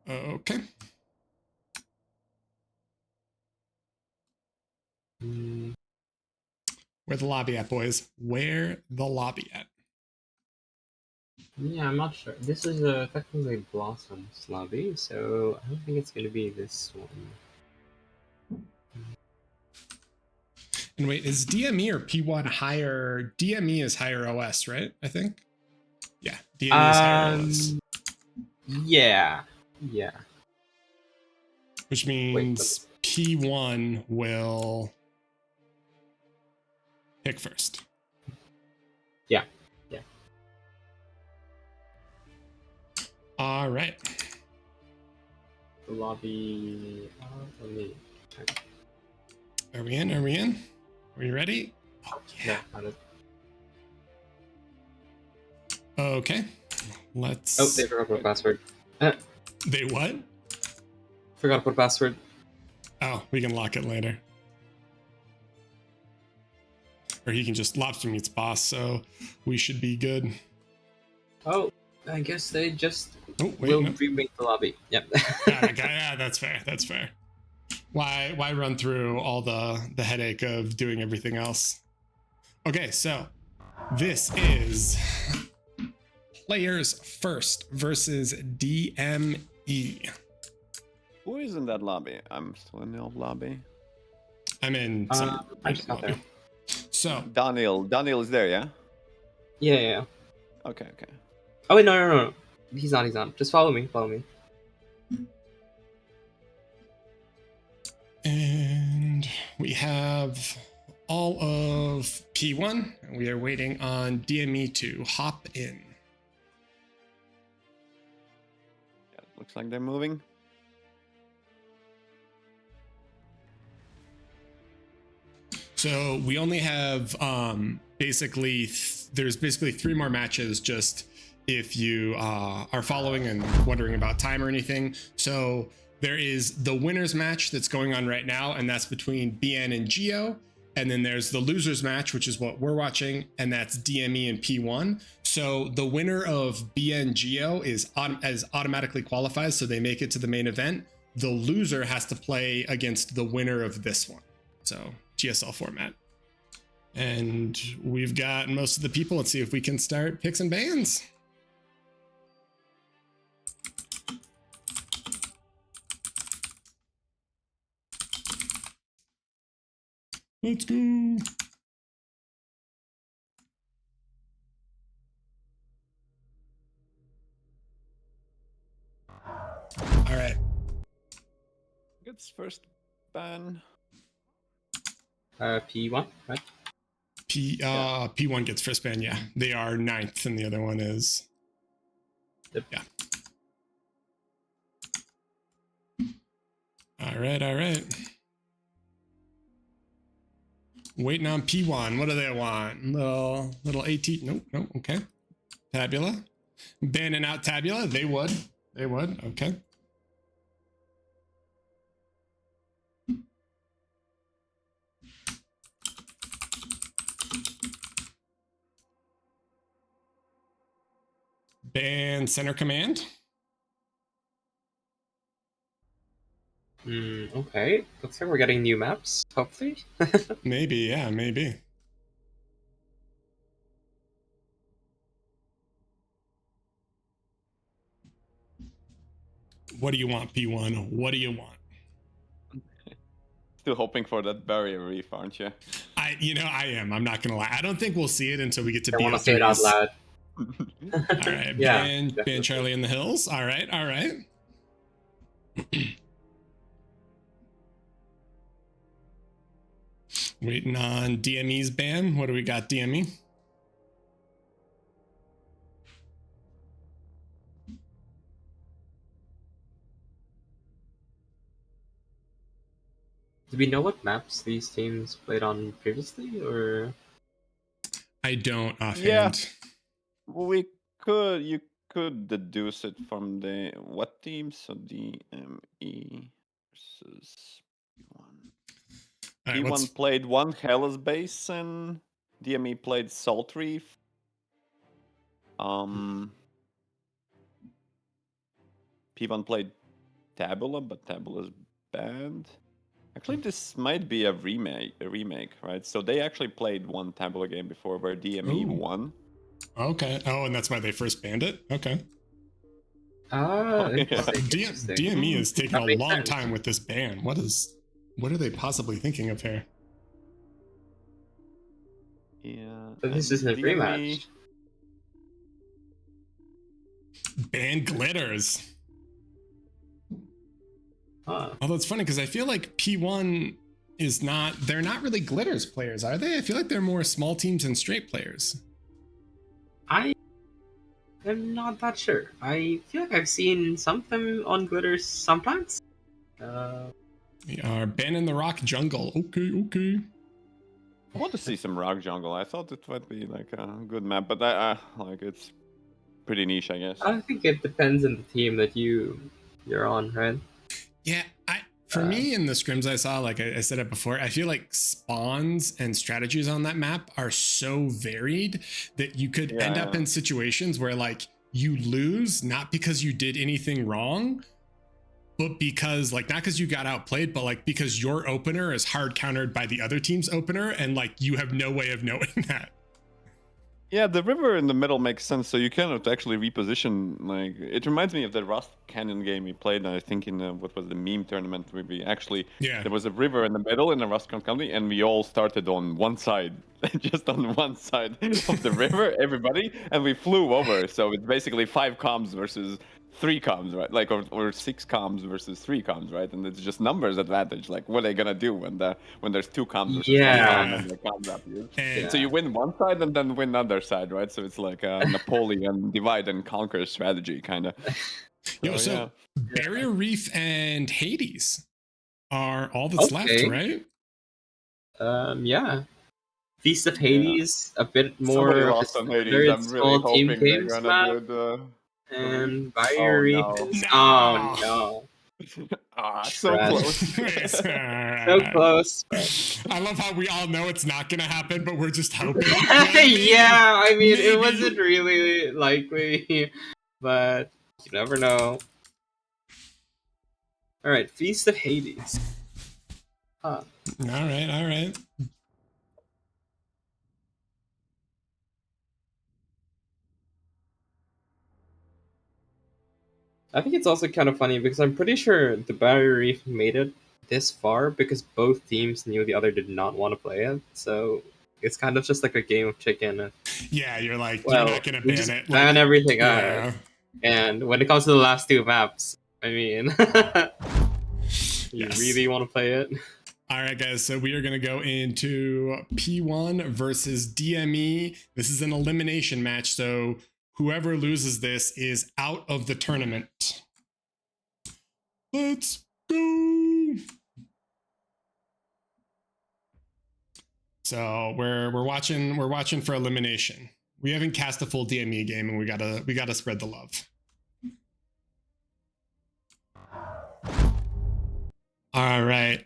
Okay. Where the lobby at, boys? Where the lobby at? Yeah, I'm not sure. This is technically Blossom's lobby, so I don't think it's going to be this one. And wait, is DME or P1 higher? DME is higher OS, right? I think. Yeah, DME is higher OS. Yeah. Which means P1 will pick first. Yeah. All right. The lobby. Let me check. Are we in? Are we ready? Oh, yeah. Got it. Okay. Let's. Oh, they forgot to put a password. They what? Forgot to put a password. Oh, we can lock it later. Or he can just Lobster meets boss, so we should be good. Oh, I guess they just will remake the lobby. Yep. Yeah, that's fair. That's fair. Why run through all the headache of doing everything else? Okay, so this is players first versus DME. who is in that lobby? I'm still in the old lobby. I'm in some I just got there. So Daniel is there, yeah? Yeah. Okay. Oh wait, no. He's not. Just follow me. and we have all of P1, and we are waiting on DME to hop in. Yeah, looks like they're moving. So we only have there's basically 3 more matches, just if you are following and wondering about time or anything. So there is the winners match that's going on right now, and that's between BN and Geo. And then there's the losers match, which is what we're watching, and that's DME and P1. So the winner of BN Geo is automatically qualifies, so they make it to the main event. The loser has to play against the winner of this one. So GSL format. And we've got most of the people. Let's see if we can start picks and bans. Let's go. All right. Gets first ban. P1, right? P1 gets first ban, yeah. They are 9th, and the other one is. Yep. Yeah. All right. Waiting on P1. What do they want? Little AT. Nope. Okay. Tabula. Banning out Tabula. They would. Okay. Ban center command. Okay. Looks like we're getting new maps, hopefully. Maybe. What do you want, P1? What do you want? Still hoping for that Barrier Reef, aren't you? I am. I'm not gonna lie. I don't think we'll see it until we get to I want to say it out BO3s. loud. All right, Yeah, ban Charlie in the Hills. All right. Waiting on DME's ban. What do we got, DME? Do we know what maps these teams played on previously, or? I don't offhand. You could deduce it from the what team? So DME versus P1. All right, P1 played one Hellas base and DME played Salt Reef. P1 played Tabula, but Tabula's banned. Actually, this might be a remake, right? So they actually played one Tabula game before where DME won. Okay. Oh, and that's why they first banned it? Okay. Interesting. DME is taking That a makes long sense. time with this ban. What are they possibly thinking of here? Yeah. So this isn't a rematch. Ban glitters. Huh. Although it's funny because I feel like P1 they're not really glitters players, are they? I feel like they're more small teams and straight players. I am not that sure. I feel like I've seen something on glitters sometimes. We are banning the rock jungle. Okay. I want to see some rock jungle. I thought it might be like a good map, but I like it's pretty niche, I guess. I think it depends on the team that you're on, right? Yeah, for me in the scrims I saw, like I said it before, I feel like spawns and strategies on that map are so varied that you could end up in situations where like you lose not because you did anything wrong, but because like not because you got outplayed, but like because your opener is hard countered by the other team's opener, and like you have no way of knowing that. Yeah, the river in the middle makes sense. So you cannot actually reposition. Like it reminds me of the Rust Cannon game we played. I think in what was the meme tournament where we actually there was a river in the middle in the Rust County, and we all started on one side, just on one side of the river, everybody, and we flew over. So it's basically 5 comms versus 3 comms, right? Like or 6 comms versus 3 comms, right? And it's just numbers advantage. Like what are they gonna do when there's 2 comms versus 1 comm and the comms up you? So you win one side and then win another side, right? So it's like a Napoleon divide and conquer strategy, kind of. So Barrier Reef and Hades are all that's left, right? Yeah. Feast of Hades, a bit more Somebody of lost on Hades. standard I'm really small team hoping they're games gonna map. do And Barrier Reef is no. So close. So close. I love how we all know it's not gonna happen, but we're just hoping. Yeah, I mean it wasn't really likely, but you never know. Alright, Feast of Hades. Huh. Alright. I think it's also kind of funny because I'm pretty sure the Barrier Reef made it this far because both teams knew the other did not want to play it. So it's kind of just like a game of chicken. Yeah, you're like, you're not gonna ban it. Ban everything out. And when it comes to the last 2 maps, I mean, you really want to play it? All right, guys, so we are going to go into P1 versus DME. This is an elimination match, so whoever loses this is out of the tournament. Let's go. So we're watching for elimination. We haven't cast a full DME game, and we gotta spread the love. All right.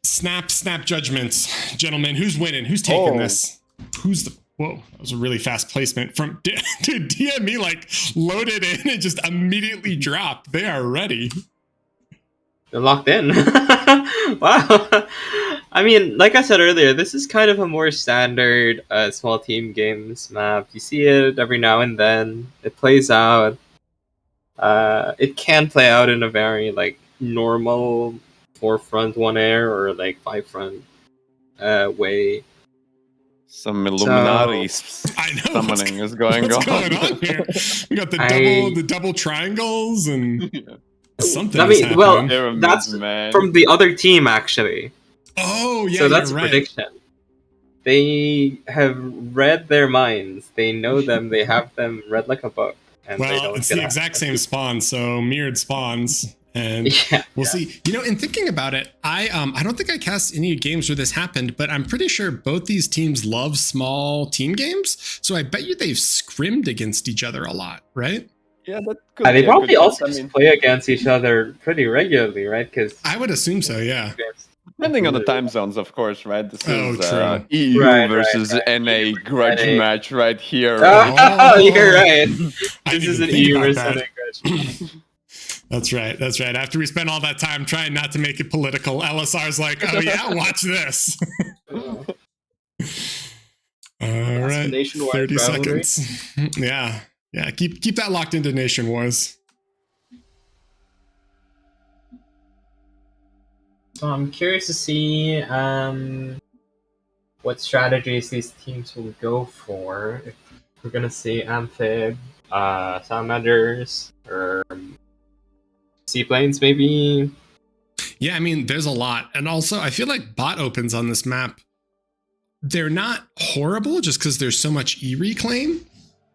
Snap judgments, gentlemen. Who's winning? Who's taking this? Who's the? Whoa, that was a really fast placement from dude. DME like loaded in and just immediately dropped. They are ready. They're locked in. Wow. I mean, like I said earlier, this is kind of a more standard small team games map. You see it every now and then. It plays out. It can play out in a very like normal 4-front 1 air or like 5-front way. Some Illuminati summoning is going on. What's going on here? We got the double triangles and something. I mean, well, that's from the other team actually. Oh, yeah, So that's you're a right. prediction. They have read their minds. They know them. They have them read like a book, and they know Well, what's it's the gonna exact happen. same spawn, so mirrored spawns, and Yeah, we'll yeah. see. You know, in thinking about it, I don't think I cast any games where this happened, but I'm pretty sure both these teams love small team games, so I bet you they've scrimmed against each other a lot, right? Yeah, that could And they be a probably good also chance. I just mean, play against each other pretty regularly, right? Because I would assume so, yeah. depending on the time zones, of course, right? This Oh, is true. EU Right, versus right. NA grudge NA. match right here. Oh, you're right. I This didn't is even an think EU about versus that. NA grudge. That's right. That's right. After we spent all that time trying not to make it political, LSR's like, oh yeah, watch this. All That's a right. nationwide 30 rivalry. seconds. Yeah. Yeah. Keep that locked into Nation Wars. So I'm curious to see what strategies these teams will go for. If we're gonna see Amphib, Salamanders, or Seaplanes, maybe. Yeah, I mean, there's a lot. And also, I feel like bot opens on this map, they're not horrible just because there's so much E-reclaim.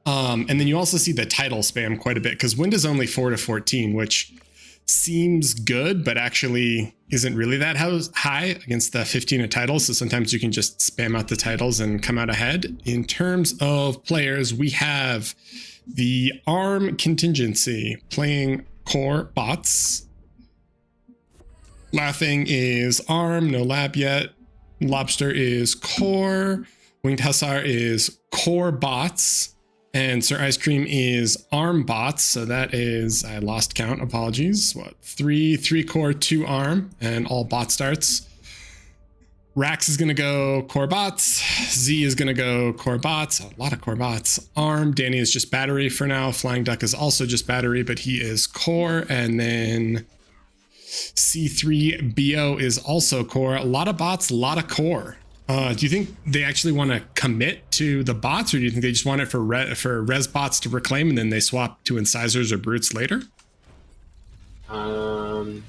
And then you also see the title spam quite a bit because wind is only 4 to 14, which seems good, but actually isn't really that high against the 15 of titles. So sometimes you can just spam out the titles and come out ahead. In terms of players, we have the ARM contingency playing core bots. Laughing is ARM, no lab yet. Lobster is core. Winged Hussar is core bots. And Sir Ice Cream is ARM bots. So that is, I lost count, apologies. What, three core, 2 ARM, and all bot starts. Rax is going to go core bots. Z is going to go core bots. A lot of core bots. ARM, Danny is just battery for now. Flying Duck is also just battery, but he is core. And then C3BO is also core. A lot of bots, a lot of core. Do you think they actually want to commit to the bots, or do you think they just want it for res bots to reclaim and then they swap to incisors or brutes later? I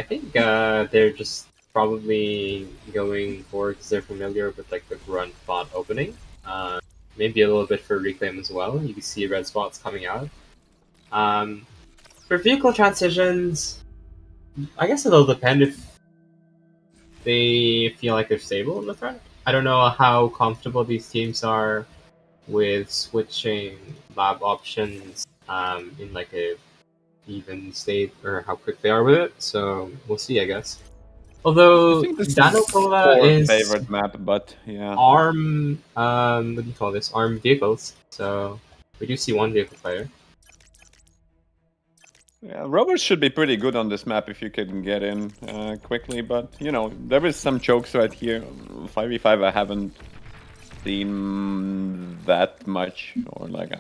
think they're just probably going for because they're familiar with like the grunt bot opening. Maybe a little bit for reclaim as well. You can see red spots coming out. For vehicle transitions, I guess it'll depend if they feel like they're stable in the threat. I don't know how comfortable these teams are with switching lab options in like a even state or how quick they are with it. So we'll see, I guess. I Although think this Dano is Cola core is favorite map, but yeah. ARM, what do you call this? ARM vehicles. So we do see one vehicle player. Yeah, rovers should be pretty good on this map if you can get in quickly, but you know, there is some chokes right here. 5v5 I haven't seen that much, or like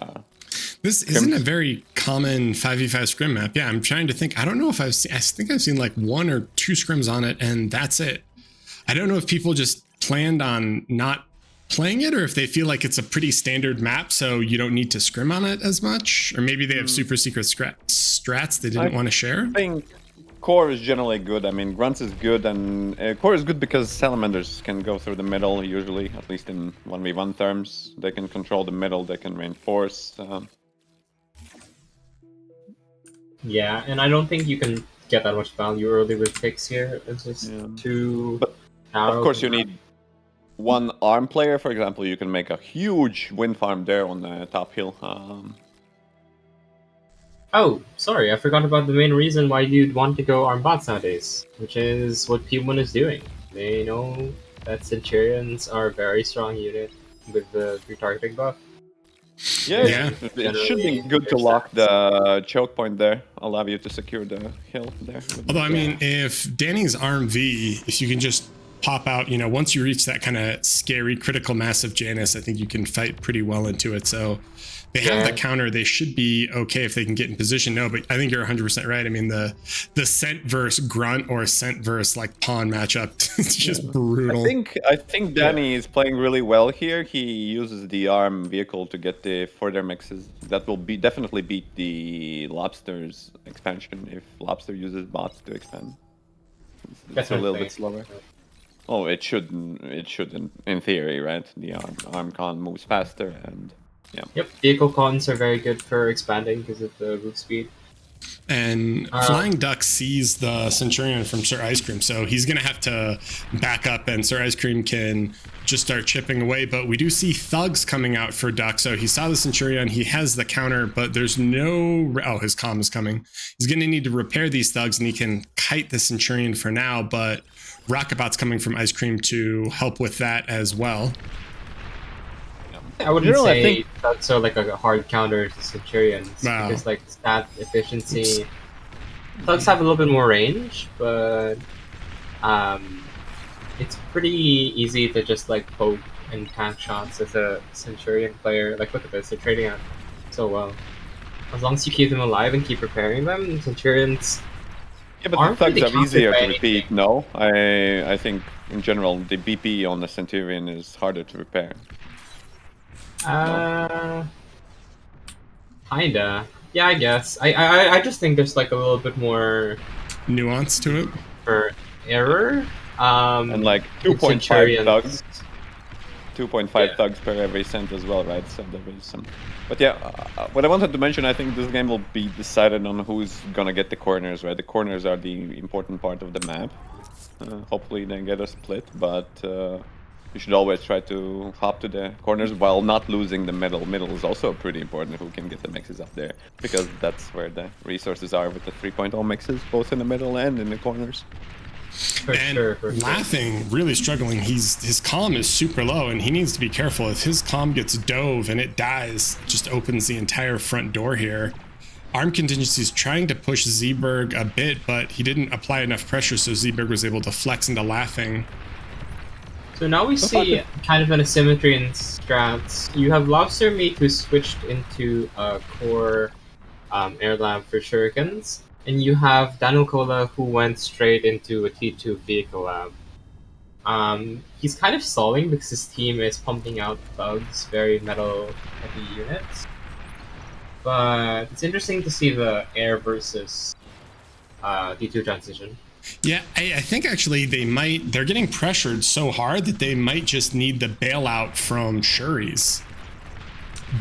This isn't a very common 5v5 scrim map. Yeah, I'm trying to think. I don't know if I've seen, I think I've seen like 1 or 2 scrims on it, and that's it. I don't know if people just planned on not playing it or if they feel like it's a pretty standard map, so you don't need to scrim on it as much. Or maybe they have super secret strats they didn't want to share. I think core is generally good. I mean, grunts is good, and core is good because salamanders can go through the middle usually, at least in 1v1 terms. They can control the middle, they can reinforce. Yeah, and I don't think you can get that much value early with picks here. It's just too narrow. Of course, you need one ARM player, for example. You can make a huge wind farm there on the top hill. Oh, sorry, I forgot about the main reason why you'd want to go ARM bots nowadays, which is what P1 is doing. They know that Centurions are a very strong unit with the retargeting buff. Yeah. It should be good to lock the choke point there, allow you to secure the hill there. Although, I mean, if Danny's ARM V, if you can just pop out, you know, once you reach that kind of scary critical mass of Janus, I think you can fight pretty well into it. So they have the counter. They should be okay if they can get in position. No, but I think you're 100% right. I mean, the scent versus grunt or scent versus like pawn matchup, it's just brutal. I think Danny is playing really well here. He uses the ARM vehicle to get the further mixes. That will definitely beat the Lobster's expansion if Lobster uses bots to expand. it's a little bit slower. Oh, it shouldn't. It shouldn't, in theory, right? The arm con moves faster, and yeah. Yep, vehicle cons are very good for expanding because of the move speed. And Flying Duck sees the Centurion from Sir Ice Cream, so he's going to have to back up, and Sir Ice Cream can just start chipping away. But we do see thugs coming out for Duck, so he saw the Centurion, he has the counter, but there's no... Oh, his comm is coming. He's going to need to repair these thugs, and he can kite the Centurion for now, but Rocketbot's coming from Ice Cream to help with that as well. I wouldn't say that's so like a hard counter to Centurions because like stat efficiency, thugs have a little bit more range, but it's pretty easy to just like poke and tank shots as a Centurion player. Like look at this, they're trading out so well. As long as you keep them alive and keep repairing them, Centurions. Yeah, but the thugs are easier to repeat. No, I think in general the BP on the Centurion is harder to repair. Kinda. Yeah, I guess. I just think there's like a little bit more nuance to it for error. And like 2.5 thugs. 2.5 thugs per every cent as well, right? So there is some. But yeah, what I wanted to mention, I think this game will be decided on who's gonna get the corners, right? The corners are the important part of the map. Hopefully they get a split, but you should always try to hop to the corners while not losing the middle. Middle is also pretty important, who can get the mixes up there, because that's where the resources are with the 3.0 mixes, both in the middle and in the corners. For sure. Laughing, really struggling. His comm is super low, and he needs to be careful. If his comm gets dove and it dies, it just opens the entire front door here. Arm Contingency is trying to push Zeeberg a bit, but he didn't apply enough pressure, so Zeeberg was able to flex into Laughing. So now we see kind of an asymmetry in strats. You have Lobster Meat who switched into a core air lab for shurikens, and you have Daniel Cola who went straight into a T2 vehicle lab. He's kind of stalling because his team is pumping out thugs, very metal heavy units. But it's interesting to see the air versus D2 transition. Yeah, I think actually they're getting pressured so hard that they might just need the bailout from Shuri's.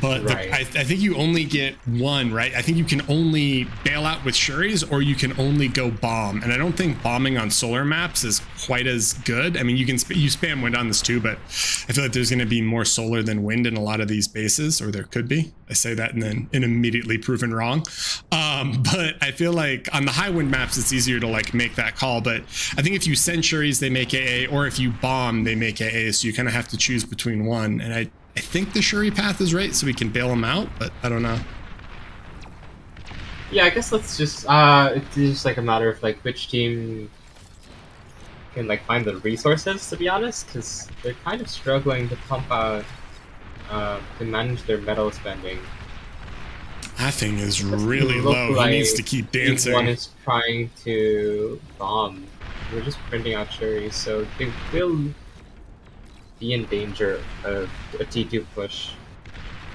But right. I think you only get one, right? I think you can only bail out with Shuri's, or you can only go bomb. And I don't think bombing on solar maps is quite as good. I mean, you spam wind on this too, but I feel like there's going to be more solar than wind in a lot of these bases, or there could be. I say that and then immediately proven wrong. But I feel like on the high wind maps, it's easier to like make that call. But I think if you send Shuri's, they make AA, or if you bomb, they make AA. So you kind of have to choose between one. And I think the Shuri path is right, so we can bail them out, but I don't know. Yeah, I guess let's just it's just like a matter of like which team can like find the resources, to be honest, because they're kind of struggling to pump out to manage their metal spending. Laughing is really low. Like he needs to keep dancing. One is trying to bomb. We're just printing out Shuri, so they will be in danger of a T2 push.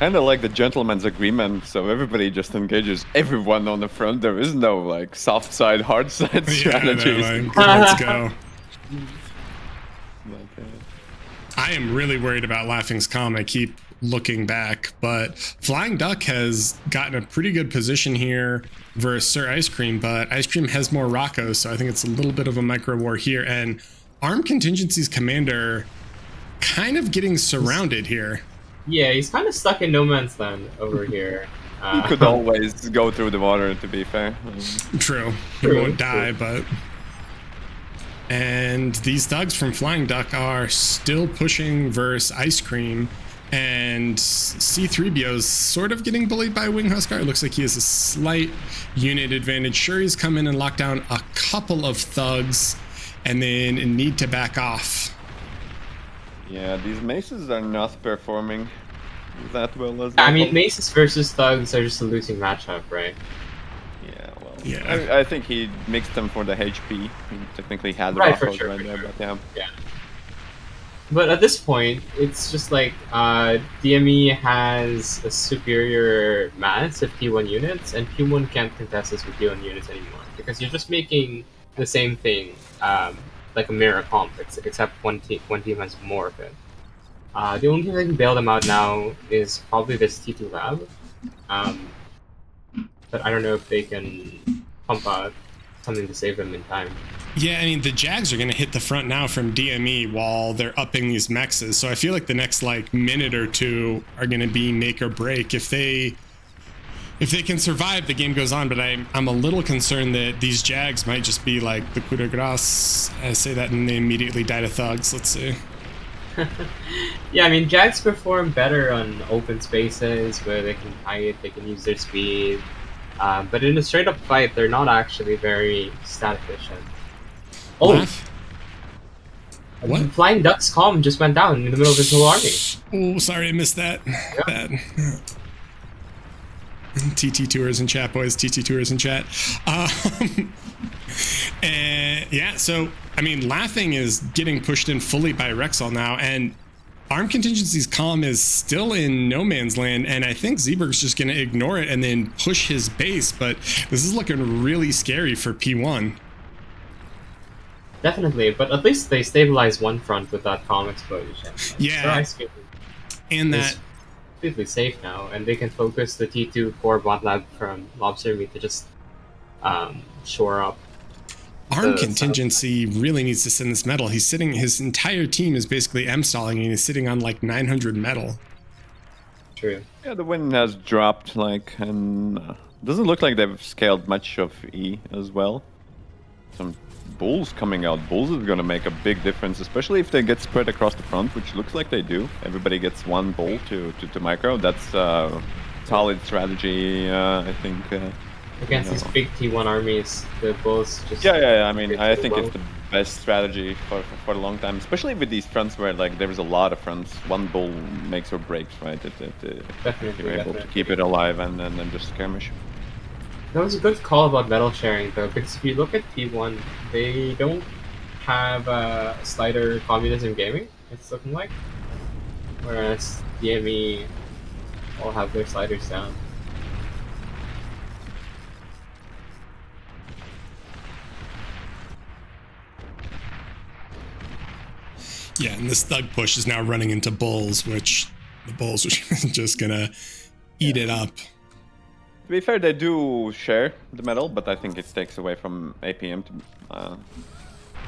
Kind of like the gentleman's agreement, so everybody just engages everyone on the front. There is no like soft side, hard side strategies. Like, let's go. I am really worried about Laughing's comm. I keep looking back, but Flying Duck has gotten a pretty good position here versus Sir Ice Cream, but Ice Cream has more Roccos, so I think it's a little bit of a micro war here. And Arm Contingency's commander kind of getting surrounded here. Yeah, he's kind of stuck in no man's land over here. He could always go through the water, to be fair. True. He won't die, but... And these thugs from Flying Duck are still pushing versus Ice Cream, and C3BO's sort of getting bullied by Wing Huskar. It looks like he has a slight unit advantage. Shuri's come in and locked down a couple of thugs, and then need to back off. Yeah, these maces are not performing that well as I mean, maces versus thugs are just a losing matchup, right? Yeah, well, yeah. I think he mixed them for the HP. He technically had the right, Roccos sure, right there, sure. but yeah. But at this point, it's just like DME has a superior mass of P1 units, and P1 can't contest this with P1 units anymore, because you're just making the same thing, like a mirror comp, except one team has more of it. The only thing that can bail them out now is probably this T2 lab. But I don't know if they can pump out something to save them in time. Yeah, I mean, the Jags are going to hit the front now from DME while they're upping these mexes. So I feel like the next like minute or two are going to be make or break. If they can survive, the game goes on. But I'm a little concerned that these Jags might just be like the coup de grace. I say that and they immediately die to thugs. Let's see. Yeah, I mean, Jags perform better on open spaces where they can hide, they can use their speed. But in a straight up fight, they're not actually very stat efficient. Oh! Laugh? What? Flying Duck's comm just went down in the middle of his whole army. Oh, sorry, I missed that. Yep. Bad. TT Tours in chat, boys. TT Tours in chat. And yeah, so I mean, Laughing is getting pushed in fully by Rexall now, and Arm Contingency's comm is still in no man's land, and I think Zeeberg's just going to ignore it and then push his base, but this is looking really scary for P1. Definitely, but at least they stabilize one front with that comm explosion. Yeah, and that completely safe now, and they can focus the T2 core bot lab from Lobster Meat to just shore up. Arm Contingency really needs to send this metal. He's sitting, his entire team is basically M-stalling, and he's sitting on like 900 metal. True. Yeah, the win has dropped, like, and doesn't look like they've scaled much of E as well. Some Bulls coming out. Bulls is going to make a big difference, especially if they get spread across the front, which looks like they do. Everybody gets one Bull to micro. That's a solid strategy, I think. Against these big T1 armies, the Bulls just... Yeah, I mean, I think it's the best strategy for a long time, especially with these fronts where, like, there's a lot of fronts. One Bull makes or breaks, right? Definitely, you're able to keep it alive and then just skirmish. That was a good call about metal sharing, though, because if you look at T1, they don't have slider communism gaming, it's looking like. Whereas DME all have their sliders down. Yeah, and this thug push is now running into Bulls, which the Bulls are just gonna eat it up. To be fair, they do share the metal, but I think it takes away from APM to...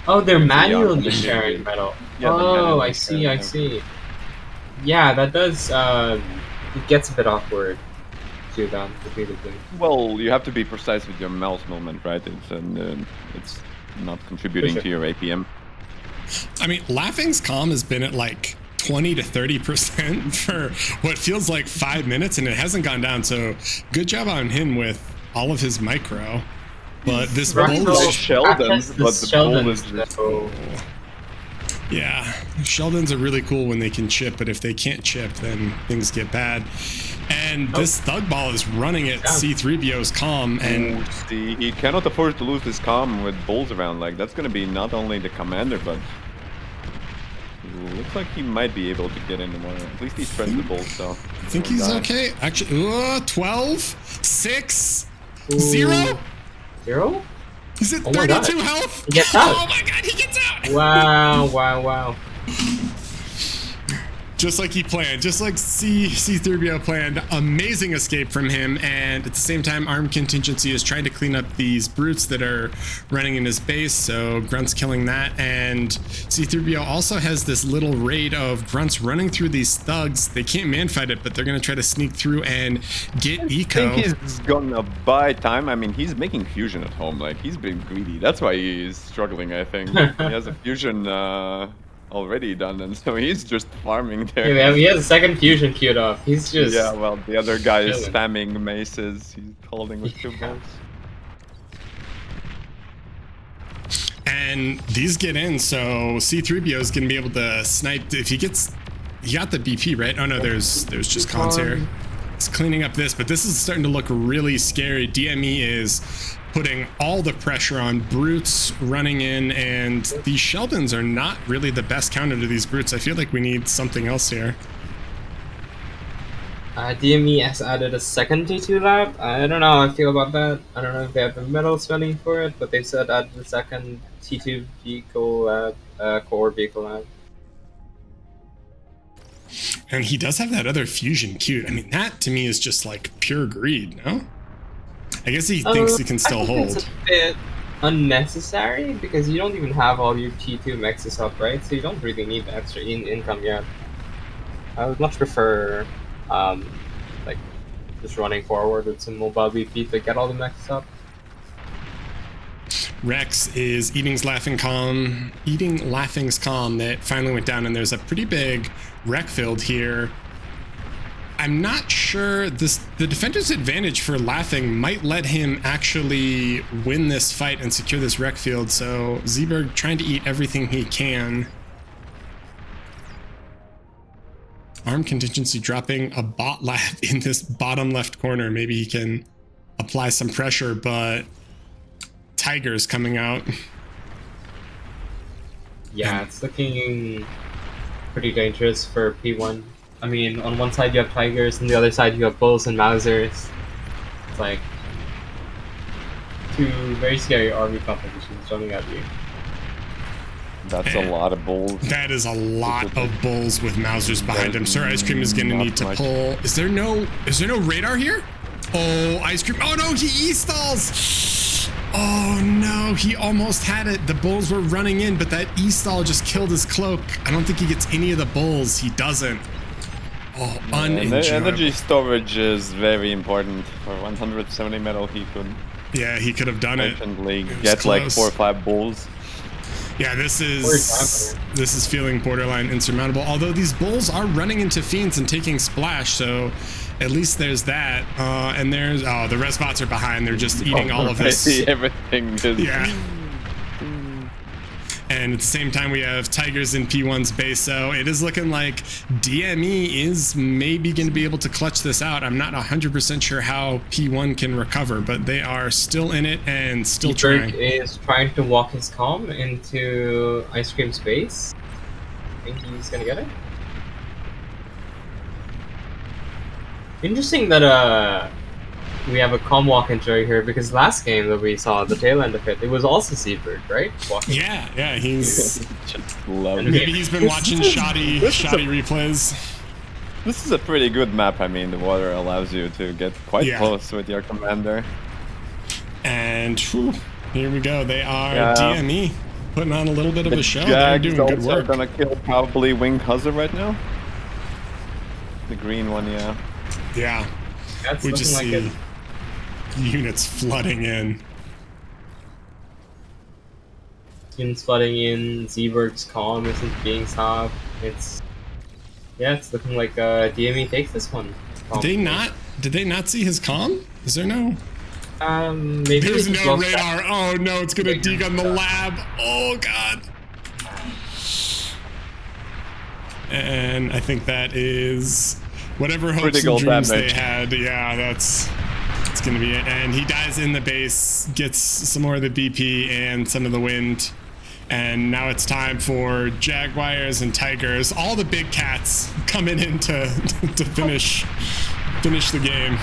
Oh, they're manually sharing metal. Yeah, oh, I see. Yeah, that does... it gets a bit awkward to them, repeatedly. Well, you have to be precise with your mouse movement, right? It's not contributing to your APM. I mean, Laughing's comm has been at like 20 to 30% for what feels like 5 minutes, and it hasn't gone down. So good job on him with all of his micro. But this Bull is Sheldon's, but the Bull is just... Yeah, Sheldon's are really cool when they can chip, but if they can't chip, then things get bad. And this Thug Ball is running at C3BO's comm, and he cannot afford to lose this comm with Bulls around. Like, that's going to be not only the commander, but looks like he might be able to get into one. At least he's friends with Bulls, so I think he's okay. Actually, 12, 6, 0. 0? He's at 32 health. He gets out. Oh my god, he gets out. Wow. Just like he planned, just like C3BO planned. Amazing escape from him, and at the same time, Armed Contingency is trying to clean up these brutes that are running in his base, so Grunt's killing that, and C3BO also has this little raid of Grunts running through these thugs. They can't man-fight it, but they're going to try to sneak through and get eco. I think he's gonna buy time. I mean, he's making fusion at home. Like, he's been greedy. That's why he's struggling, I think. He has a fusion already done, and so he's just farming there. Yeah, he has a second fusion queued up. He's just... Yeah, well, the other guy is spamming maces. He's holding with 2 bolts. And these get in, so C3PO is going to be able to snipe. If he gets... He got the BP, right? Oh no, there's just cons here. It's cleaning up this, but this is starting to look really scary. DME is putting all the pressure on brutes running in, and these Sheldons are not really the best counter to these brutes. I feel like we need something else here. DME has added a second T2 lab. I don't know how I feel about that. I don't know if they have the metal spending for it, but they said add the second T2 vehicle lab, core vehicle lab. And he does have that other fusion cute. I mean, that to me is just like pure greed, no? I guess he thinks he can still I think hold. it's a bit unnecessary because you don't even have all your T2 mexes up, right? So you don't really need the extra income yet. I would much prefer, like, just running forward with some mobile BP to get all the mexes up. Rex is eating's laughing's calm that finally went down, and there's a pretty big wreck field here. I'm not sure the defender's advantage for laughing might let him actually win this fight and secure this wreck field. So Zeeberg trying to eat everything he can. Arm contingency dropping a bot lab in this bottom left corner. Maybe he can apply some pressure, but Tiger's coming out. Yeah, it's looking pretty dangerous for P1. I mean, on one side you have Tigers, and the other side you have Bulls and Mausers. It's like two very scary army compositions jumping at you. That's a lot of bulls. That is a lot of bulls with Mausers behind him. Sir Ice Cream is going to need to pull. Is there no radar here? Oh, Ice Cream. Oh no, he E-stalls. Oh no, he almost had it. The bulls were running in, but that E-stall just killed his cloak. I don't think he gets any of the bulls. He doesn't. Oh, unenjoyable. Energy storage is very important. For 170 metal, he could. Yeah, he could have done it. Get like 4 or 5 bulls. Yeah, this is feeling borderline insurmountable. Although these bulls are running into fiends and taking splash, so at least there's that. And there's the res bots are behind. They're just eating all of this. Everything. Yeah. And at the same time, we have Tigers in P1's base, so it is looking like DME is maybe going to be able to clutch this out. I'm not 100% sure how P1 can recover, but they are still in it and still trying. Is trying to walk his comm into Ice Cream's base. I think he's going to get it. Interesting that we have a comm walk injury here, because last game that we saw the tail end of it was also Seabird, right? Walking. Yeah, he's just love it. Maybe he's been watching shoddy replays. This is a pretty good map. I mean, the water allows you to get quite close with your commander. And whew, here we go. They are DME putting on a little bit of a show. They're doing good work. Gonna kill probably Wing Huzzer right now. The green one, yeah. Yeah, we just like see units flooding in. Units flooding in. Zeeberg's comm isn't being stopped. It's looking like DME takes this one. Did they not see his comm? Is there no? Maybe there's no radar. Oh no, it's gonna degun the lab. Oh god. And I think that is whatever hopes critical and dreams damage they had. Yeah, that's gonna be it. And he dies in the base, gets some more of the BP and some of the wind. And now it's time for Jaguars and Tigers, all the big cats coming in to finish the game.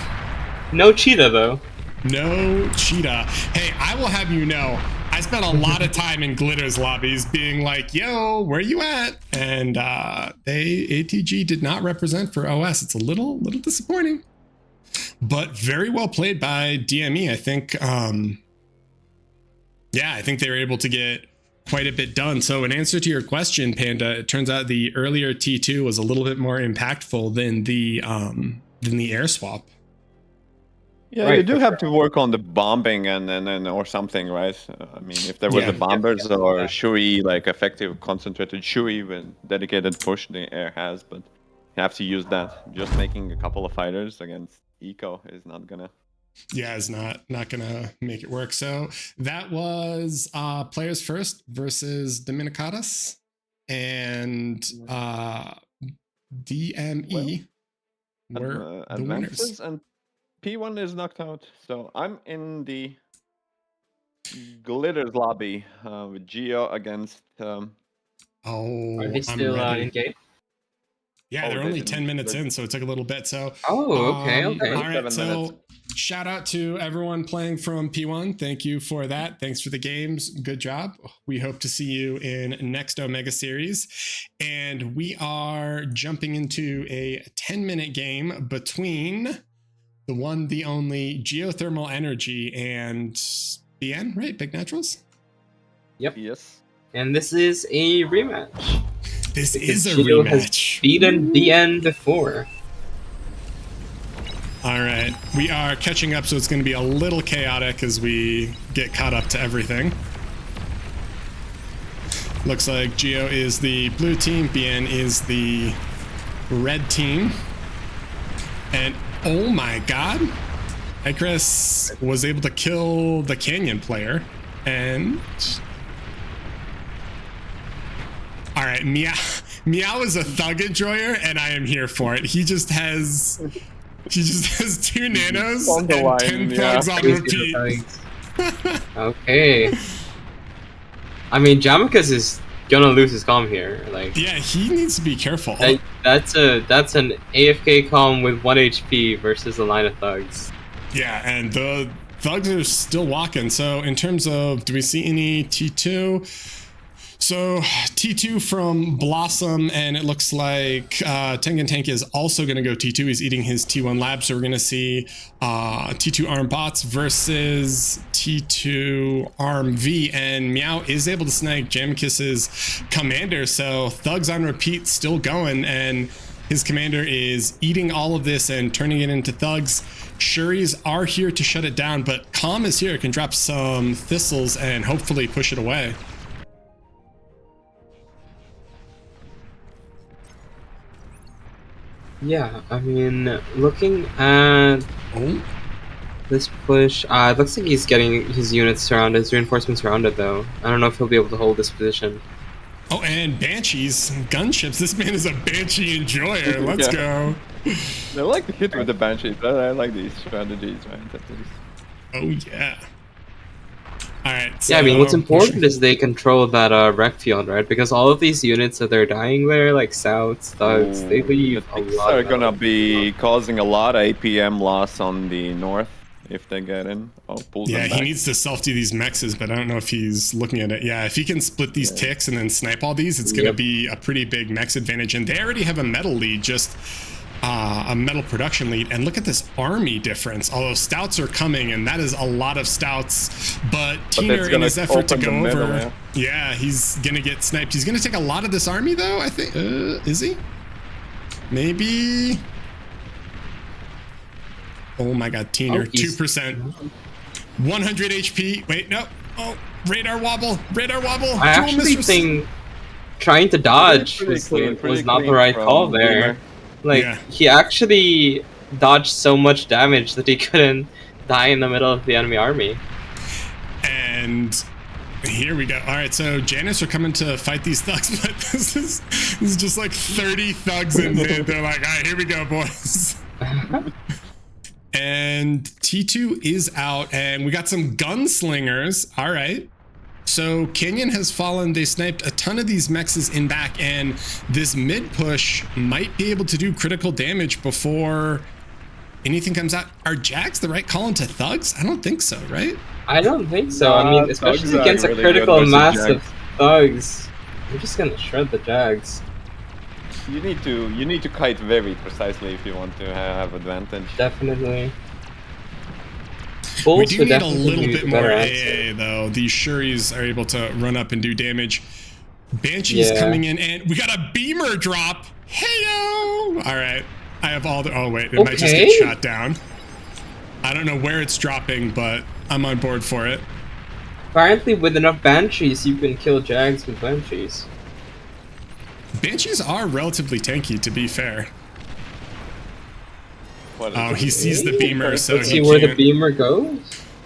No cheetah though. No cheetah. Hey, I will have you know, I spent a lot of time in Glitter's lobbies being like, yo, where you at? And ATG did not represent for OS. It's a little disappointing, but very well played by DME. I think, I think they were able to get quite a bit done. So in answer to your question, Panda, it turns out the earlier T2 was a little bit more impactful than the air swap. Yeah, right, you do have to work on the bombing and or something, right? I mean, if there was a bombers or Shui, like effective concentrated Shui with dedicated push, the air has, but you have to use that. Just making a couple of fighters against Eco is not gonna. Yeah, it's not gonna make it work. So that was players first versus Dominicatas and DME were the winners. And P1 is knocked out, so I'm in the Glitters lobby with Geo against. Are they still engaged? Yeah, Oh, they're they only didn't. 10 minutes in, so it took a little bit. So, Oh, okay, okay. All 7 right, so minutes. shout out to everyone playing from P1. Thank you for that. Thanks for the games. Good job. We hope to see you in next Omega Series. And we are jumping into a 10-minute game between the one, the only Geothermal Energy and BN, right? Big Naturals? Yep. Yes. And this is a rematch. This Because is a Geo has rematch. beaten BN before. All right, we are catching up, so it's going to be a little chaotic as we get caught up to everything. Looks like Geo is the blue team, BN is the red team. And oh my god, Icarus was able to kill the Canyon player. And all right, Meow is a thug enjoyer, and I am here for it. He just has 2 nanos On the and line, 10 yeah. thugs on repeat. Okay. I mean, Jamicus is gonna lose his comm here. Like, Yeah, he needs to be careful. that's an AFK comm with 1 HP versus a line of thugs. Yeah, and the thugs are still walking. So in terms of, do we see any T2? So T2 from Blossom, and it looks like Tengen Tank is also going to go T2. He's eating his T1 lab, so we're going to see T2 Arm Bots versus T2 Arm V, and Meow is able to snag Jamicus's commander, so thugs on repeat still going, and his commander is eating all of this and turning it into thugs. Shuris are here to shut it down, but Calm is here, can drop some thistles and hopefully push it away. Yeah, I mean, looking at this push, it looks like he's getting his units surrounded, his reinforcements surrounded, though. I don't know if he'll be able to hold this position. Oh, and Banshees, gunships. This man is a Banshee enjoyer. Let's go. They like to hit with the Banshees. I like these strategies, right? At least. Oh, yeah. All right. So Yeah, I mean, what's important is they control that rec field, right? Because all of these units that they're dying there, like Souths, Thugs, they leave a lot. They're gonna be causing a lot of APM loss on the north if they get in. Oh, pull Yeah, them he back. needs to self-do these mexes, but I don't know if he's looking at it. Yeah, if he can split these ticks and then snipe all these, it's going to be a pretty big mex advantage. And they already have a metal lead, just a metal production lead. And look at this army difference. Although stouts are coming, and that is a lot of stouts. But Teener, in his effort to go over, yeah, he's going to get sniped. He's going to take a lot of this army, though, I think. Is he? Maybe. Oh my god, Teener, 2%. 100 HP. Wait, no. Oh, radar wobble. Radar wobble. I actually think trying to dodge was not the right call there. Like, he actually dodged so much damage that he couldn't die in the middle of the enemy army. And here we go. All right, so Janus are coming to fight these thugs, but this is just like 30 thugs in mid. They're like, all right, here we go, boys. And T2 is out, and we got some gunslingers. All right. So Canyon has fallen. They sniped a ton of these mexes in back, and this mid push might be able to do critical damage before anything comes out. Are Jags the right call into thugs? I don't think so, right? I don't think so. I mean, especially against a critical mass of thugs, we're just gonna shred the Jags. You need to kite very precisely if you want to have advantage. Definitely. We do need a little bit more AA though. These Shuris are able to run up and do damage. Banshee's coming in, and we got a beamer drop. Heyo! All right, I have all the. Oh wait, it might just get shot down. I don't know where it's dropping, but I'm on board for it. Apparently, with enough Banshees, you can kill Jags with Banshees. Banshees are relatively tanky, to be fair. Oh, he sees the beamer, so let's see where the beamer goes.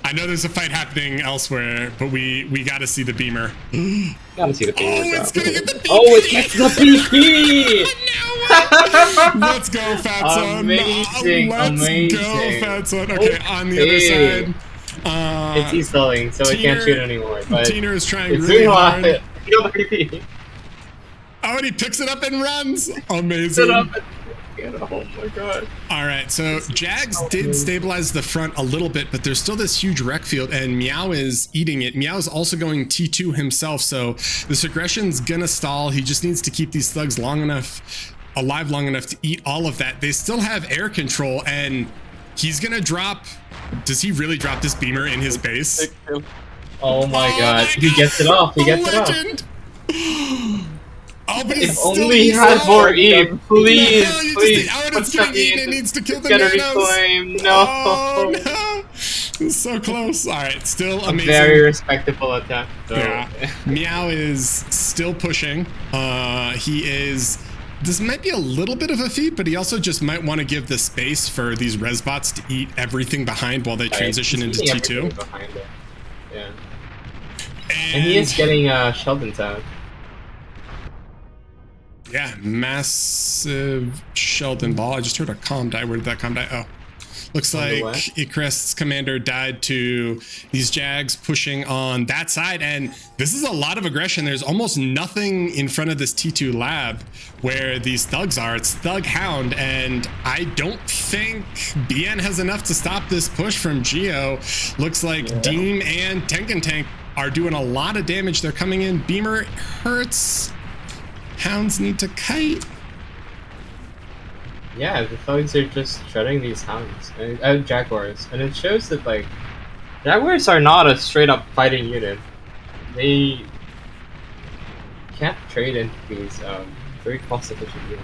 I know there's a fight happening elsewhere, but we gotta see the beamer. Gotta see the beamer. Oh, it's gonna get the BP! Oh, it gets the BP! Let's go, Fat Son. Amazing, Let's go, Fat Son. Okay, on the other side. It's e-stalling, so it can't shoot anymore. But Teener is trying really hard. Oh, and he picks it up and runs. Amazing. Oh my god. All right, so Jags did stabilize the front a little bit, but there's still this huge wreck field, and Meow is eating it. Meow is also going T2 himself, so this aggression's gonna stall. He just needs to keep these thugs alive long enough to eat all of that. They still have air control, and he's gonna drop. Does he really drop this beamer in his base? Oh my god. He gets it off. He gets it off. Oh, but If only he had more E. Please, No, please. It's getting eaten. It needs to kill the Get a nanos. reclaim. No. Oh, no. It's so close. All right, still A amazing. very respectable attack. Though. Yeah. Meow is still pushing. He is. This might be a little bit of a feat, but he also just might want to give the space for these res bots to eat everything behind while they transition into T2. Behind it. Yeah. And he is getting Sheldon's out. Yeah, massive Sheldon ball. I just heard a comm die. Where did that comm die? Oh, looks like Icarus commander died to these Jags pushing on that side. And this is a lot of aggression. There's almost nothing in front of this T2 lab where these thugs are. It's Thug Hound. And I don't think BN has enough to stop this push from Geo. Looks like Deem and Tengen Tank are doing a lot of damage. They're coming in. Beamer hurts. Hounds need to kite. Yeah, the thugs are just shredding these hounds, jaguars, and it shows that like jaguars are not a straight up fighting unit. They can't trade into these very cost efficient units.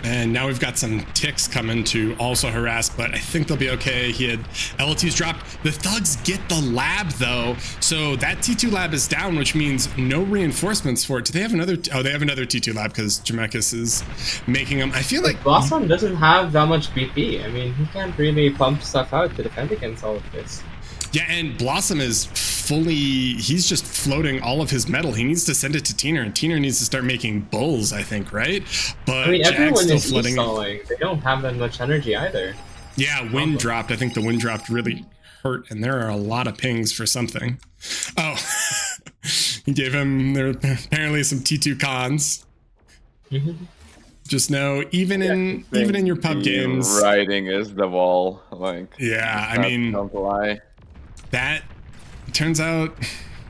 And now we've got some ticks coming to also harass, but I think they'll be okay. He had LTs dropped. The thugs get the lab though, so that T2 lab is down, which means no reinforcements for it. Do they have another? Oh, they have another T2 lab because Jamekus is making them. I feel like Blossom doesn't have that much BP. I mean, he can't really pump stuff out to defend against all of this. Yeah, and Blossom is he's just floating all of his metal. He needs to send it to Teener, and Teener needs to start making bulls, I think, right? But I mean, Jag's everyone still is flooding. stalling. They don't have that much energy either. Yeah, wind dropped. I think the wind dropped really hurt, and there are a lot of pings for something. Oh, he gave him, there are apparently some T2 cons. Just know, even in your pub games, writing is the wall. Like, yeah, I mean, don't lie. That turns out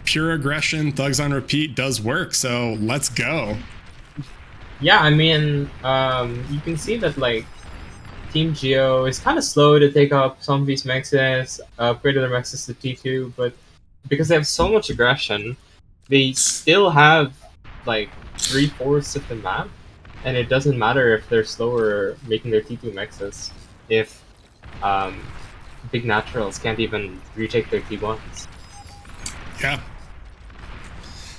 pure aggression, thugs on repeat does work. So let's go. Yeah, I mean, you can see that like Team Geo is kind of slow to take up some of these mexes, upgrade their mexes to T2, but because they have so much aggression, they still have like 3/4 of the map, and it doesn't matter if they're slower making their T2 mexes if big naturals can't even retake their T1s. Yeah.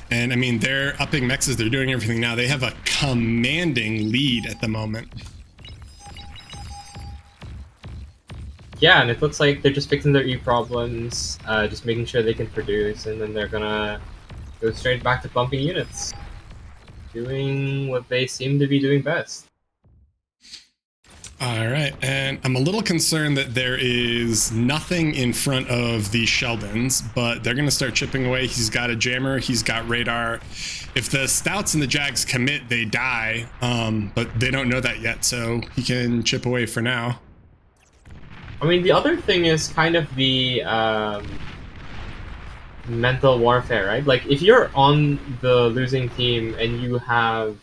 And I mean, they're upping mexes. They're doing everything now. They have a commanding lead at the moment. Yeah, and it looks like they're just fixing their E problems, just making sure they can produce, and then they're gonna go straight back to pumping units. Doing what they seem to be doing best. All right, and I'm a little concerned that there is nothing in front of the Sheldons, but they're going to start chipping away. He's got a jammer, he's got radar. If the Stouts and the Jags commit, they die, but they don't know that yet, so he can chip away for now. I mean, the other thing is kind of the mental warfare, right? Like, if you're on the losing team and you have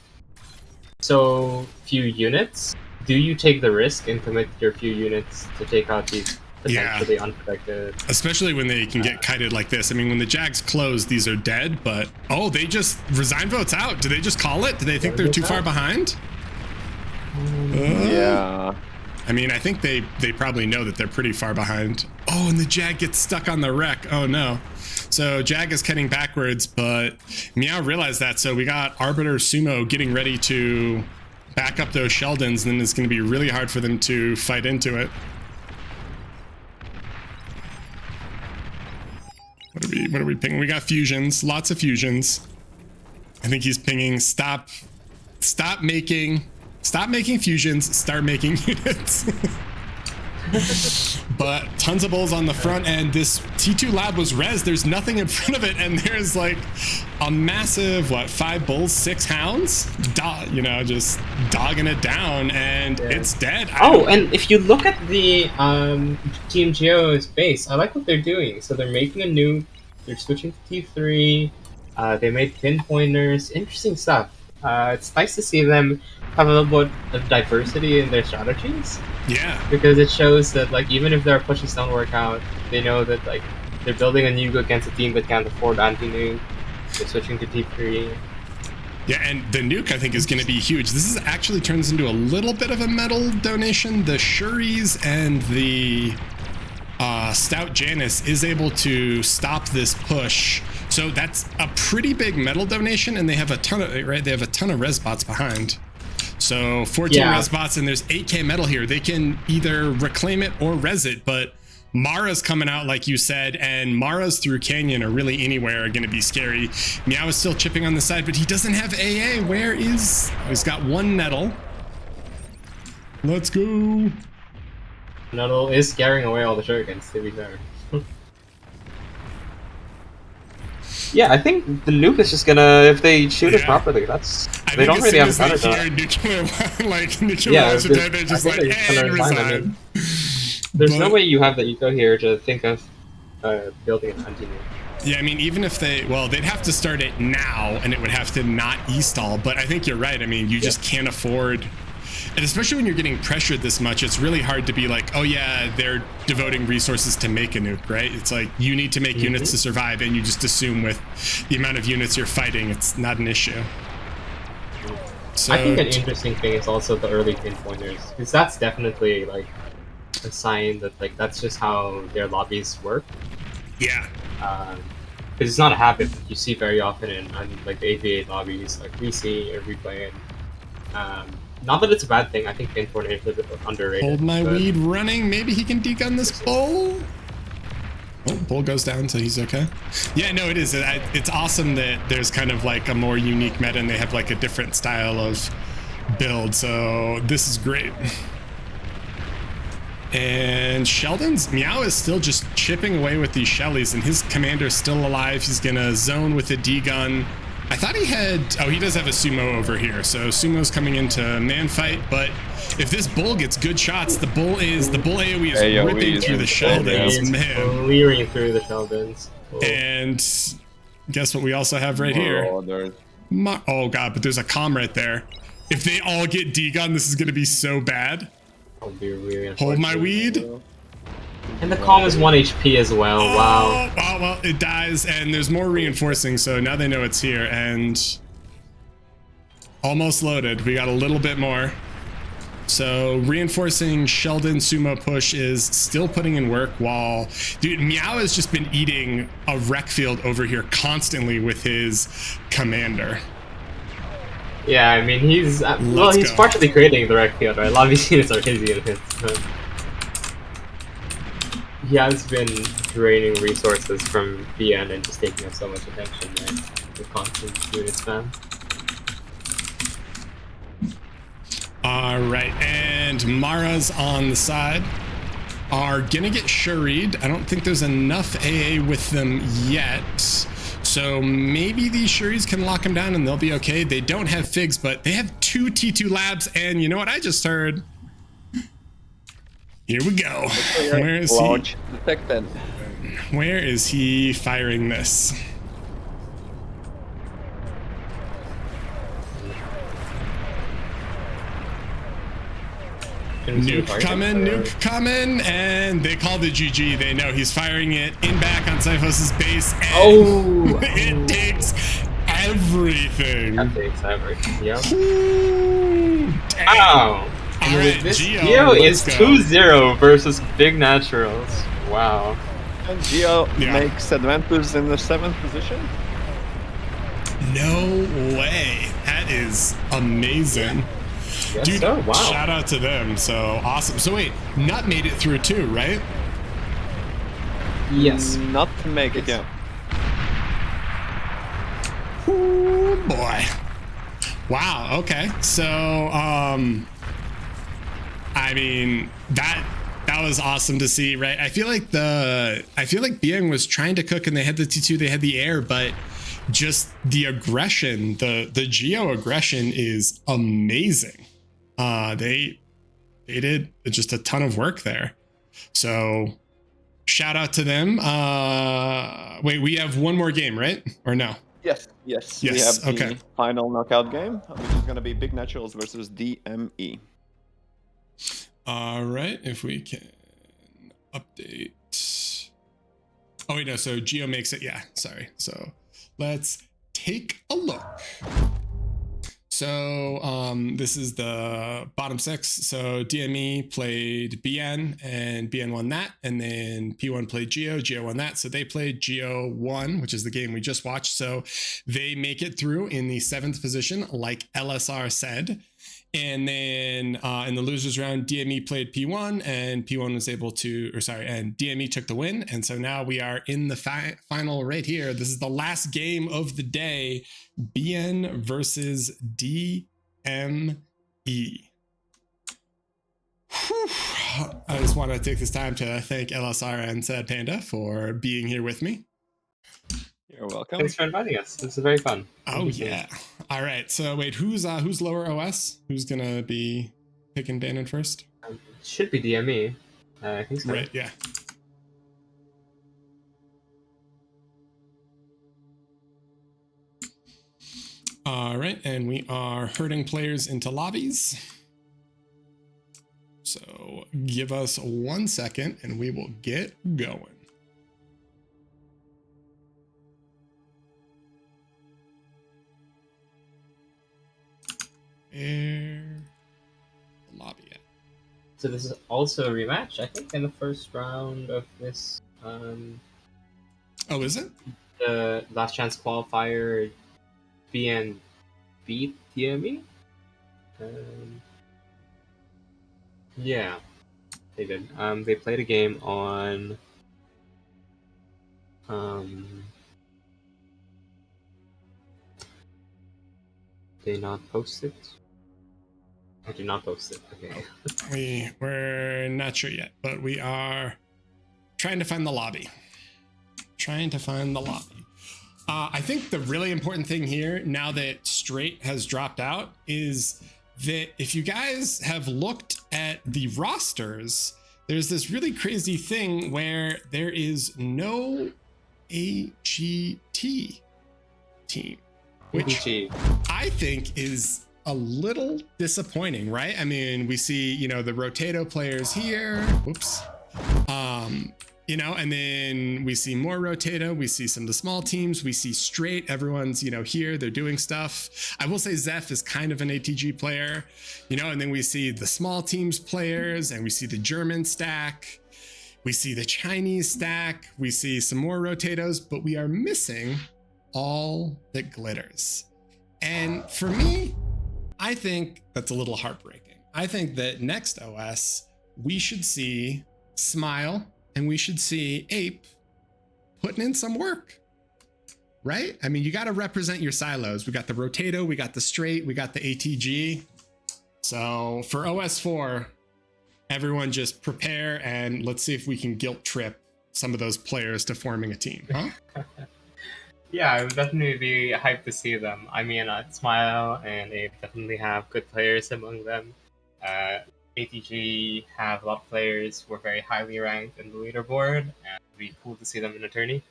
so few units, do you take the risk and commit your few units to take out these potentially unprotected? Especially when they can get kited like this. I mean, when the Jags close, these are dead, but oh, they just resign votes out. Do they just call it? Do they think they're too far behind? Yeah. I mean, I think they probably know that they're pretty far behind. Oh, and the Jag gets stuck on the wreck. Oh no. So Jag is cutting backwards, but Meow realized that. So we got Arbiter Sumo getting ready to back up those Sheldons, and then it's going to be really hard for them to fight into it. What are we pinging? We got fusions, lots of fusions. I think he's pinging stop making fusions, start making units. But tons of bulls on the front, and this T2 lab was res. There's nothing in front of it, and there's like a massive, 5 bulls, 6 hounds, just dogging it down, and it's dead. Oh, and if you look at the Team Geo's base, I like what they're doing. So they're making a nuke, they're switching to T3, they made pinpointers, interesting stuff. It's nice to see them have a little bit of diversity in their strategies. Yeah. Because it shows that, like, even if their pushes don't work out, they know that, like, they're building a nuke against a team that can't afford anti-nuke. They're switching to T3. Yeah, and the nuke, I think, is going to be huge. This is actually turns into a little bit of a metal donation. The Shuris and the Stout Janus is able to stop this push. So that's a pretty big metal donation, and they have a ton of, right? They have a ton of res bots behind. So 14 res bots, and there's 8k metal here. They can either reclaim it or res it, but Mara's coming out, like you said, and Mara's through Canyon or really anywhere are going to be scary. Meow is still chipping on the side, but he doesn't have AA. Where is... Oh, he's got 1 nettle. Let's go. Nettle is scaring away all the shurikens, to be fair. Yeah, I think the nuke is just gonna, if they shoot it properly, that's... They don't really have a counter to that. Nuclear launch attack, they're just like, hey, resign. There's no way you have that eco here to think of building an anti-nuke. Yeah, I mean, even if they, they'd have to start it now, and it would have to not e-stall, but I think you're right. I mean, you just can't afford... And especially when you're getting pressured this much, it's really hard to be like, oh yeah, they're devoting resources to make a nuke, right? It's like, you need to make units to survive, and you just assume with the amount of units you're fighting, it's not an issue. So, I think an interesting thing is also the early pinpointers, because that's definitely like a sign that like that's just how their lobbies work. Yeah. Because it's not a habit that you see very often in like the AV8 lobbies, like we see or we play in. Not that it's a bad thing. I think pinpointer is a bit underrated. Hold my weed running. Maybe he can degun this bull. Oh, bull goes down, so he's okay. Yeah, no, it is. It's awesome that there's kind of like a more unique meta, and they have like a different style of build. So this is great. And Sheldon's Meow is still just chipping away with these Shellies, and his commander's still alive. He's gonna zone with a D-gun. I thought he had, oh, he does have a sumo over here. So sumo's coming into man fight, but if this bull gets good shots, the bull AoE is ripping through the Sheldons, man. Clearing through the Sheldons. Cool. And guess what we also have right here? Oh god, but there's a comm right there. If they all get D-gun, this is gonna be so bad. Hold my weed. And the comm is 1 HP as well. Oh, wow. Well, it dies, and there's more reinforcing, so now they know it's here, and almost loaded. We got a little bit more. So reinforcing Sheldon sumo push is still putting in work while, dude, Meow has just been eating a wreck field over here constantly with his commander. Yeah, I mean, he's partially creating the wreck field, right? A lot of these units are his units. So. He has been draining resources from BN and just taking up so much attention, right? The constant unit spam. Alright, and Mara's on the side are gonna get Shuried. I don't think there's enough AA with them yet. So maybe these Shuris can lock him down and they'll be okay. They don't have Figs, but they have 2 T2 labs, and you know what I just heard? Here we go. Where is he? Detected. Where is he firing this? Nuke coming, and they call the GG. They know he's firing it in back on Cyphos' base, and it takes everything. That takes everything, yep. Wow. All right, this Geo is 2-0 versus Big Naturals. Wow. And Geo makes advantage in the 7th position. No way. That is amazing. Yes, dude, so, wow. Shout out to them. So awesome. So wait, Nut made it through too, right? Yes. Not to make it, yeah. Ooh, boy. Wow, okay. So, I mean, That was awesome to see, right? I feel like Biang was trying to cook and they had the T2, they had the air, but just the aggression, the geo aggression is amazing. They did just a ton of work there. So shout out to them. Wait, we have one more game, right? Or no? Yes. We have the Okay. final knockout game, which is going to be Big Naturals versus DME. All right, if we can update. Oh wait, no, so Geo makes it, yeah, sorry. So let's take a look. So this is the bottom 6. So DME played BN and BN won that. And then P1 played Geo, Geo won that. So they played Geo 1, which is the game we just watched. So they make it through in the 7th position, like LSR said. And then in the losers round, DME played P1 and P1 was able to, and DME took the win. And so now we are in the final right here. This is the last game of the day, BN versus DME. Whew. I just want to take this time to thank LSR and SadPanda for being here with me. You're welcome. Thanks for inviting us. This is very fun. Oh yeah. All right. So wait, who's lower OS? Who's gonna be picking Bannon first? Should be DME. I think so. Right. Yeah. All right, and we are herding players into lobbies. So give us 1 second, and we will get going. Lobby at. So this is also a rematch, I think, in the first round of this. Oh, is it? The last chance qualifier, BN beat DME. Yeah, they did. They played a game on. They not post it? I did not post it. Okay. We're not sure yet, but we are trying to find the lobby. I think the really important thing here, now that Straight has dropped out, is that if you guys have looked at the rosters, there's this really crazy thing where there is no AGT team, which I think is a little disappointing, right? I mean, we see, the Rotato players here. Whoops. And then we see more Rotato. We see some of the small teams. We see Straight. Everyone's, here. They're doing stuff. I will say Zeph is kind of an ATG player, and then we see the small teams players and we see the German stack. We see the Chinese stack. We see some more Rotatos, but we are missing all that glitters. And for me, I think that's a little heartbreaking. I think that next OS, we should see Smile and we should see Ape putting in some work, right? I mean, you got to represent your silos. We got the Rotato, we got the Straight, we got the ATG. So for OS4, everyone just prepare and let's see if we can guilt trip some of those players to forming a team, huh? Yeah, I would definitely be hyped to see them. I mean, Smile and Ape definitely have good players among them. ATG have a lot of players who are very highly ranked in the leaderboard, and it'd be cool to see them in a tourney.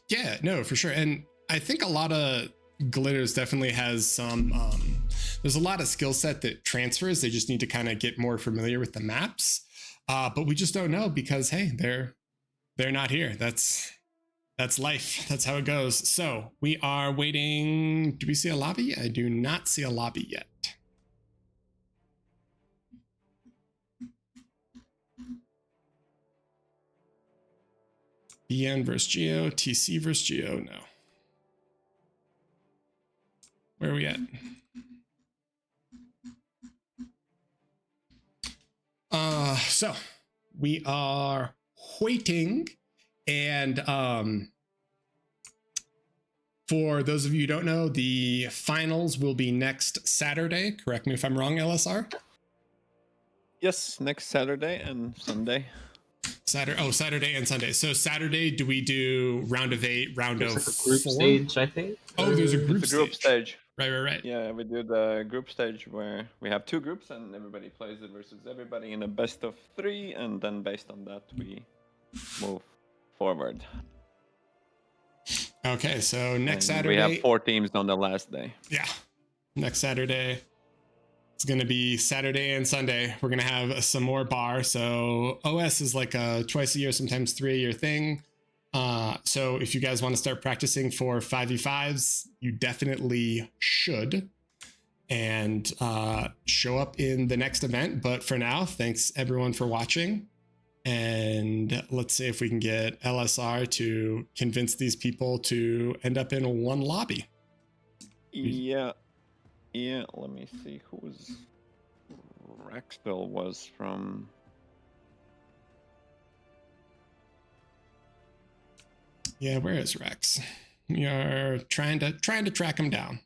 Yeah, no, for sure. And I think a lot of Glitters definitely has some, there's a lot of skill set that transfers. They just need to kind of get more familiar with the maps. But we just don't know because, hey, they're not here. That's life. That's how it goes. So we are waiting. Do we see a lobby? I do not see a lobby yet. BN versus Geo, TC versus Geo. No. Where are we at? So we are waiting. And for those of you who don't know, the finals will be next Saturday. Correct me if I'm wrong, LSR? Yes, next Saturday and Sunday. Saturday and Sunday. So Saturday, do we do round of 8, round There's of like a group 4? stage, I think. Oh, there's a group It's a group stage. Right. Yeah, we do the group stage where we have 2 groups and everybody plays it versus everybody in a best of 3, and then based on that we move forward. Okay, so next And Saturday. we have 4 teams on the last day. Yeah. Next Saturday. It's going to be Saturday and Sunday. We're going to have some more bar. So OS is like a twice a year, sometimes 3 a year thing. So if you guys want to start practicing for 5v5s, you definitely should. And show up in the next event. But for now, thanks everyone for watching. And let's see if we can get LSR to convince these people to end up in one lobby. Yeah, let me see who's Raxville was from. Yeah, where is Rex? We are trying to track him down.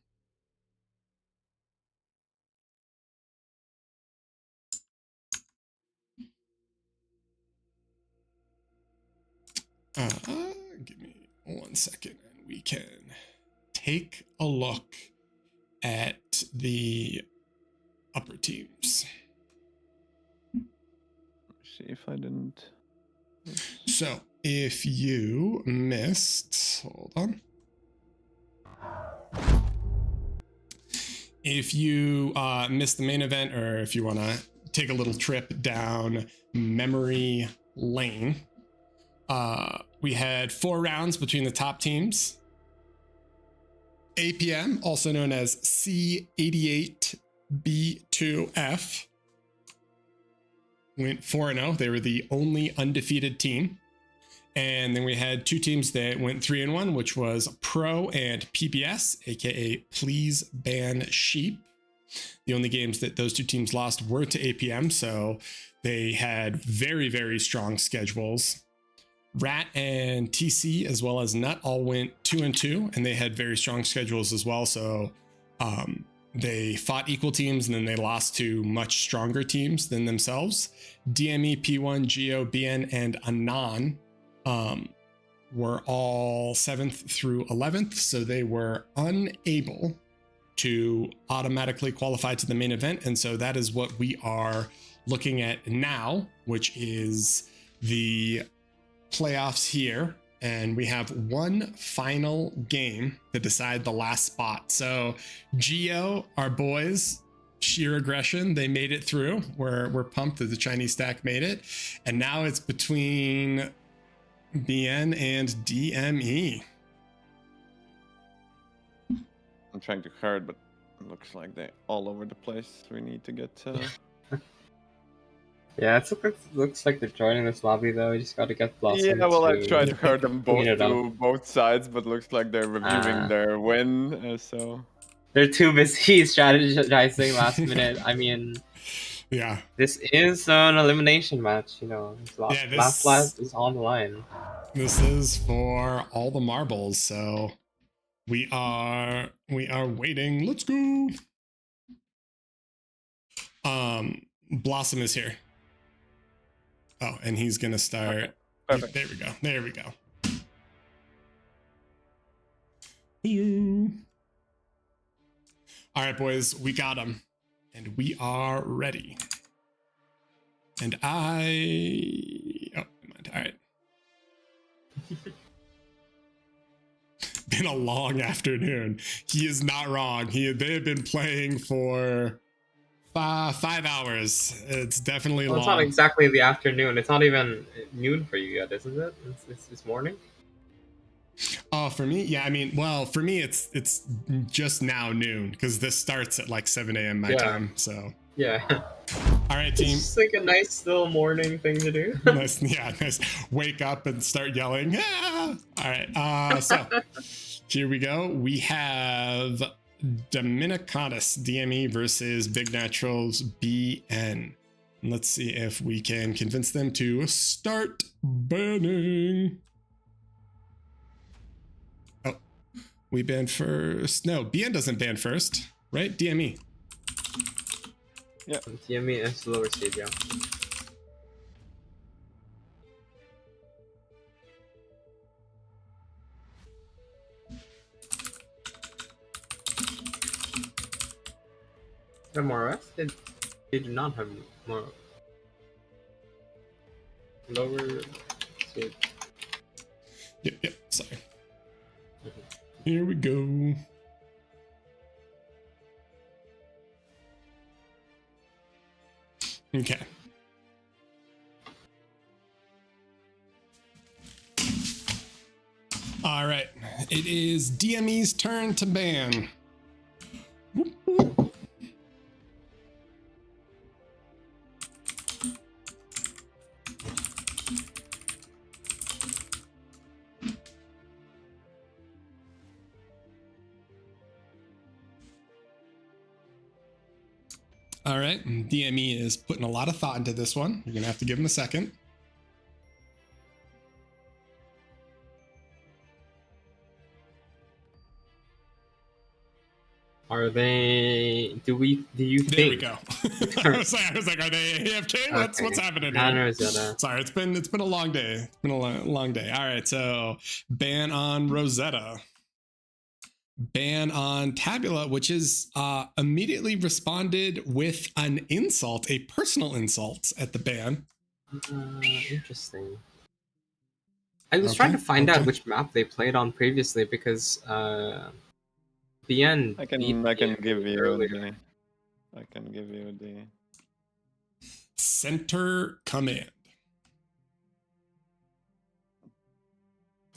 Give me 1 second and we can take a look at the upper teams. See if I didn't. So if you missed, hold on. If you missed the main event, or if you want to take a little trip down memory lane, we had 4 rounds between the top teams. APM, also known as C88B2F, went 4-0. They were the only undefeated team. And then we had 2 teams that went 3-1, which was Pro and PBS, aka Please Ban Sheep. The only games that those 2 teams lost were to APM, so they had very, very strong schedules. Rat and TC, as well as Nut, all went 2-2, and they had very strong schedules as well. So they fought equal teams, and then they lost to much stronger teams than themselves. DME, P1, Geo, BN, and Anon were all 7th through 11th, so they were unable to automatically qualify to the main event. And so that is what we are looking at now, which is the playoffs here. And we have one final game to decide the last spot. So Geo, our boys, sheer aggression, they made it through. We're pumped that the Chinese stack made it. And now it's between BN and DME. I'm trying to card, but it looks like they're all over the place. We need to get. Yeah, looks like they're joining this lobby though. We just got to get Blossom. Yeah, well, I tried to card them both clean it up. to both sides, but looks like they're reviewing their win. So They're too busy strategizing last minute. I mean, yeah, this is an elimination match. You know, last is on the line. This is for all the marbles. So we are waiting. Let's go. Blossom is here. Oh, and he's gonna start. Perfect. There we go. You. All right, boys, we got him, and we are ready. And oh, never mind. All right. Been a long afternoon. He is not wrong. They have been playing for 5 hours. It's definitely long. It's not exactly the afternoon. It's not even noon for you yet, isn't it? It's morning. Oh, for me, yeah. I mean, well, for me, it's just now noon because this starts at like 7 a.m. my time. So yeah. All right, team. It's like a nice little morning thing to do. Nice. Wake up and start yelling. Ah! All right. So here we go. We have Dominicanis DME versus Big Naturals BN. Let's see if we can convince them to start banning. Oh, we ban first. No, BN doesn't ban first, right? DME. TME is lower seed, yeah. The Moras? They do not have more lower seed. Yep, sorry. Here we go. Okay. All right. It is DME's turn to ban. Whoop, whoop. All right, DME is putting a lot of thought into this one. You're gonna have to give him a second. Are they? Do you think? There we go. I was like, are they AFK? What's happening here? Sorry, it's been a long day. It's been a long day. All right, so ban on Rosetta. Ban on Tabula, which is immediately responded with an insult, a personal insult at the ban. Interesting. I was trying to find out which map they played on previously because BN. I can give you the Center Command.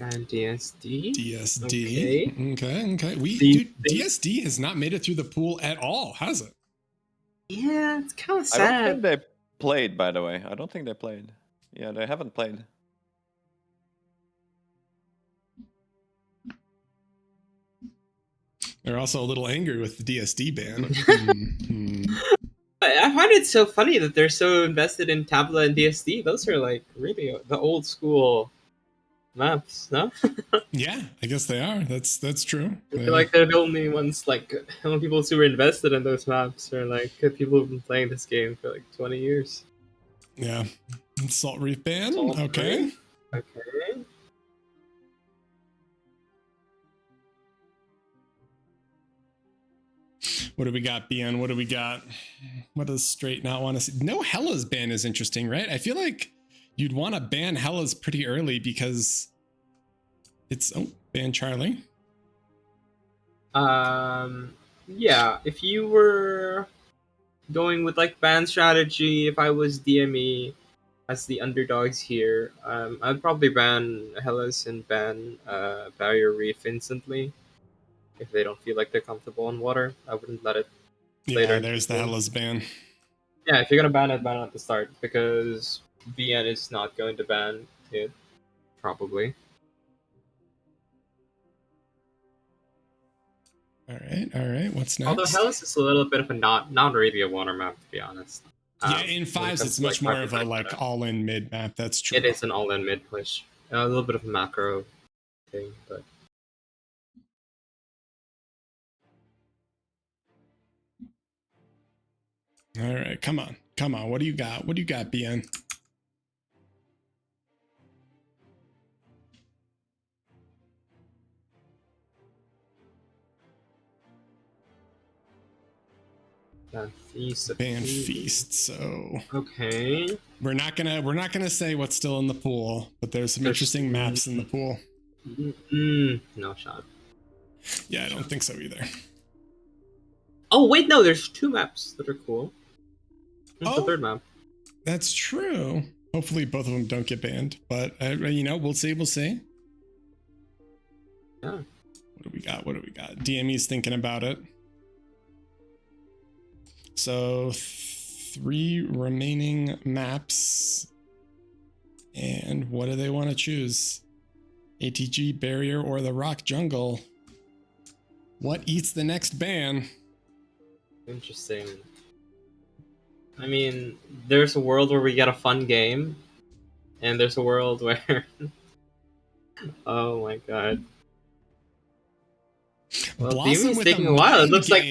And DSD. DSD. Okay. DSD has not made it through the pool at all, has it? Yeah, it's kind of I don't think sad. they played, by the way. I don't think they played. Yeah, they haven't played. They're also a little angry with the DSD ban. I find it so funny that they're so invested in Tabula and DSD. Those are like really the old school maps, no? Yeah, I guess they are. That's true. I feel like they're the only ones, like, the only people super invested in those maps are like people who've been playing this game for like 20 years. Yeah. Salt Reef ban. Salt Okay. Reef. Okay. What do we got, BN? What do we got? What does Straight not want to see? No, Hella's ban is interesting, right? I feel like you'd want to ban Hella's pretty early because it's ban Charlie. Yeah, if you were going with like ban strategy, if I was DME as the underdogs here, I'd probably ban Hellas and ban Barrier Reef instantly. If they don't feel like they're comfortable in water, I wouldn't let it. Yeah, there's the Hella's ban. Yeah, if you're gonna ban it at the start, because BN is not going to ban it, probably. All right. What's next? Although Hellas is a little bit of a not really a water map, to be honest. Yeah, in fives it's much more of a like all-in mid map. That's true. It is an all-in mid push. A little bit of a macro thing, but. All right, come on. What do you got? BN? Ban feast. So okay, we're not gonna say what's still in the pool, but there's some interesting maps in the pool. No shot. Yeah, I don't think so either. Oh wait, no, there's 2 maps that are cool. What's the third map? That's true. Hopefully both of them don't get banned, but we'll see. Yeah. What do we got? DME's thinking about it. So 3 remaining maps. And what do they want to choose? ATG, Barrier, or the Rock Jungle? What eats the next ban? Interesting. I mean, there's a world where we get a fun game, and there's a world where... oh my god. Well, DME's taking a while. It looks like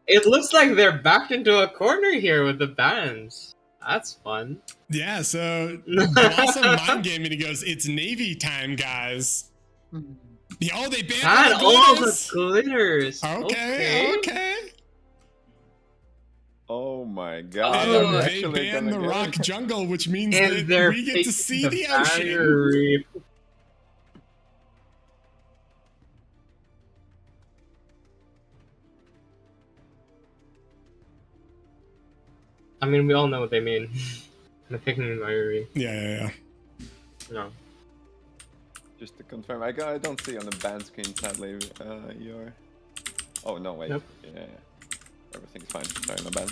It looks like they're backed into a corner here with the bans. That's fun. Yeah, so Blossom mind gaming. He goes, "It's Navy time, guys." Oh, they banned And all all the the glitters. glitters. Okay. Oh my god! And Oh, I'm they actually banned the gonna get rock it. jungle, which means And that they're we get to see the Barrier ocean. Reef. I mean, we all know what they mean. They're picking Barrier Reef. Yeah. No. Just to confirm, I don't see on the ban screen, sadly, your... Oh, no, wait. Nope. Yeah. Everything's fine. Sorry, no ban.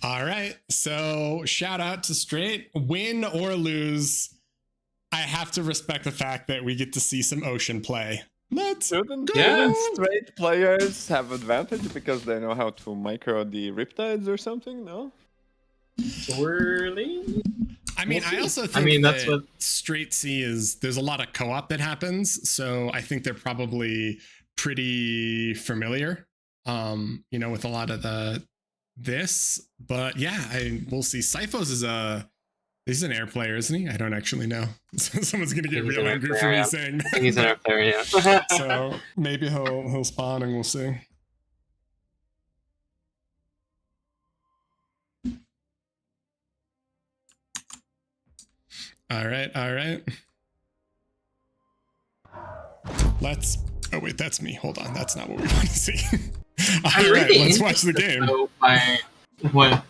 All right. So shout out to Straight. Win or lose, I have to respect the fact that we get to see some ocean play. Let's Shouldn't Yeah. straight players have advantage because they know how to micro the riptides or something, no? Swirly? I mean, We'll I see. also think I mean, that's that what- Straight Sea is, there's a lot of co-op that happens. So I think they're probably pretty familiar, with a lot of this. But yeah, we'll see. Syphos he's an air player, isn't he? I don't actually know. Someone's gonna get He's real an air angry for player, me yeah. saying I think he's an that. air player, yeah. So maybe he'll spawn and we'll see. All right. Let's. Oh wait, that's me. Hold on, that's not what we want to see. All right, let's watch the game. By what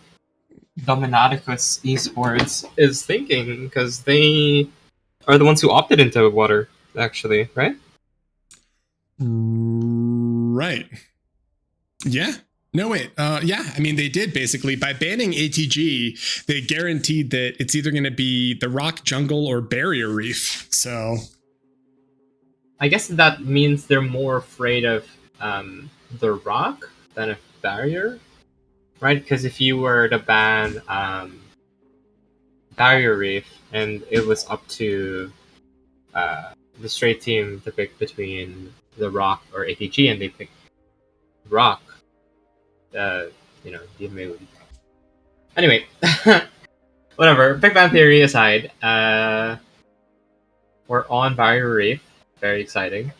Dominaticus Esports is thinking, because they are the ones who opted into water, actually, right? Right. Yeah. No, wait. Yeah. I mean, they did basically by banning ATG, they guaranteed that it's either going to be the rock jungle or barrier reef. So I guess that means they're more afraid of the rock than a barrier, right? Because if you were to ban Barrier Reef and it was up to the straight team to pick between the rock or ATG and they picked rock, you may win. Anyway, whatever. Big Bang Theory aside, we're on Barrier Reef. Very exciting.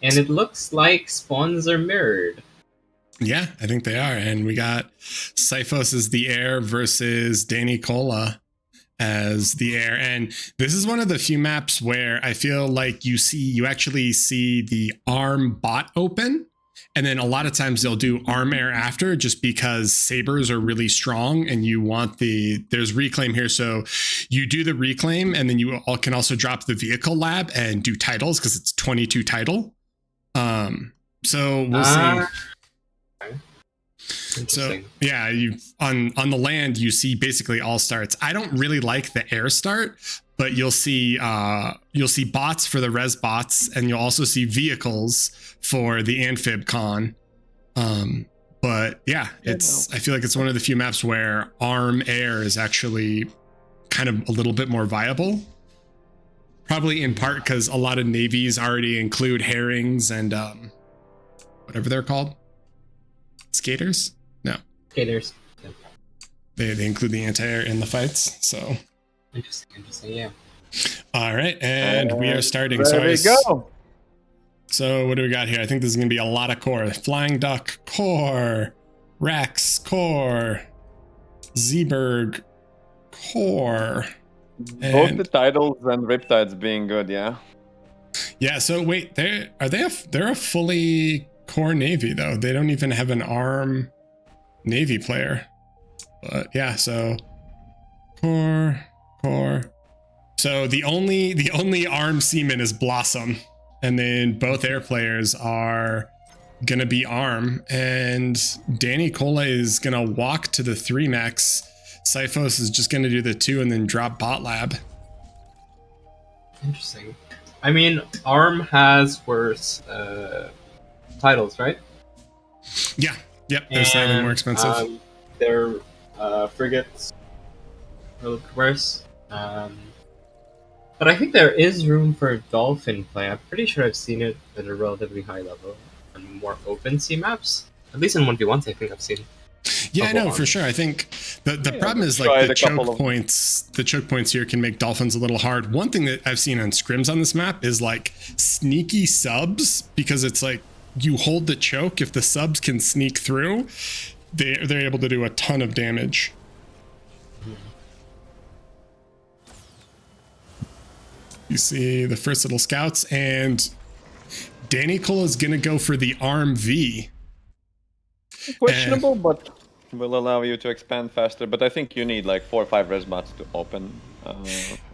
And it looks like spawns are mirrored. yeah, I think they are. And we got Syphos as the air versus Danny Cola as the air. And this is one of the few maps where I feel like you actually see the arm bot open. And then a lot of times they'll do arm air after just because sabers are really strong and you want there's reclaim here. So you do the reclaim and then you can also drop the vehicle lab and do titles because it's 22 title. So we'll see. So yeah, you on the land you see basically all starts. I don't really like the air start, but you'll see bots for the res bots, and you'll also see vehicles for the amphib con. But yeah, I feel like it's one of the few maps where arm air is actually kind of a little bit more viable. Probably in part because a lot of navies already include herrings and whatever they're called. Skaters? No. Skaters. They include the anti-air in the fights, so. Interesting, yeah. All right, and we are starting. There we go. So what do we got here? I think this is going to be a lot of core. Flying Duck, core. Rex, core. Zeeberg, core. Both the titles and riptides being good, yeah. Yeah, so wait, they're a fully core navy though. They don't even have an arm navy player. But yeah, so core. So the only arm seaman is Blossom, and then both air players are gonna be arm, and Danny Cola is gonna walk to the 3 max. Syphos is just gonna do the 2 and then drop bot lab. Interesting. I mean, ARM has worse titles, right? Yeah, yep, they're slightly more expensive. Their frigates look worse. But I think there is room for dolphin play. I'm pretty sure I've seen it at a relatively high level on more open sea maps. At least in 1v1s, I think I've seen. Yeah, I know on. for sure. I think the problem we've is like tried the a couple choke of- points. The choke points here can make dolphins a little hard. One thing that I've seen on scrims on this map is like sneaky subs, because it's like you hold the choke. If the subs can sneak through, they're able to do a ton of damage. You see the first little scouts, and Danny Cole is gonna go for the arm V. Questionable, but will allow you to expand faster. But I think you need like 4 or 5 res bots to open.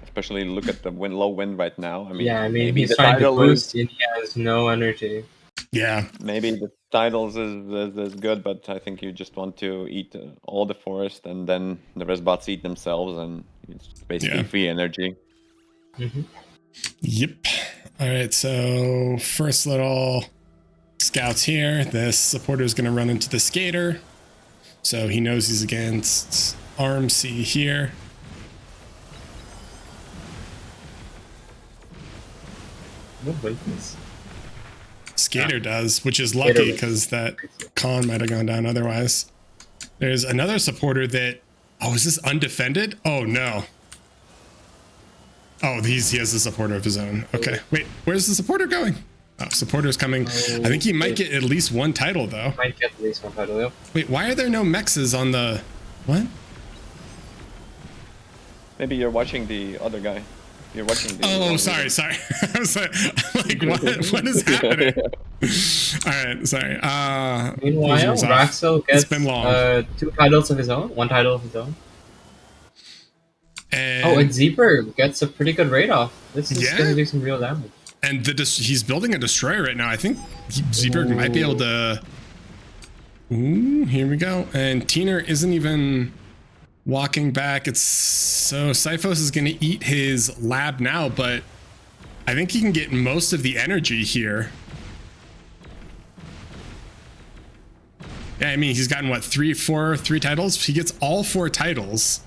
Especially look at the low wind right now. I mean, Yeah, I mean, maybe he's the trying to tidal boost and he has no energy. Yeah, maybe the titles is good, but I think you just want to eat all the forest, and then the res bots eat themselves, and it's basically Yeah. free energy. Mm-hmm. Yep. All right, so first little scouts here. This supporter is going to run into the skater. So he knows he's against arm C here. No witness. Skater does, which is lucky because that con might have gone down otherwise. There's another supporter that... Oh, is this undefended? Oh, no. Oh, he has a supporter of his own. Okay, wait, where's the supporter going? Oh, supporter's coming. I think he might get at least one title, though. Might get at least one title, yep. Wait, why are there no mexes on the... What? Maybe you're watching the other guy. You're watching the... Oh, sorry. I was like what is happening? All right, sorry. Meanwhile, users off. Raxel It's gets been long. 2 titles of his own, 1 title of his own. And, Oh, and Zeeper gets a pretty good rate off. This is Yeah. going to do some real damage. and he's building a destroyer right now. I think Zeeberg might be able to... Ooh, here we go. And Teener isn't even walking back. It's so Syphos is going to eat his lab now, but I think he can get most of the energy here. Yeah, I mean, he's gotten what, 3 titles? He gets all 4 titles.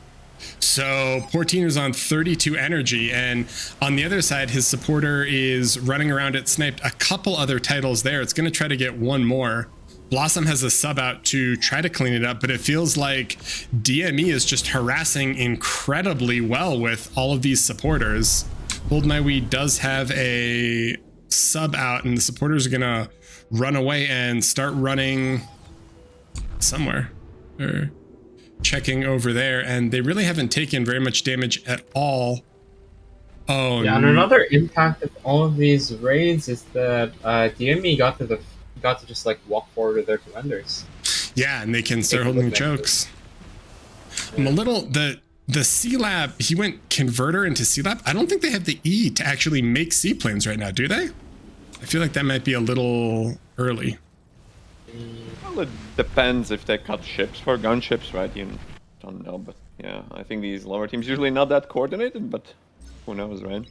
So poor Teener's on 32 energy, and on the other side, his supporter is running around at sniped a couple other titles there. It's going to try to get one more. Blossom has a sub out to try to clean it up, but it feels like DME is just harassing incredibly well with all of these supporters. GoldenEye does have a sub out, and the supporters are going to run away and start running somewhere. Or checking over there, and they really haven't taken very much damage at all. Oh, Yeah, and another impact of all of these raids is that DME got to just like walk forward with their commanders. yeah, and they can start holding chokes. I'm a little the C lab. He went converter into C lab. I don't think they have the E to actually make seaplanes right now, do they? I feel like that might be a little early. Well, it depends if they cut ships for gunships, right? You don't know, but yeah, I think these lower teams usually not that coordinated, but who knows, right?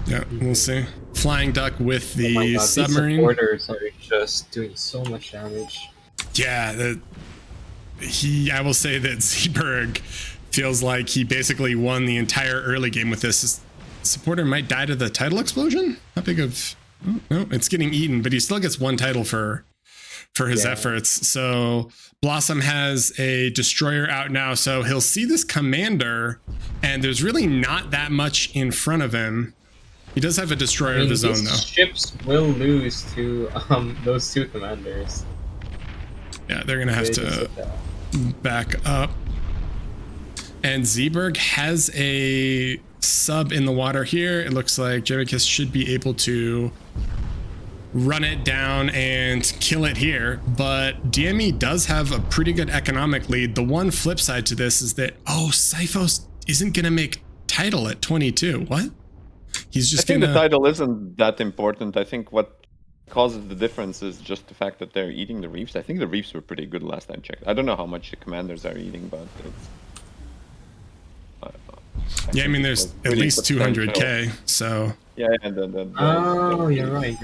Yeah, we'll see. Flying Duck with Oh my the God, submarine. These supporters are just doing so much damage. Yeah, I will say that Zeeberg feels like he basically won the entire early game with this. His supporter might die to the title explosion. How big of... Oh, no, it's getting eaten, but he still gets 1 title for his efforts. So Blossom has a destroyer out now, so he'll see this commander, and there's really not that much in front of him. He does have a destroyer of his own, though. Ships will lose to those 2 commanders. Yeah, they're gonna have to back up. And Zeeberg has a sub in the water here. It looks like Jemikis should be able to run it down and kill it here, but DME does have a pretty good economic lead. The one flip side to this is that, oh, Syphos isn't gonna make title at 22. What? He's just I think gonna... the title isn't that important. I think what causes the difference is just the fact that they're eating the reefs. I think the reefs were pretty good last I checked. I don't know how much the commanders are eating, but it's... yeah, I mean, there's at least 200k, so... Yeah, and Oh, you're right.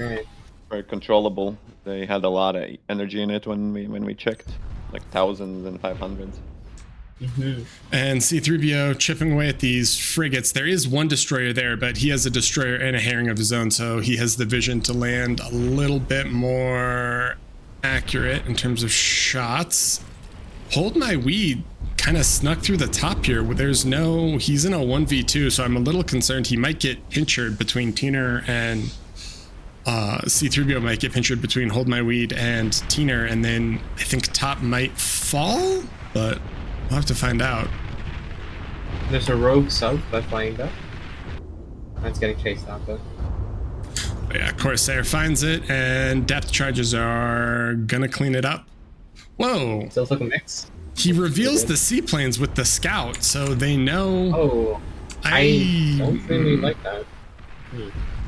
very controllable. They had a lot of energy in it when we checked, like thousands and 500s. And C3PO chipping away at these frigates. There is one destroyer there, but he has a destroyer and a herring of his own, so he has the vision to land a little bit more accurate in terms of shots. Hold My Weed kind of snuck through the top here. He's in a 1v2, so I'm a little concerned he might get pinchered between Teener and C3PO might get pinchered between Hold My Weed and Teener, and then I think top might fall, but we'll have to find out. There's a rogue south by Flying Duck. That's getting chased out though. But yeah, Corsair finds it, and depth charges are gonna clean it up. Whoa! Still like a mix. He reveals the seaplanes with the scout, so they know. Oh, I don't really like that.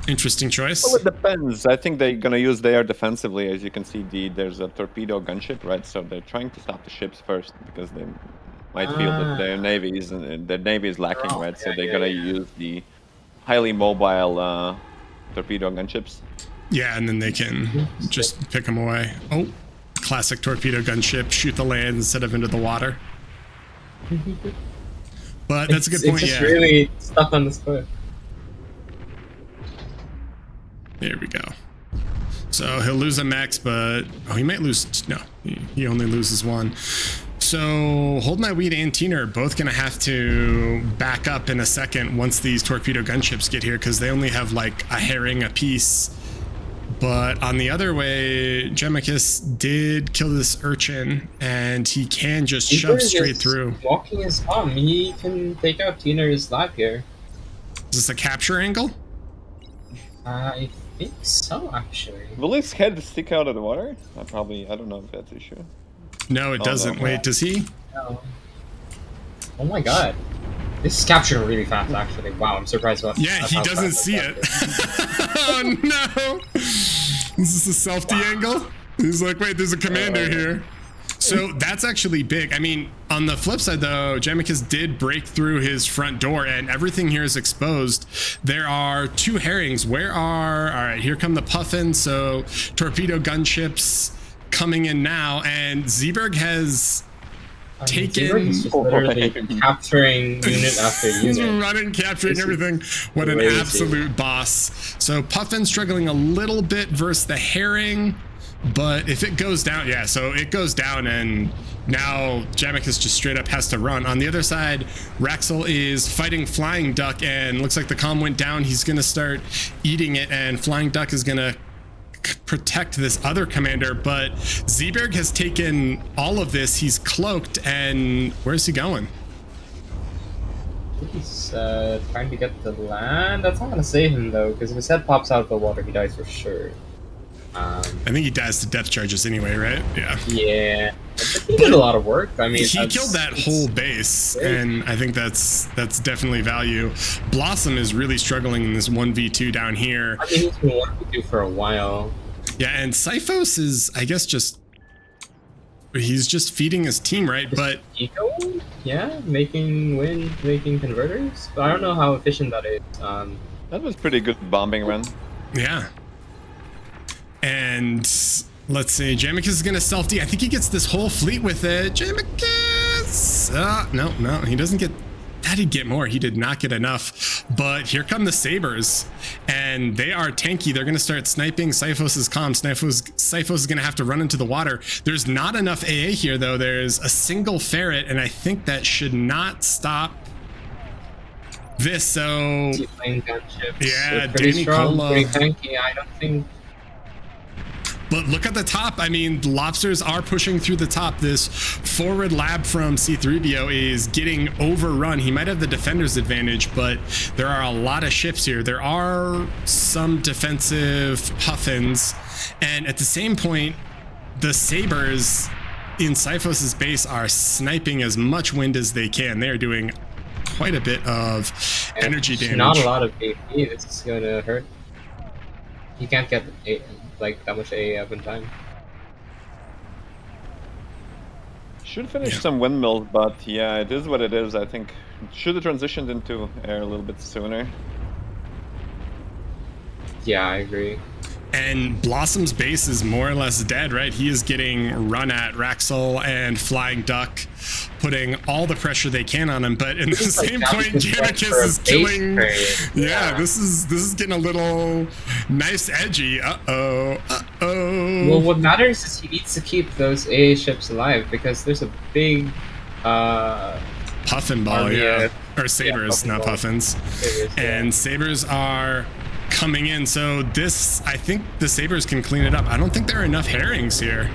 Interesting choice. Well, it depends. I think they're gonna use there defensively. As you can see, there's a torpedo gunship, right? So they're trying to stop the ships first because they might feel that their navy is lacking, right? So they're gonna use the highly mobile torpedo gunships. Yeah, and then they can just pick them away. Oh, classic torpedo gunship, shoot the land instead of into the water. But that's a good point. It's just really stuck on this foot. There we go. So he'll lose a max, but he might lose. No, he only loses one. So Hold My Weed and Teener are both gonna have to back up in a second once these torpedo gunships get here, because they only have like a herring apiece. But on the other way, Gemicus did kill this urchin, and he can just shove straight through. Walking his palm, he can take out Teener's lap here. Is this a capture angle? I think so, actually. Will his head stick out of the water? I don't know if that's an issue. No, it doesn't. No. Wait, does he? No. Oh my god. This is capturing really fast, actually. Wow, I'm surprised. Yeah, he doesn't see it. Oh no! Is this a selfie angle? He's like, wait, there's a commander here. So that's actually big. I mean, on the flip side though, Gemicus did break through his front door and everything here is exposed. There are two herrings. All right, here come the puffins. So torpedo gunships coming in now, and Zeeberg has taken literally capturing unit after he's unit. running, capturing everything. What an absolute boss. So Puffin struggling a little bit versus the herring, but if it goes down, yeah, so it goes down, and now Gemicus just straight up has to run. On the other side, Raxel is fighting Flying Duck, and looks like the comm went down. He's gonna start eating it, and Flying Duck is gonna protect this other commander, but Zeeberg has taken all of this. He's cloaked, and where's he going? He's trying to get to land. That's not gonna save him though, because if his head pops out of the water, he dies for sure. I think he dies to depth charges anyway, right? Yeah. Yeah. He did a lot of work. I mean, he killed that whole base, and I think that's definitely value. Blossom is really struggling in this 1v2 down here. I mean, he's been 1v2 for a while. Yeah, and Sipho's is, I guess, he's just feeding his team, right? But Eco? Yeah, making wind, making converters. But I don't know how efficient that is. That was pretty good bombing run. yeah. And let's see, Gemicus is gonna self-D. I think he gets this whole fleet with it. Gemicus! No, he doesn't get that. He'd get more. He did not get enough. But here come the Sabers, and they are tanky. They're gonna start sniping Siphos' comm. Siphos is gonna have to run into the water. There's not enough AA here though. There's a single ferret, and I think that should not stop this. So yeah, Danny Cola. Pretty tanky. I don't think. But look at the top. I mean, lobsters are pushing through the top. This forward lab from C3PO is getting overrun. He might have the defender's advantage, but there are a lot of ships here. There are some defensive puffins, and at the same point, the Sabers in Siphos' base are sniping as much wind as they can. They are doing quite a bit of energy damage. Not a lot of AP. This is gonna hurt. You can't get like that much AAF in time. Should finish some windmills, but yeah, it is what it is. I think should have transitioned into air a little bit sooner. Yeah, I agree. And Blossom's base is more or less dead, right? He is getting run at. Raxel and Flying Duck putting all the pressure they can on him, but in the same point, Jamicus is killing. Yeah, this is getting a little nice edgy. Uh-oh. Well, what matters is he needs to keep those AA ships alive because there's a big Puffin ball, army yeah. of- Or Sabers, Puffin not ball. Puffins. Sabers, yeah. And Sabers are coming in. So this, I think the Sabers can clean it up. I don't think there are enough herrings here.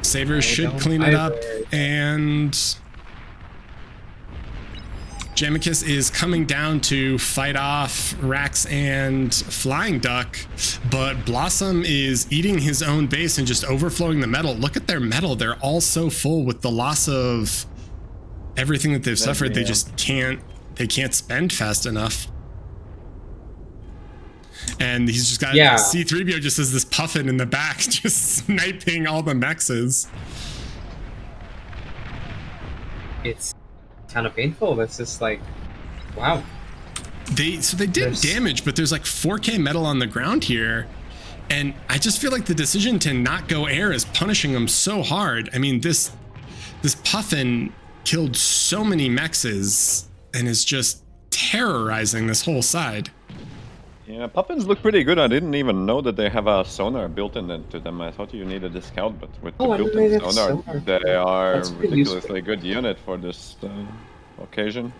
Sabers should don't clean it up. either. And Jamicus is coming down to fight off Rax and Flying Duck, but Blossom is eating his own base and just overflowing the metal. Look at their metal. They're all so full with the loss of everything that they've suffered. They just can't spend fast enough. And he's just got C3PO just as this Puffin in the back, just sniping all the mexes. It's kind of painful. It's just like, wow. They did damage, but there's like 4K metal on the ground here. And I just feel like the decision to not go air is punishing them so hard. I mean, this Puffin killed so many mexes and is just terrorizing this whole side. Yeah, Puffins look pretty good. I didn't even know that they have a sonar built into them. I thought you needed a scout, but with the I didn't built-in know sonar, sonar. they are That's pretty ridiculously useful. good unit for this occasion.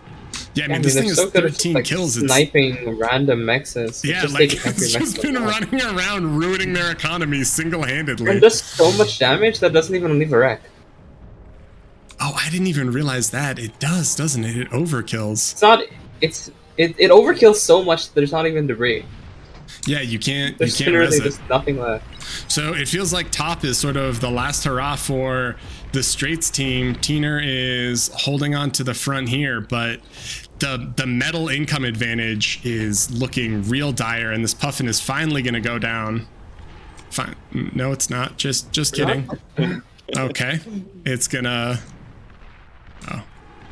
Yeah, I mean, this thing is so good at 13 like kills. It's, sniping random mexes. yeah, just like taking every it's mex just been alive. running around ruining their economy single-handedly. And does so much damage that doesn't even leave a wreck. Oh, I didn't even realize that. It does, doesn't it? It overkills. It's not. It overkills so much that there's not even debris. Yeah, you can't There's res literally it. just nothing left. So it feels like top is sort of the last hurrah for the Straits team. Teener is holding on to the front here, but the metal income advantage is looking real dire, and this Puffin is finally going to go down. Fine. No, it's not. Just kidding. Okay. It's gonna... Oh.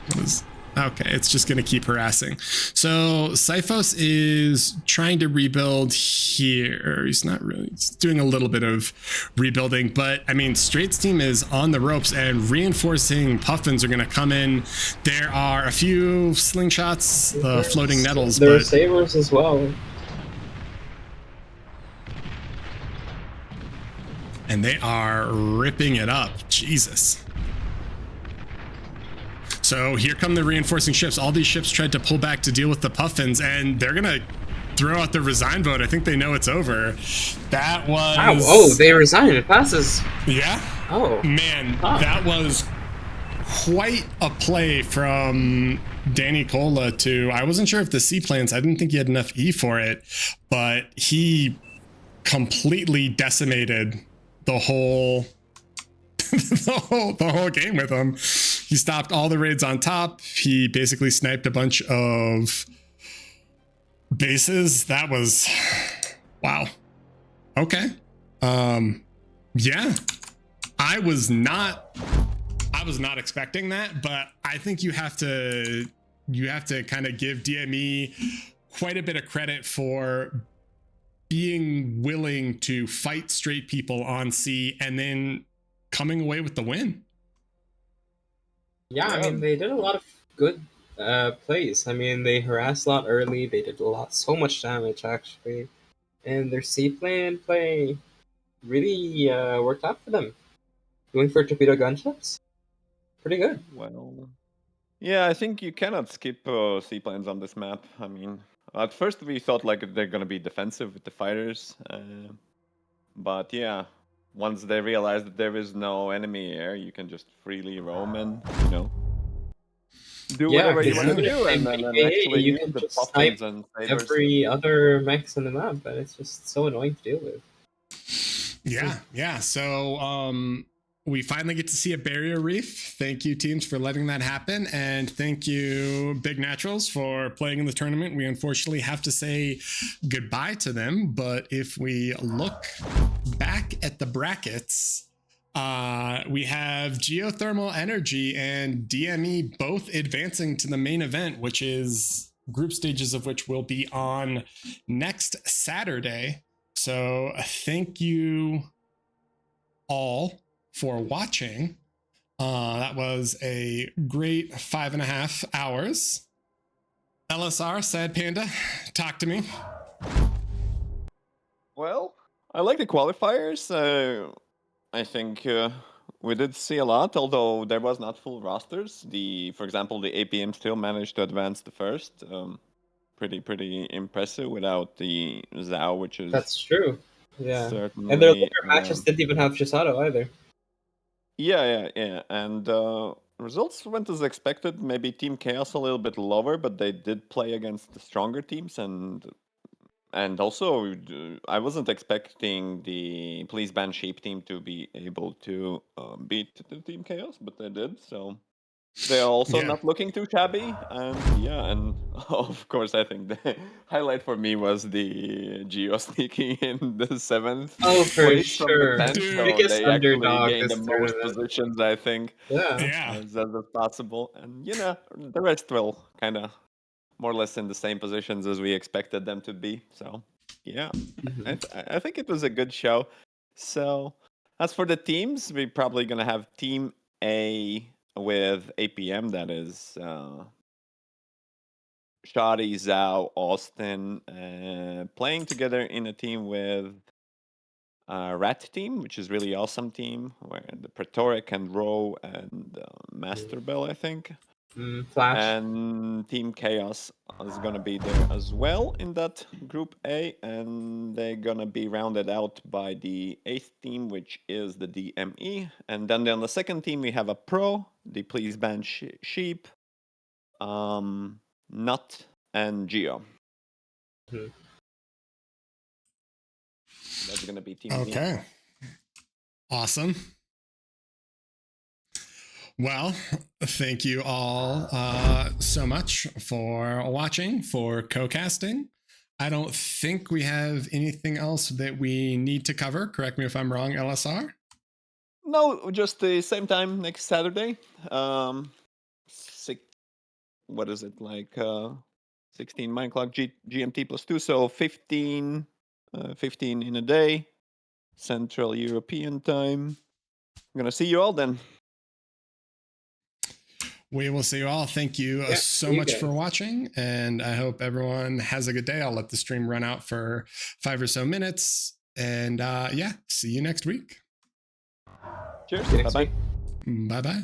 What is... Okay, it's just going to keep harassing. So Syphos is trying to rebuild here. He's not really, he's doing a little bit of rebuilding, but I mean, Straits team is on the ropes and reinforcing Puffins are going to come in. There are a few slingshots, floating nettles, There are but sabers as well. and they are ripping it up. Jesus. So here come the reinforcing ships. All these ships tried to pull back to deal with the Puffins, and they're gonna throw out the resign vote. I think they know it's over. That was... Wow, oh, they resign. It passes. Yeah? Oh. Man, Huh. that was quite a play from Danny Cola to... I wasn't sure if the seaplanes, I didn't think he had enough E for it, but he completely decimated the whole... the whole game with him. He stopped all the raids on top. He basically sniped a bunch of bases. That was wow. Okay. Yeah. I was not expecting that, but I think you have to kind of give DME quite a bit of credit for being willing to fight straight people on sea and then coming away with the win. Yeah, I mean, they did a lot of good plays. I mean, they harassed a lot early. They did so much damage, actually. And their seaplane play really worked out for them. Going for torpedo gunships? Pretty good. Well, yeah, I think you cannot skip seaplanes on this map. I mean, at first we thought like they're gonna be defensive with the fighters, but yeah, once they realize that there is no enemy here, you can just freely roam and do whatever you want to do, and then actually you use can the just Puffins snipe and sabers. every other mechs on the map, but it's just so annoying to deal with. Yeah. So we finally get to see a Barrier Reef. Thank you, teams, for letting that happen. And thank you, Big Naturals, for playing in the tournament. We unfortunately have to say goodbye to them. But if we look back at the brackets, we have Geothermal Energy and DME both advancing to the main event, which is group stages of which will be on next Saturday. So thank you all for watching. That was a great 5.5 hours. LSR, SadPanda, talk to me. Well, I like the qualifiers. I think we did see a lot, although there was not full rosters. For example, the APM still managed to advance the first. Pretty impressive without the Zhao, which is That's true. Yeah. And their certainly later matches didn't even have Shisato either. yeah. And results went as expected. Maybe Team Chaos a little bit lower, but they did play against the stronger teams, and also I wasn't expecting the Please Ban Sheep team to be able to beat the Team Chaos, but they did. So they're also Yeah. not looking too shabby, and of course, I think the highlight for me was the Geo sneaking in the 7th Oh, for place from the sure. 10th, Dude. so Biggest they actually underdog gained the this most tournament. positions, I think, Yeah. Yeah. as possible, and the rest will kind of more or less in the same positions as we expected them to be. So yeah, I think it was a good show. So as for the teams, we're probably gonna have Team A with APM, that is Shoddy, Zhao, Austin, playing together in a team with Rat Team, which is really awesome team, where the Pretoric and Row and Master Bell, I think. Flash. And Team Chaos is gonna be there as well in that Group A, and they're gonna be rounded out by the 8th team, which is the DME. And then on the second team, we have a Pro, the Please Ban Sheep, Nut, and Geo. Mhm. That's gonna be Team D. Okay. Awesome. Well, thank you all so much for watching, for co-casting. I don't think we have anything else that we need to cover. Correct me if I'm wrong, LSR. No, just the same time next Saturday. Six, what is it like? 16 9 o'clock GMT plus 2, so 15 in a day, Central European time. I'm gonna see you all then. We will see you all. Thank you Yeah, so see you much for guys. watching, and I hope everyone has a good day. I'll let the stream run out for 5 or so minutes, and yeah, see you next week. Cheers. See you Bye next bye. week. Bye bye.